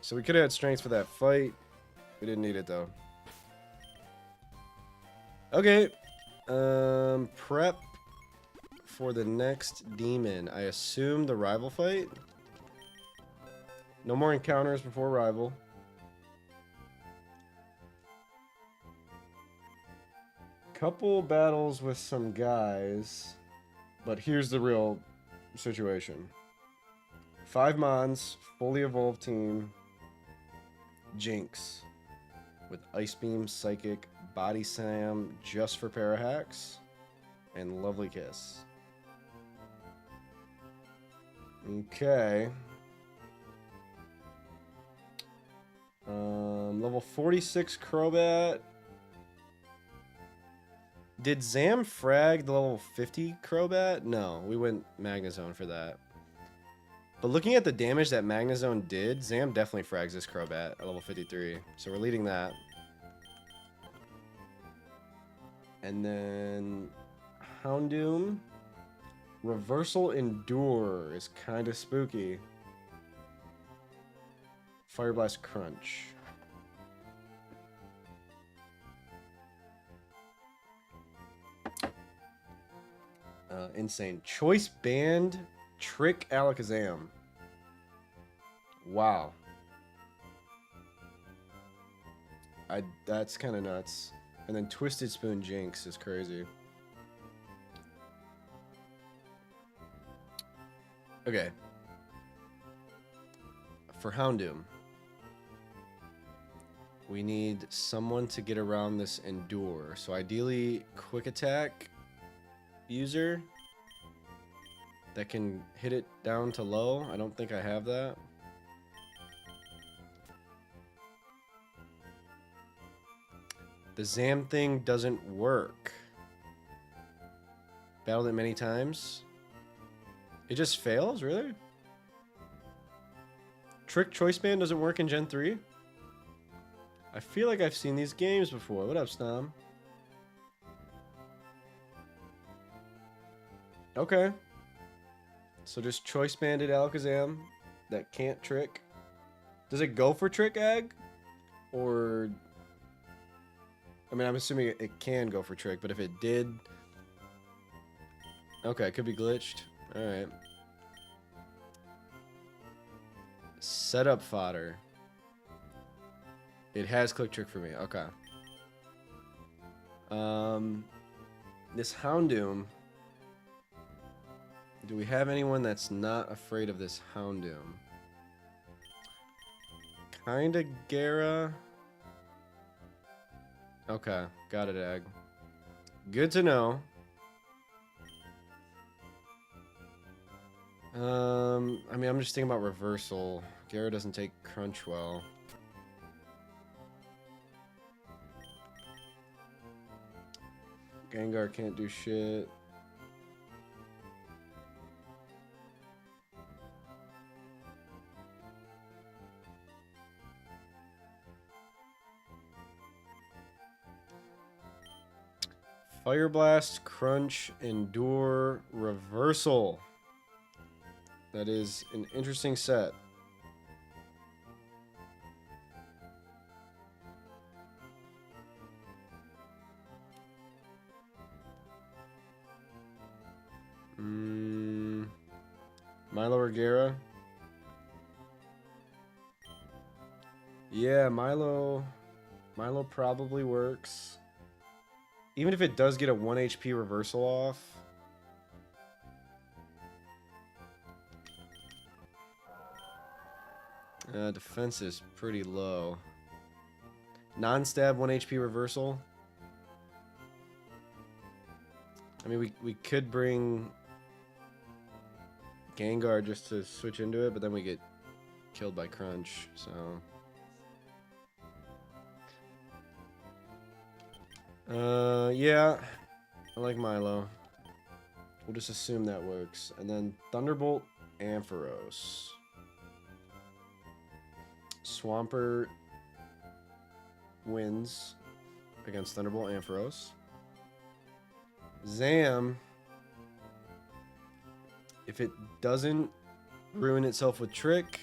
So we could have had strength for that fight. We didn't need it though. Okay. Prep for the next demon. I assume the rival fight. No more encounters before rival. Couple battles with some guys. But here's the real situation. 5 Mons, fully evolved team. Jinx. With Ice Beam, Psychic, Body Slam just for Parahacks. And Lovely Kiss. Okay. Level 46 Crobat. Did Zam frag the level 50 Crobat? No, we went Magnezone for that. But looking at the damage that Magnezone did, Zam definitely frags this Crobat at level 53. So we're leading that. And then Houndoom. Reversal Endure is kind of spooky. Fire Blast Crunch. Insane. Choice Band Trick Alakazam. Wow. That's kind of nuts. And then Twisted Spoon Jinx is crazy. Okay. For Houndoom, we need someone to get around this Endure. So ideally, Quick Attack user that can hit it down to low. I don't think I have that. The Zam thing doesn't work. Battled it many times. It just fails, really? Trick Choice Band doesn't work in Gen 3? I feel like I've seen these games before. What up, Snom? Okay. So just Choice Banded Alakazam that can't trick. Does it go for Trick Egg? Or... I mean, I'm assuming it can go for Trick, but if it did... Okay, it could be glitched. Alright. Setup fodder. It has Click Trick for me. Okay. This Houndoom. Do we have anyone that's not afraid of this Houndoom? Kinda Gara. Okay, got it, Ag. Good to know. I mean, I'm just thinking about reversal. Gara doesn't take crunch well. Gengar can't do shit. Fire Blast, Crunch, Endure, Reversal. That is an interesting set. Milo or Gara? Yeah, Milo probably works. Even if it does get a 1 HP reversal off. Defense is pretty low. Non-stab 1 HP reversal. I mean, we could bring Gengar just to switch into it, but then we get killed by Crunch, so... yeah, I like Milo. We'll just assume that works. And then Thunderbolt, Ampharos. Swampert wins against Thunderbolt, Ampharos. Zam, if it doesn't ruin itself with Trick,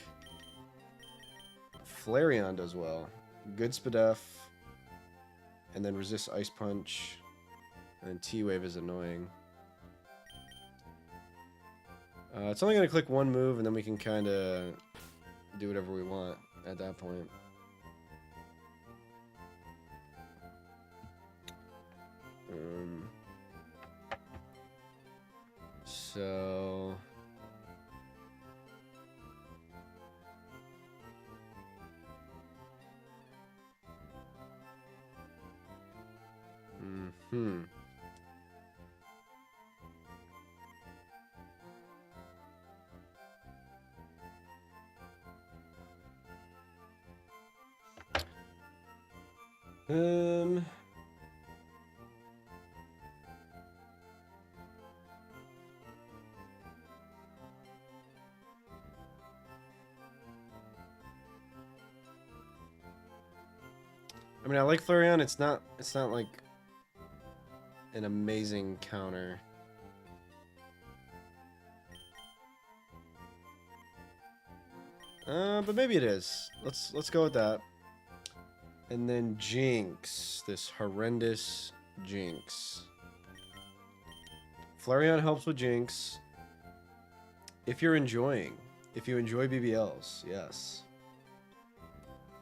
Flareon does well. Good Spadef. And then resist Ice Punch. And T-Wave is annoying. It's only going to click one move, and then we can kind of do whatever we want at that point. So... I mean, I like Flareon. It's not like an amazing counter. But maybe it is. Let's go with that. And then Jinx, this horrendous Jinx. Flareon helps with Jinx. If you enjoy BBLs, yes.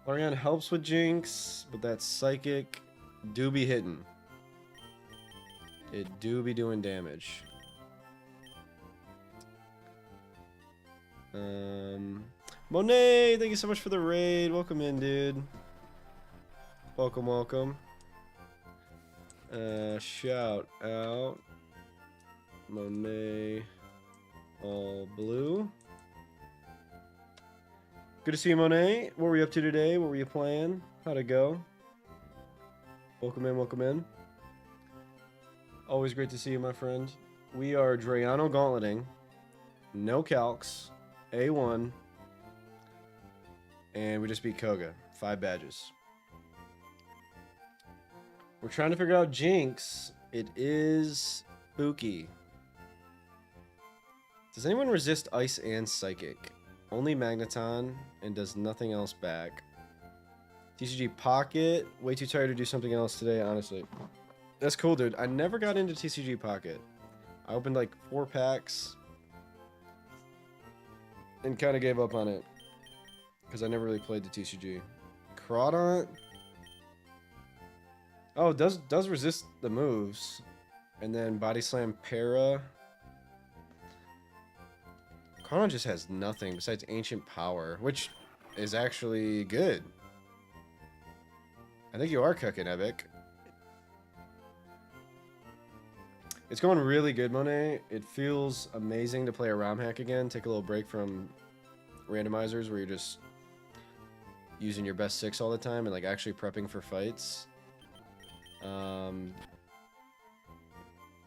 Flareon helps with Jinx, but that Psychic do be hitting. It do be doing damage. Monet, thank you so much for the raid. Welcome in, dude. Welcome, welcome. Shout out. Monet all blue. Good to see you, Monet. What were you up to today? What were you playing? How'd it go? Welcome in, welcome in. Always great to see you, my friend. We are Drayano Gauntleting. No calcs. A1. And we just beat Koga. 5 badges. We're trying to figure out Jinx. It is spooky. Does anyone resist Ice and Psychic? Only Magneton and does nothing else back. TCG Pocket. Way too tired to do something else today, honestly. That's cool, dude. I never got into TCG Pocket. I opened like 4 packs and kind of gave up on it because I never really played the TCG. Crawdaunt. Oh, does resist the moves. And then Body Slam Para. Crawdaunt just has nothing besides Ancient Power, which is actually good. I think you are cooking, Epic. It's going really good, Monet. It feels amazing to play a ROM hack again. Take a little break from randomizers where you're just using your best 6 all the time and like actually prepping for fights.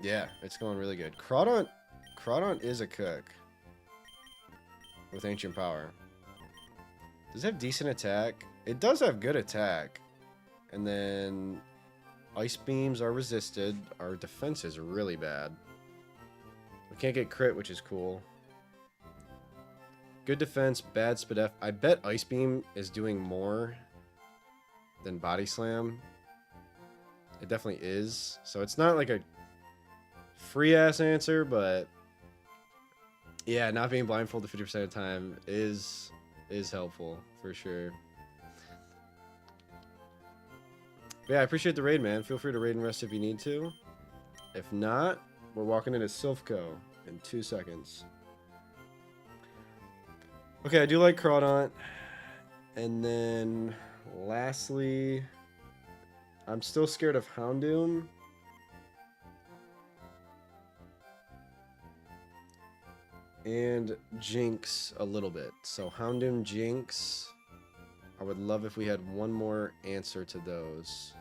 Yeah, it's going really good. Crawdaunt is a cook with Ancient Power. Does it have decent attack? It does have good attack. And then Ice Beams are resisted. Our defense is really bad. We can't get crit, which is cool. Good defense, bad SPDF. I bet Ice Beam is doing more than Body Slam. It definitely is. So it's not like a free-ass answer, but yeah, not being blindfolded 50% of the time is helpful, for sure. But yeah, I appreciate the raid, man. Feel free to raid and rest if you need to. If not, we're walking into Silphco in 2 seconds. Okay, I do like Crawdaunt. And then, lastly, I'm still scared of Houndoom. And Jinx a little bit. So Houndoom, Jinx. I would love if we had one more answer to those.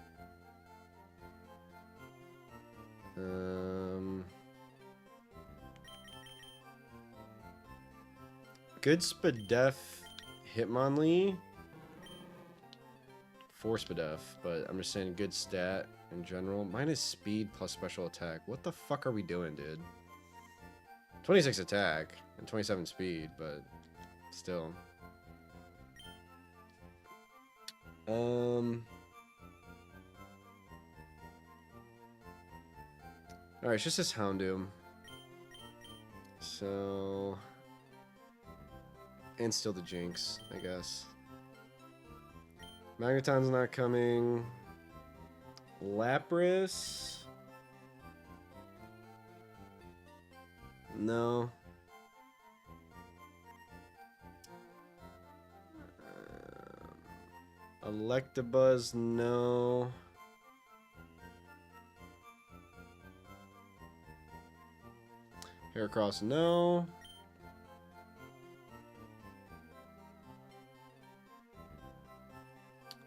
Good SPDF Hitmonlee. 4 SPDF, but I'm just saying good stat in general. Mine is speed plus special attack. What the fuck are we doing, dude? 26 attack and 27 speed, but still. Alright, it's just this Houndoom. So... and still the Jinx, I guess. Magneton's not coming. Lapras? No. Electabuzz, no. Heracross, no.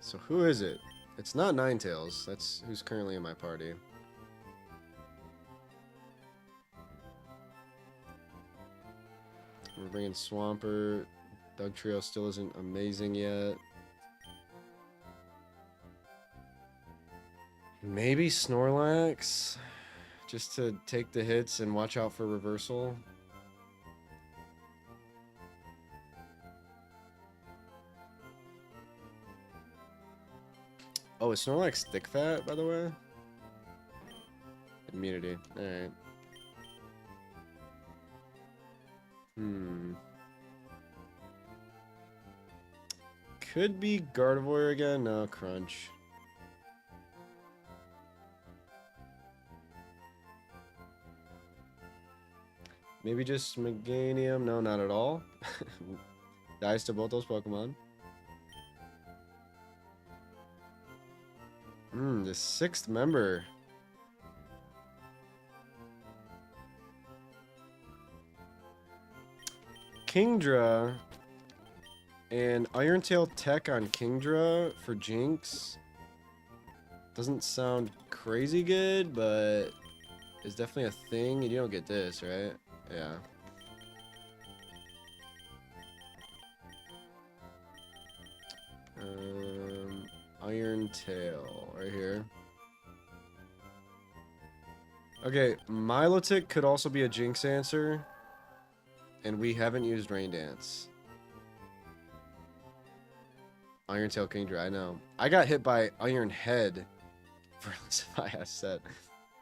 So who is it? It's not Ninetales. That's who's currently in my party. We're bringing Swampert. Doug Trio still isn't amazing yet. Maybe Snorlax, just to take the hits and watch out for reversal. Oh, is Snorlax thick fat, by the way? Immunity. Alright. Could be Gardevoir again. No, Crunch. Maybe just Meganium. No, not at all. Dies to both those Pokemon. The 6th member. Kingdra and Iron Tail Tech on Kingdra for Jinx. Doesn't sound crazy good, but it's definitely a thing. You don't get this, right? Yeah. Iron Tail right here. Okay, Milotic could also be a Jinx answer. And we haven't used Rain Dance. Iron Tail Kingdra, I know. I got hit by Iron Head. For I said.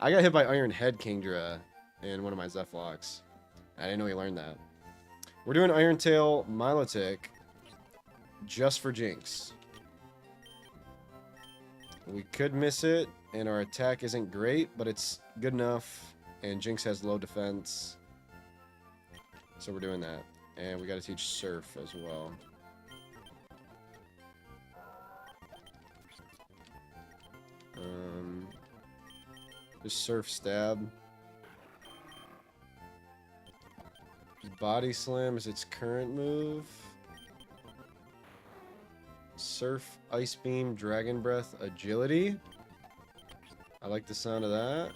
I got hit by Iron Head Kingdra in one of my Zephlocks. I didn't know he learned that. We're doing Iron Tail Milotic just for Jinx. We could miss it, and our attack isn't great, but it's good enough, and Jinx has low defense. So we're doing that. And we got to teach Surf as well. Just Surf Stab. Body Slam is its current move. Surf, Ice Beam, Dragon Breath, Agility. I like the sound of that.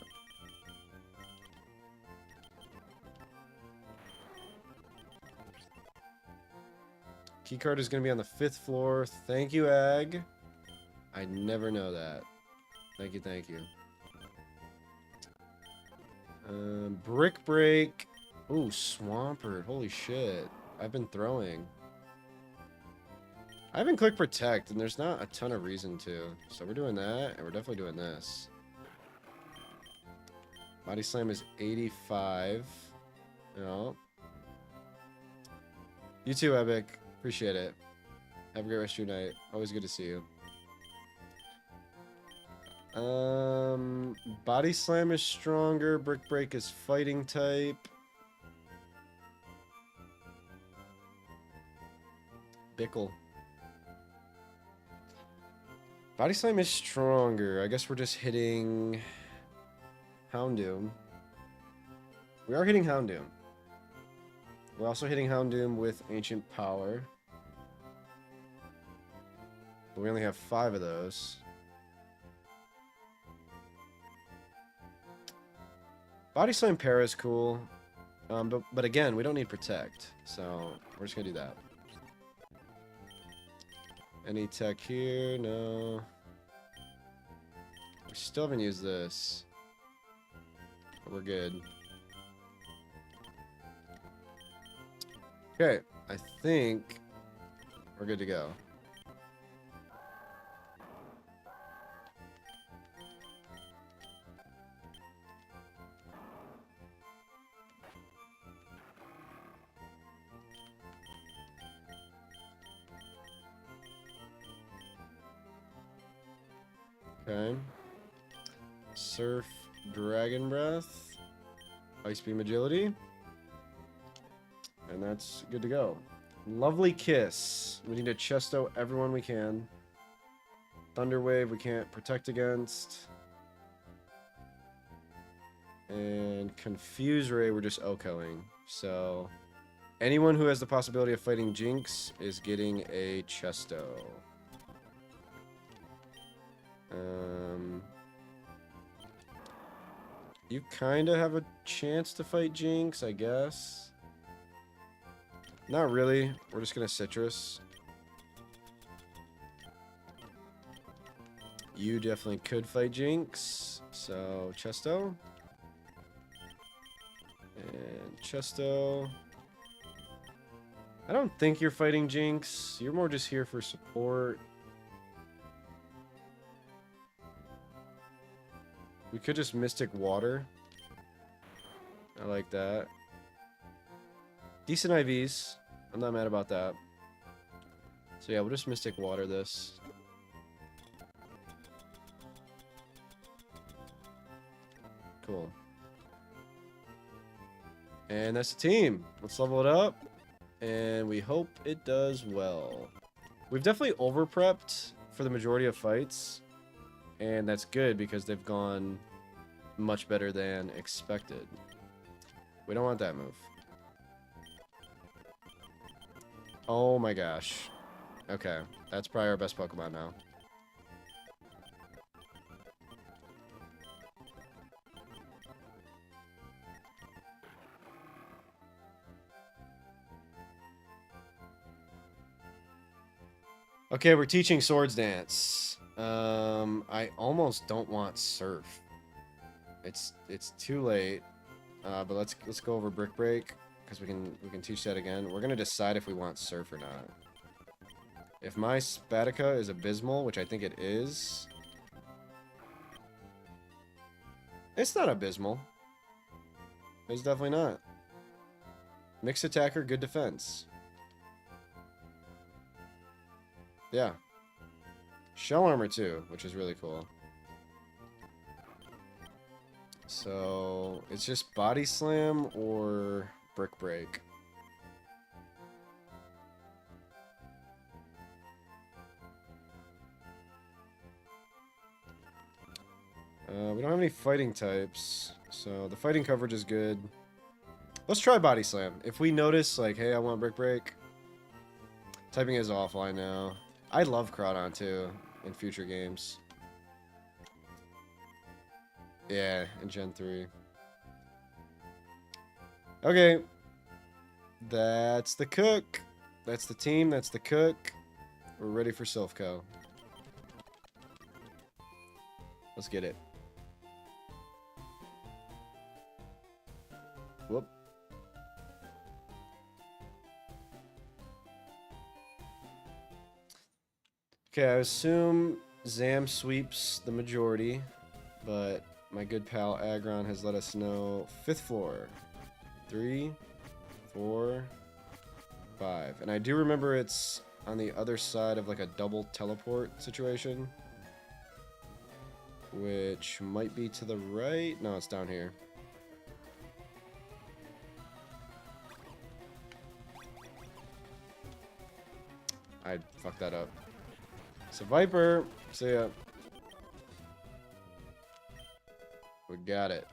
Keycard is going to be on the 5th floor. Thank you, Ag. I never know that. Thank you, thank you. Brick Break. Ooh, Swampert. Holy shit. I've been throwing. I haven't clicked Protect, and there's not a ton of reason to. So we're doing that, and we're definitely doing this. Body Slam is 85. No. You too, Epic. Appreciate it. Have a great rest of your night. Always good to see you. Body Slam is stronger. Brick Break is fighting type. Bickle. Body Slam is stronger. I guess we're just hitting Houndoom. We are hitting Houndoom. We're also hitting Houndoom with Ancient Power. But we only have 5 of those. Body Slam Para is cool. But again, we don't need Protect. So we're just going to do that. Any tech here? No. We still haven't used this. But we're good. Okay, I think we're good to go. Okay. Surf, Dragon Breath, Ice Beam Agility. And that's good to go. Lovely Kiss. We need to Chesto everyone we can. Thunder Wave we can't protect against. And Confuse Ray we're just OHKOing. So anyone who has the possibility of fighting Jinx is getting a Chesto. You kind of have a chance to fight Jinx, I guess. Not really. We're just going to Citrus. You definitely could fight Jinx. So, Chesto. And Chesto. I don't think you're fighting Jinx. You're more just here for support. We could just Mystic Water. I like that. Decent IVs. I'm not mad about that. So yeah, we'll just Mystic Water this. Cool. And that's the team. Let's level it up. And we hope it does well. We've definitely over-prepped for the majority of fights. And that's good because they've gone much better than expected. We don't want that move. Oh my gosh. Okay, that's probably our best Pokemon now. Okay, we're teaching Swords Dance. I almost don't want Surf. It's too late. But let's go over Brick Break because we can teach that again. We're gonna decide if we want Surf or not. If my Spadika is abysmal, which I think it is, it's not abysmal. It's definitely not. Mixed attacker, good defense. Yeah. Shell armor too, which is really cool. So, it's just Body Slam or Brick Break. We don't have any fighting types, so the fighting coverage is good. Let's try Body Slam. If we notice, like, hey, I want Brick Break. Typing is awful, I know. I love Crawdon, too, in future games. Yeah, in Gen 3. Okay. That's the cook. That's the team, that's the cook. We're ready for Silphco. Let's get it. Whoop. Okay, I assume Zam sweeps the majority, but my good pal Aggron has let us know 5th floor. 3, 4, 5. And I do remember it's on the other side of like a double teleport situation, which might be to the right. No, it's down here. I fucked that up. So Viper, see ya. We got it.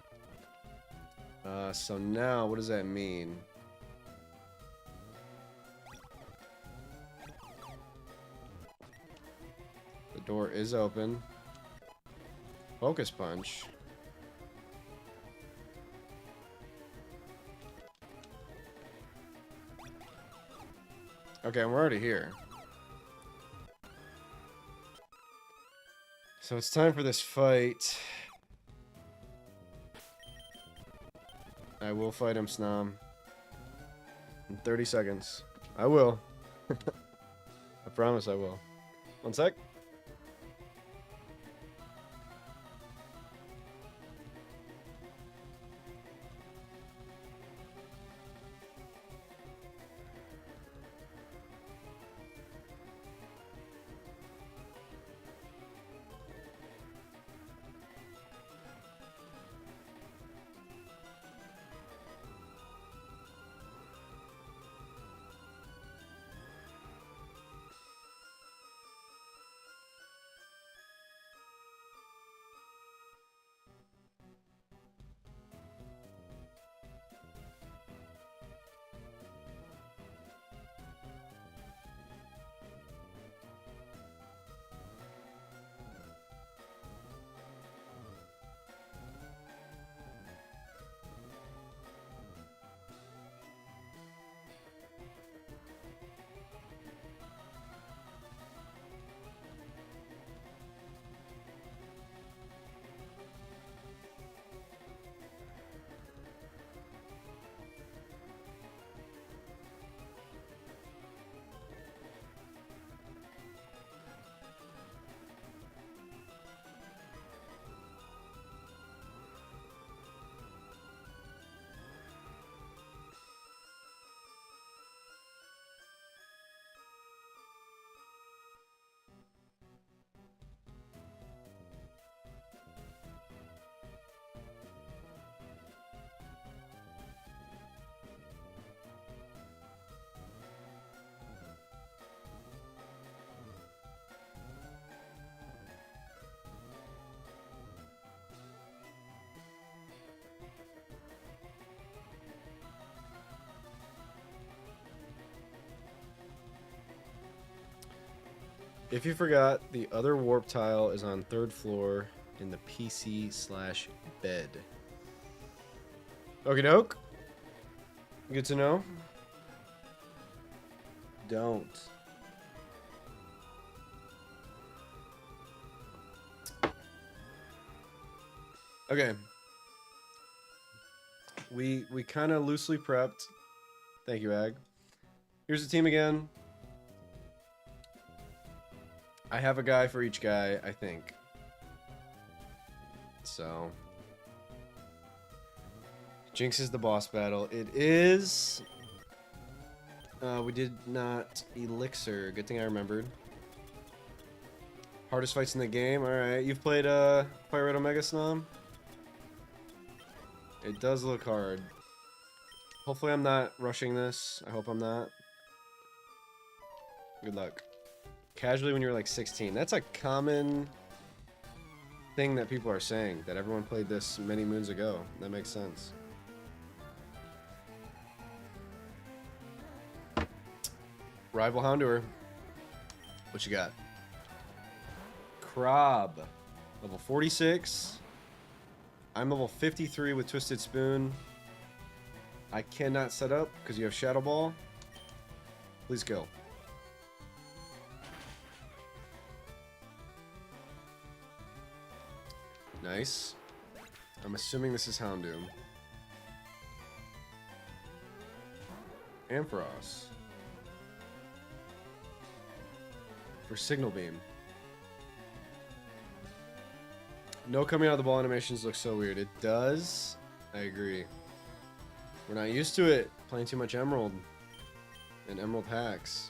So now, what does that mean? The door is open. Focus Punch. Okay, we're already here. So it's time for this fight. I will fight him, Snom. In 30 seconds. I will. I promise I will. One sec. If you forgot, the other warp tile is on 3rd floor in the PC/bed. Okie doke. Good to know. Don't. Okay. We kind of loosely prepped. Thank you, Ag. Here's the team again. I have a guy for each guy, I think. So. Jinx is the boss battle. It is. We did not Elixir. Good thing I remembered. Hardest fights in the game. Alright. You've played FireRed Omega Snom? It does look hard. Hopefully I'm not rushing this. I hope I'm not. Good luck. Casually when you were like 16. That's a common thing that people are saying. That everyone played this many moons ago. That makes sense. Rival Houndour. What you got? Krob. Level 46. I'm level 53 with Twisted Spoon. I cannot set up because you have Shadow Ball. Please kill. Nice. I'm assuming this is Houndoom. Ampharos. For Signal Beam. No coming out of the ball animations looks so weird. It does. I agree. We're not used to it. Playing too much Emerald. And Emerald hacks.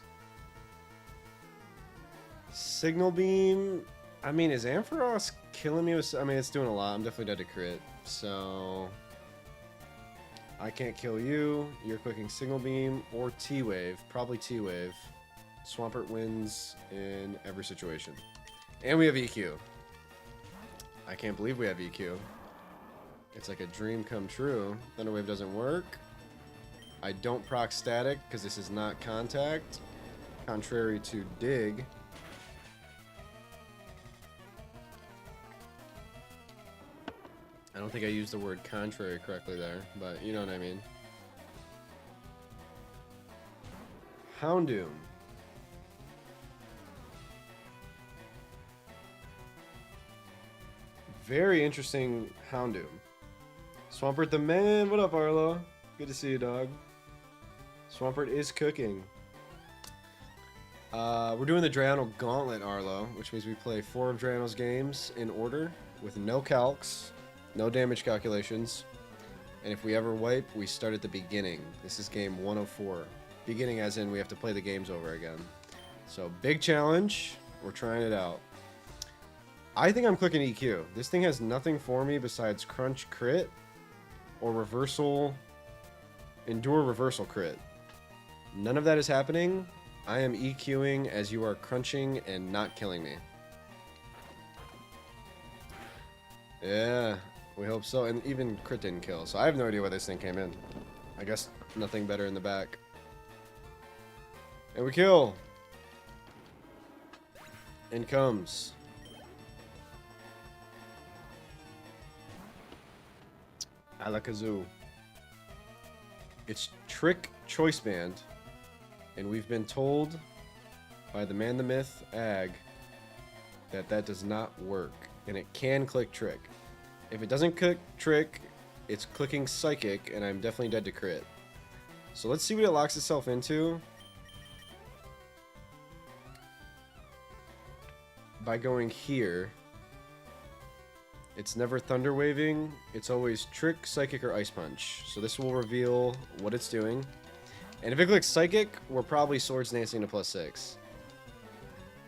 Signal Beam. I mean, is Ampharos killing me with... I mean, it's doing a lot. I'm definitely dead to crit. So... I can't kill you. You're clicking Signal Beam or T-Wave. Probably T-Wave. Swampert wins in every situation. And we have EQ. I can't believe we have EQ. It's like a dream come true. Thunderwave doesn't work. I don't proc static because this is not contact. Contrary to dig. I don't think I used the word contrary correctly there, but you know what I mean. Houndoom. Very interesting Houndoom. Swampert the man. What up, Arlo? Good to see you, dog. Swampert is cooking. We're doing the Drano Gauntlet, Arlo, which means we play 4 of Drano's games in order with no calcs, no damage calculations, and if we ever wipe, we start at the beginning. This is game 104. Beginning as in we have to play the games over again. So, big challenge. We're trying it out. I think I'm clicking EQ. This thing has nothing for me besides crunch crit or reversal, endure reversal crit. None of that is happening. I am EQing as you are crunching and not killing me. Yeah, we hope so. And even crit didn't kill, so I have no idea why this thing came in. I guess nothing better in the back. And we kill. In comes. Alakazoo. It's Trick Choice Band, and we've been told by the man, the myth, Ag, that that does not work, and it can click Trick. If it doesn't click Trick, it's clicking Psychic, and I'm definitely dead to crit. So let's see what it locks itself into by going here. It's never Thunder Waving. It's always Trick, Psychic, or Ice Punch. So this will reveal what it's doing. And if it clicks Psychic, we're probably Swords Dancing to +6.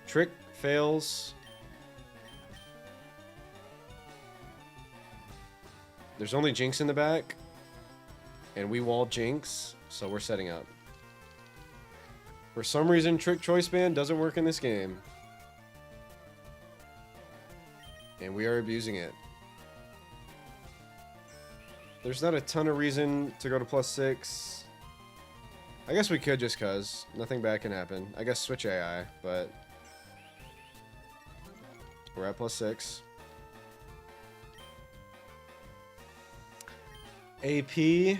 Trick fails. There's only Jinx in the back. And we wall Jinx, so we're setting up. For some reason, Trick Choice Band doesn't work in this game. And we are abusing it. There's not a ton of reason to go to +6. I guess we could just cause. Nothing bad can happen. I guess switch AI, but We're at +6. AP.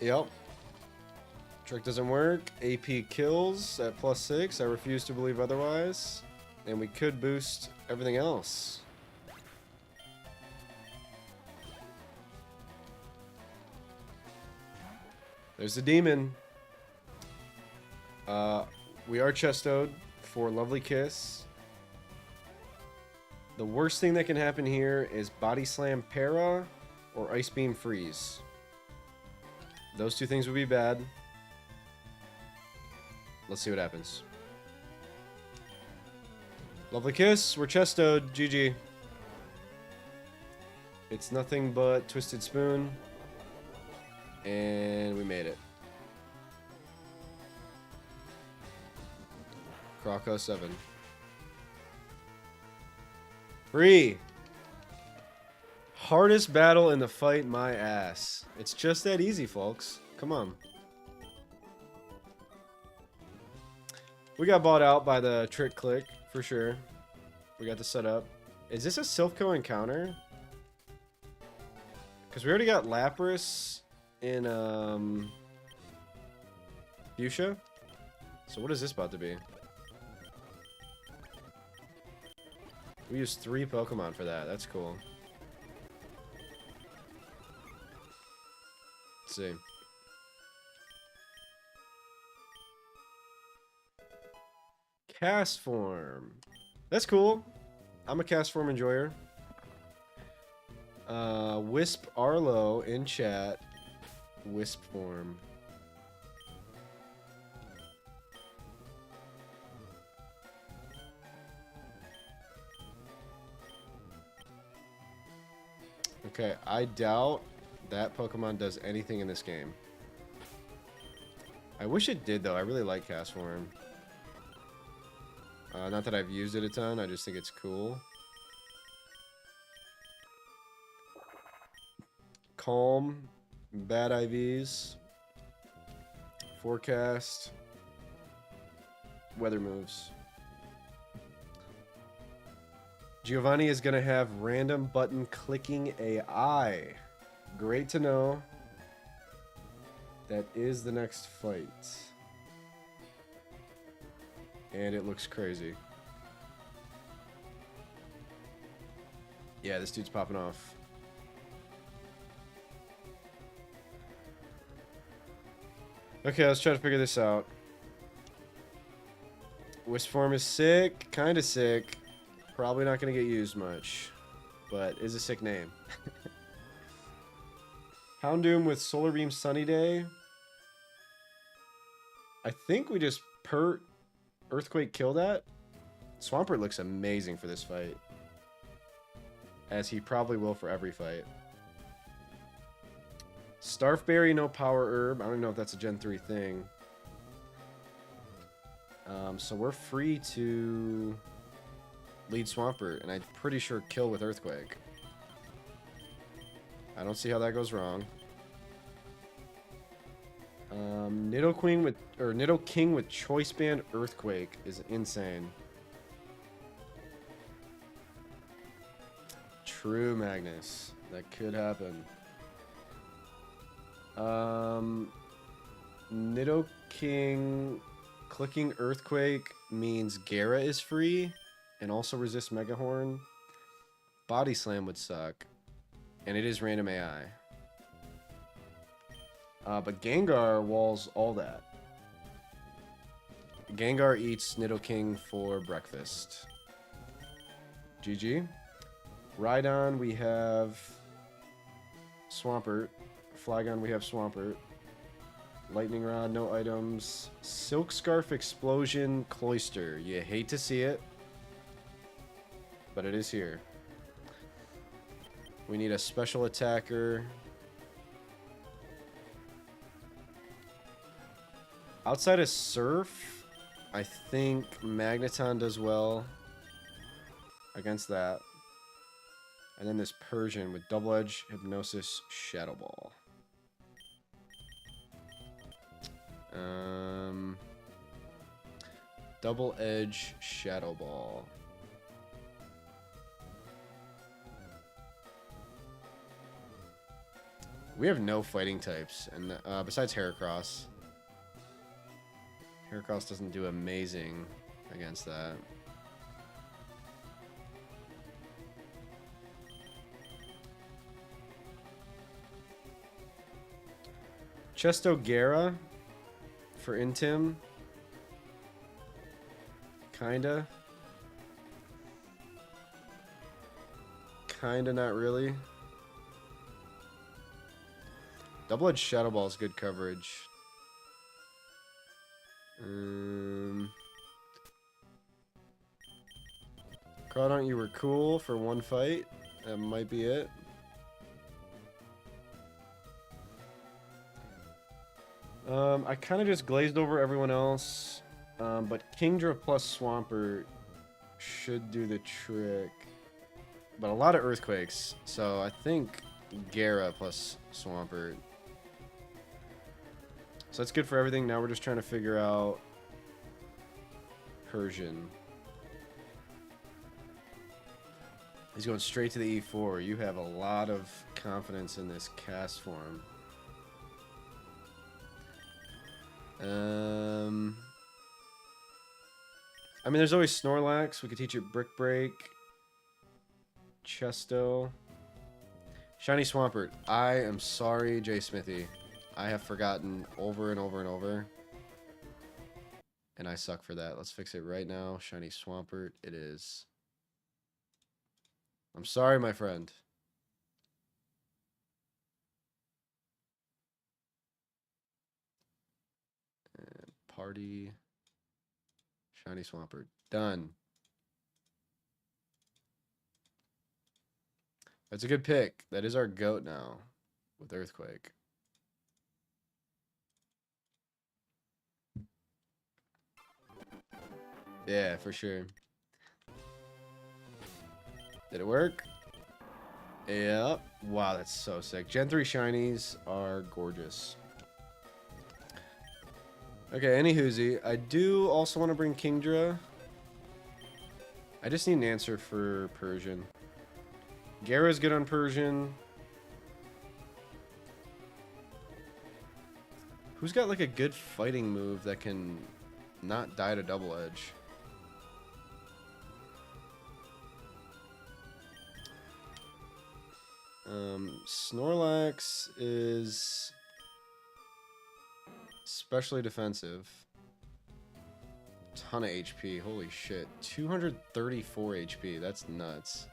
Yep. Trick doesn't work. AP kills at +6. I refuse to believe otherwise. And we could boost everything else. There's the demon. We are chestoed for Lovely Kiss. The worst thing that can happen here is Body Slam Para or Ice Beam Freeze. Those two things would be bad. Let's see what happens. Lovely Kiss. We're chestoed. GG. It's nothing but Twisted Spoon. And we made it. Croco 7. Free. Hardest battle in the fight, my ass. It's just that easy, folks. Come on. We got bought out by the trick click, for sure. We got the setup. Is this a Silph-Co encounter? Because we already got Lapras in Fuchsia. So what is this about to be? We used 3 Pokemon for that. That's cool. Let's see. Cast form. That's cool. I'm a cast form enjoyer. Wisp Arlo in chat. Wisp form. Okay, I doubt that Pokemon does anything in this game. I wish it did, though. I really like Cast Form. Not that I've used it a ton, I just think it's cool. Calm. Bad IVs. Forecast. Weather moves. Giovanni is going to have random button clicking AI. Great to know. That is the next fight. And it looks crazy. Yeah, this dude's popping off. Okay, let's try to figure this out. Wisp form is sick. Kind of sick. Probably not going to get used much, but is a sick name. Houndoom with Solar Beam Sunny Day. I think we just Earthquake kill that. Swampert looks amazing for this fight, as he probably will for every fight. Starfberry, no Power Herb. I don't know if that's a Gen 3 thing. So we're free to lead Swampert, and I'm pretty sure kill with Earthquake. I don't see how that goes wrong. Nidoking with Choice Band Earthquake is insane. True, Magnus. That could happen. Nidoking clicking Earthquake means Gara is free and also resists Megahorn. Body Slam would suck. And it is random AI. But Gengar walls all that. Gengar eats Nidoking for breakfast. GG. Rhydon, we have Swampert. Flygon, we have Swampert. Lightning Rod, no items. Silk Scarf Explosion Cloyster. You hate to see it, but it is here. We need a special attacker. Outside of Surf, I think Magneton does well against that. And then this Persian with Double Edge, Hypnosis, Shadow Ball. Double Edge Shadow Ball. We have no fighting types, and besides Heracross. Heracross doesn't do amazing against that. Chestogara for Intim. Kinda. Kinda, not really. Double-edged Shadow Ball is good coverage. Crawdaunt, you were cool for one fight. That might be it. I kind of just glazed over everyone else. But Kingdra plus Swampert should do the trick. But a lot of Earthquakes. So I think Gara plus Swampert. So that's good for everything. Now we're just trying to figure out Persian. He's going straight to the E4. You have a lot of confidence in this cast form. I mean, there's always Snorlax. We could teach it Brick Break. Chesto. Shiny Swampert. I am sorry, Jay Smithy. I have forgotten over and over and over. And I suck for that. Let's fix it right now. Shiny Swampert. It is. I'm sorry, my friend. And party. Shiny Swampert. Done. That's a good pick. That is our GOAT now with Earthquake. Yeah, for sure. Did it work? Yep. Wow, that's so sick. Gen 3 shinies are gorgeous. Okay, anywhoosie. I do also want to bring Kingdra. I just need an answer for Persian. Gara's good on Persian. Who's got like a good fighting move that can not die to Double Edge? Snorlax is especially defensive. Ton of HP. Holy shit. 234 HP. That's nuts.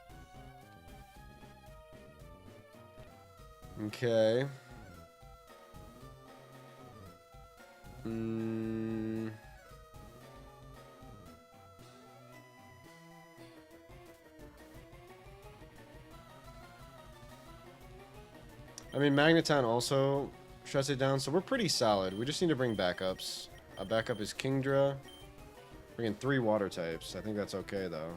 Okay. I mean, Magneton also shuts it down, so we're pretty solid. We just need to bring backups. A backup is Kingdra. Bringing 3 water types. I think that's okay, though.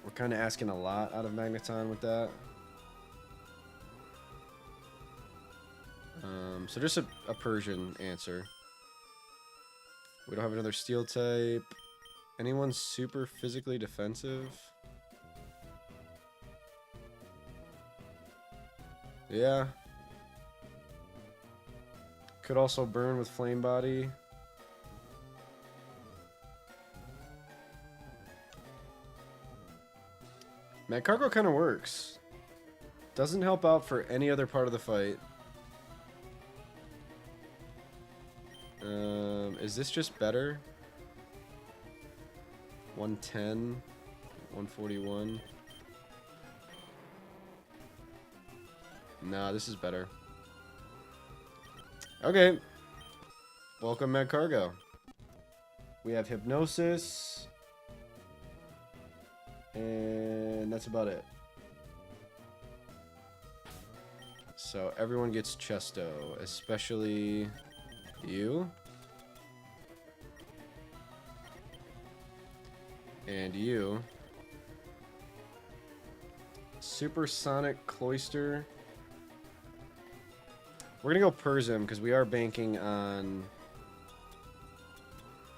We're kind of asking a lot out of Magneton with that. So just a Persian answer. We don't have another Steel type. Anyone super physically defensive? Yeah. Could also burn with Flame Body. Magcargo kind of works. Doesn't help out for any other part of the fight. Is this just better? 110, 141. Nah, this is better. Okay. Welcome, Magcargo. We have Hypnosis. And that's about it. So everyone gets Chesto, especially you. And you. Supersonic Cloyster. We're gonna go Persim because we are banking on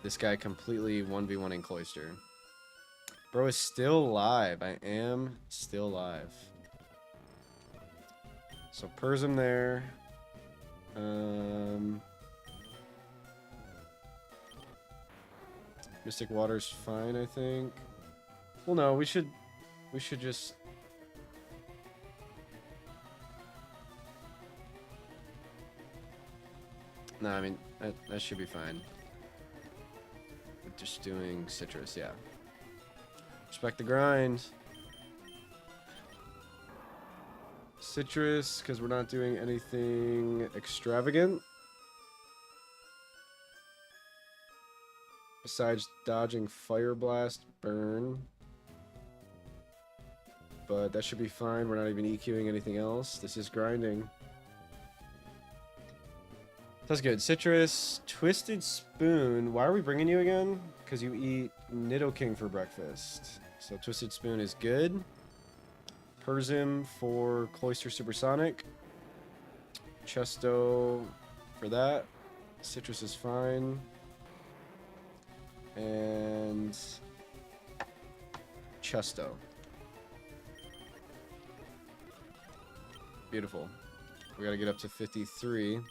this guy completely 1v1ing Cloister. Bro is still live. I am still live. So Purrs him there. Mystic Water's fine, I think. Well, no, we should just... No, I mean, that should be fine. We're just doing citrus, yeah. Respect the grind. Citrus, because we're not doing anything extravagant. Besides dodging Fire Blast, Burn. But that should be fine. We're not even EQing anything else. This is grinding. That's good. Citrus, Twisted Spoon. Why are we bringing you again? Because you eat Nidoking for breakfast. So Twisted Spoon is good. Persim for Cloister Supersonic. Chesto for that. Citrus is fine. And Chesto. Beautiful. We gotta get up to 53.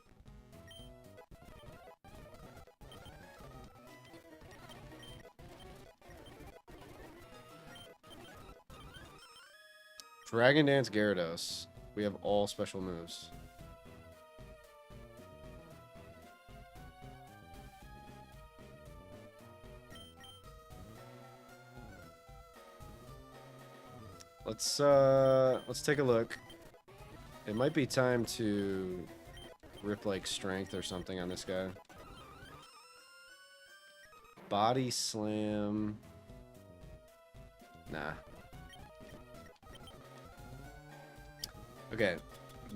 Dragon Dance Gyarados. We have all special moves. Let's take a look. It might be time to rip like strength or something on this guy. Body slam. Nah. Okay.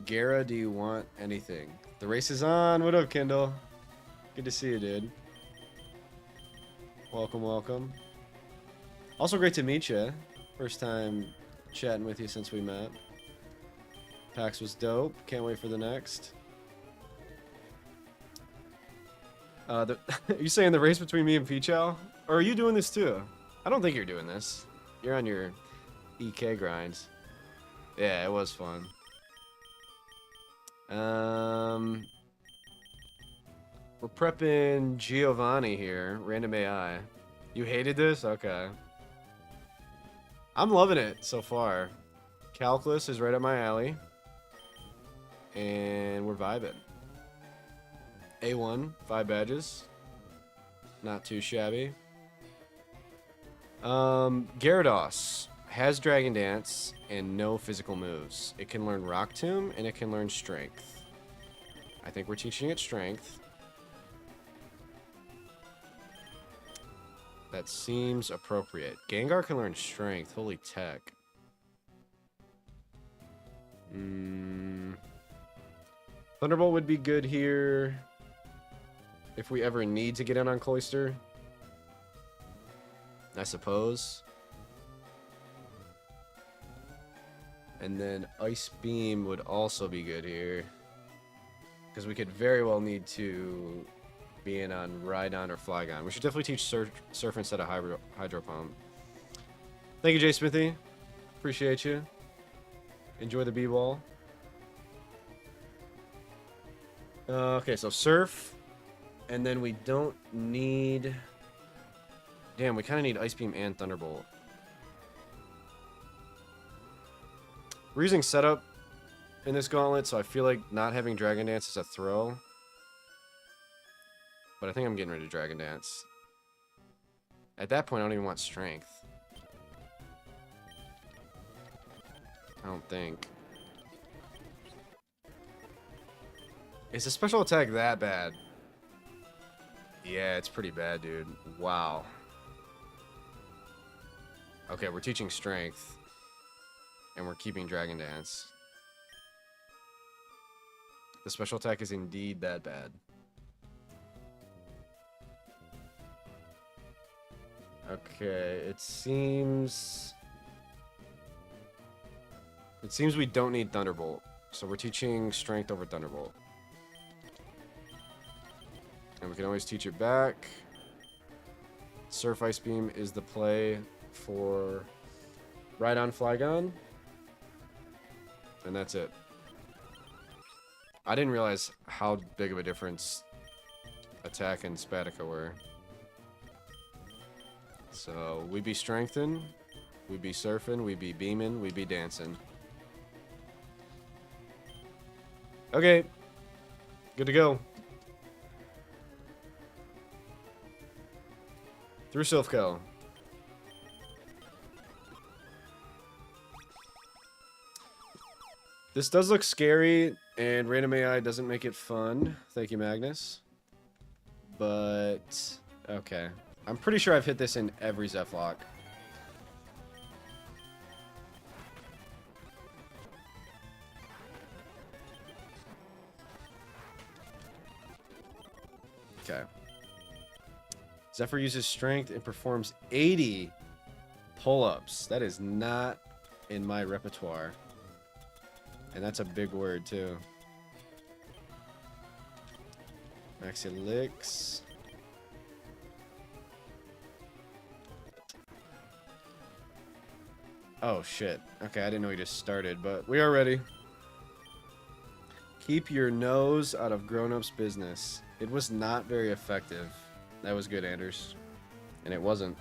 Gara, do you want anything? The race is on. What up, Kindle? Good to see you, dude. Welcome, welcome. Also great to meet you. First time chatting with you since we met. PAX was dope. Can't wait for the next. Are you saying the race between me and Pichal? Or are you doing this too? I don't think you're doing this. You're on your EK grinds. Yeah, it was fun. We're prepping Giovanni here. Random AI. You hated this? Okay. I'm loving it so far. Calculus is right up my alley. And we're vibing. A1, 5 badges. Not too shabby. Gyarados has Dragon Dance and no physical moves. It can learn Rock Tomb and it can learn Strength. I think we're teaching it Strength. That seems appropriate. Gengar can learn Strength. Holy tech. Thunderbolt would be good here if we ever need to get in on Cloister, I suppose. And then Ice Beam would also be good here, because we could very well need to be in on Rhydon or Flygon. We should definitely teach Surf instead of Hydro Pump. Thank you, Jay Smithy. Appreciate you. Enjoy the B-Ball. Okay, so Surf, and then we don't need... Damn, we kind of need Ice Beam and Thunderbolt. We're using Setup in this gauntlet, so I feel like not having Dragon Dance is a throw. But I think I'm getting rid of Dragon Dance. At that point, I don't even want Strength. I don't think. Is the special attack that bad? Yeah, it's pretty bad, dude. Wow. Okay, we're teaching Strength. And we're keeping Dragon Dance. The special attack is indeed that bad. Okay, it seems we don't need Thunderbolt. So we're teaching Strength over Thunderbolt. And we can always teach it back. Surf Ice Beam is the play for Rhydon Flygon. And that's it. I didn't realize how big of a difference Attack and Spatica were. So, we be strengthened, we be surfing, we be beaming, we be dancing. Okay. Good to go. Through Silphco. This does look scary, and random AI doesn't make it fun. Thank you, Magnus. But, okay. I'm pretty sure I've hit this in every Zeplock. Okay. Zephyr uses strength and performs 80 pull-ups. That is not in my repertoire. And that's a big word, too. Maxi Licks. Oh, shit. Okay, I didn't know he just started, but we are ready. Keep your nose out of grown-ups' business. It was not very effective. That was good, Anders. And it wasn't.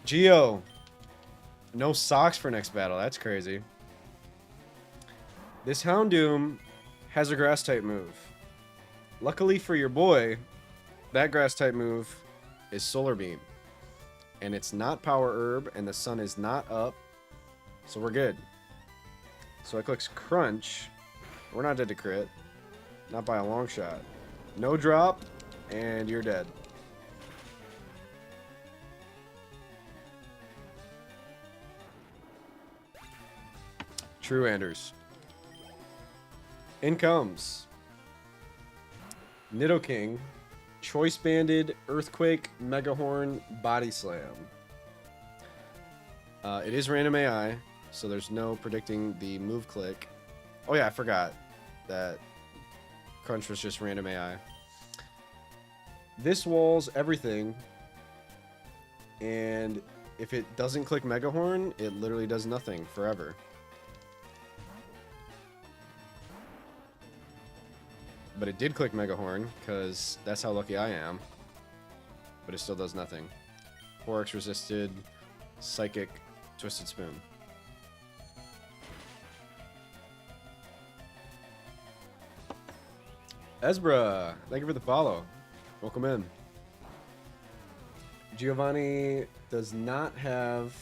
Geo. No socks for next battle. That's crazy. This Houndoom has a grass-type move. Luckily for your boy, that grass-type move is Solar Beam. And it's not Power Herb, and the sun is not up. So we're good. So I clicks Crunch. We're not dead to crit. Not by a long shot. No drop, and you're dead. True, Anders. In comes Nidoking, Choice Banded, Earthquake, Megahorn, Body Slam. It is random AI, so there's no predicting the move click. Oh yeah, I forgot that Crunch was just random AI. This walls everything, and if it doesn't click Megahorn, it literally does nothing forever. But it did click Megahorn, because that's how lucky I am. But it still does nothing. 4X resisted, Psychic, Twisted Spoon. Ezra, thank you for the follow. Welcome in. Giovanni does not have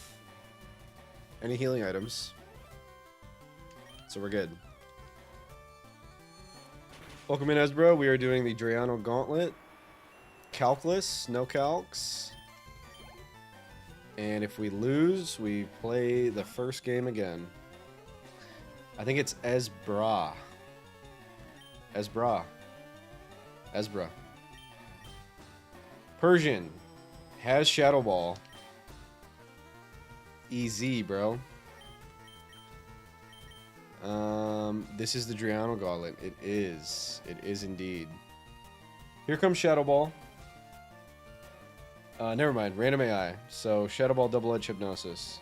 any healing items. So we're good. Welcome in, Ezra. We are doing the Drayano Gauntlet. Calculus, no calcs. And if we lose, we play the first game again. I think it's Ezra. Ezra. Ezra. Persian has Shadow Ball. Easy, bro. This is the Drayano Gauntlet. It is. It is indeed. Here comes Shadow Ball. Never mind. Random AI. So, Shadow Ball, Double Edge Hypnosis.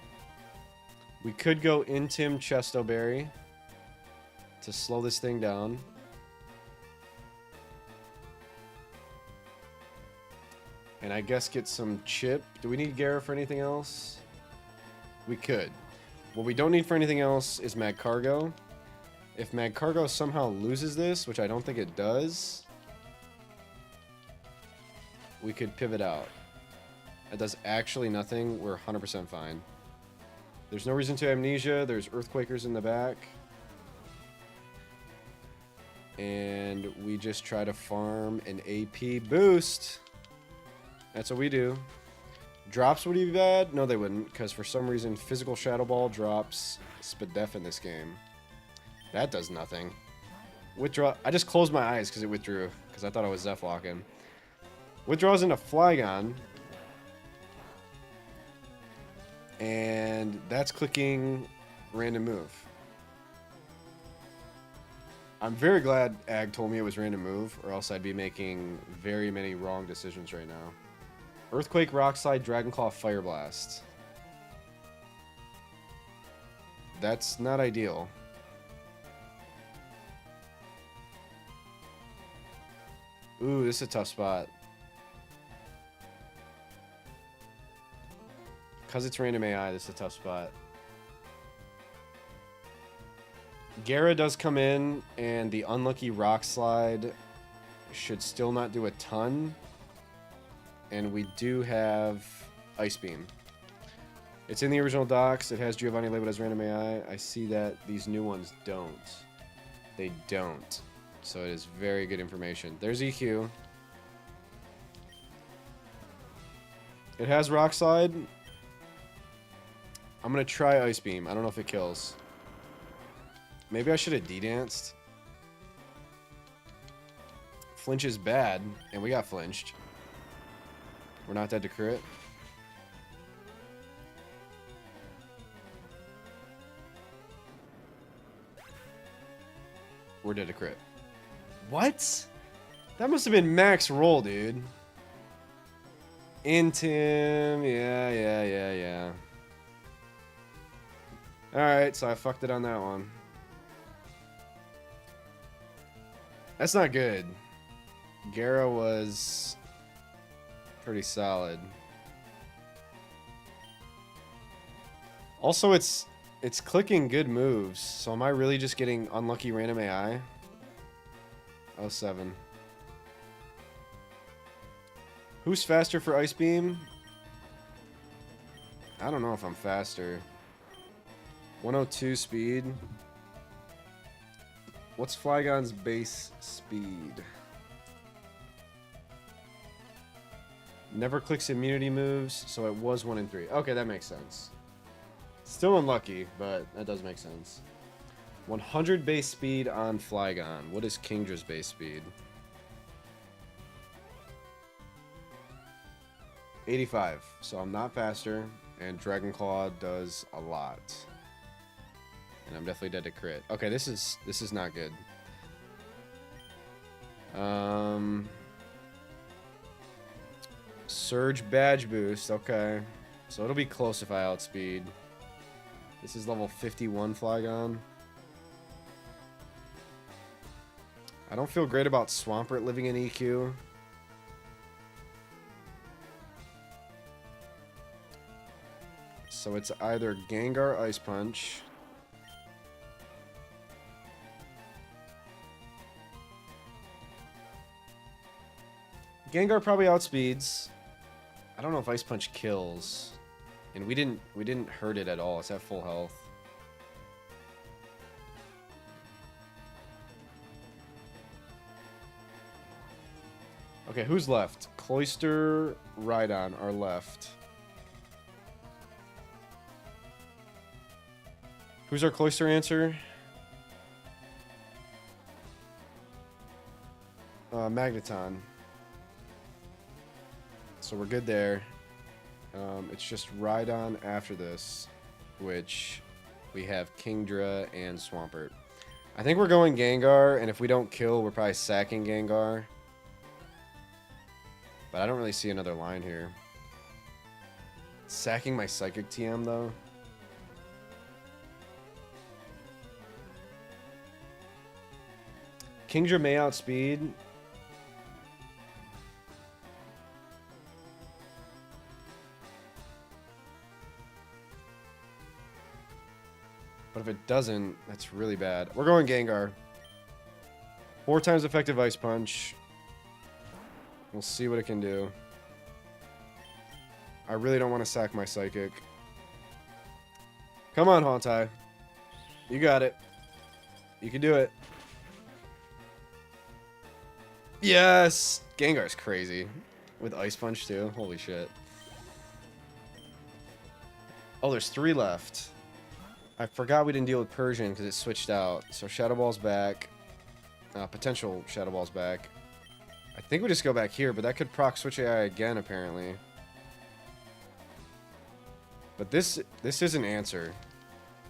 We could go Intim Chesto Berry to slow this thing down. And I guess get some chip. Do we need Gara for anything else? We could. What we don't need for anything else is Magcargo. If Magcargo somehow loses this, which I don't think it does, we could pivot out. It does actually nothing. We're 100% fine. There's no reason to Amnesia. There's Earthquakers in the back. And we just try to farm an AP boost. That's what we do. Drops would be bad? No, they wouldn't, because for some reason, Physical Shadow Ball drops Spadef in this game. That does nothing. Withdraw. I just closed my eyes because it withdrew, because I thought I was Zephlocking. Withdraws into Flygon. And that's clicking random move. I'm very glad Ag told me it was random move, or else I'd be making very many wrong decisions right now. Earthquake, Rock Slide, Dragonclaw, Fire Blast. That's not ideal. Ooh, this is a tough spot. Because it's random AI, this is a tough spot. Gara does come in, and the unlucky Rock Slide should still not do a ton. And we do have Ice Beam. It's in the original docs. It has Giovanni labeled as random AI. I see that these new ones don't. They don't. So it is very good information. There's EQ. It has Rock Slide. I'm going to try Ice Beam. I don't know if it kills. Maybe I should have D-danced. Flinch is bad, and we got flinched. We're not dead to crit. We're dead to crit. What? That must have been max roll, dude. Intim. Yeah. Alright, so I fucked it on that one. That's not good. Gara was pretty solid. Also, it's clicking good moves. So am I really just getting unlucky random AI? 07. Who's faster for Ice Beam? I don't know if I'm faster. 102 speed. What's Flygon's base speed? Never clicks immunity moves, so it was 1 in 3. Okay, that makes sense. Still unlucky, but that does make sense. 100 base speed on Flygon. What is Kingdra's base speed? 85. So I'm not faster, and Dragonclaw does a lot. And I'm definitely dead to crit. Okay, this is not good. Surge badge boost. Okay, so it'll be close if I outspeed. This is level 51 Flygon. I don't feel great about Swampert living in EQ. So it's either Gengar Ice Punch. Gengar probably outspeeds. I don't know if Ice Punch kills. And we didn't hurt it at all. It's at full health. Okay, who's left? Cloyster, Rhydon are left. Who's our Cloyster answer? Magneton. So we're good there. It's just Rhydon after this, which we have Kingdra and Swampert. I think we're going Gengar, and if we don't kill, we're probably sacking Gengar. But I don't really see another line here. Sacking my Psychic TM, though. Kingdra may outspeed. But if it doesn't, that's really bad. We're going Gengar. 4 times effective Ice Punch. We'll see what it can do. I really don't want to sack my Psychic. Come on, Hauntai. You got it. You can do it. Yes! Gengar's crazy. With Ice Punch, too. Holy shit. Oh, there's 3 left. I forgot we didn't deal with Persian because it switched out. So Shadow Ball's back. Potential Shadow Ball's back. I think we just go back here, but that could proc Switch AI again, apparently. But this is an answer.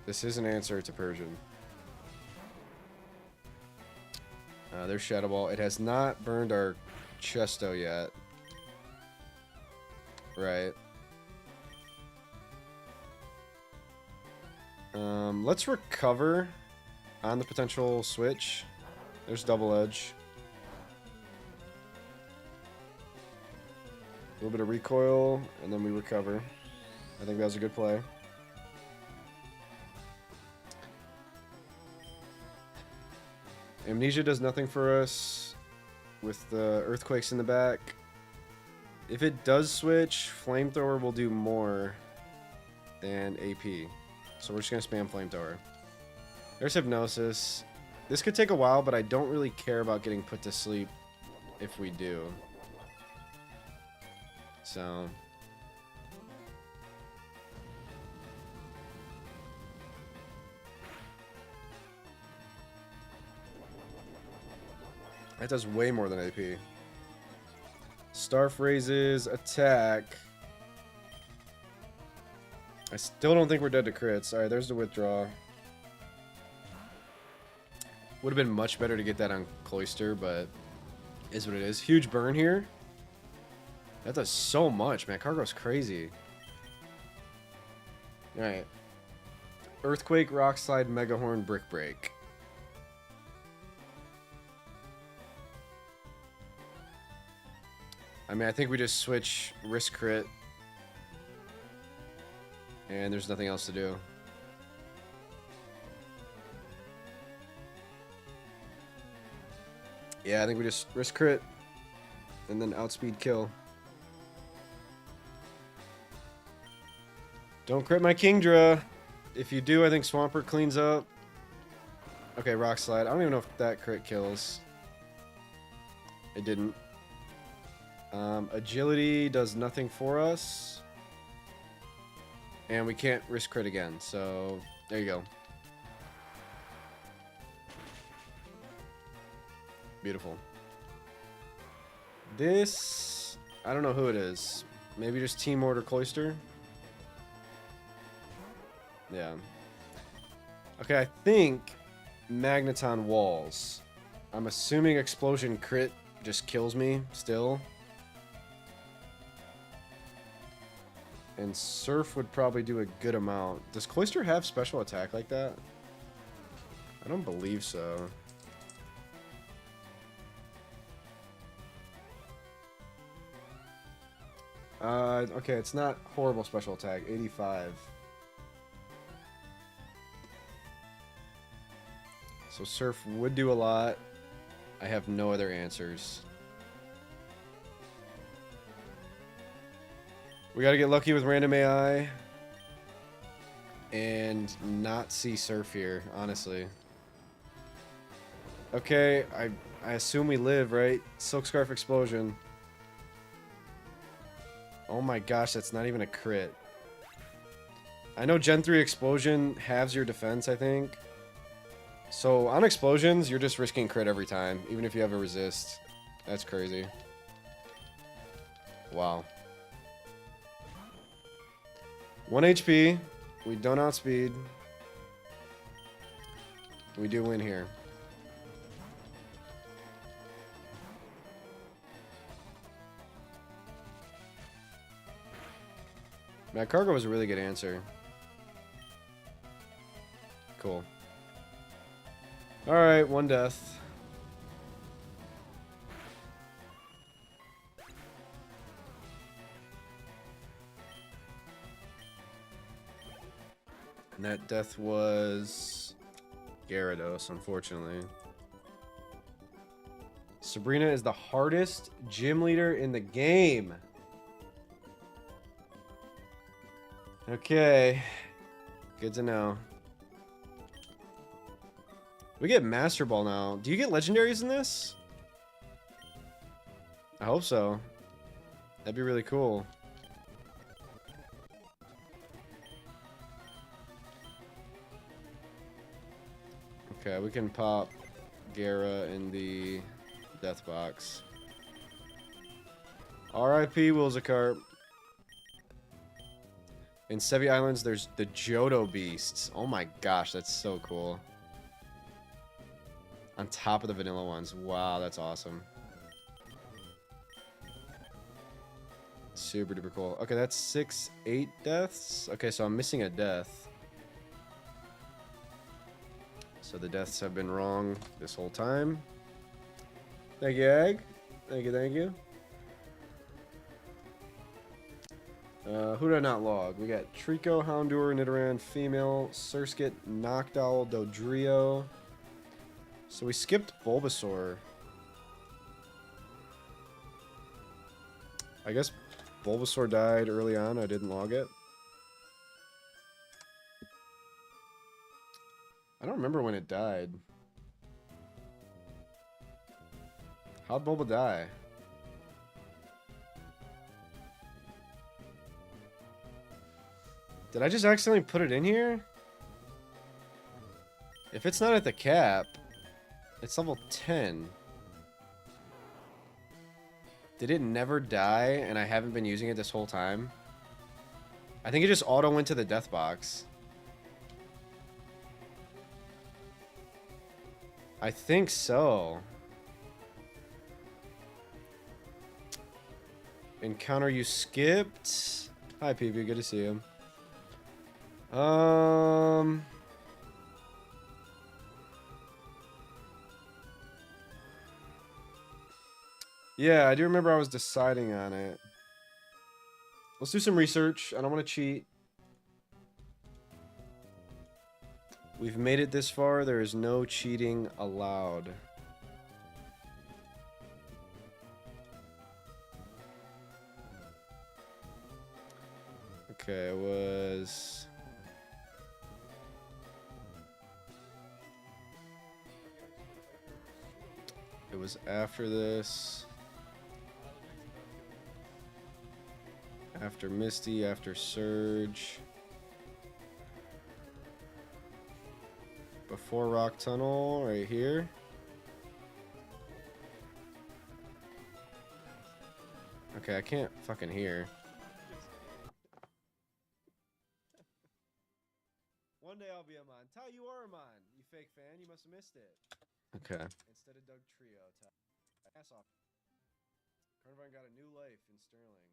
This is an answer to Persian. There's Shadow Ball. It has not burned our Chesto yet. Right. Let's recover on the potential switch. There's Double Edge. A little bit of recoil, and then we recover. I think that was a good play. Amnesia does nothing for us with the earthquakes in the back. If it does switch, Flamethrower will do more than AP. So we're just going to spam Flamethrower. There's Hypnosis. This could take a while, but I don't really care about getting put to sleep if we do. So... that does way more than AP. Starf raises attack. I still don't think we're dead to crits. Alright, there's the withdraw. Would have been much better to get that on Cloister, but is what it is. Huge burn here. That does so much, man. Cargo's crazy. Alright. Earthquake, Rock Slide, Mega Horn, Brick Break. I mean, I think we just switch risk crit. And there's nothing else to do. Yeah, I think we just risk crit. And then outspeed kill. Don't crit my Kingdra. If you do, I think Swampert cleans up. Okay, Rock Slide. I don't even know if that crit kills. It didn't. Agility does nothing for us. And we can't risk crit again, so there you go. Beautiful. This, I don't know who it is. Maybe just Team Order Cloister? Yeah. Okay, I think Magneton Walls. I'm assuming Explosion crit just kills me still. And Surf would probably do a good amount. Does Cloister have special attack like that? I don't believe so. Okay, it's not horrible special attack. 85. So Surf would do a lot. I have no other answers. We gotta get lucky with random AI. And not see Surf here, honestly. Okay, I assume we live, right? Silk Scarf Explosion. Oh my gosh, that's not even a crit. I know Gen 3 Explosion halves your defense, I think. So on explosions, you're just risking crit every time, even if you have a resist. That's crazy. Wow. 1 HP. We don't outspeed. We do win here. Mad Cargo was a really good answer. Cool. Alright, 1 death. And that death was Gyarados, unfortunately. Sabrina is the hardest gym leader in the game. Okay. Good to know. We get Master Ball now. Do you get legendaries in this? I hope so. That'd be really cool. Okay, we can pop Gara in the death box. R.I.P. Wilzacarp. In Sevi Islands, there's the Johto Beasts. Oh my gosh, that's so cool. On top of the vanilla ones. Wow, that's awesome. Super duper cool. Okay, that's 8 deaths. Okay, so I'm missing a death. So the deaths have been wrong this whole time. Thank you, Egg. Thank you, thank you. Who did I not log? We got Trico, Houndour, Nidoran, Female, Surskit, Noctowl, Dodrio. So we skipped Bulbasaur. I guess Bulbasaur died early on. I didn't log it. I don't remember when it died. How'd Bulba die? Did I just accidentally put it in here? If it's not at the cap, it's level 10. Did it never die and I haven't been using it this whole time? I think it just auto went to the death box. I think so. Encounter you skipped. Hi, PB. Good to see you. Yeah, I do remember I was deciding on it. Let's do some research. I don't want to cheat. We've made it this far. There is no cheating allowed. Okay, it was... It was after this. After Misty, after Surge. Before Rock Tunnel, right here. Okay, I can't fucking hear. One day I'll be a Mon. Ty, you are a Mon. You fake fan, you must have missed it. Okay. Instead of Doug Trio, Ty. Ass off. Carnivine got a new life in Sterling.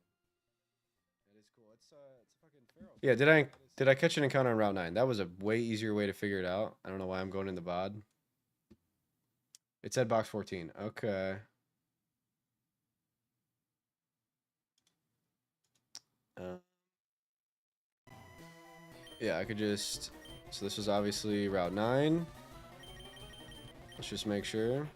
It is cool. It's a fucking feral. Yeah, did I catch an encounter on Route 9? That was a way easier way to figure it out. I don't know why I'm going in the VOD. It said box 14. Okay. Yeah, I could just... So this was obviously Route 9. Let's just make sure.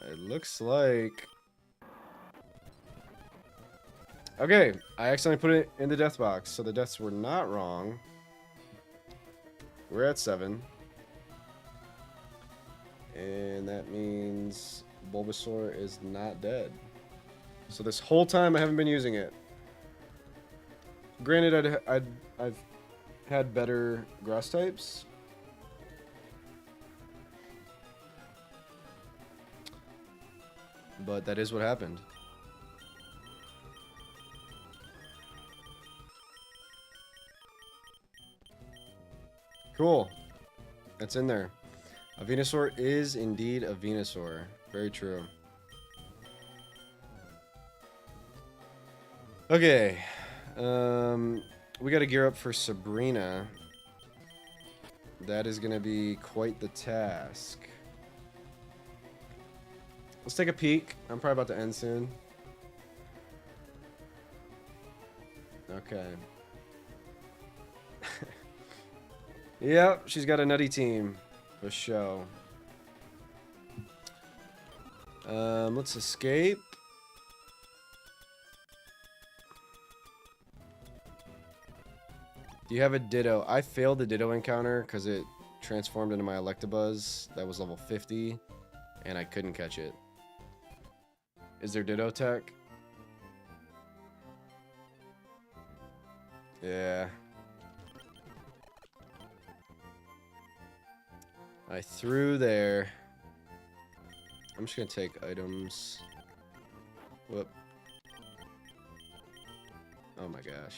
It looks like... Okay, I accidentally put it in the death box, so the deaths were not wrong. We're at 7. And that means Bulbasaur is not dead. So this whole time I haven't been using it. Granted, I've had better grass types. But that is what happened. Cool. That's in there. A Venusaur is indeed a Venusaur. Very true. Okay. We got to gear up for Sabrina. That is going to be quite the task. Let's take a peek. I'm probably about to end soon. Okay. Yep, she's got a nutty team. For show. Let's escape. Do you have a Ditto? I failed the Ditto encounter because it transformed into my Electabuzz. That was level 50. And I couldn't catch it. Is there Ditto tech? Yeah. I threw there. I'm just gonna take items. Whoop. Oh my gosh.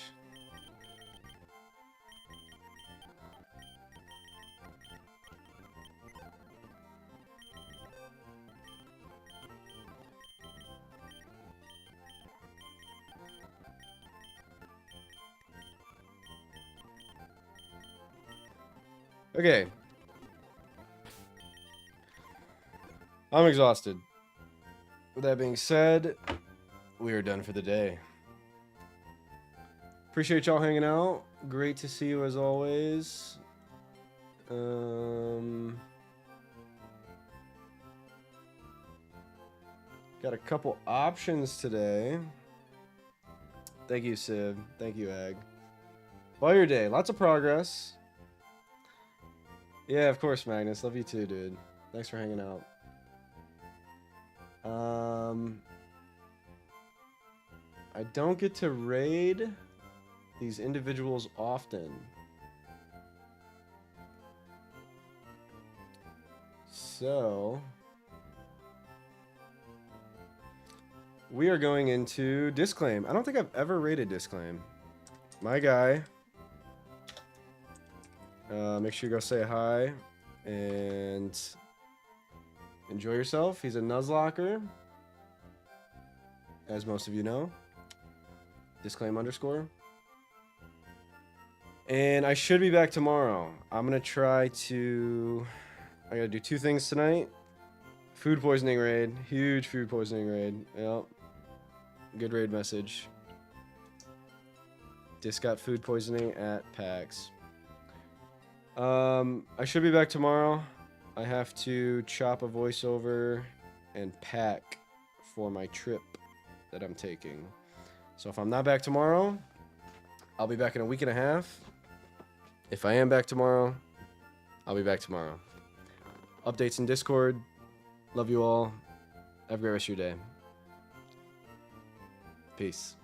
Okay. I'm exhausted. With that being said, we are done for the day. Appreciate y'all hanging out. Great to see you as always. Got a couple options today. Thank you, Civ. Thank you, Egg. Fire day. Lots of progress. Yeah, of course, Magnus. Love you too, dude. Thanks for hanging out. I don't get to raid these individuals often. So we are going into Disclaim. I don't think I've ever raided Disclaim. My guy. Make sure you go say hi and enjoy yourself. He's a Nuzlocker, as most of you know. Disclaim _. And I should be back tomorrow. I'm gonna try to. I gotta do 2 things tonight. Food poisoning raid. Huge food poisoning raid. Yep. Good raid message. Disc got food poisoning at PAX. I should be back tomorrow. I have to chop a voiceover and pack for my trip that I'm taking. So if I'm not back tomorrow, I'll be back in a week and a half. If I am back tomorrow, I'll be back tomorrow. Updates in Discord. Love you all. Have a great rest of your day. Peace.